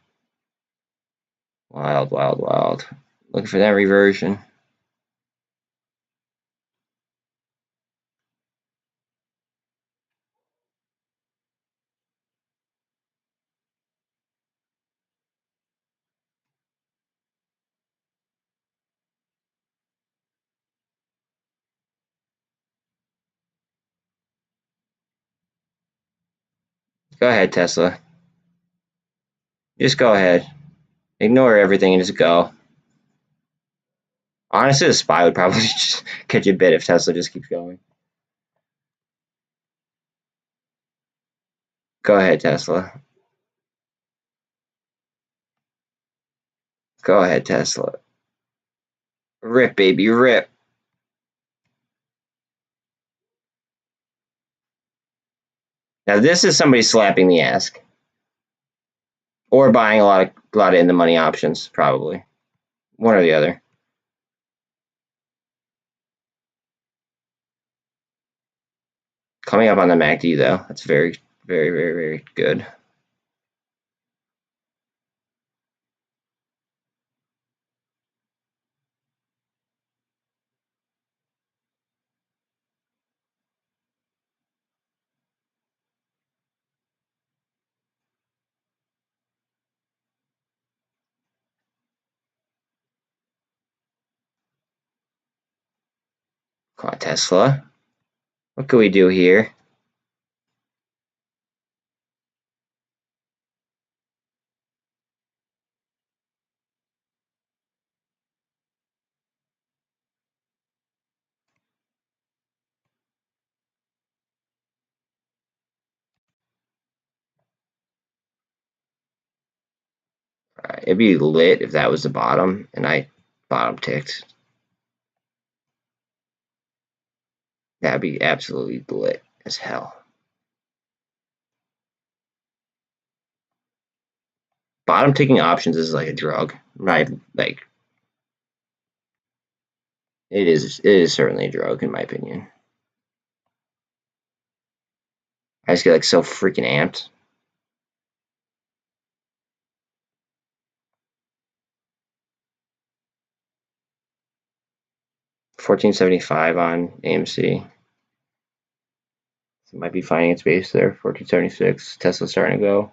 Wild, wild, wild. Looking for that reversion. Go ahead, Tesla. Just go ahead. Ignore everything and just go. Honestly, the SPY would probably just catch a bit if Tesla just keeps going. Go ahead, Tesla. Go ahead, Tesla. Rip, baby, rip. Now this is somebody slapping the ask. Or buying a lot of in the money options, probably. One or the other. Coming up on the MACD though. That's very, very, very, very good. Come on, Tesla. What can we do here? It'd be lit if that was the bottom and I bottom ticked. That'd be absolutely lit as hell. Bottom ticking options is like a drug, right? Like it is certainly a drug in my opinion. I just get like so freaking amped. $14.75 on AMC. So it might be finding its base there. $14.76. Tesla's starting to go.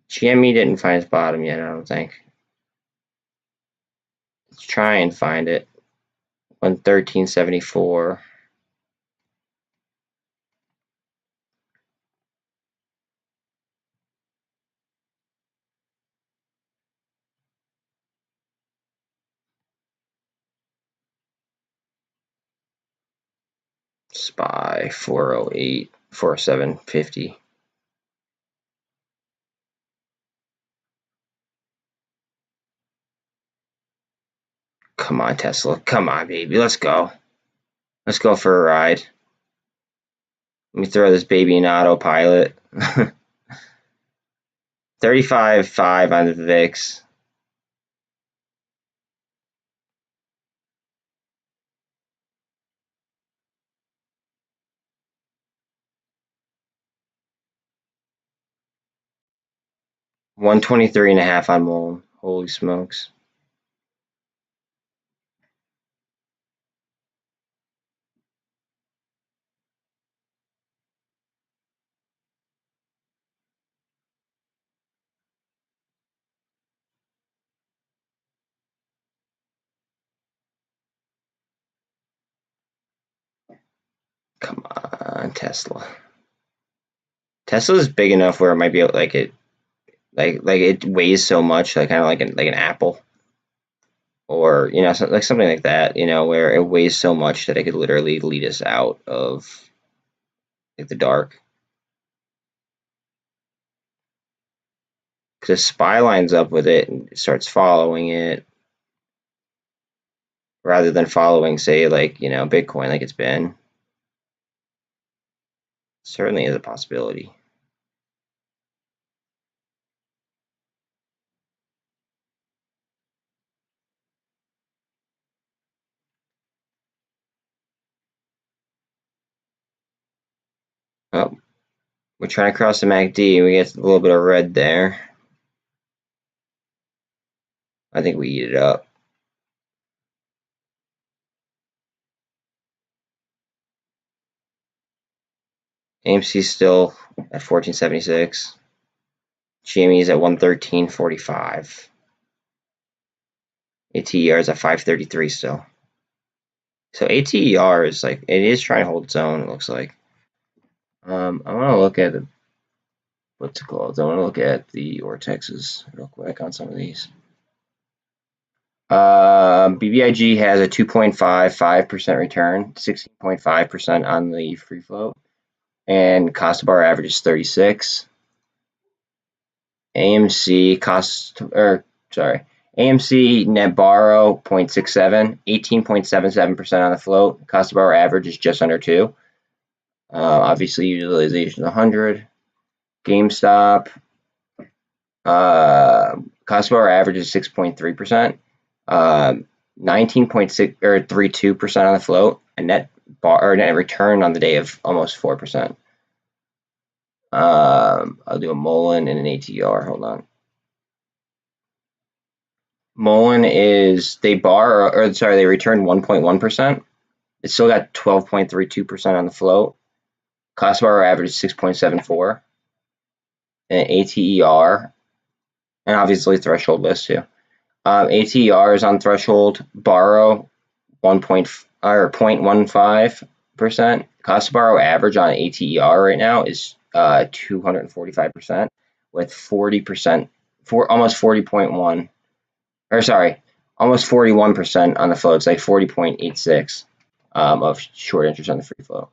GME didn't find its bottom yet, I don't think. Let's try and find it. 113.74. SPY 408, 4750. Come on, Tesla. Come on, baby. Let's go. Let's go for a ride. Let me throw this baby in autopilot. 35.5 on the VIX. $123.5 on MULN. Holy smokes. Come on, Tesla. Tesla's big enough where it might be like it weighs so much, like kind of like an apple, or like something like that, where it weighs so much that it could literally lead us out of like the dark. Because SPY lines up with it and starts following it, rather than following, say, like Bitcoin, like it's been. Certainly is a possibility. Oh, we're trying to cross the MACD and we get a little bit of red there. I think we eat it up. AMC still at 14.76. GME is at 113.45. ATER is at 5.33 still. So ATER is it is trying to hold its own, it looks like. I want to look at what's it called? I want to look at the Ortexes real quick on some of these. BBIG has a 2.55% return, 16.5% on the free float, and cost of bar average is 36. AMC AMC net borrow 0.67, 18.77% on the float. Cost of bar average is just under 2. Obviously, utilization is 100. GameStop, cost per hour average is 6.3%, 19.6 or 32% on the float, and net return on the day of almost 4%. I'll do a MULN and an ATR. Hold on. MULN is they returned 1.1%. It still got 12.32% on the float. Cost per hour average is 6.74. And ATER, and obviously threshold list too. ATER is on threshold. Borrow 0.15%. Cost to borrow average on ATER right now is 245%, with 40% for almost 40.1, or sorry, almost 41% on the float. It's like 40.86 of short interest on the free float.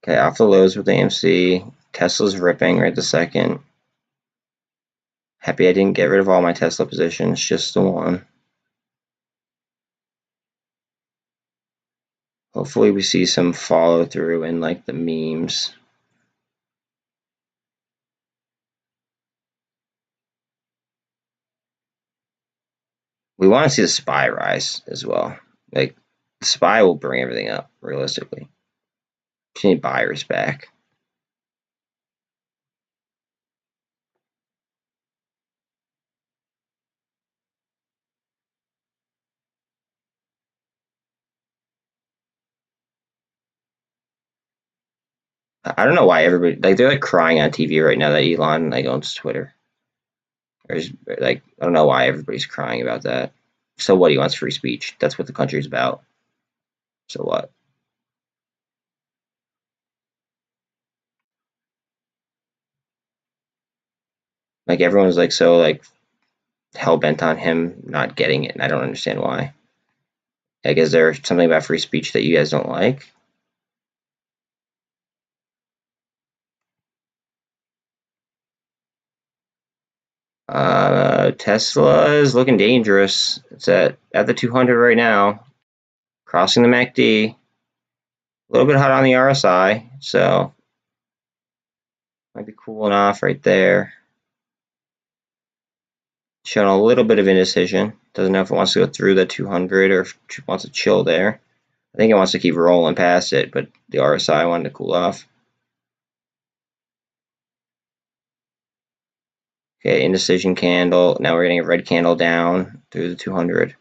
Okay, off the lows with AMC. Tesla's ripping right this second. Happy I didn't get rid of all my Tesla positions, just the one. Hopefully we see some follow through in like the memes. We want to see the SPY rise as well. Like the SPY will bring everything up realistically. Just need buyers back. I don't know why everybody they're like crying on TV right now that Elon like owns Twitter. There's like I don't know why everybody's crying about that. So what? He wants free speech. That's what the country's about. So what? Like everyone's like so like hell bent on him not getting it, and I don't understand why. Like, is there something about free speech that you guys don't like? Tesla is looking dangerous. It's at the 200 right now, crossing the MACD. A little bit hot on the RSI, so might be cooling off right there. Showing a little bit of indecision. Doesn't know if it wants to go through the 200 or if it wants to chill there. I think it wants to keep rolling past it, but the RSI wanted to cool off. Okay, indecision candle. Now we're getting a red candle down through the 200.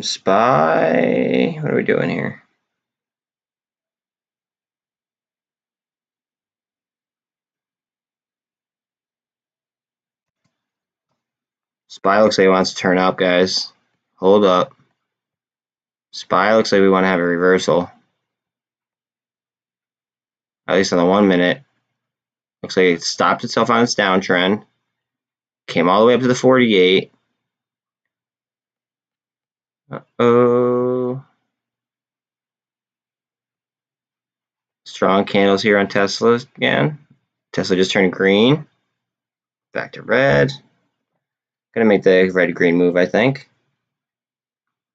SPY. What are we doing here? SPY looks like it wants to turn up, guys. Hold up. SPY looks like we want to have a reversal. At least on the 1 minute. Looks like it stopped itself on its downtrend. Came all the way up to the 48. Uh-oh. Strong candles here on Tesla again. Tesla just turned green. Back to red. Gonna make the red-green move, I think.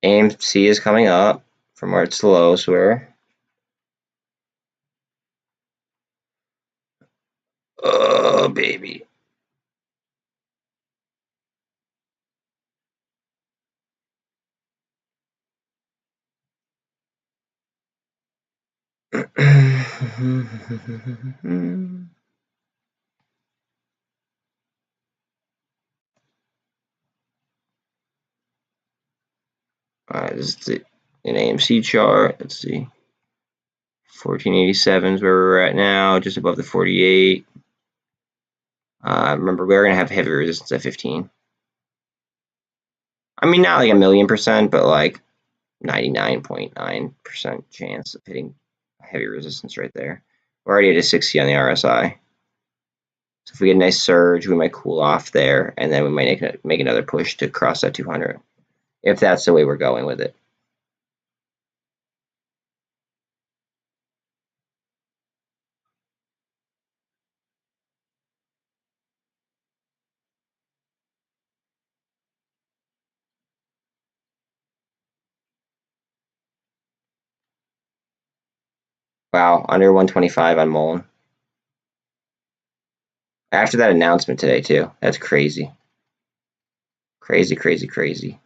AMC is coming up from where its lows were. Oh, baby. Alright, this is an AMC chart. Let's see. 1487 is where we're at now, just above the 48. Remember, we're going to have heavy resistance at 15. I mean, not like 1,000,000%, but like 99.9% chance of hitting heavy resistance right there. We're already at a 60 on the RSI. So if we get a nice surge, we might cool off there, and then we might make another push to cross that 200, if that's the way we're going with it. Wow, under 125 on MULN. After that announcement today, too. That's crazy. Crazy, crazy, crazy.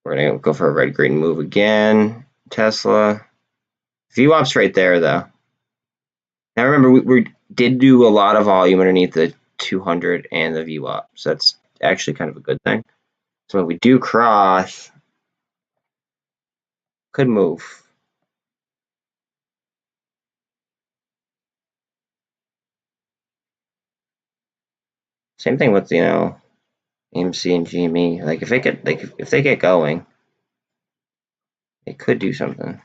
We're going to go for a red-green move again. Tesla. VWAP's right there, though. Now remember, we did do a lot of volume underneath the 200 and the VWAP, so that's actually kind of a good thing. So if we do cross, could move. Same thing with, AMC and GME. Like if they get going, they could do something.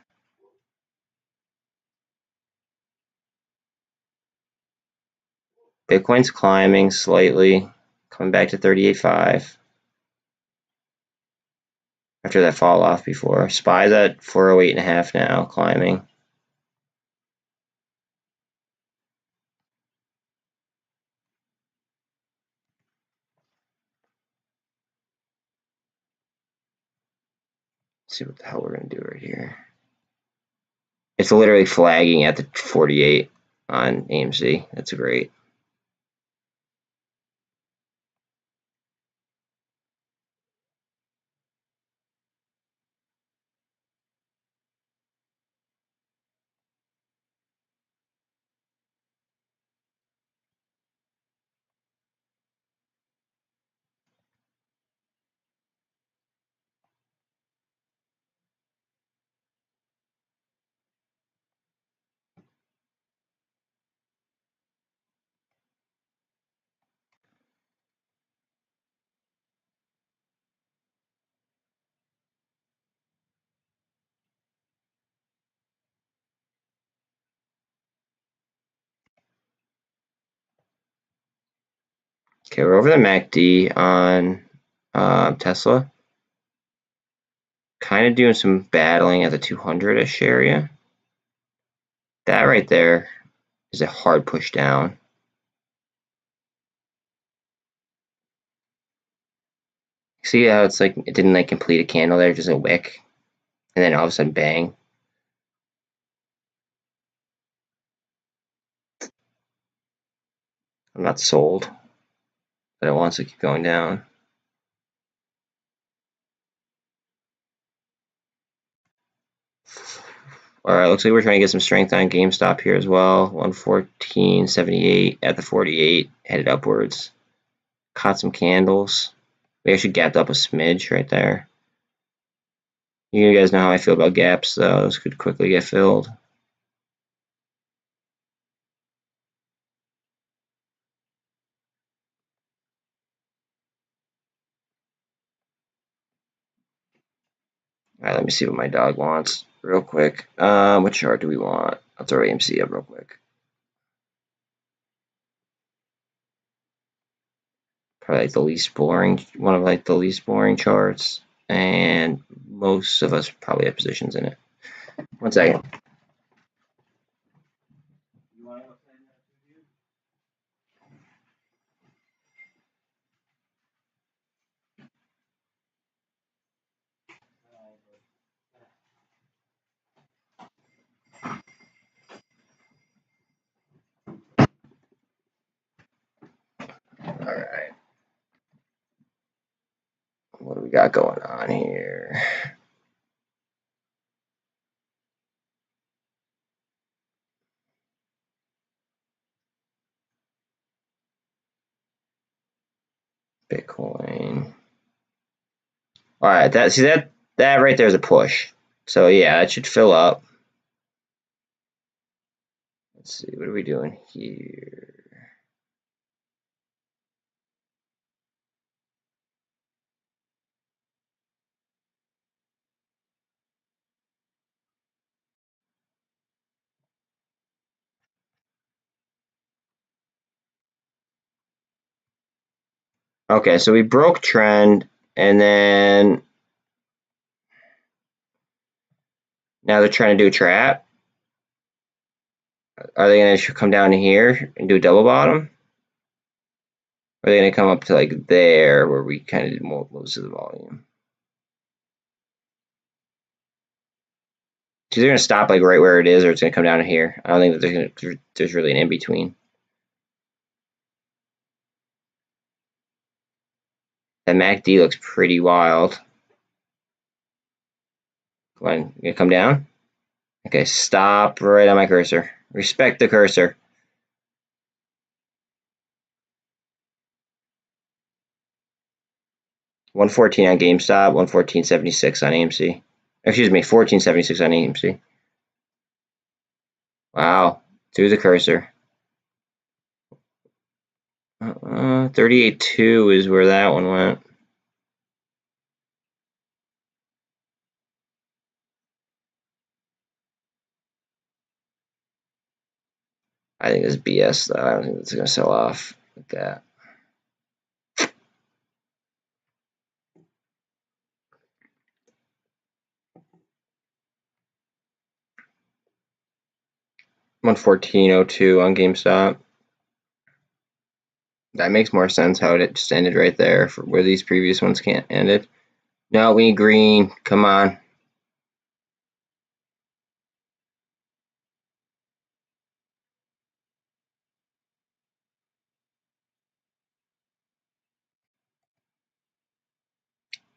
Bitcoin's climbing slightly, coming back to 38.5 after that fall off before. SPY's at 408.5 now, climbing. Let's see what the hell we're gonna do right here. It's literally flagging at the 48 on AMC. That's great. Okay, we're over the MACD on Tesla. Kind of doing some battling at the 200-ish area. That right there is a hard push down. See how it's like it didn't like complete a candle there, just a wick, and then all of a sudden bang. I'm not sold, but it wants to keep going down. Alright, looks like we're trying to get some strength on GameStop here as well. 114.78 at the 48, headed upwards. Caught some candles. We actually gapped up a smidge right there. You guys know how I feel about gaps, though. Those could quickly get filled. Alright, let me see what my dog wants real quick. What chart do we want? I'll throw AMC up real quick. Probably like the least boring, one of like the least boring charts, and most of us probably have positions in it. 1 second. Alright. What do we got going on here? Bitcoin. All right, that right there is a push. So yeah, it should fill up. Let's see, what are we doing here? Okay, so we broke trend, and then now they're trying to do a trap. Are they going to come down here and do a double bottom? Or are they going to come up to like there where we kind of did most of the volume? So they're going to stop like right where it is, or it's going to come down to here. I don't think that there's really an in between. That MACD looks pretty wild. Come on, you gonna come down? Okay, stop right on my cursor. Respect the cursor. $114 on GameStop, 114.76 on AMC. Excuse me, 14.76 on AMC. Wow, through the cursor. 38.2 is where that one went. I think it's BS though. I don't think it's gonna sell off like that. $114.02 on GameStop. That makes more sense how it just ended right there for where these previous ones can't end it. No, we need green. Come on.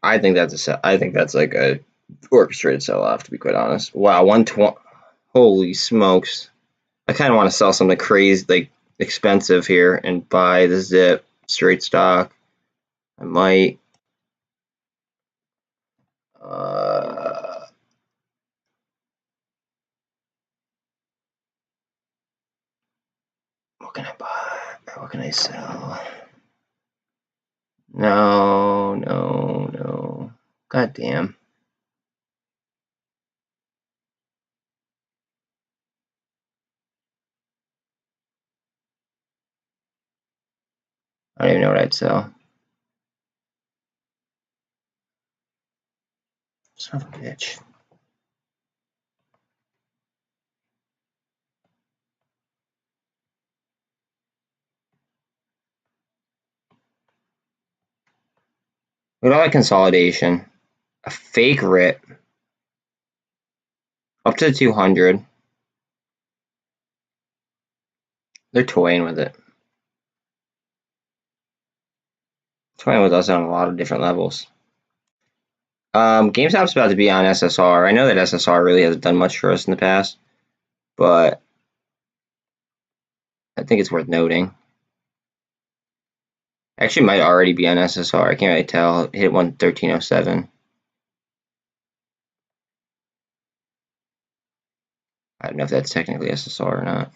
I think that's like a orchestrated sell off, to be quite honest. Wow, 120. Holy smokes. I kind of want to sell something crazy, like expensive here, and buy the zip straight stock. I might. What can I buy? What can I sell? No, no, no. God damn. I don't even know what I'd sell. Son of a bitch. Look at all that consolidation. A fake rip. Up to 200. They're toying with it. Toying with us on a lot of different levels. GameStop's about to be on SSR. I know that SSR really hasn't done much for us in the past, but I think it's worth noting. Actually, might already be on SSR. I can't really tell. It hit 113.07. I don't know if that's technically SSR or not.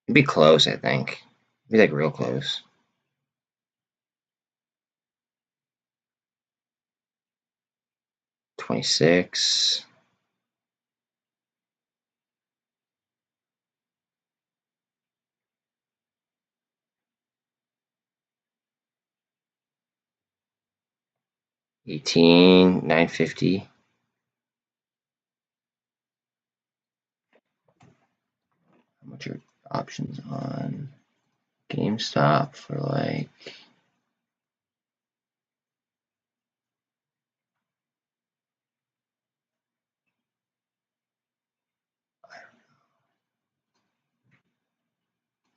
It'd be close, I think. It'd be like real close. $26. $18.950. How much are options on GameStop for like?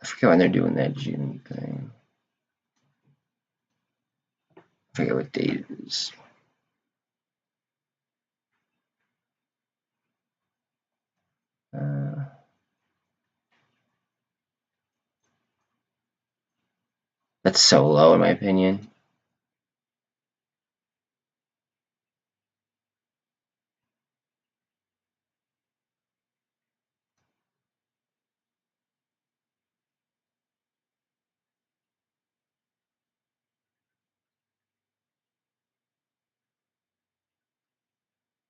I forget when they're doing that June thing. forget what date it is. That's so low in my opinion.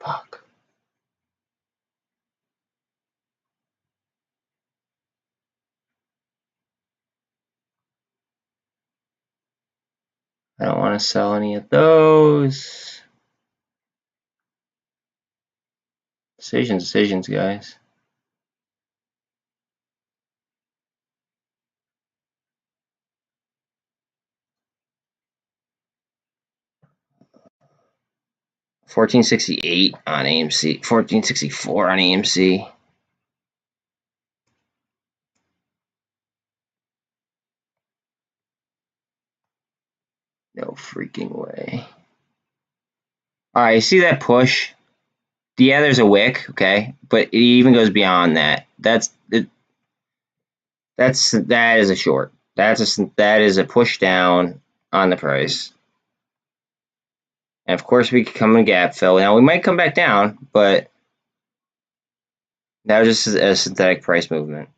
Fuck. I don't want to sell any of those. Decisions, guys. $14.68 on AMC. $14.64 on AMC. No freaking way. All right, you see that push? Yeah, there's a wick, okay, but it even goes beyond that. That is a short. That is a push down on the price. And of course, we could come in gap fill. Now we might come back down, but that was just a synthetic price movement.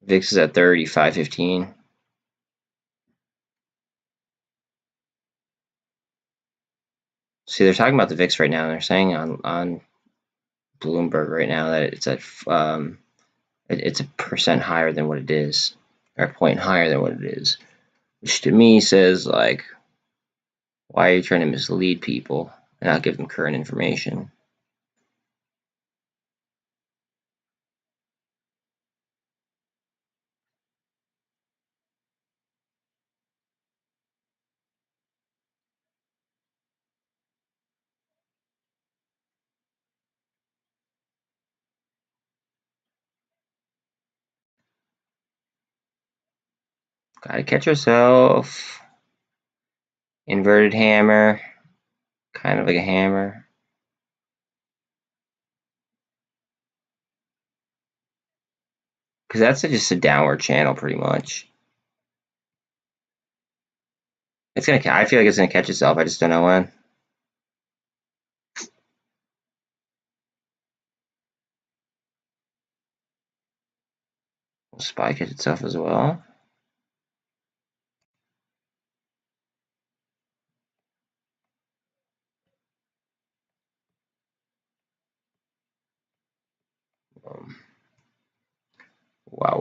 VIX is at 35.15. See, they're talking about the VIX right now. They're saying on Bloomberg right now that it's at it's a percent higher than what it is, or a point higher than what it is, which to me says like, why are you trying to mislead people and not give them current information? Gotta catch yourself. Inverted hammer, kind of like a hammer. Because that's just a downward channel pretty much. I feel like it's gonna catch itself. I just don't know when. Will SPY catch itself as well? Wow.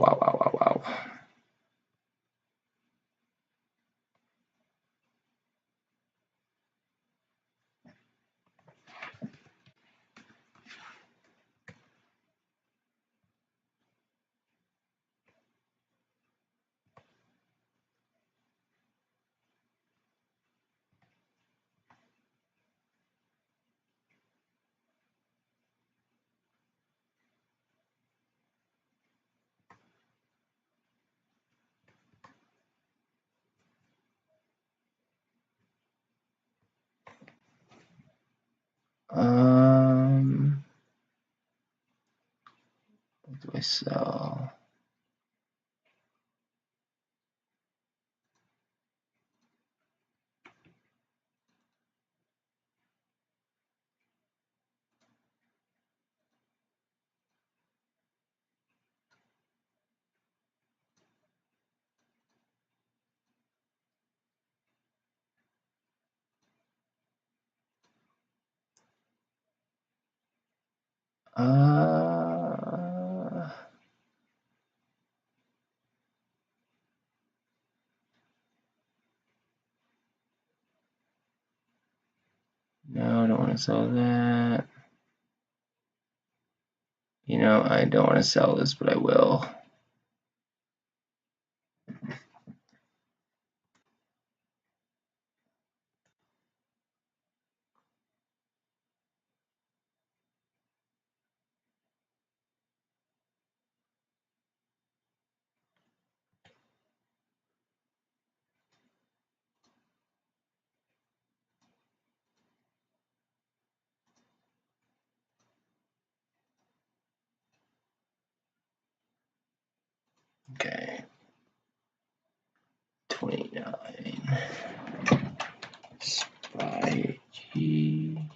What do I sell? No, I don't want to sell that. You know, I don't want to sell this, but I will. Okay. 29. SPY-G.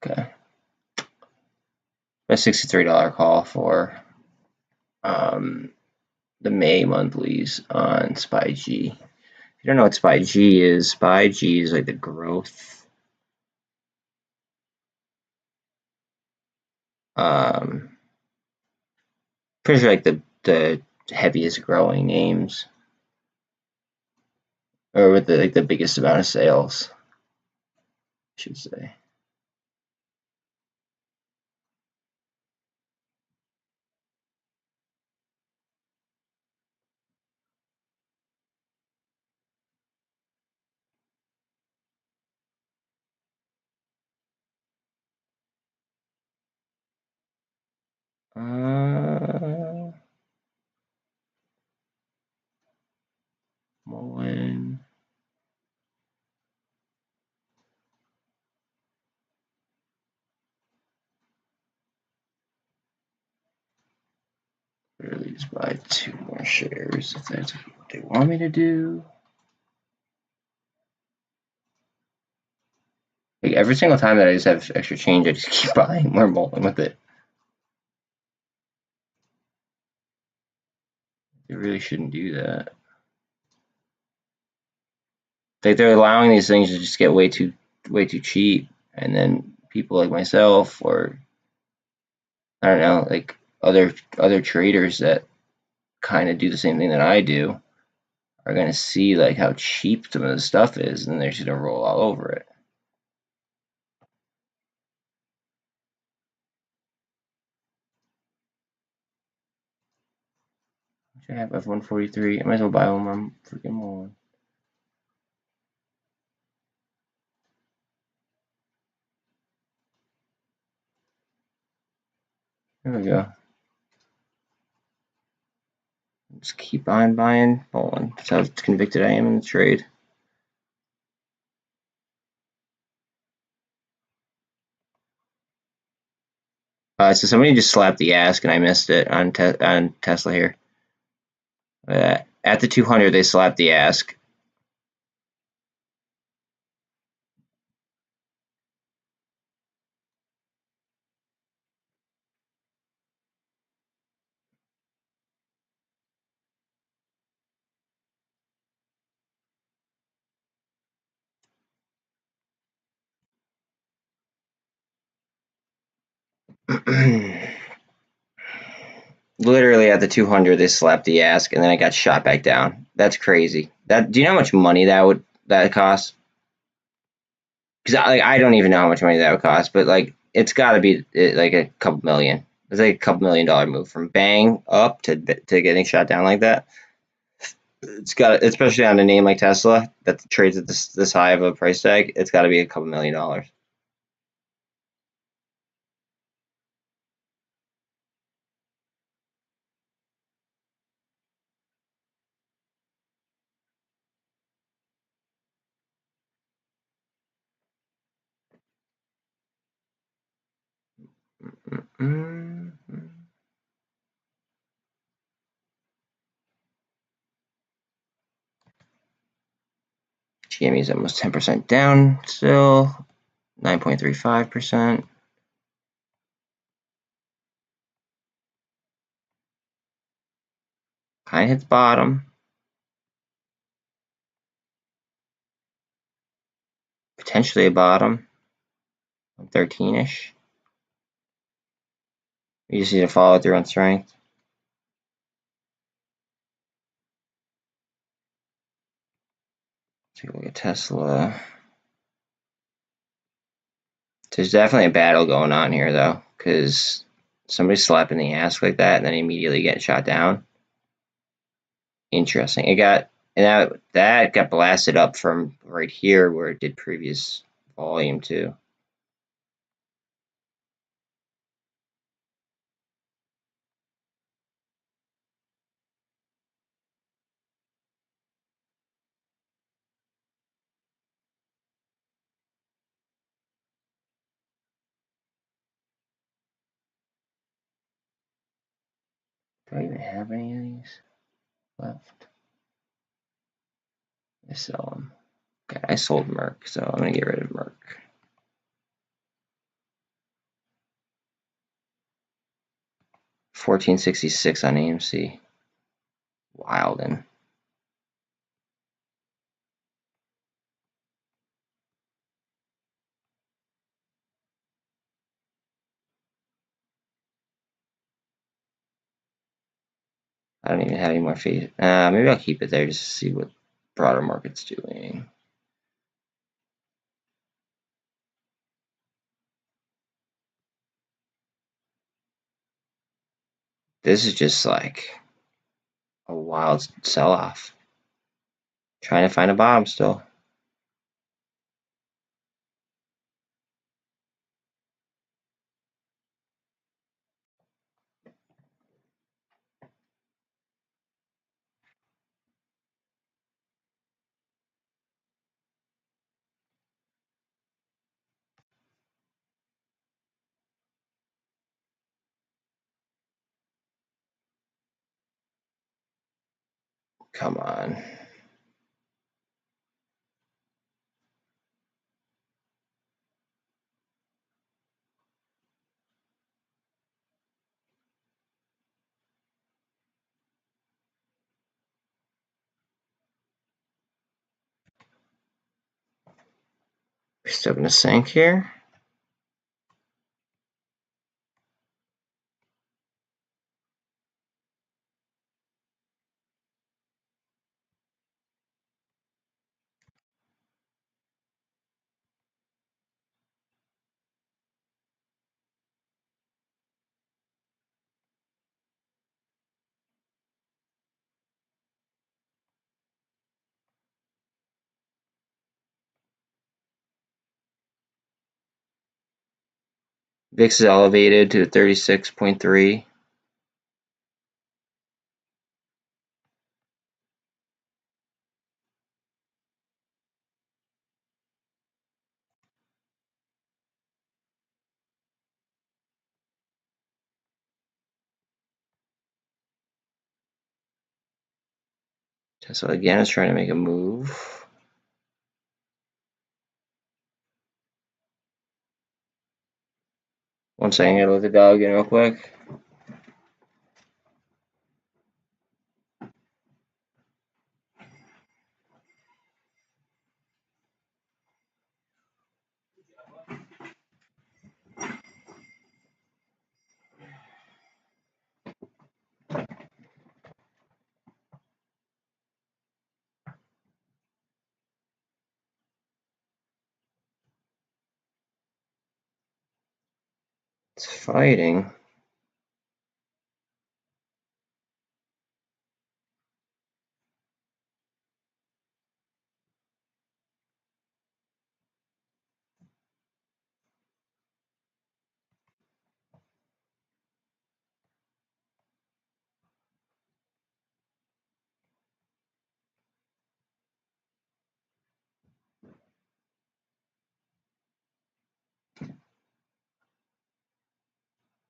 Okay. A $63 call for the May monthlies on SPY-G. If you don't know what SPY-G is like the growth. Pretty sure like the heaviest growing names, or with the biggest amount of sales, I should say. MULN. Really just buy 2 more shares if that's what they want me to do. Like every single time that I just have extra change, I just keep buying more MULN with it. They really shouldn't do that. Like they're allowing these things to just get way too cheap, and then people like myself, or I don't know, like other traders that kind of do the same thing that I do, are gonna see like how cheap some of the stuff is, and they're just gonna roll all over it. I have F143. I might as well buy one more freaking more. There we go. Just keep on buying MULN. That's how convicted I am in the trade. So somebody just slapped the ask and I missed it on Tesla here. At the 200, they slapped the ask. Literally at the 200, they slapped the ask, and then I got shot back down. That's crazy. Do you know how much money that cost? Because I don't even know how much money that would cost, but like it's got to be like a couple million. It's like a couple $1 million move from bang up to getting shot down like that. It's got, especially on a name like Tesla that trades at this high of a price tag. It's got to be a couple $1 million. GME is almost 10% down still, 9.35%. Kind of hits bottom. Potentially a bottom. 13-ish. You just need to follow through on strength. Take a look at Tesla. There's definitely a battle going on here, though, because somebody's slapping the ass like that and then immediately getting shot down. Interesting. That got blasted up from right here where it did previous volume too. Do I even have any of these left? I sell them. Okay, I sold Merck, so I'm gonna get rid of Merck. $14.66 on AMC. Wildin'. I don't even have any more fees. Maybe I'll keep it there just to see what broader market's doing. This is just like a wild sell-off. Trying to find a bottom still. Come on. We're still gonna sink here. VIX is elevated to 36.3. Tesla again is trying to make a move. One second, I gotta let the dog in real quick. It's fighting.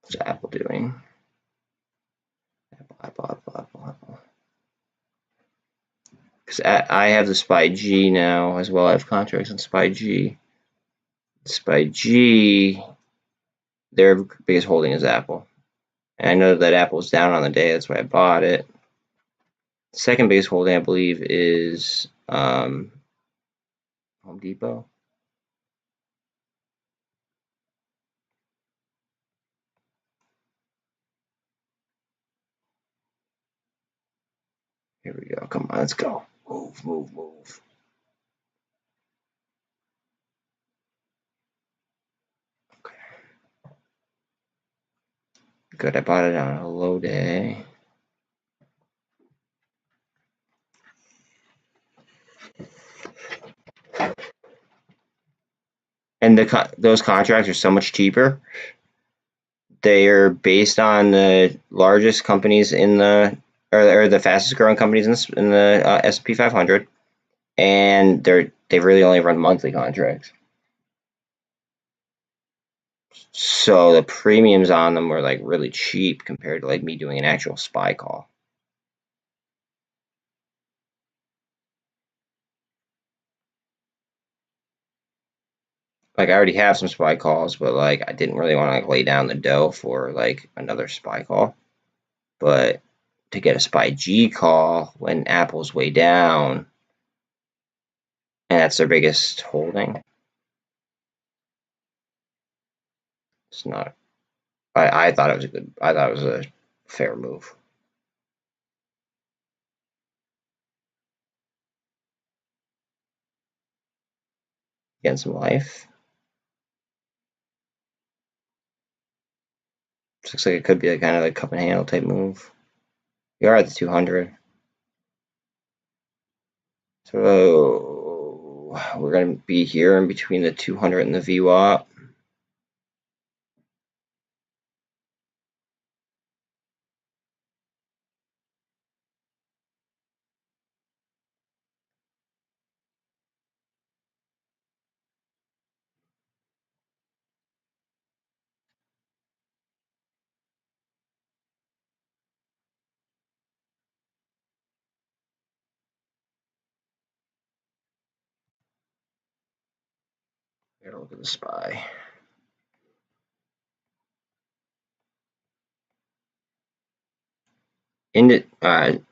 What's Apple doing? Apple. Because I have the SPY G now as well. I have contracts on SPY G. SPY G, their biggest holding is Apple. And I know that Apple's down on the day. That's why I bought it. Second biggest holding, I believe, is Home Depot. Here we go. Come on, let's go. Move. Okay. Good, I bought it on a low day. And those contracts are so much cheaper. They are based on the largest companies in the or the fastest growing companies in the S&P 500, and they really only run monthly contracts. So the premiums on them were like really cheap compared to like me doing an actual SPY call. Like I already have some SPY calls, but like I didn't really want to like lay down the dough for like another SPY call. But to get a SPY G call when Apple's way down, and that's their biggest holding, it's not. I thought it was a good. I thought it was a fair move. Getting some life. Looks like it could be like kind of like cup and handle type move. We are at the 200. So we're going to be here in between the 200 and the VWAP. Here, look at the SPY.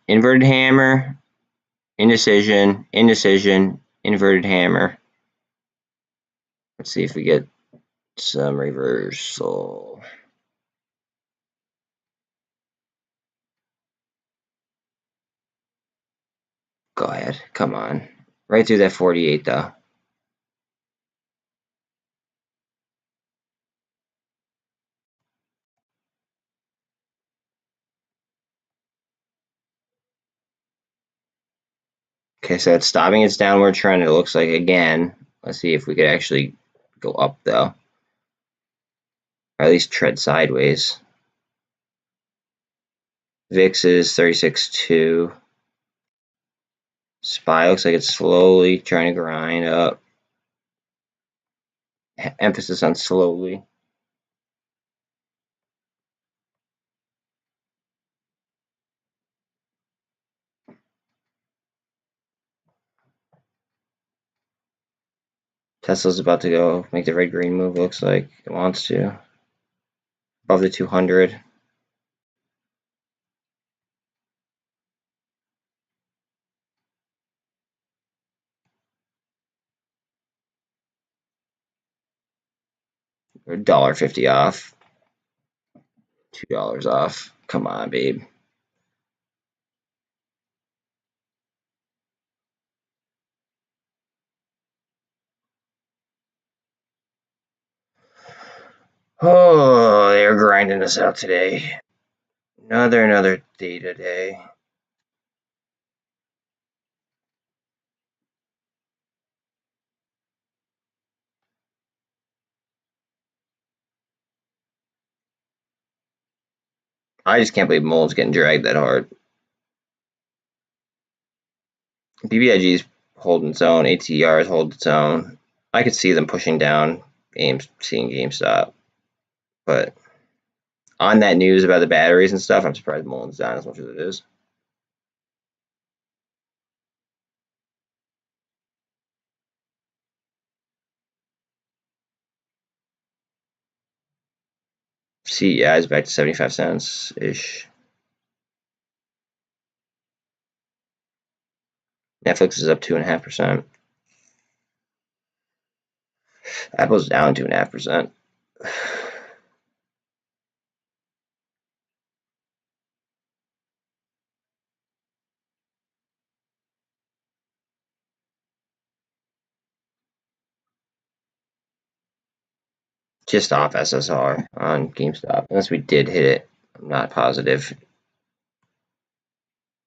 Inverted hammer, indecision, indecision, inverted hammer. Let's see if we get some reversal. Go ahead. Come on. Right through that 48, though. Okay, so it's stopping its downward trend, it looks like, again. Let's see if we could actually go up, though. Or at least tread sideways. VIX is 36.2. SPY looks like it's slowly trying to grind up. Emphasis on slowly. Tesla's about to go make the red green move, looks like it wants to. Above the 200. We're $1.50 off. $2 off. Come on, babe. Oh, they're grinding us out today. Another day today. I just can't believe MULN's getting dragged that hard. BBIG is holding its own. ATR is holding its own. I could see them pushing down AMC and GameStop. But on that news about the batteries and stuff, I'm surprised MULN's down as much as it is. CEI is back to 75 cents ish. Netflix is up 2.5%. Apple's down 2.5%. Just off SSR on GameStop, unless we did hit it. I'm not positive.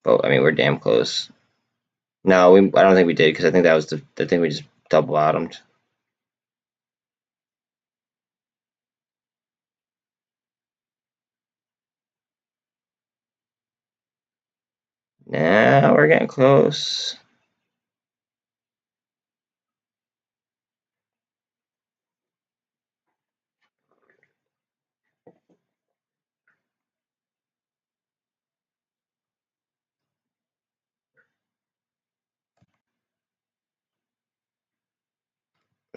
But I mean, we're damn close. No, I don't think we did because I think that was the thing we just double bottomed. Now we're getting close.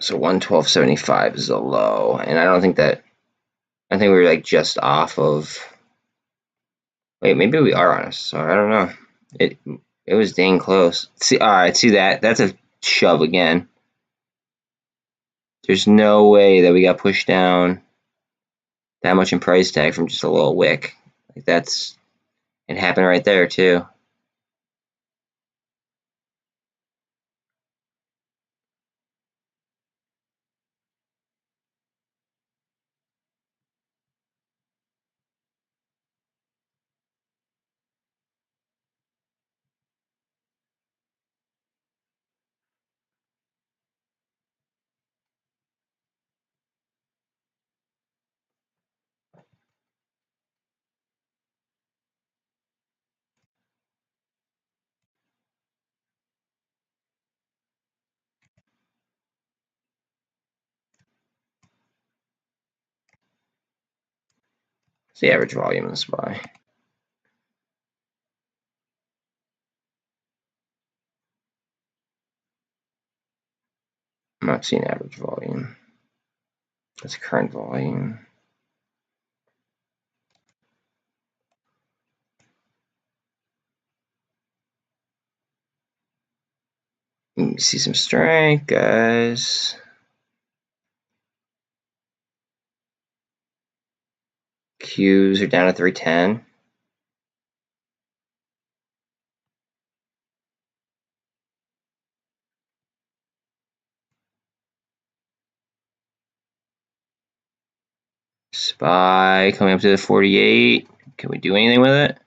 So 112.75 is a low, and I don't think that. I think we were like just off of. Wait, maybe we are on a. So I don't know. It was dang close. See, all right, see that? That's a shove again. There's no way that we got pushed down that much in price tag from just a little wick. Like that's it happened right there too. It's the average volume of the SPY. I'm not seeing average volume. That's current volume. You see some strength, guys. Qs are down at 310. SPY coming up to the 48. Can we do anything with it?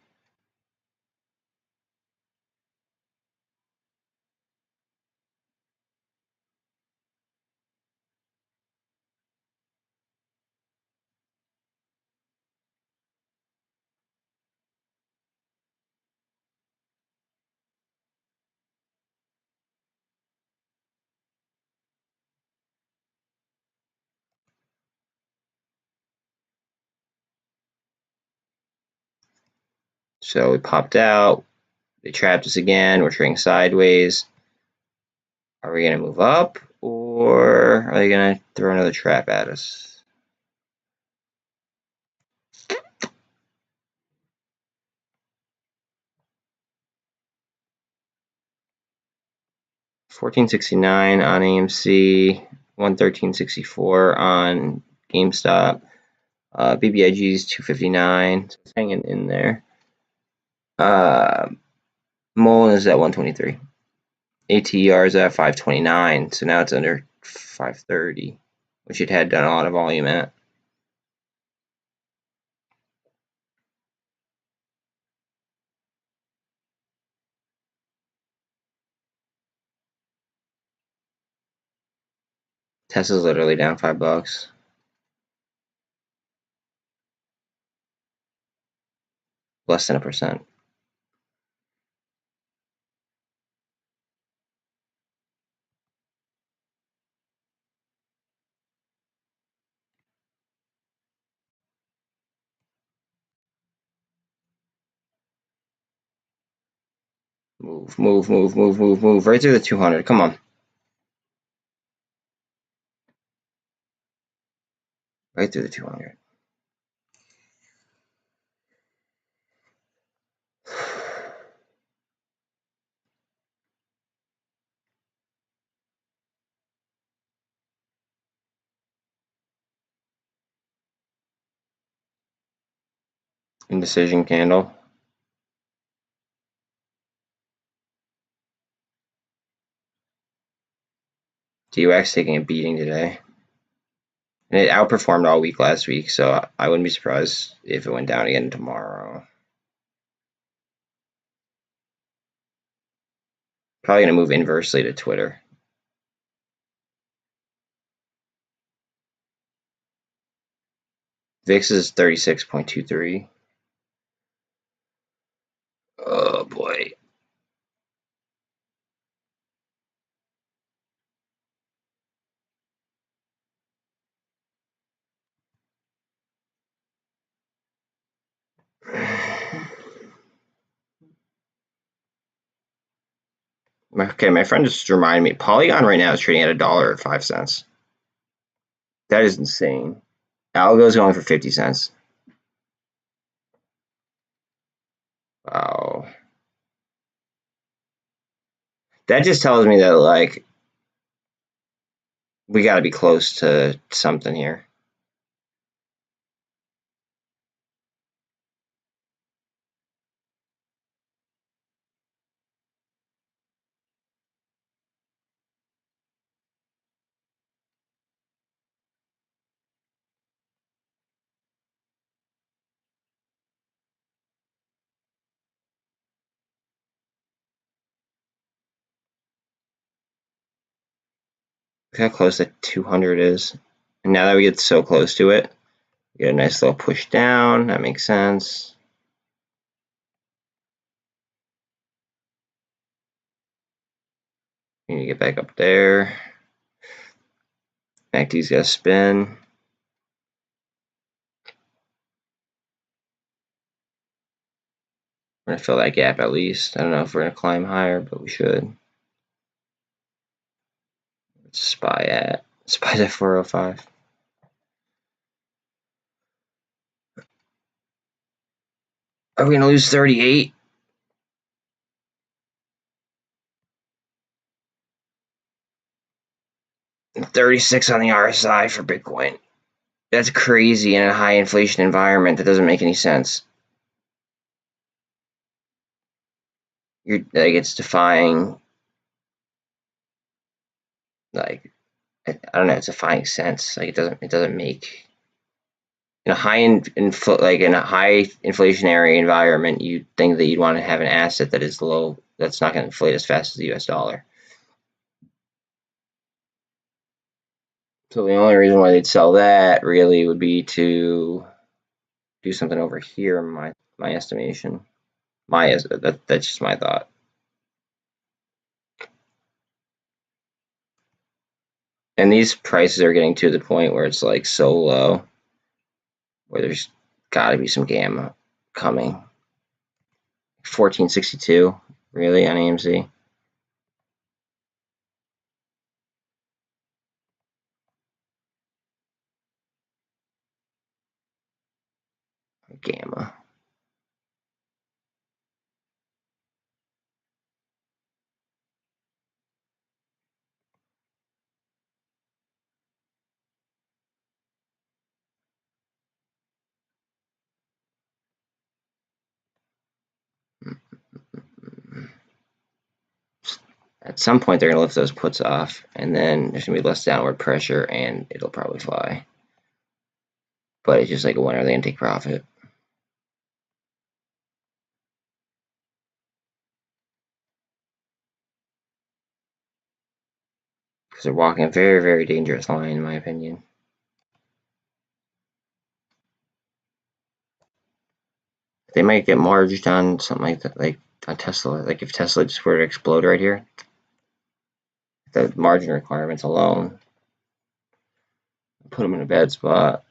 So we popped out. They trapped us again. We're trading sideways. Are we going to move up, or are they going to throw another trap at us? $14.69 on AMC, $113.64 on GameStop. BBIG is $259, so it's hanging in there. MULN is at 123. ATR is at 529, so now it's under 530, which it had done a lot of volume at. Tesla's literally down $5. Less than 1%. Move, move, move, move, move, move. Right through the 200. Come on. Right through the 200. Indecision candle. DUX taking a beating today. And it outperformed all week last week, so I wouldn't be surprised if it went down again tomorrow. Probably going to move inversely to Twitter. VIX is 36.23. Oh boy. Okay, my friend just reminded me. Polygon right now is trading at $1.05. That is insane. Algo's going for 50 cents. Wow. That just tells me that, like, we got to be close to something here. Look how close that 200 is. And now that we get so close to it, we get a nice little push down. That makes sense. We need to get back up there. MACD's got to spin. We're going to fill that gap at least. I don't know if we're going to climb higher, but we should. Let's spy at. Spy's at 405. Are we going to lose 38? And 36 on the RSI for Bitcoin. That's crazy in a high inflation environment. That doesn't make any sense. You're like, it's defying, like, I don't know, it's defying sense. Like, it doesn't make, in a high in a high inflationary environment, you'd think that you'd want to have an asset that is low, that's not going to inflate as fast as the US dollar. So the only reason why they'd sell that really would be to do something over here, my estimation. That's just my thought. And these prices are getting to the point where it's like so low, where there's got to be some gamma coming. 1462, really, on AMC? Gamma. At some point, they're going to lift those puts off, and then there's going to be less downward pressure, and it'll probably fly. But it's just like, when are they going to take profit? Because they're walking a very, very dangerous line, in my opinion. They might get marged on something like that, like on Tesla. Like if Tesla just were to explode right here, the margin requirements alone put them in a bad spot.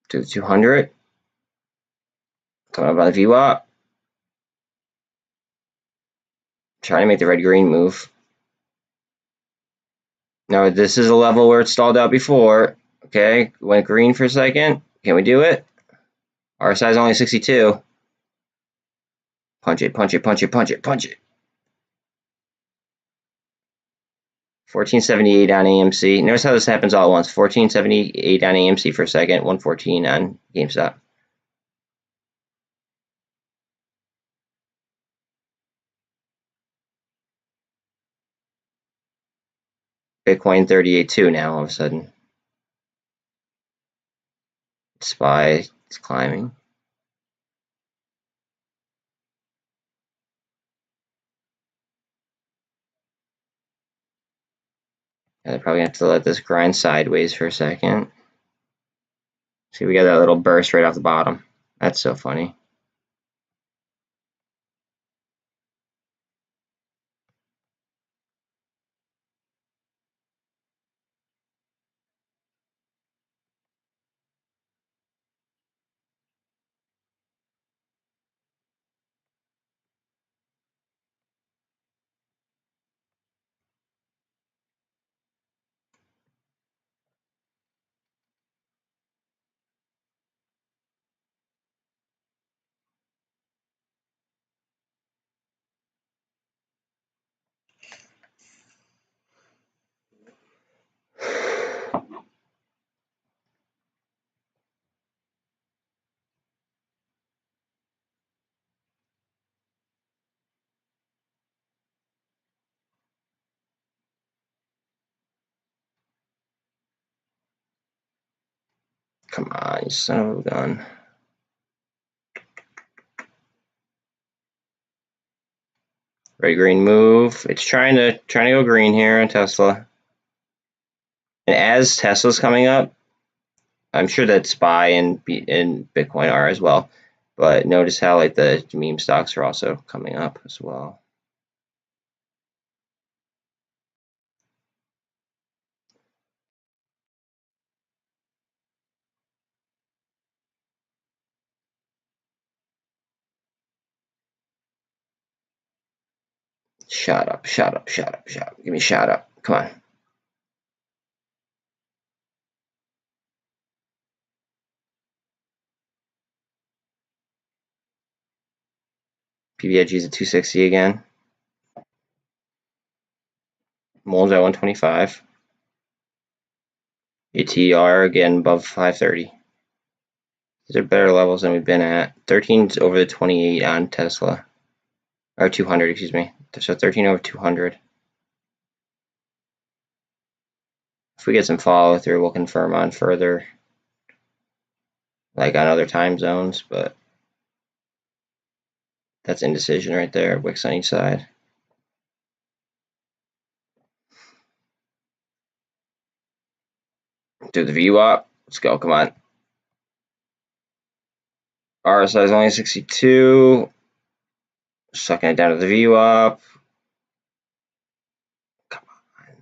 To the 200, coming up on the VWAP, trying to make the red green move. Now this is a level where it stalled out before. Okay, went green for a second. Can we do it? RSI is only 62. Punch it, punch it, punch it, punch it, punch it. 1478 on AMC. Notice how this happens all at once. 1478 on AMC for a second, 114 on GameStop. Bitcoin 38.2 now all of a sudden. SPY is climbing. Yeah, they're probably going to have to let this grind sideways for a second. See, we got that little burst right off the bottom. That's so funny. Come on, you son of a gun. Red green move. It's trying to go green here on Tesla. And as Tesla's coming up, I'm sure that SPY and Bitcoin are as well. But notice how like the meme stocks are also coming up as well. Shut up, shut up, shut up, shut up. Give me shut up. Come on. BBIG is at 260 again. MULN's at 125. ATR again above 530. These are better levels than we've been at. 13's over the 28 on Tesla. Or 200, excuse me. So 13 over 200. If we get some follow through, we'll confirm on further, like on other time zones, but that's indecision right there. Wicks on each side. Do the VWAP. Let's go. Come on. RSI is only 62. Sucking it down to the VWAP. Come on.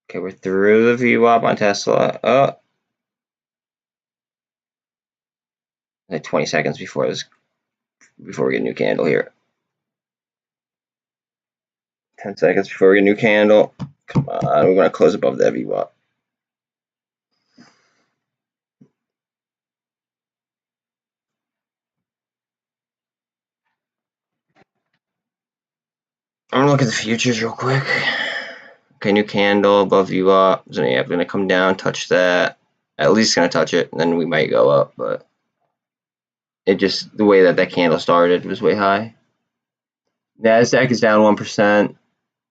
Okay, we're through the VWAP on Tesla. Oh. Like 20 seconds before we get a new candle here. 10 seconds before we get a new candle. Come on, we're gonna close above that VWAP. I'm gonna look at the futures real quick. Okay, new candle above VWAP. So yeah, I'm gonna come down, touch that. At least gonna touch it, and then we might go up, but it just, the way that candle started was way high. NASDAQ is down 1%.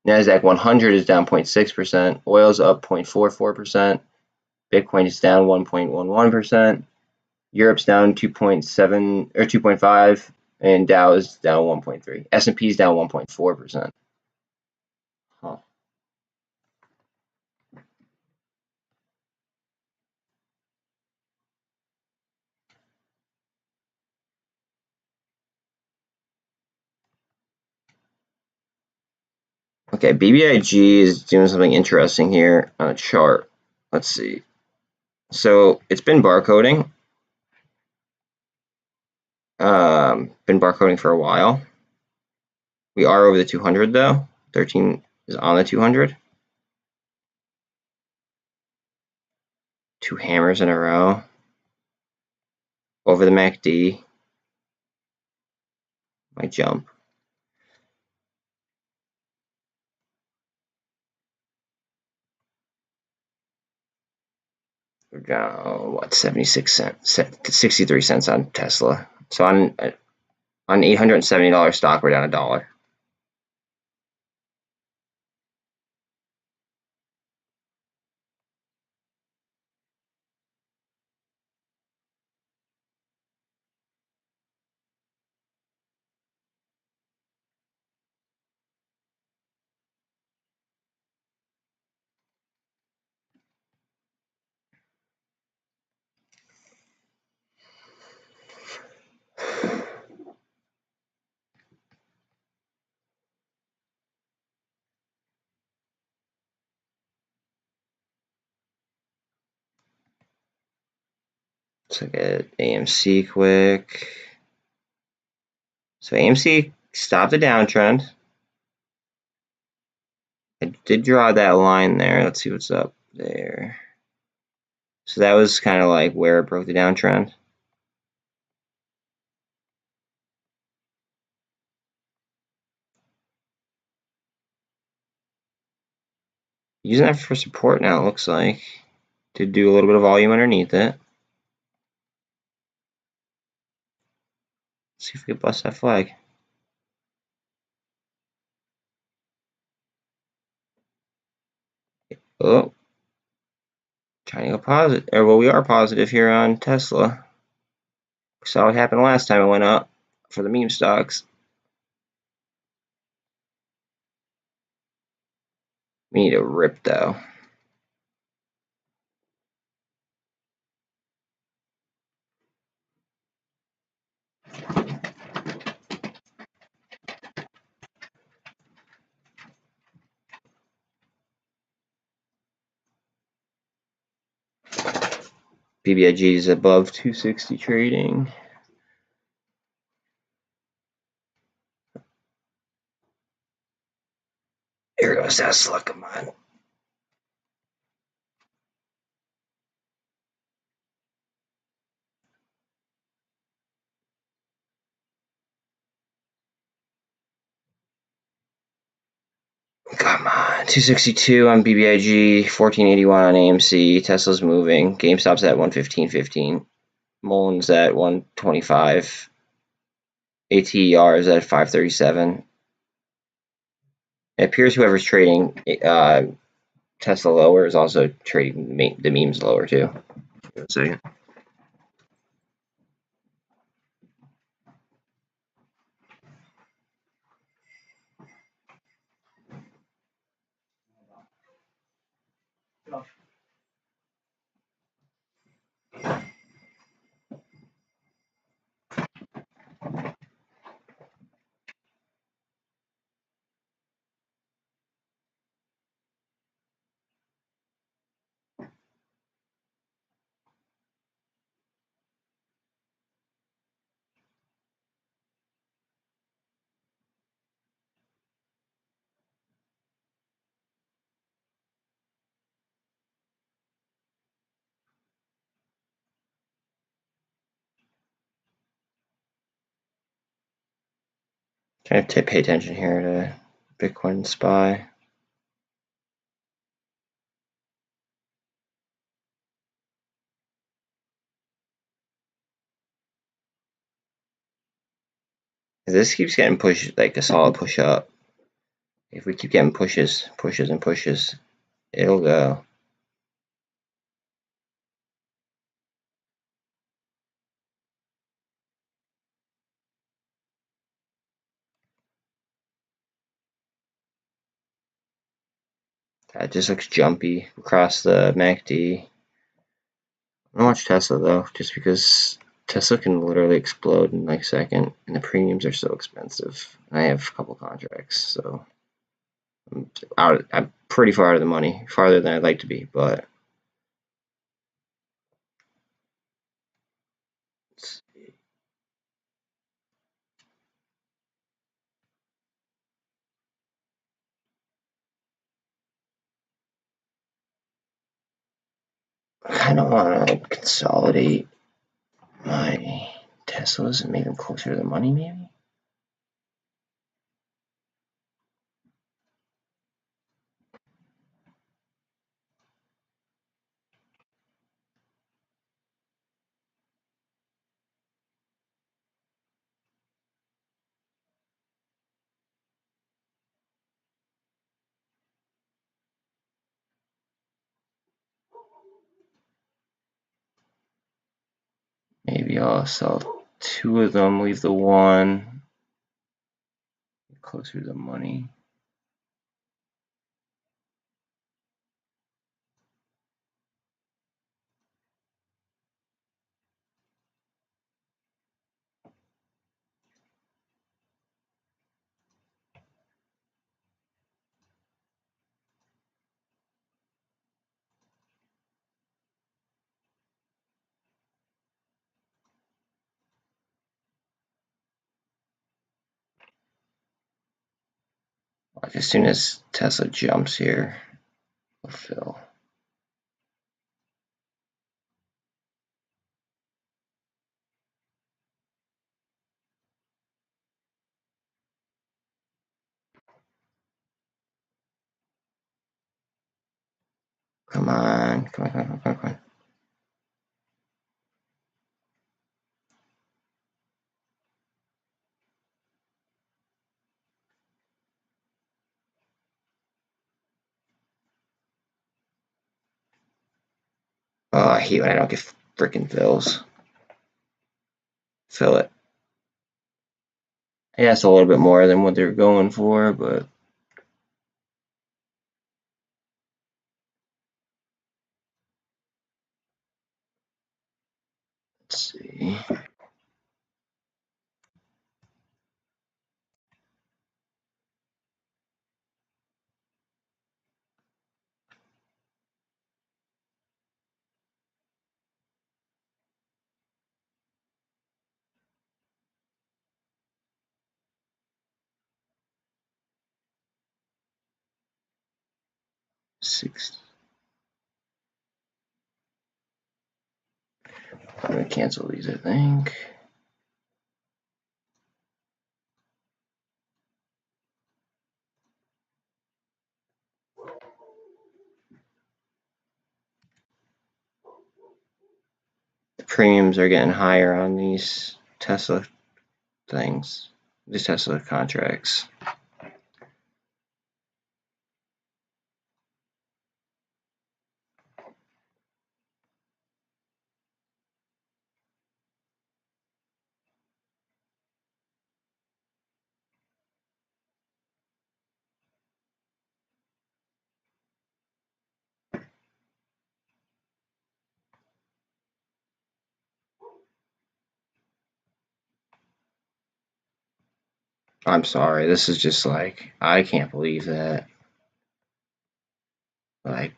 NASDAQ 100 is down 0.6%. Oil's up 0.44%. Bitcoin is down 1.11%. Europe's down 2.7 or 2.5, and Dow is down 1.3. S&P is down 1.4%. Huh. Okay, BBIG is doing something interesting here on a chart. Let's see. So it's been barcoding. Been barcoding for a while. We are over the 200 though. 13 is on the 200. Two hammers in a row. Over the MACD. My jump. We're down, what, 76 cents, 63 cents on Tesla. So on $870 stock, we're down $1. Let's look at AMC quick. So AMC stopped the downtrend. I did draw that line there. Let's see what's up there. So that was kind of like where it broke the downtrend. Using that for support now, it looks like. To do a little bit of volume underneath it. see if we can bust that flag. Oh, trying to go positive. Or, well, we are positive here on Tesla. We saw what happened last time it went up for the meme stocks. We need a rip, though. BBIG is above 260 trading. Here goes Tesla, come on. Come on, 262 on BBIG, 1481 on AMC. Tesla's moving. GameStop's at 115.15. MULN's at 125. ATER is at 537. It appears whoever's trading Tesla lower is also trading the memes lower too. One second. Trying to pay attention here to Bitcoin SPY. This keeps getting pushed like a solid push up. If we keep getting pushes, and pushes, it'll go. That just looks jumpy across the MACD. I don't watch Tesla though, just because Tesla can literally explode in like a second, and the premiums are so expensive. I have a couple contracts, so I'm pretty far out of the money, farther than I'd like to be, but I kind of want to consolidate my Teslas and make them closer to the money, maybe. Maybe I'll sell 2 of them, leave the 1 closer to the money. Like as soon as Tesla jumps here, I'll fill. Come on, come on, come on, come on, come on. Oh, I hate when I don't get freaking fills. Fill it. Yeah, it's a little bit more than what they're going for, but let's see. Six. I'm gonna cancel these, I think. The premiums are getting higher on these Tesla things, these Tesla contracts. I'm sorry, this is just like, I can't believe that. Like,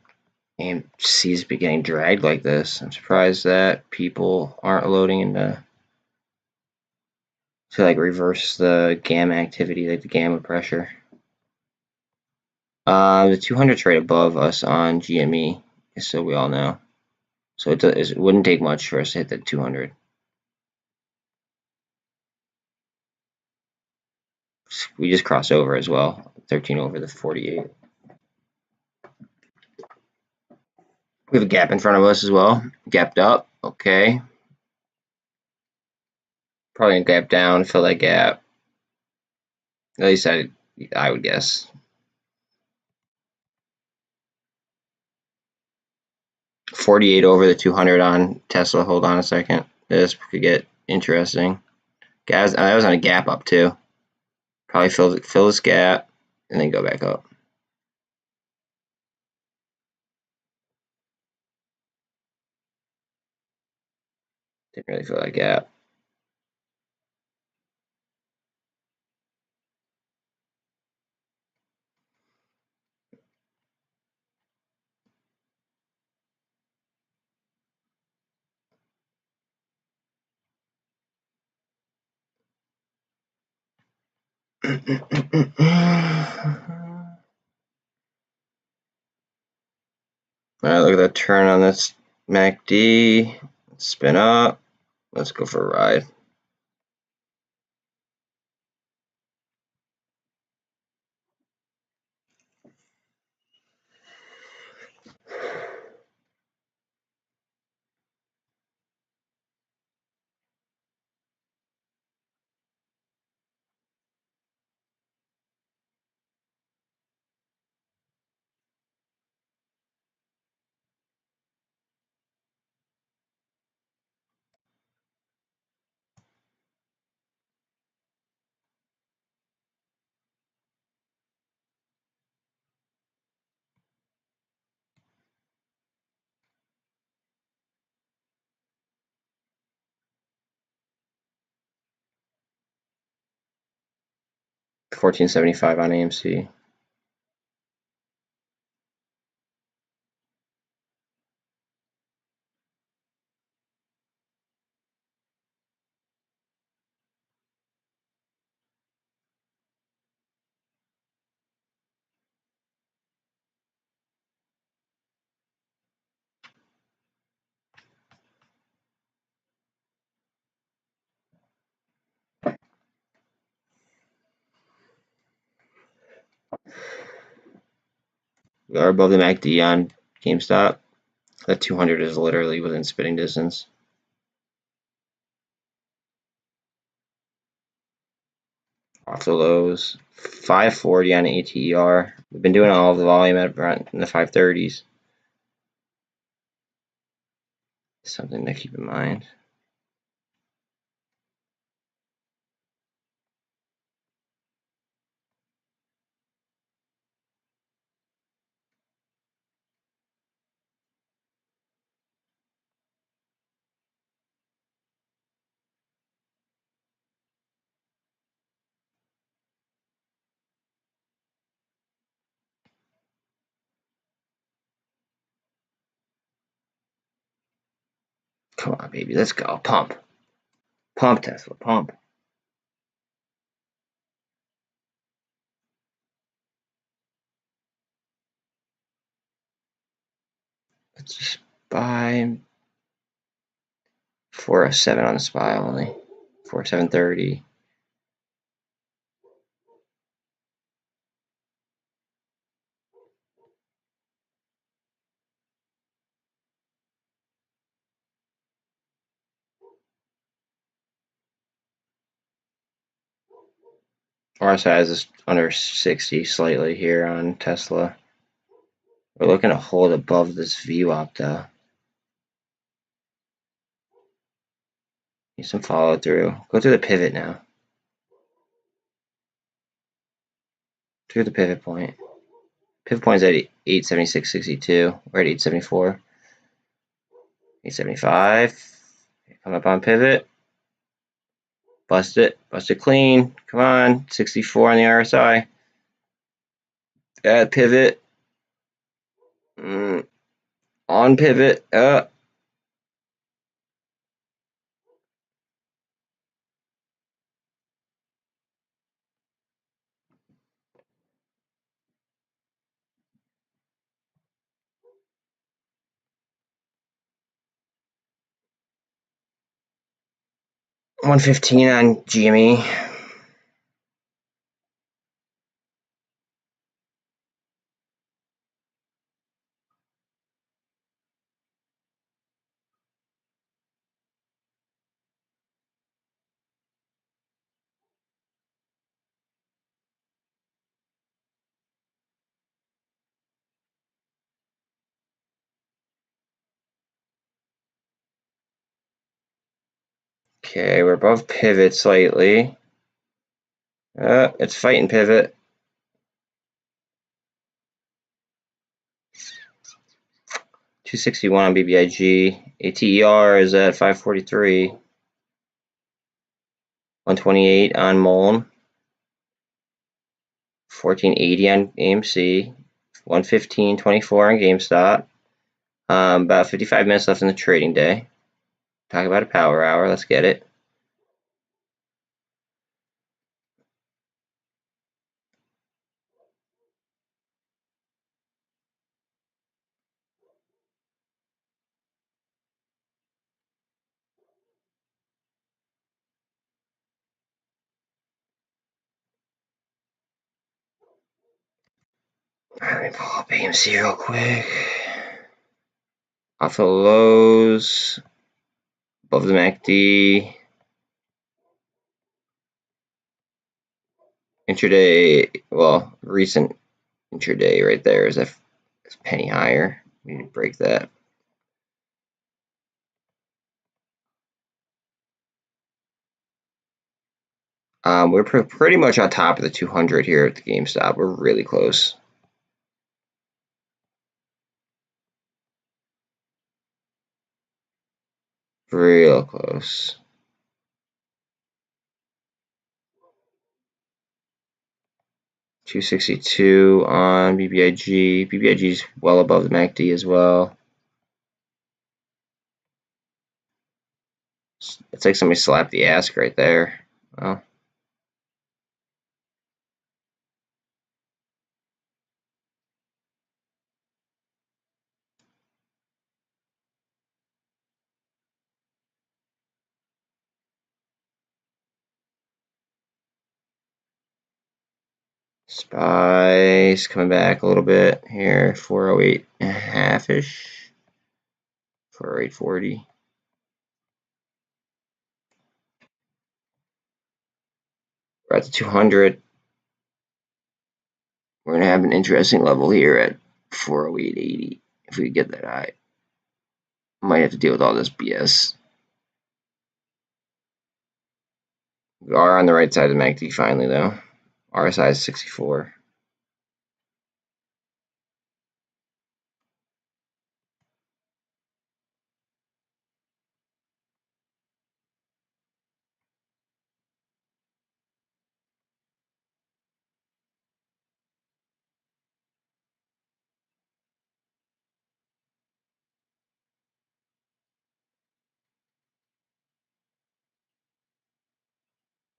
AMC's been getting dragged like this. I'm surprised that people aren't loading into to like reverse the gamma activity, like the gamma pressure. The 200's right above us on GME, so we all know. So it wouldn't take much for us to hit the 200. We just crossed over as well, 13 over the 48. We have a gap in front of us as well. Gapped up, okay. Probably gonna gap down, fill that gap. At least I would guess. 48 over the 200 on Tesla. Hold on a second. This could get interesting. Guys, that was on a gap up too. Probably fill this gap and then go back up. Didn't really fill that gap. Alright, look at that turn on this MACD. Spin up. Let's go for a ride. $14.75 on AMC. We are above the MACD on GameStop. That 200 is literally within spitting distance. Off the lows. 540 on ATER. We've been doing all of the volume at in the 530s. Something to keep in mind. Come on, baby, let's go. Pump. Pump, Tesla, pump. Let's just buy 407 on the SPY only. 4730. Our size is under 60 slightly here on Tesla. We're looking to hold above this VWAP though. Need some follow through. Go through the pivot now. Through the pivot point. Pivot point is at 876.62. We're at 874. 875. Come up on pivot. Bust it. Bust it clean. Come on. 64 on the RSI. At pivot. On pivot. 115 on GME. Okay, we're above pivot slightly. It's fighting pivot. $261 on BBIG. ATER is at 543. 128 on MULN. 1480 on AMC. 115.24 on GameStop. About 55 minutes left in the trading day. Talk about a power hour. Let's get it. Let me pull up AMC real quick. Off the lows. Above the MACD. Intraday, well, recent intraday right there is a penny higher. We need to break that. We're pretty much on top of the 200 here at the GameStop. We're really close. Real close. $262 on BBIG. BBIG is well above the MACD as well. It's like somebody slapped the ask right there. Well, SPY's coming back a little bit here. 408.5-ish. 408.40. We're at the 200. We're going to have an interesting level here at 408.80 if we get that high. Might have to deal with all this BS. We are on the right side of the MACD finally, though. RSI is 64.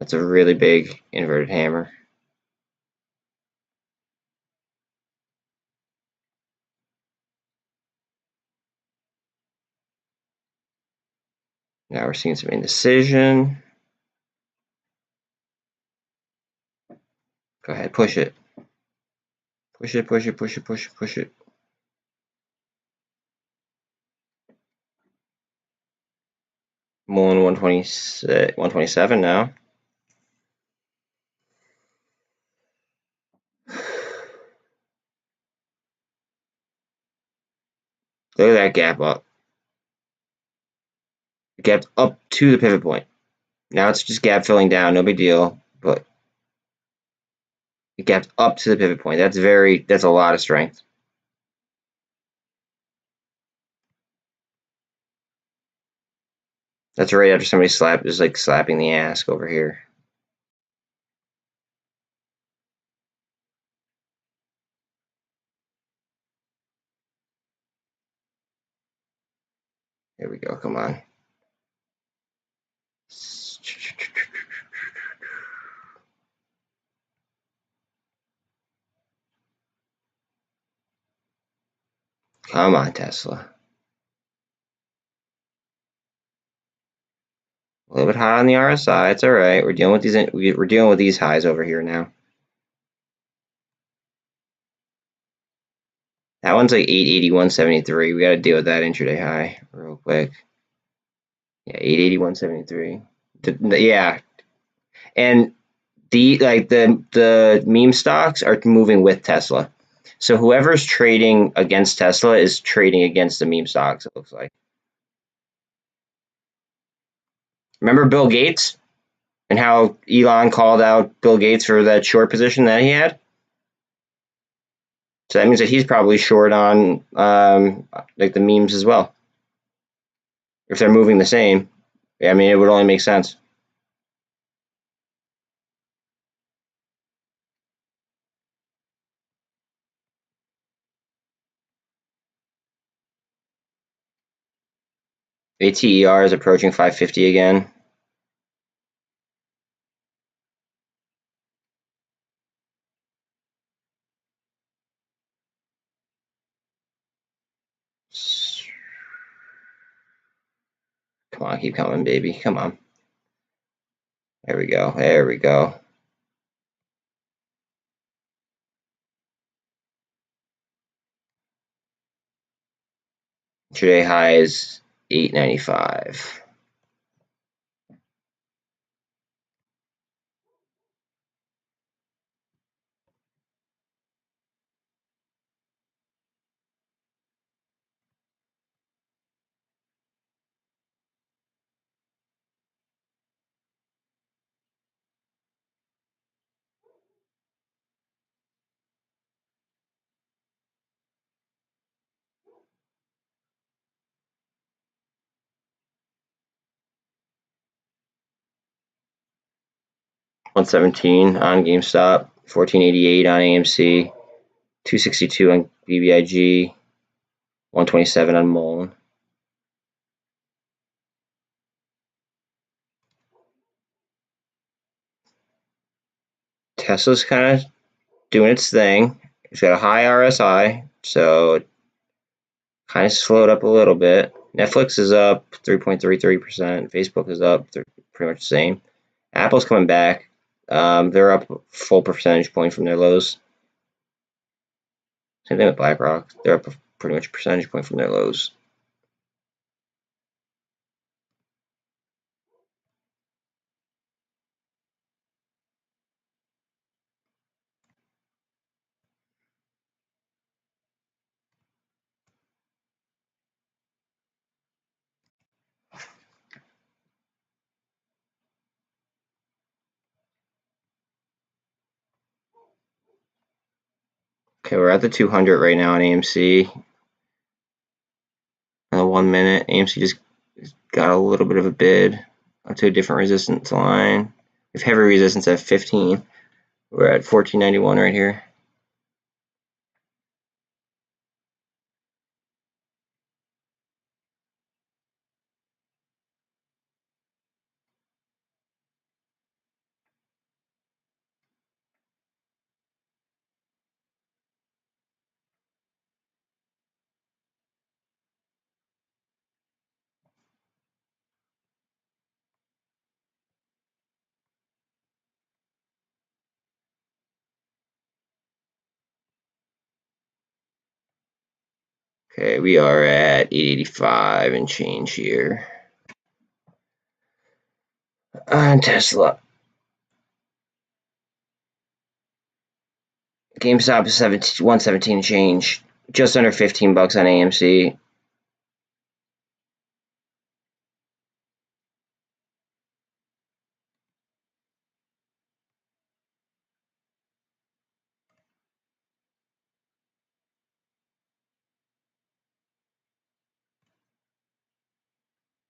That's a really big inverted hammer. Now we're seeing some indecision. Go ahead, push it. Push it, push it, push it, push it, push it. MULN 126, 127 now. Look at that gap up. It gapped up to the pivot point. Now it's just gap filling down, no big deal, but it gapped up to the pivot point. That's a lot of strength. That's right after somebody just like slapping the ass over here. Here we go, come on. Come on, Tesla. A little bit high on the RSI. It's all right. We're dealing with these highs over here now. That one's like 881.73. We got to deal with that intraday high real quick. Yeah, 881.73. Yeah, and the meme stocks are moving with Tesla. So whoever's trading against Tesla is trading against the meme stocks. It looks like. Remember Bill Gates and how Elon called out Bill Gates for that short position that he had? So that means that he's probably short on like the memes as well. If they're moving the same, I mean, it would only make sense. ATER is approaching 550 again. Come on, keep coming, baby. Come on. There we go. There we go. Today high is 895. $117 on GameStop, $14.88 on AMC, $262 on BBIG, $127 on MULN. Tesla's kind of doing its thing. It's got a high RSI, so it kind of slowed up a little bit. Netflix is up 3.33%. Facebook is up pretty much the same. Apple's coming back. They're up a full percentage point from their lows. Same thing with BlackRock. They're up pretty much a percentage point from their lows. Okay, we're at the 200 right now on AMC. 1 minute. AMC just got a little bit of a bid onto a different resistance line. We have heavy resistance at 15. We're at 1491 right here. Okay, we are at 885 and change here on Tesla. GameStop is 117 and change, just under 15 bucks on AMC.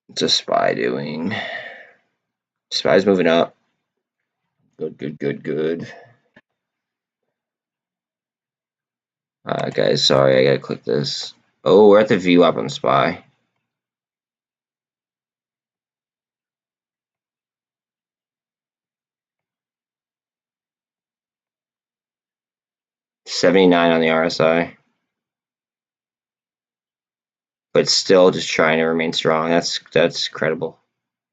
What's a SPY doing? SPY's moving up. Good, good, good, good. Guys, sorry, I gotta click this. Oh, we're at the VWAP on the SPY. $79 on the RSI. But still just trying to remain strong. That's credible.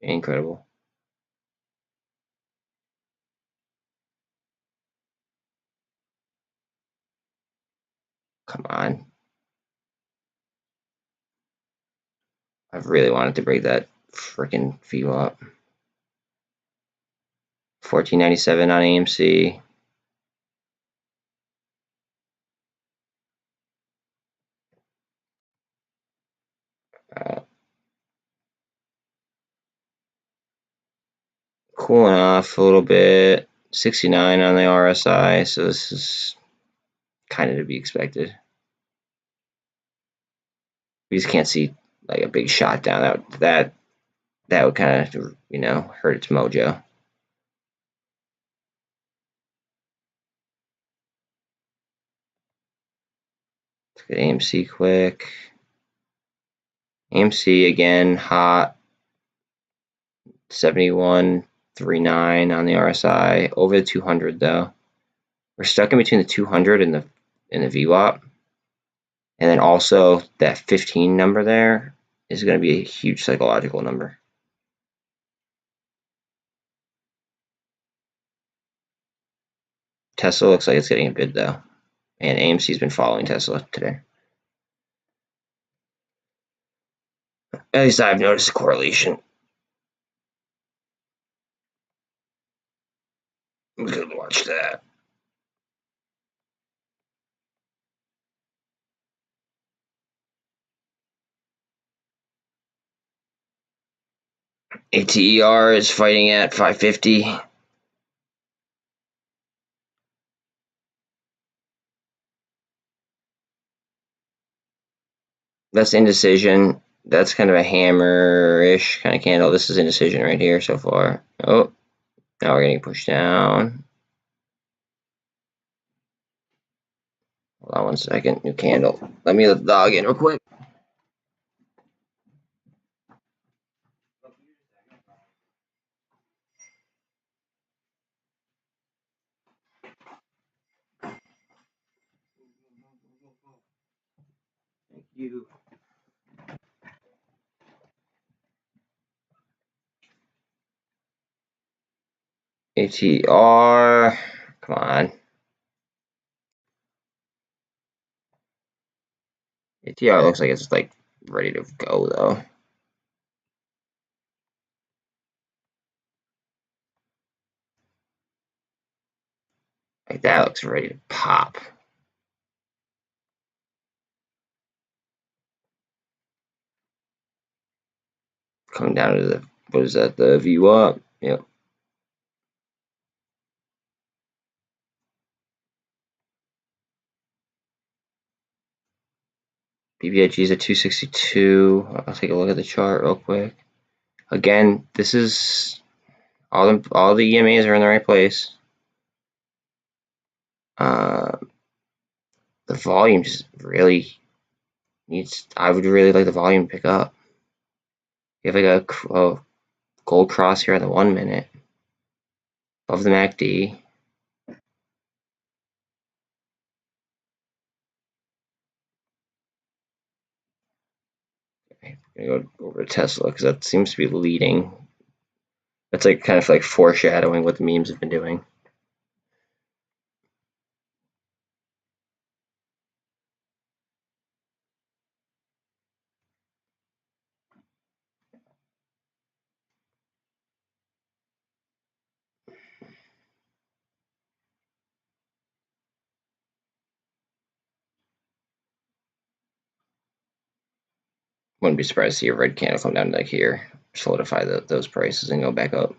Incredible. Come on. I really wanted to break that freaking VWAP. 1497 on AMC. Cooling off a little bit. 69 on the RSI, so this is kind of to be expected. We just can't see like a big shot down. That would kind of, hurt its mojo. Let's get AMC quick. AMC again, hot. 71.39 on the RSI. Over the 200 though. We're stuck in between the 200 and the VWAP. And then also that 15 number there is going to be a huge psychological number. Tesla looks like it's getting a bid though. And AMC's been following Tesla today. At least I've noticed a correlation. We could watch that. ATER is fighting at 550. That's indecision. That's kind of a hammer-ish kind of candle. This is indecision right here so far. Oh, now we're getting pushed down. Hold on 1 second. New candle. Let me let the dog in real quick. Thank you. ATR. Come on. ATR looks like it's like ready to go though. Like that looks ready to pop. Coming down to the, what is that, the VWAP? Yep. BBIG is at 262. I'll take a look at the chart real quick. Again, this is all the EMAs are in the right place. The volume just really needs. I would really like the volume to pick up. You have like a gold cross here on the 1 minute above the MACD. I'm gonna go over to Tesla because that seems to be leading. That's like kind of like foreshadowing what the memes have been doing. Wouldn't be surprised to see a red candle come down like here, solidify those prices and go back up.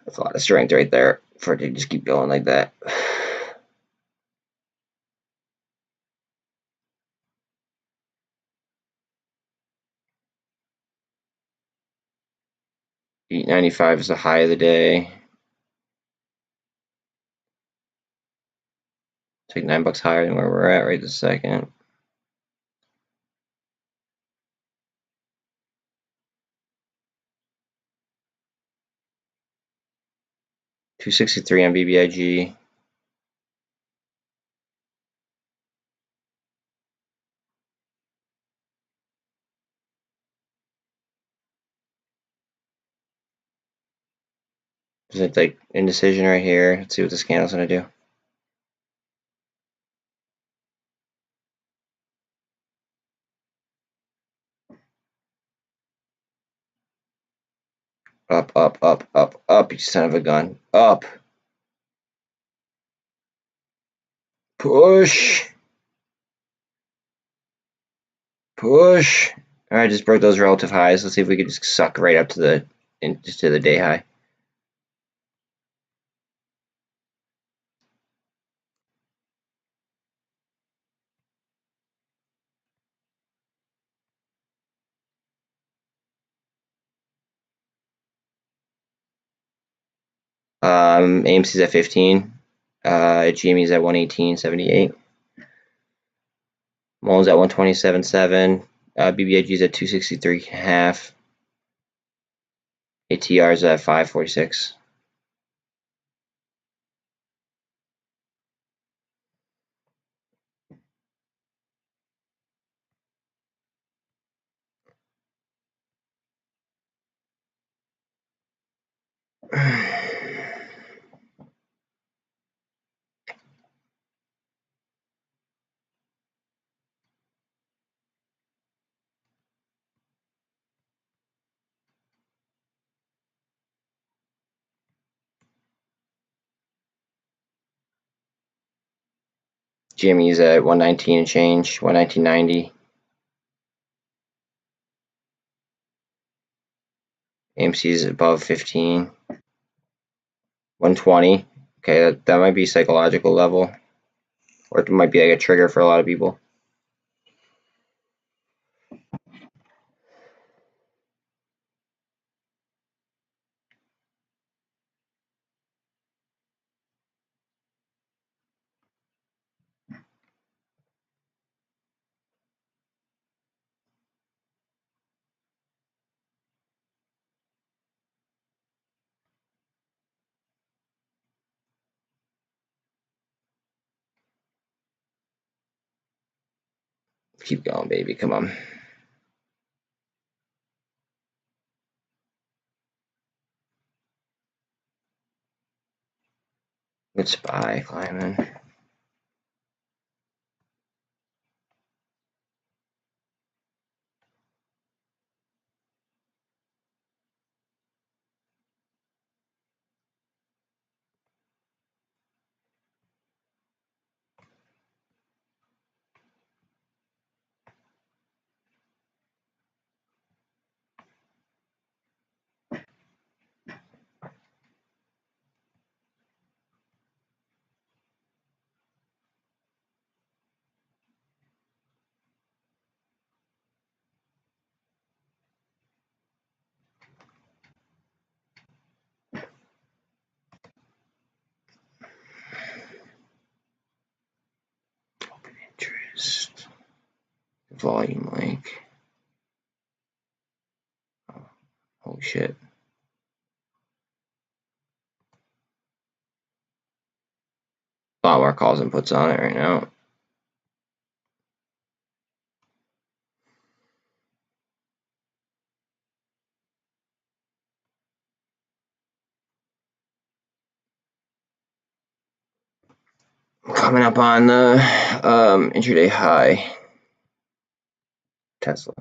That's a lot of strength right there for it to just keep going like that. $8.95 is the high of the day. It's like $9 higher than where we're at right this second. $263 on BBIG. Is it like indecision right here? Let's see what this candle's gonna do. Up, up, up, up, up, you son of a gun. Up. Push. Push. Alright, just broke those relative highs. Let's see if we can just suck right up to the day high. AMC's at 15. GME's at 118.78. MULN's at 127.7. BBIG's at 263.5. ATR's at 546. GME's at 119 and change, 119.90. AMC's above 15. 120. Okay, that might be psychological level. Or it might be like a trigger for a lot of people. Keep going, baby. Come on. Good spy, climbing. volume link. Oh, holy shit. A lot more calls and puts on it right now. Coming up on the intraday high. Tesla.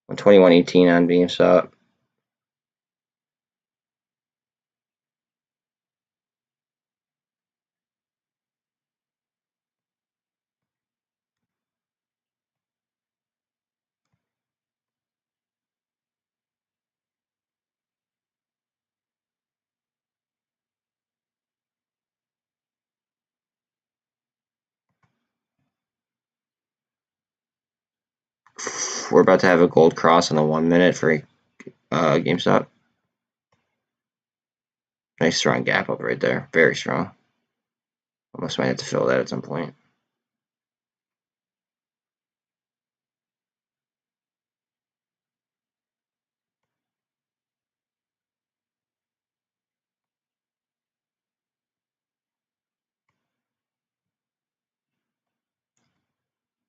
21.18 on BeamStop. We're about to have a gold cross on the 1 minute for GameStop. Nice strong gap up right there. Very strong. Almost might have to fill that at some point.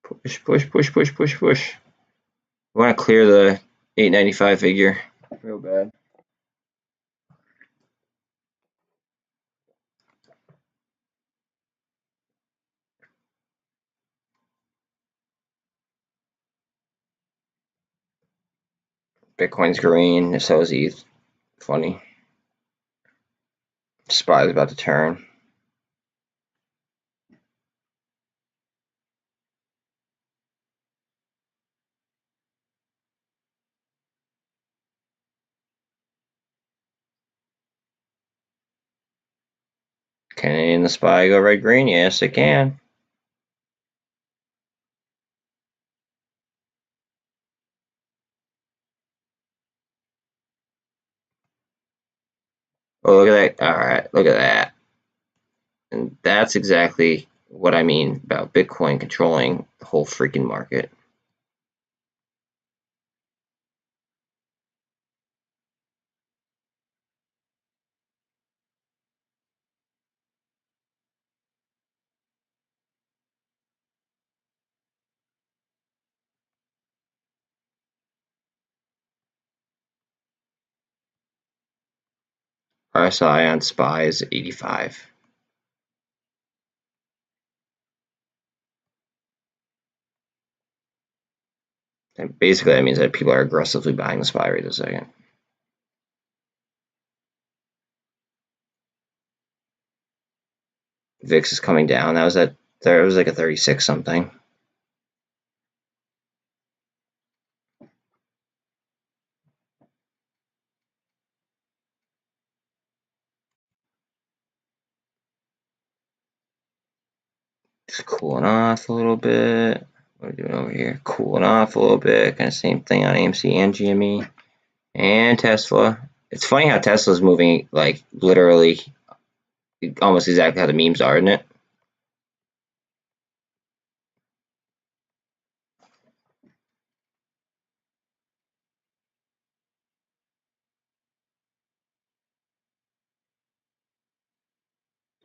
Push, push, push, push, push, push. We want to clear the 895 figure real bad. Bitcoin's green, so is ETH. Funny. SPY's about to turn. Can the SPY go red green? Yes, it can. Oh, look at that. Alright, look at that. And that's exactly what I mean about Bitcoin controlling the whole freaking market. RSI on SPY is 85. And basically, that means that people are aggressively buying the SPY right this second. VIX is coming down. That was at there was like a 36 something. Just cooling off a little bit. What are we doing over here? Cooling off a little bit. Kind of same thing on AMC and GME and Tesla. It's funny how Tesla's moving like literally almost exactly how the memes are, isn't it?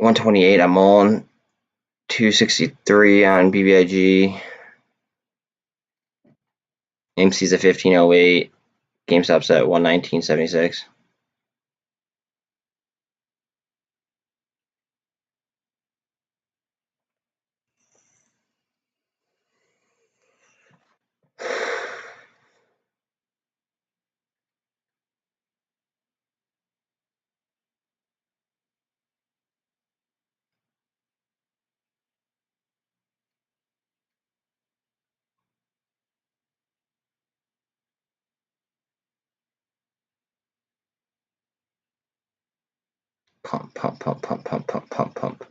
$128 on MULN, $263 on BBIG, AMC's at 1508, GameStop's at 119.76. Pump, pump, pump, pump, pump, pump, pump, pump.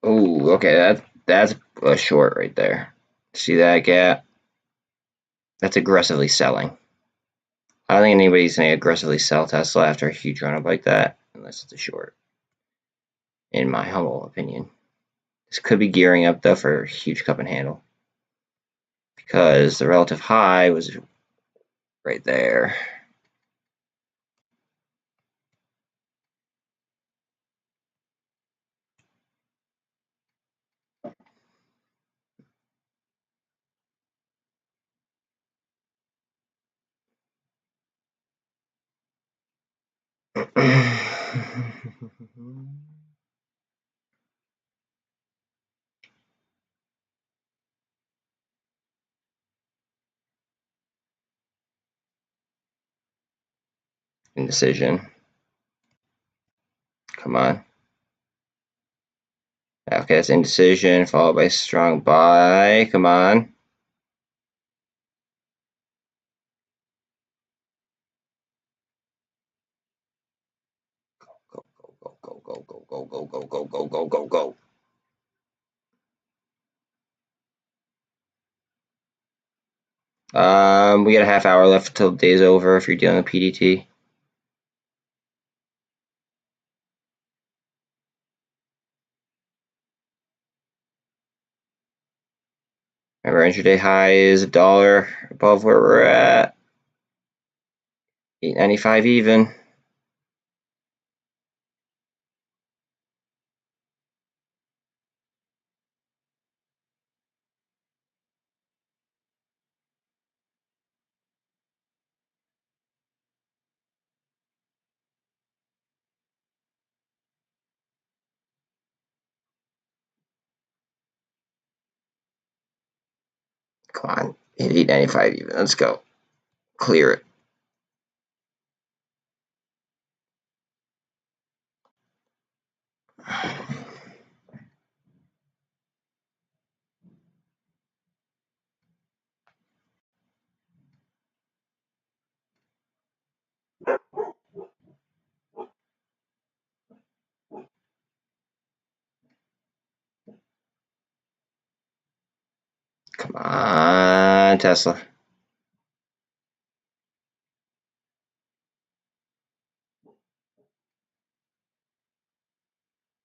Oh, okay, that's a short right there. See that gap? That's aggressively selling. I don't think anybody's gonna aggressively sell Tesla after a huge run up like that, unless it's a short, in my humble opinion. This could be gearing up though for a huge cup and handle because the relative high was right there. Indecision. Come on. Okay, that's indecision followed by strong buy. Come on. Go, go, go, go, go, go, go, go, go, go, go, go, go. We got a half hour left until the day's over if you're dealing with PDT. Remember, intraday high is $1 above where we're at. 8.95 even. Come on, 8.95 even. Let's go. Clear it. Come on, Tesla.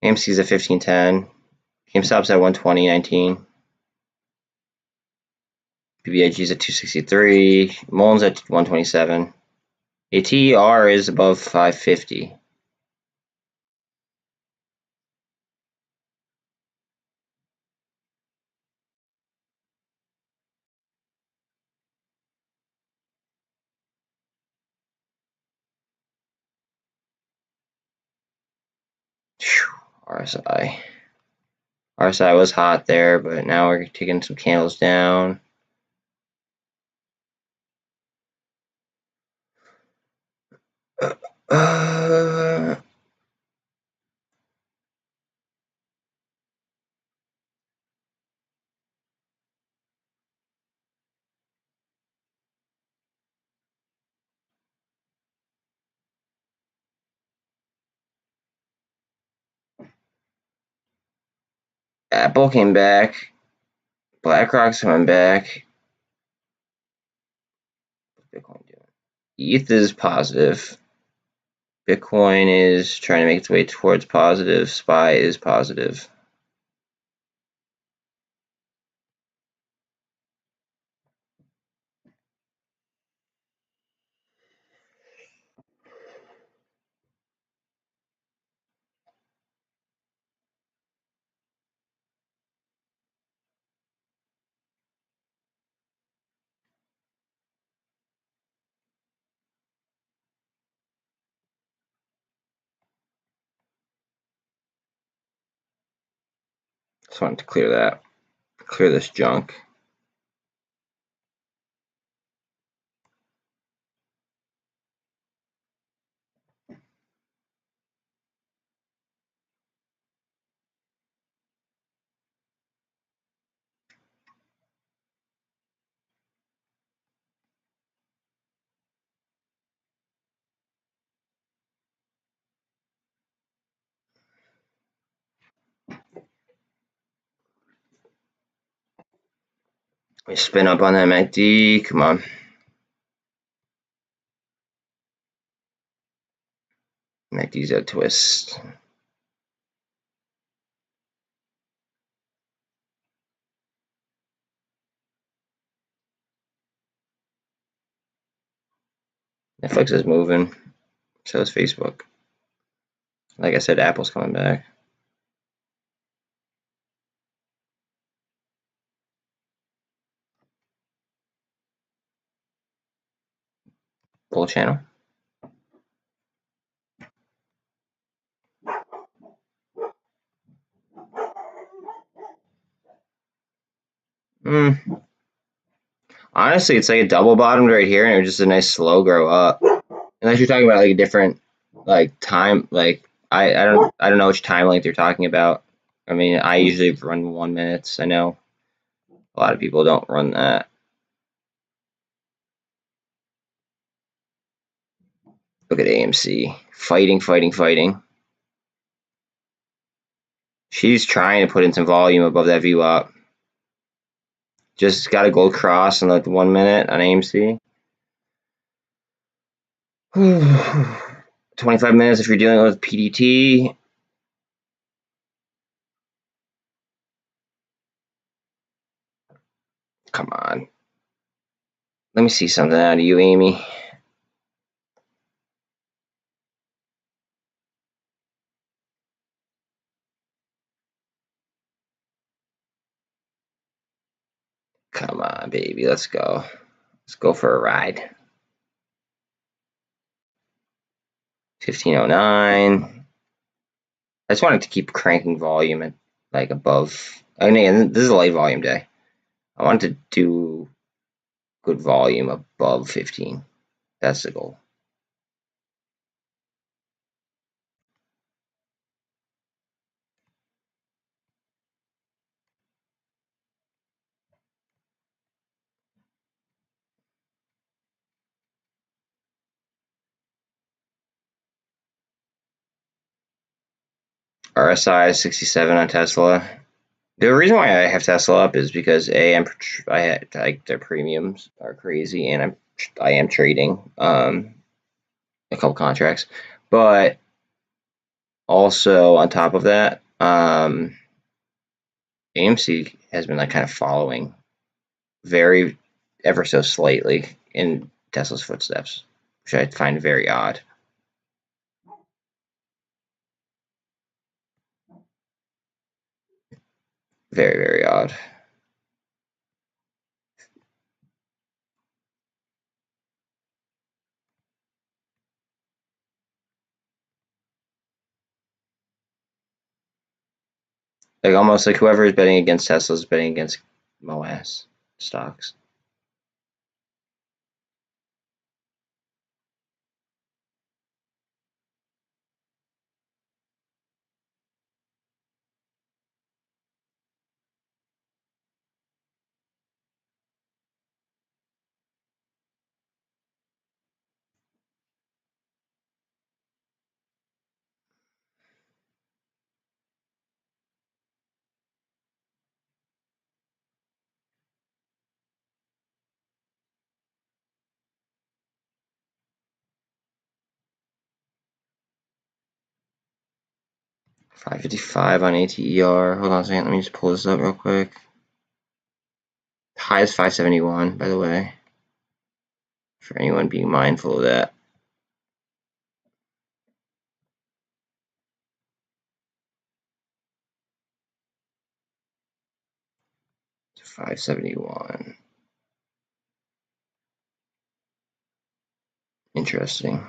AMC's at 15.10. GameStop's at 120.19. BBIG's at 263. MULN's at 127. ATR is above 550. RSI. RSI was hot there, but now we're taking some candles down. Apple came back. BlackRock's coming back. What's Bitcoin doing? ETH is positive. Bitcoin is trying to make its way towards positive. SPY is positive. Just wanted to clear that. Clear this junk. We spin up on that MACD. Come on. MACD's a twist. Netflix is moving. So is Facebook. Like I said, Apple's coming back. Bull channel. Honestly, it's like a double bottomed right here, and it was just a nice slow grow up. Unless you're talking about like a different like time, like I don't know which time length you're talking about. I mean, I usually run 1 minute. I know a lot of people don't run that. Look at AMC fighting, fighting, fighting. She's trying to put in some volume above that VWAP. Just got a gold cross in like 1 minute on AMC. 25 minutes if you're dealing with PDT. Come on. Let me see something out of you, Amy. Come on, baby. Let's go. Let's go for a ride. 1509. I just wanted to keep cranking volume at like above. I mean, this is a light volume day. I want to do good volume above 15. That's the goal. RSI is 67 on Tesla. The reason why I have Tesla up is because I had like their premiums are crazy, and I am trading a couple contracts, but also on top of that, AMC has been like kind of following very ever so slightly in Tesla's footsteps, which I find very odd. Very, very odd. Like almost like whoever is betting against Tesla is betting against MOASS stocks. $5.55 on ATER. Hold on a second. Let me just pull this up real quick. High is 571, by the way, for anyone being mindful of that. It's 571. Interesting.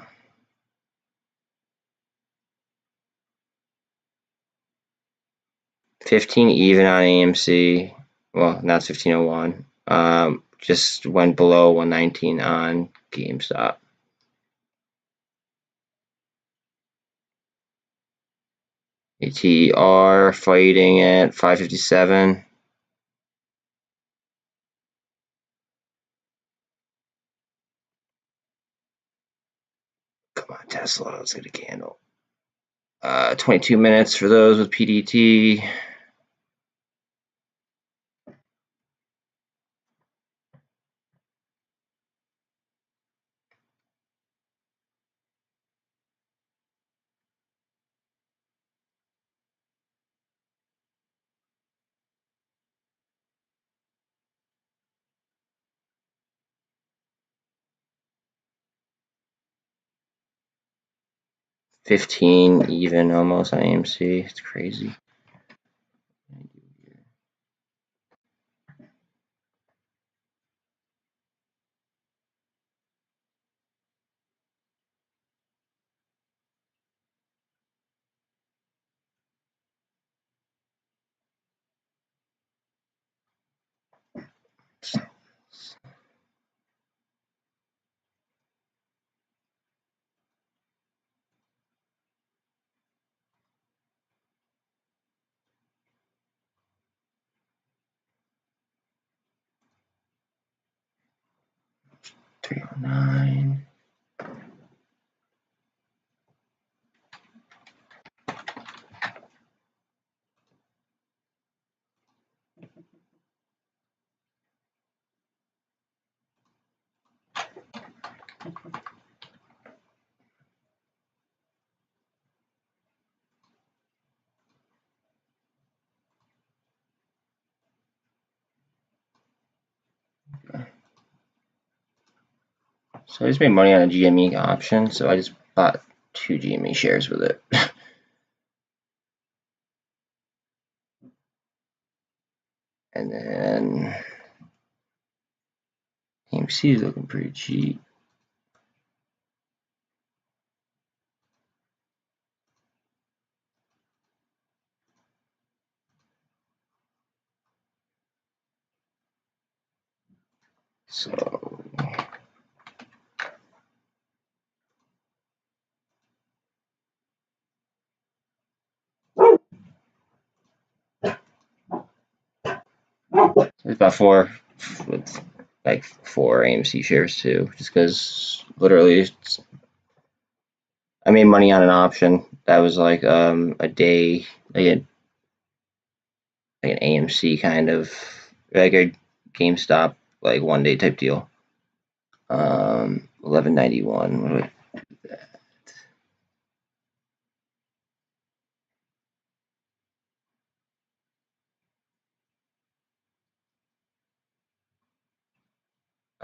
$15 even on AMC. Well, now it's 1501. Just went below 119 on GameStop. ATR fighting at 557. Come on, Tesla, let's get a candle. 22 minutes for those with PDT. $15 even almost on AMC. It's crazy. $309. So I just made money on a GME option, so I just bought 2 GME shares with it. And then AMC is looking pretty cheap. So it's about 4 with like 4 AMC shares too, just because literally I made money on an option that was like a day, like an AMC kind of, like a GameStop like 1 day type deal. 1191. What do I do that?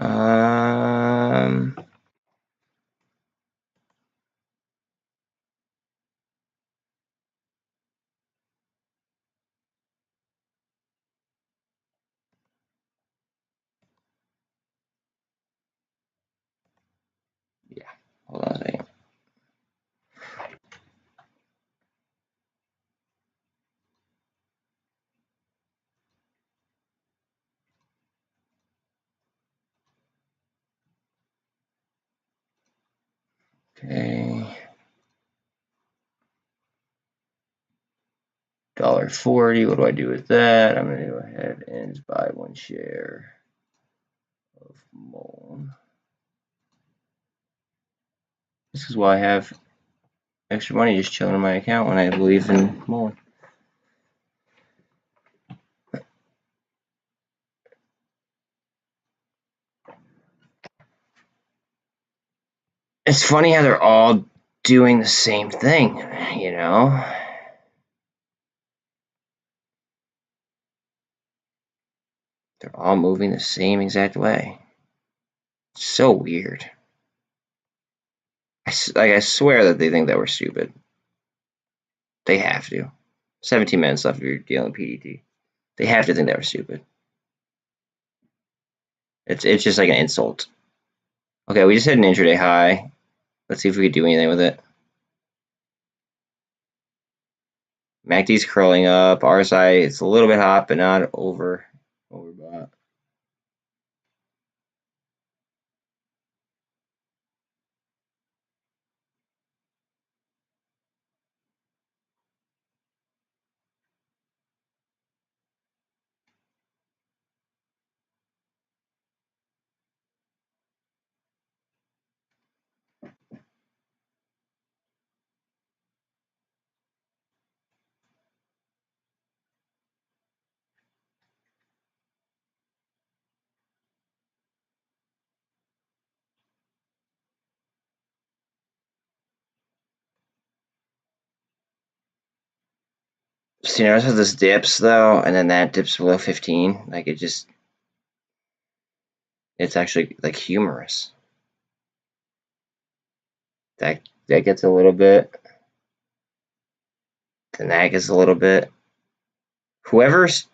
Um, yeah. Hold on a second. Okay. $1.40. What do I do with that? I'm gonna go ahead and just buy 1 share of MULN. This is why I have extra money just chilling in my account when I believe in MULN. It's funny how they're all doing the same thing, you know? They're all moving the same exact way. It's so weird. I swear that they think that we're stupid. They have to. 17 minutes left if you're dealing with PDT. They have to think that we're stupid. It's just like an insult. Okay, we just hit an intraday high. Let's see if we can do anything with it. MACD's curling up. RSI, it's a little bit hot, but not over. overbought. See, notice how this dips though, and then that dips below 15. Like it's actually like humorous. That gets a little bit, then that gets a little bit. Whoever's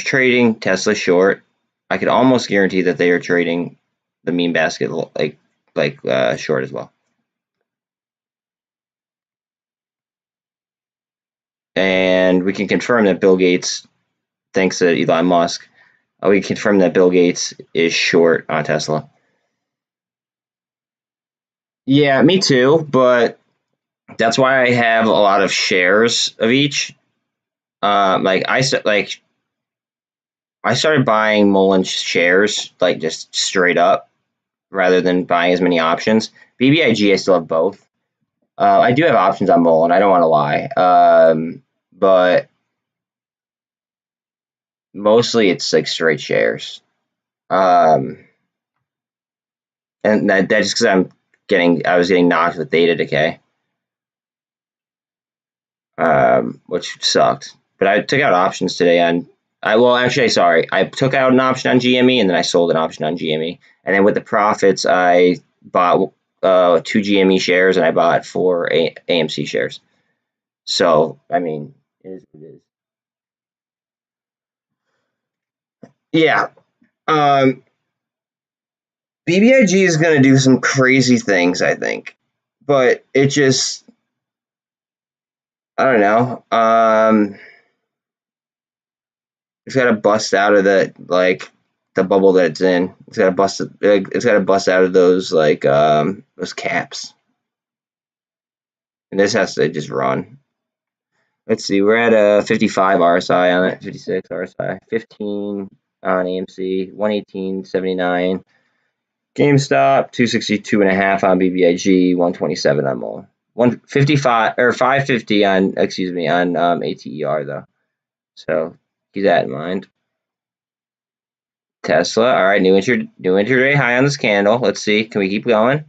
trading Tesla short, I could almost guarantee that they are trading the meme basket short as well. And we can confirm that Bill Gates, thanks to Elon Musk, we can confirm that Bill Gates is short on Tesla. Yeah, me too, but that's why I have a lot of shares of each. I started buying MULN shares like just straight up rather than buying as many options. BBIG, I still have both. I do have options on MULN. I don't want to lie, but mostly it's like straight shares. And that's just because I was getting knocked with data decay, which sucked. But I took out options today on. I took out an option on GME and then I sold an option on GME, and then with the profits, I bought 2 GME shares and I bought 4 AMC shares. So I mean, it is what it is. Yeah. BBIG is going to do some crazy things, I think, but it just, I don't know. It's got to bust out of the bubble that it's in. It's got to bust. It's got to bust out of those caps, and this has to just run. Let's see. We're at a 55 RSI on it, 56 RSI, 15 on AMC, 118.79. GameStop, 262.5 on BBIG, 127 on MOASS. 155 or 550 on ATER though. So keep that in mind. Tesla, all right, new intraday high on this candle. Let's see, can we keep going?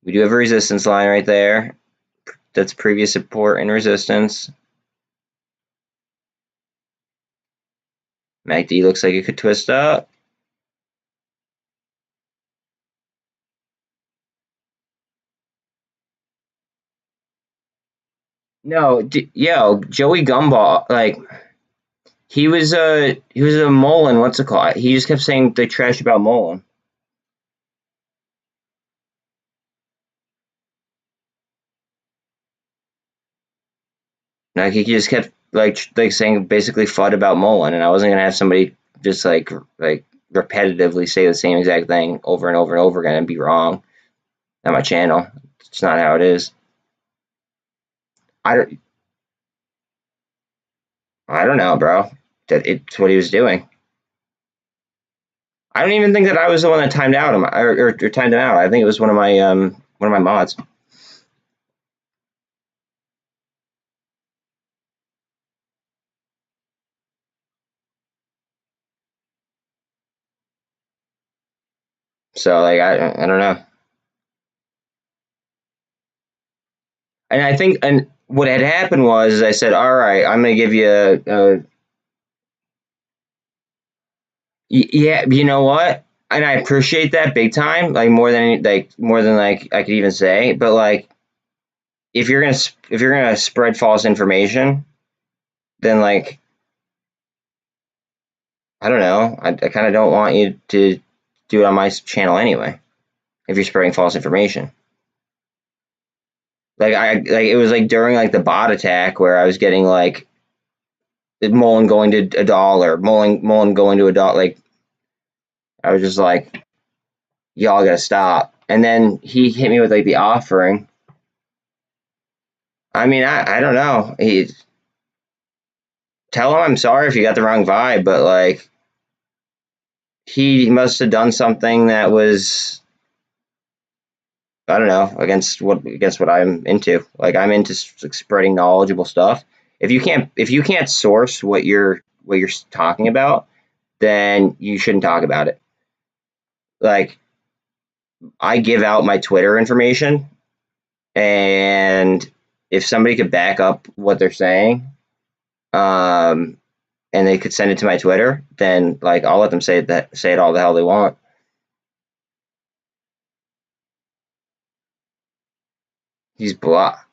We do have a resistance line right there. That's previous support and resistance. MACD looks like it could twist up. No, Joey Gumball, like he was a MULN. What's it called? He just kept saying the trash about MULN. Like he just kept like saying basically FUD about MULN, and I wasn't gonna have somebody just like repetitively say the same exact thing over and over and over again and be wrong on my channel. It's not how it is. I don't know, bro. It's what he was doing. I don't even think that I was the one that timed out him or timed him out. I think it was one of my mods. So like I don't know. And I think and what had happened was I said, all right, I'm gonna give you yeah, you know what? And I appreciate that big time, like more than like I could even say. But like, if you're gonna spread false information, then like I don't know. I kind of don't want you to do it on my channel anyway. If you're spreading false information, like it was like during like the bot attack where I was getting like MULN going to $1, MULN going to $1. Like, I was just like, y'all gotta stop. And then he hit me with like the offering. I mean, I don't know. Tell him I'm sorry if you got the wrong vibe, but like, he must have done something that was, I don't know, against what I'm into. Like, I'm into like, spreading knowledgeable stuff. If you can't source what you're talking about, then you shouldn't talk about it. Like, I give out my Twitter information, and if somebody could back up what they're saying, um, and they could send it to my Twitter, then like I'll let them say it all the hell they want. He's blocked.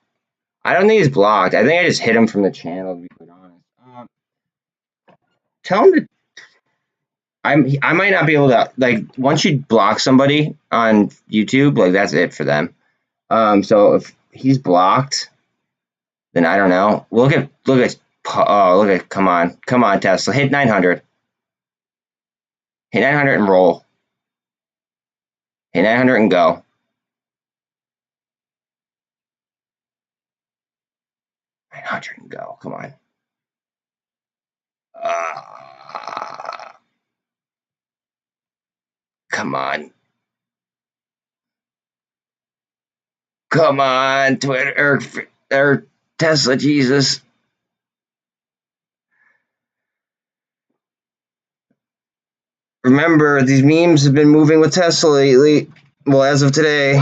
I don't think he's blocked. I think I just hit him from the channel, to be quite honest. Tell him to. I might not be able to like once you block somebody on YouTube, like that's it for them. So if he's blocked, then I don't know. Come on Tesla, hit 900, hit 900 and roll, hit 900 and go. 900 and go. Come on. Come on. Come on, Twitter or Tesla, Jesus. Remember, these memes have been moving with Tesla lately. Well, as of today.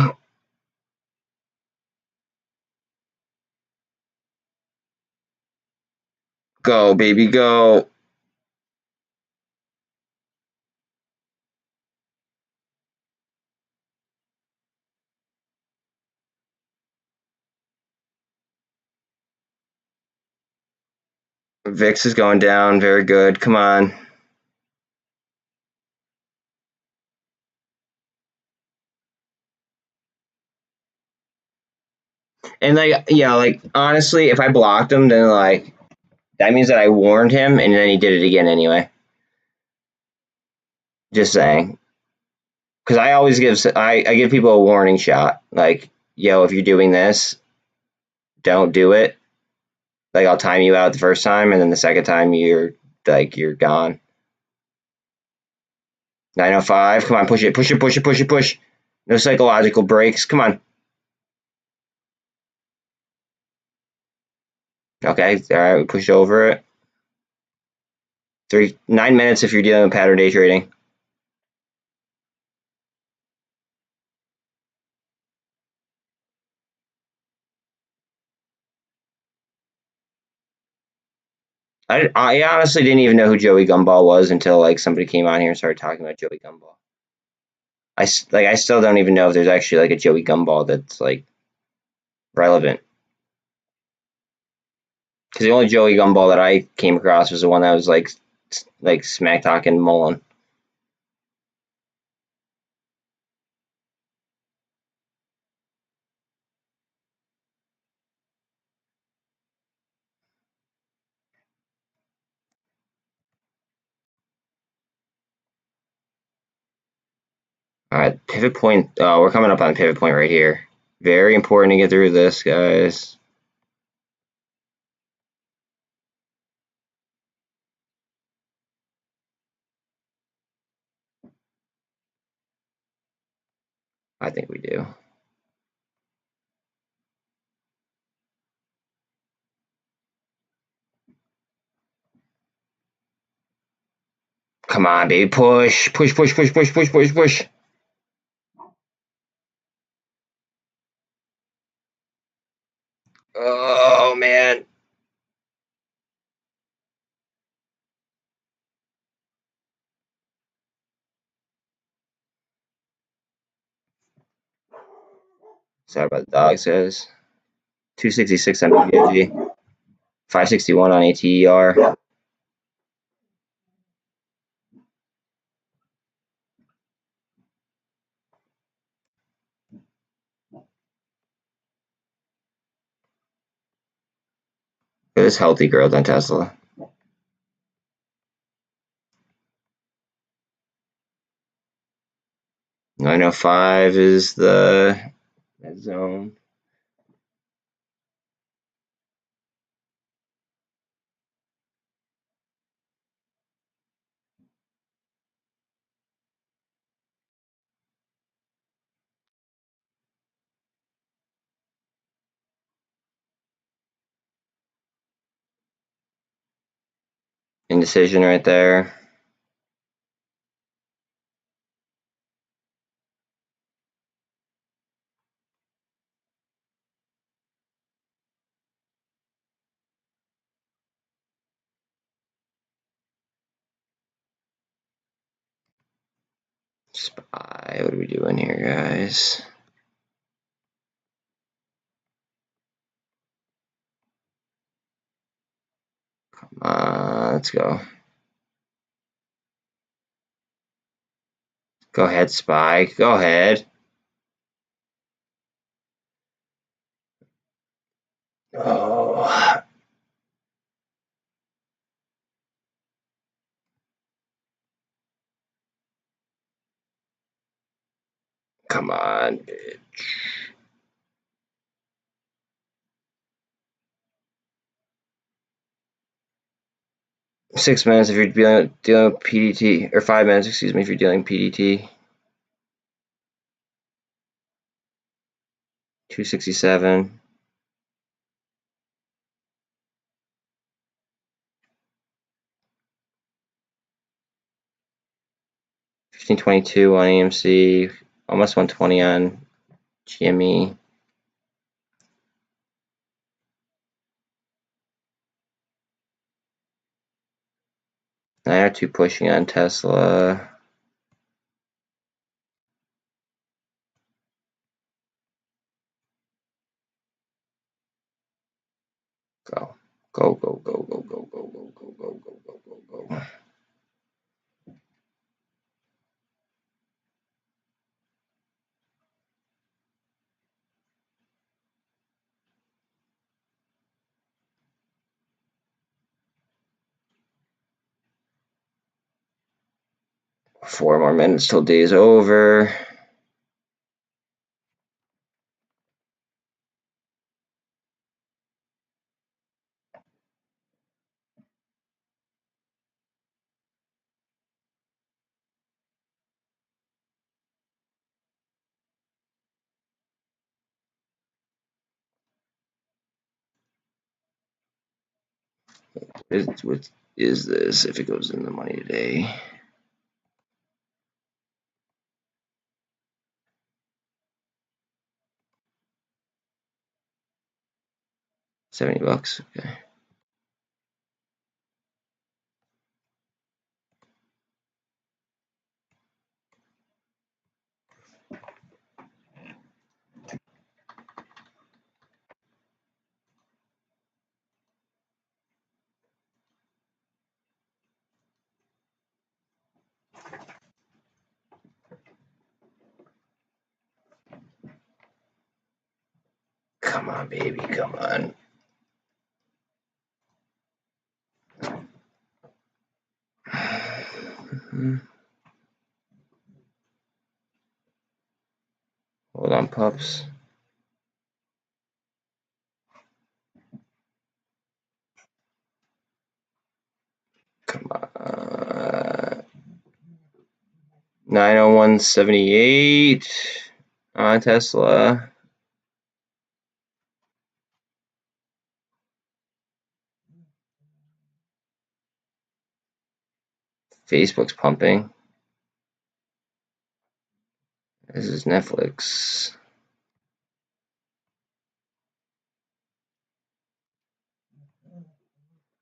Go, baby, go. VIX is going down. Very good. Come on. And like, yeah, like honestly, if I blocked him, then like that means that I warned him, and then he did it again anyway. Just saying, because I give people a warning shot. Like, yo, if you're doing this, don't do it. Like, I'll time you out the first time, and then the second time you're gone. 905. Come on, push it, push it, push it, push it, push. No psychological breaks. Come on. Okay, all right, we pushed over it. 9 minutes if you're dealing with pattern day trading. I honestly didn't even know who Joey Gumball was until like somebody came on here and started talking about Joey Gumball. I still don't even know if there's actually like a Joey Gumball that's like relevant. Because the only Joey Gumball that I came across was the one that was like smack talking MULN. All right, pivot point. We're coming up on pivot point right here. Very important to get through this, guys. I think we do. Come on, baby. Push. Push, push, push, push, push, push, push. Oh, man. Sorry about the dogs, guys. 266 on BBIG. 561 on ATER. It was healthy growth on Tesla. 905 is that zone. Indecision right there. SPY, what are we doing here, guys? Come on, let's go. Go ahead, SPY. Go ahead. Oh. Come on, bitch. 6 minutes if you're dealing with PDT, or 5 minutes, excuse me, if you're dealing PDT. 267. 1522 on AMC, almost 120 on GME. I are two pushing on Tesla. Go. Go, go, go, go, go, go, go, go, go, go, go, go, go. Four more minutes till day's over. What is this if it goes in the money today? $70, okay. Come on, baby, come on. Hold on, pups. Come on. 901.78 on Tesla. Facebook's pumping. This is Netflix.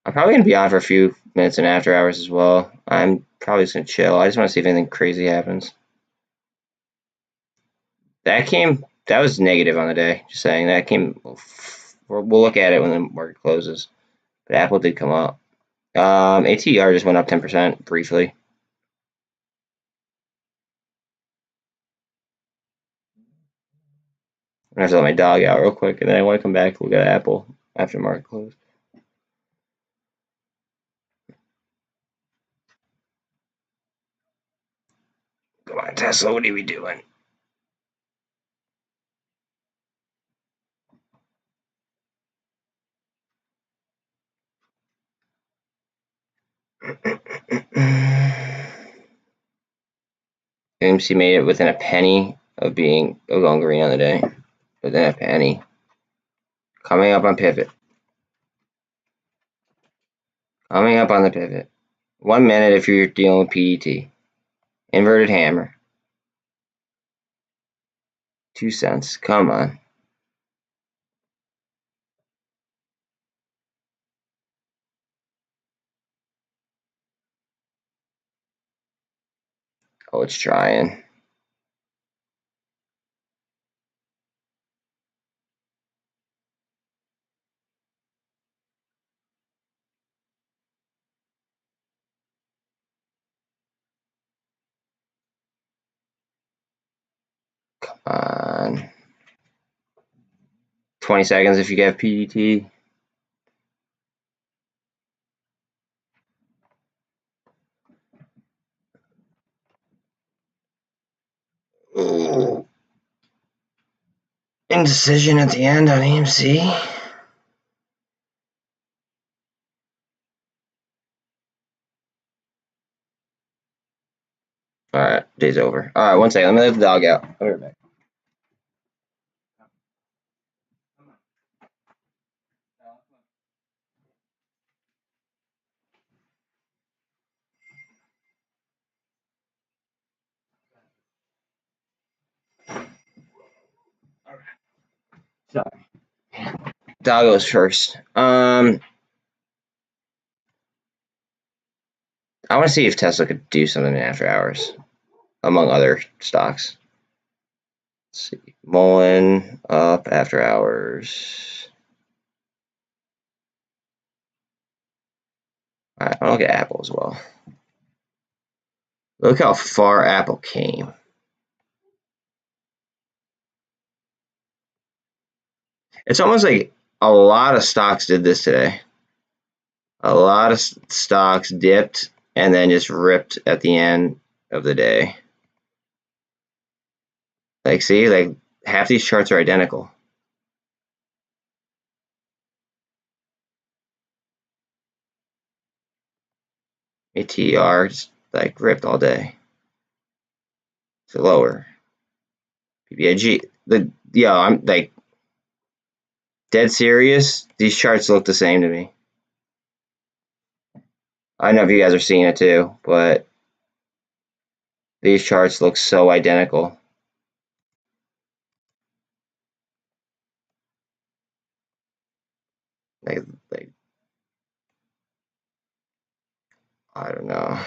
I'm probably going to be on for a few minutes in after hours as well. I'm probably just going to chill. I just want to see if anything crazy happens. That was negative on the day. Just saying, that came, we'll look at it when the market closes. But Apple did come up. ATR just went up 10% briefly. I'm going to have to let my dog out real quick, and then I want to come back to look at Apple after market close. Come on, Tesla, what are we doing? AMC made it within a penny of going green on the day. Within a penny. Coming up on pivot. Coming up on the pivot. 1 minute if you're dealing with PDT. Inverted hammer. 2 cents. Come on. Oh, it's trying. Come on. 20 seconds if you get PDT. Ooh. Indecision at the end on AMC. Alright, day's over. Alright, 1 second. Let me let the dog out. I'll be right back. Sorry. Dog goes first. I want to see if Tesla could do something in after hours, among other stocks. Let's see. MULN up after hours. Alright, I'll look at Apple as well. Look how far Apple came. It's almost like a lot of stocks did this today. A lot of stocks dipped and then just ripped at the end of the day. Like, see, like half these charts are identical. ATR just like ripped all day. So lower. BBIG. I'm like dead serious. These charts look the same to me. I don't know if you guys are seeing it too, but these charts look so identical. Like I don't know.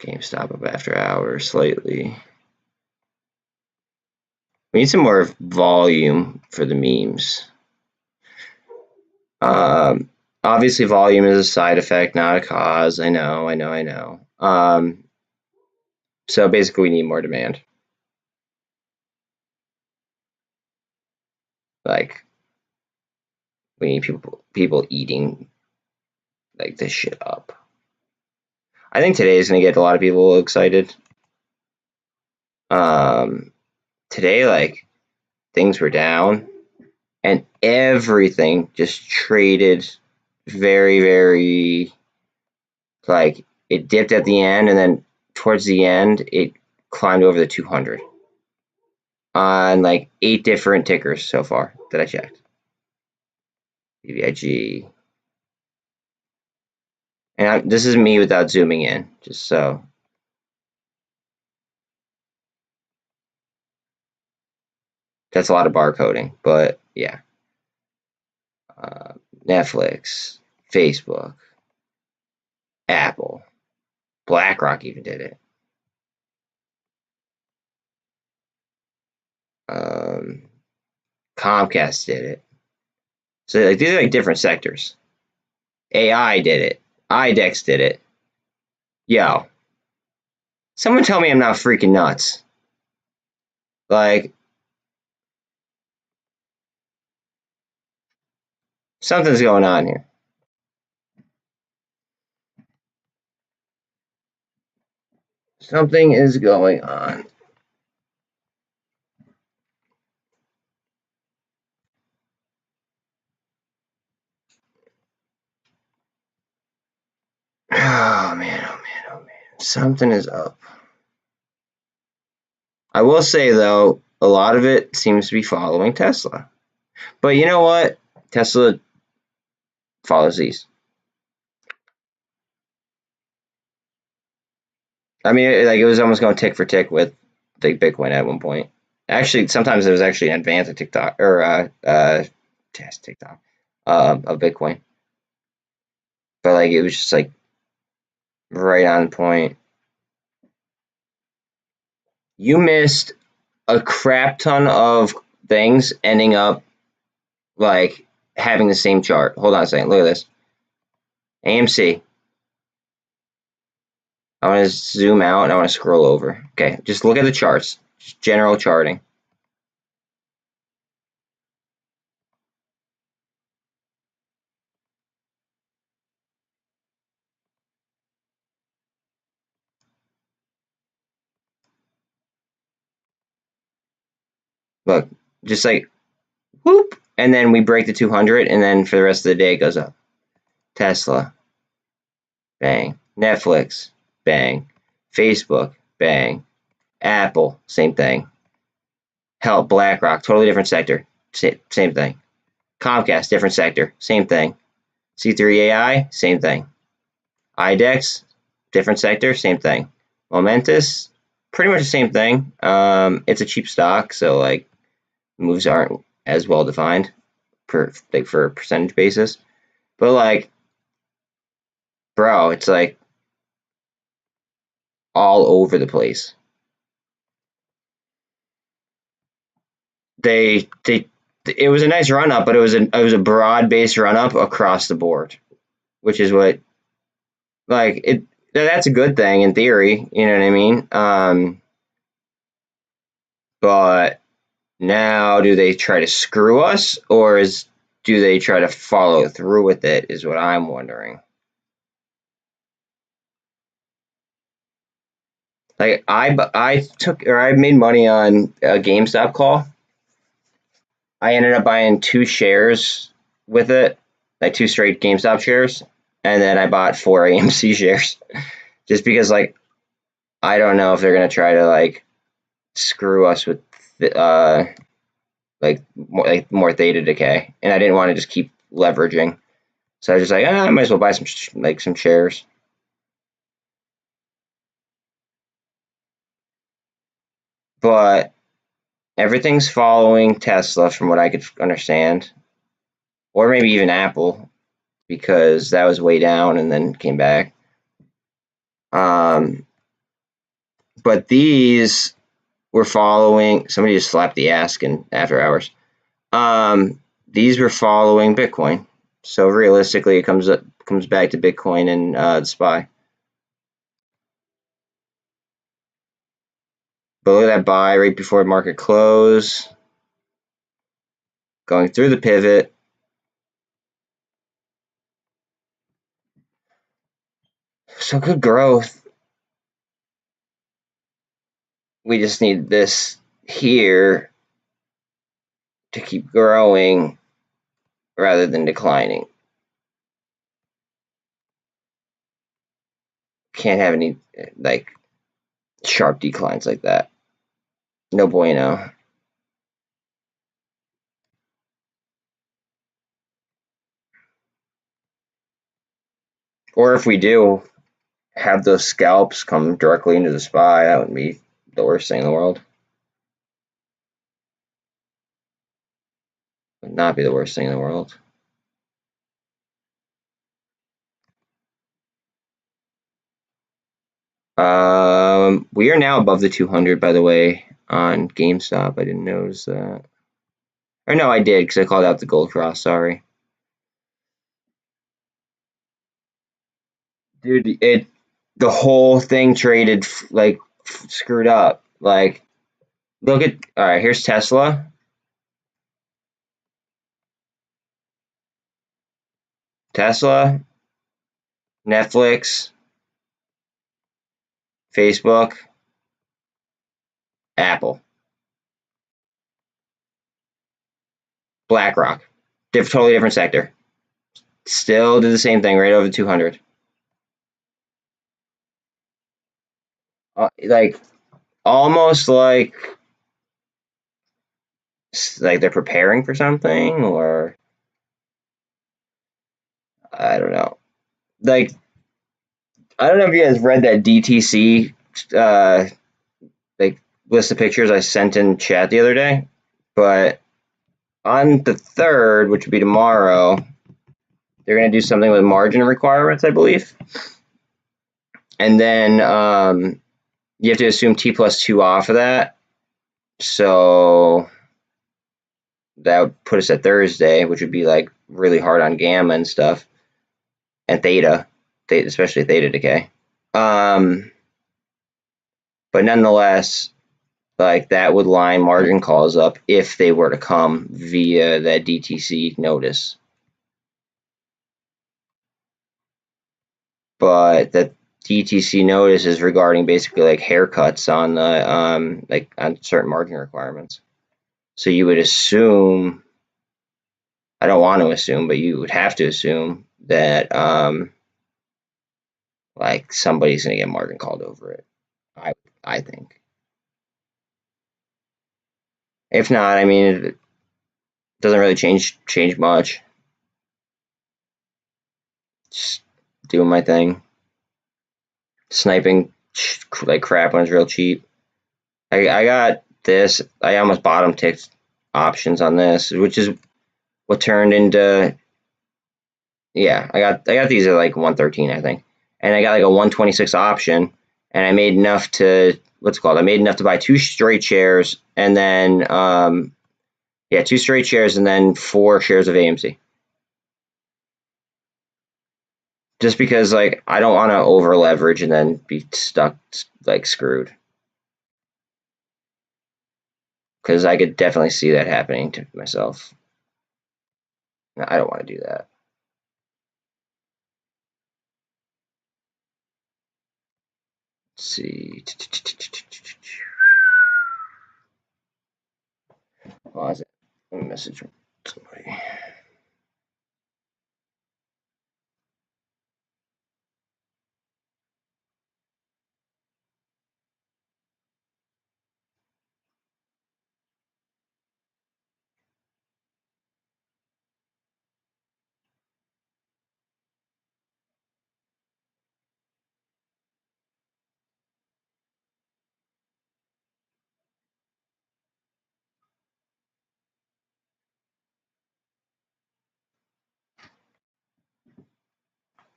GameStop up after hours slightly. We need some more volume for the memes. Obviously, volume is a side effect, not a cause. I know. So basically, we need more demand. Like, we need people eating like this shit up. I think today is gonna get a lot of people excited. Today, like, things were down, and everything just traded very, very, like, it dipped at the end, and then towards the end, it climbed over the 200 on like 8 different tickers so far that I checked. BBIG. And this is me without zooming in, just so. That's a lot of barcoding, but yeah. Netflix, Facebook, Apple, BlackRock even did it. Comcast did it. So like these are like different sectors. AI did it. IDEX did it. Yo, someone tell me I'm not freaking nuts. Like, something's going on here. Something is going on. Something is up. I will say though, a lot of it seems to be following Tesla. But you know what? Tesla follows these. I mean, like it was almost going tick for tick with the Bitcoin at one point. Actually, sometimes it was actually an advance of TikTok or TikTok of Bitcoin. But like it was just like right on point. You missed a crap ton of things ending up like having the same chart. Hold on a second. Look at this. AMC. I want to zoom out and I want to scroll over. Okay, just look at the charts. Just general charting. Look, just like whoop, and then we break the 200, and then for the rest of the day it goes up. Tesla, bang. Netflix, bang. Facebook, bang. Apple, same thing. Hell, BlackRock, totally different sector, same thing. Comcast, different sector, same thing. C3AI, same thing. IDEX, different sector, same thing. Momentous, pretty much the same thing. It's a cheap stock, so like moves aren't as well defined for a percentage basis. But like, bro, it's like all over the place. They it was a nice run up, but it was a broad based run up across the board, which is what like it that's a good thing in theory, you know what I mean? But now do they try to screw us or do they try to follow through with it is what I'm wondering. Like I made money on a GameStop call. I ended up buying 2 shares with it, like 2 straight GameStop shares, and then I bought 4 AMC shares, just because like I don't know if they're gonna try to like screw us with like more theta decay, and I didn't want to just keep leveraging, so I was just like, I might as well buy some shares. But everything's following Tesla from what I could understand, or maybe even Apple because that was way down and then came back. Um, but these were following. Somebody just slapped the ask in after hours. These were following Bitcoin, so realistically, it comes back to Bitcoin and the SPY. But look at that buy right before market close, going through the pivot. So good growth. We just need this here to keep growing rather than declining. Can't have any like sharp declines like that. No bueno. Or if we do have those scalps come directly into the SPY, that would be the worst thing in the world. Would not be the worst thing in the world. We are now above the 200, by the way, on GameStop. I didn't notice that. Or no, I did because I called out the gold cross. Sorry, dude. The whole thing traded like screwed up. Like, look at all right. Here's Tesla. Tesla, Netflix, Facebook, Apple, BlackRock. Totally different sector. Still did the same thing right over 200. like almost like they're preparing for something, or I don't know. Like I don't know if you guys read that DTC like list of pictures I sent in chat the other day, but on the 3rd, which would be tomorrow, they're going to do something with margin requirements, I believe. And then you have to assume T plus 2 off of that. So that would put us at Thursday, which would be like really hard on gamma and stuff, and theta especially theta decay. But nonetheless, like that would line margin calls up if they were to come via that DTC notice. But the DTC notice is regarding basically like haircuts on the like on certain margin requirements. So you would assume, I don't want to assume, but you would have to assume that like somebody's gonna get margin called over it. I think. If not, I mean it doesn't really change much. Just doing my thing, sniping like crap when it's real cheap. I got this. I almost bottom ticked options on this, which is what turned into, yeah. I got these at like 113, I think, and I got like a 126 option, and I made enough to what's it called? I made enough to buy 2 straight shares, and then yeah, 2 straight shares, and then 4 shares of AMC. Just because like I don't want to over leverage and then be stuck like screwed. Because I could definitely see that happening to myself. No, I don't want to do that. Let's see. Pause it. Let me message somebody.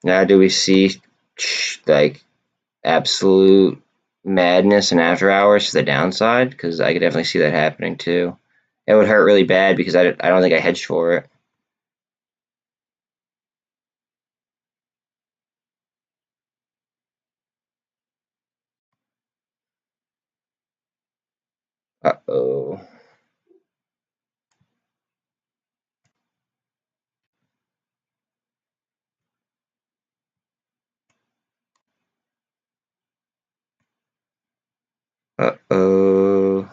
Now, do we see like absolute madness and after hours to the downside? Because I could definitely see that happening too. It would hurt really bad because I don't think I hedged for it. Uh-oh. Uh-oh.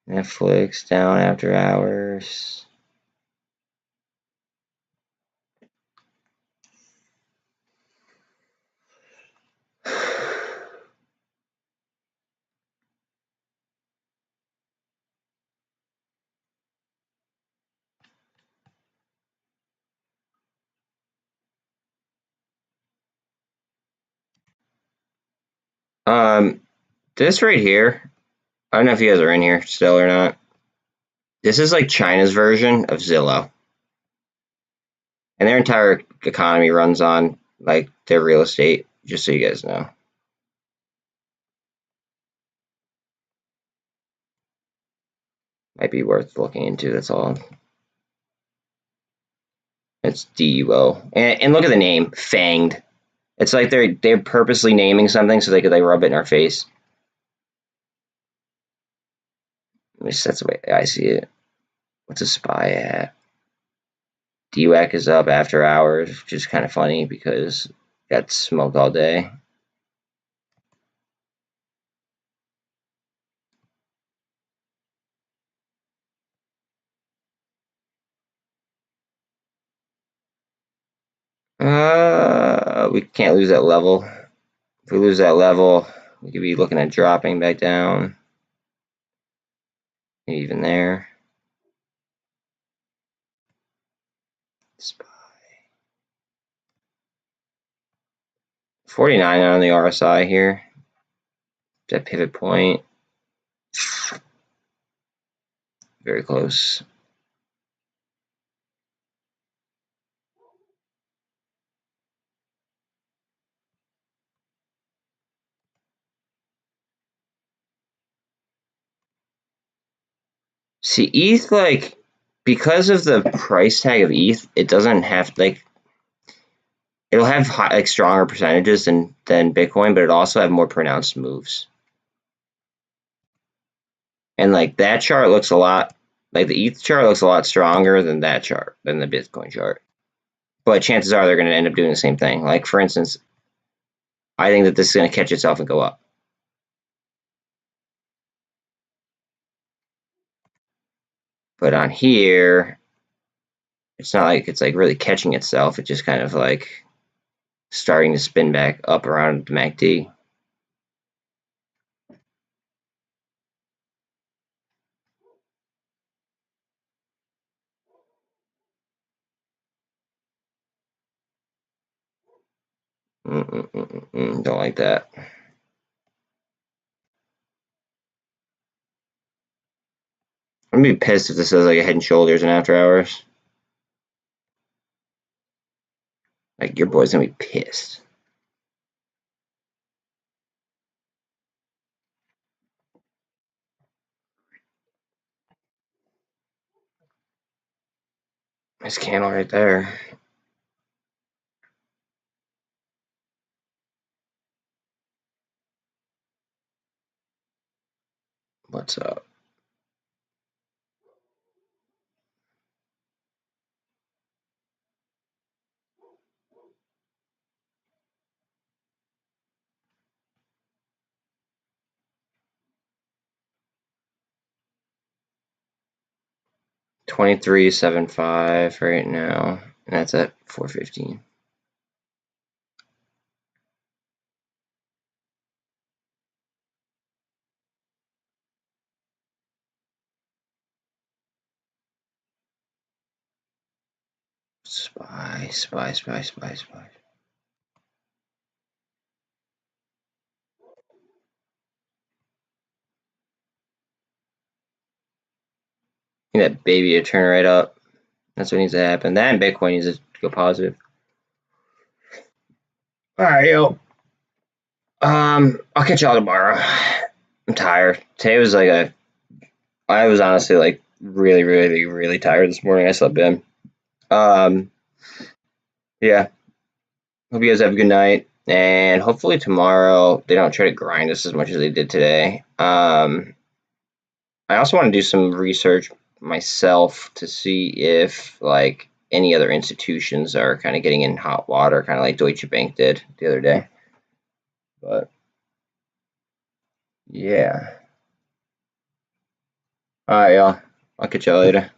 Netflix down after hours. This right here, I don't know if you guys are in here still or not. This is like China's version of Zillow. And their entire economy runs on like their real estate, just so you guys know. Might be worth looking into, that's all. It's DUO. And look at the name, Fanged. It's like they're purposely naming something so they could like rub it in our face. At least that's the way I see it. What's a spy at? DWAC is up after hours, which is kind of funny because it got smoked all day. We can't lose that level. If we lose that level, we could be looking at dropping back down. Maybe even there. 49 on the RSI here. That pivot point. Very close. See, ETH, like, because of the price tag of ETH, it doesn't have, like, it'll have high, like, stronger percentages than Bitcoin, but it also have more pronounced moves. And, like, that chart looks a lot, like, the ETH chart looks a lot stronger than that chart, than the Bitcoin chart. But chances are they're going to end up doing the same thing. Like, for instance, I think that this is going to catch itself and go up. But on here, it's not like it's like really catching itself. It's just kind of like starting to spin back up around the MACD. Don't like that. I'm gonna be pissed if this is like a Head and Shoulders in after hours. Like, your boy's gonna be pissed. This candle right there. What's up? $23.75 right now, and that's at 415. Spy. Need that baby to turn right up. That's what needs to happen. That and Bitcoin needs to go positive. All right, yo. I'll catch y'all tomorrow. I'm tired. Today was like I was honestly like really tired this morning. I slept in. Yeah. Hope you guys have a good night. And hopefully tomorrow they don't try to grind us as much as they did today. I also want to do some research myself to see if like any other institutions are kind of getting in hot water, kind of like Deutsche Bank did the other day. But yeah. All right, y'all. I'll catch y'all later.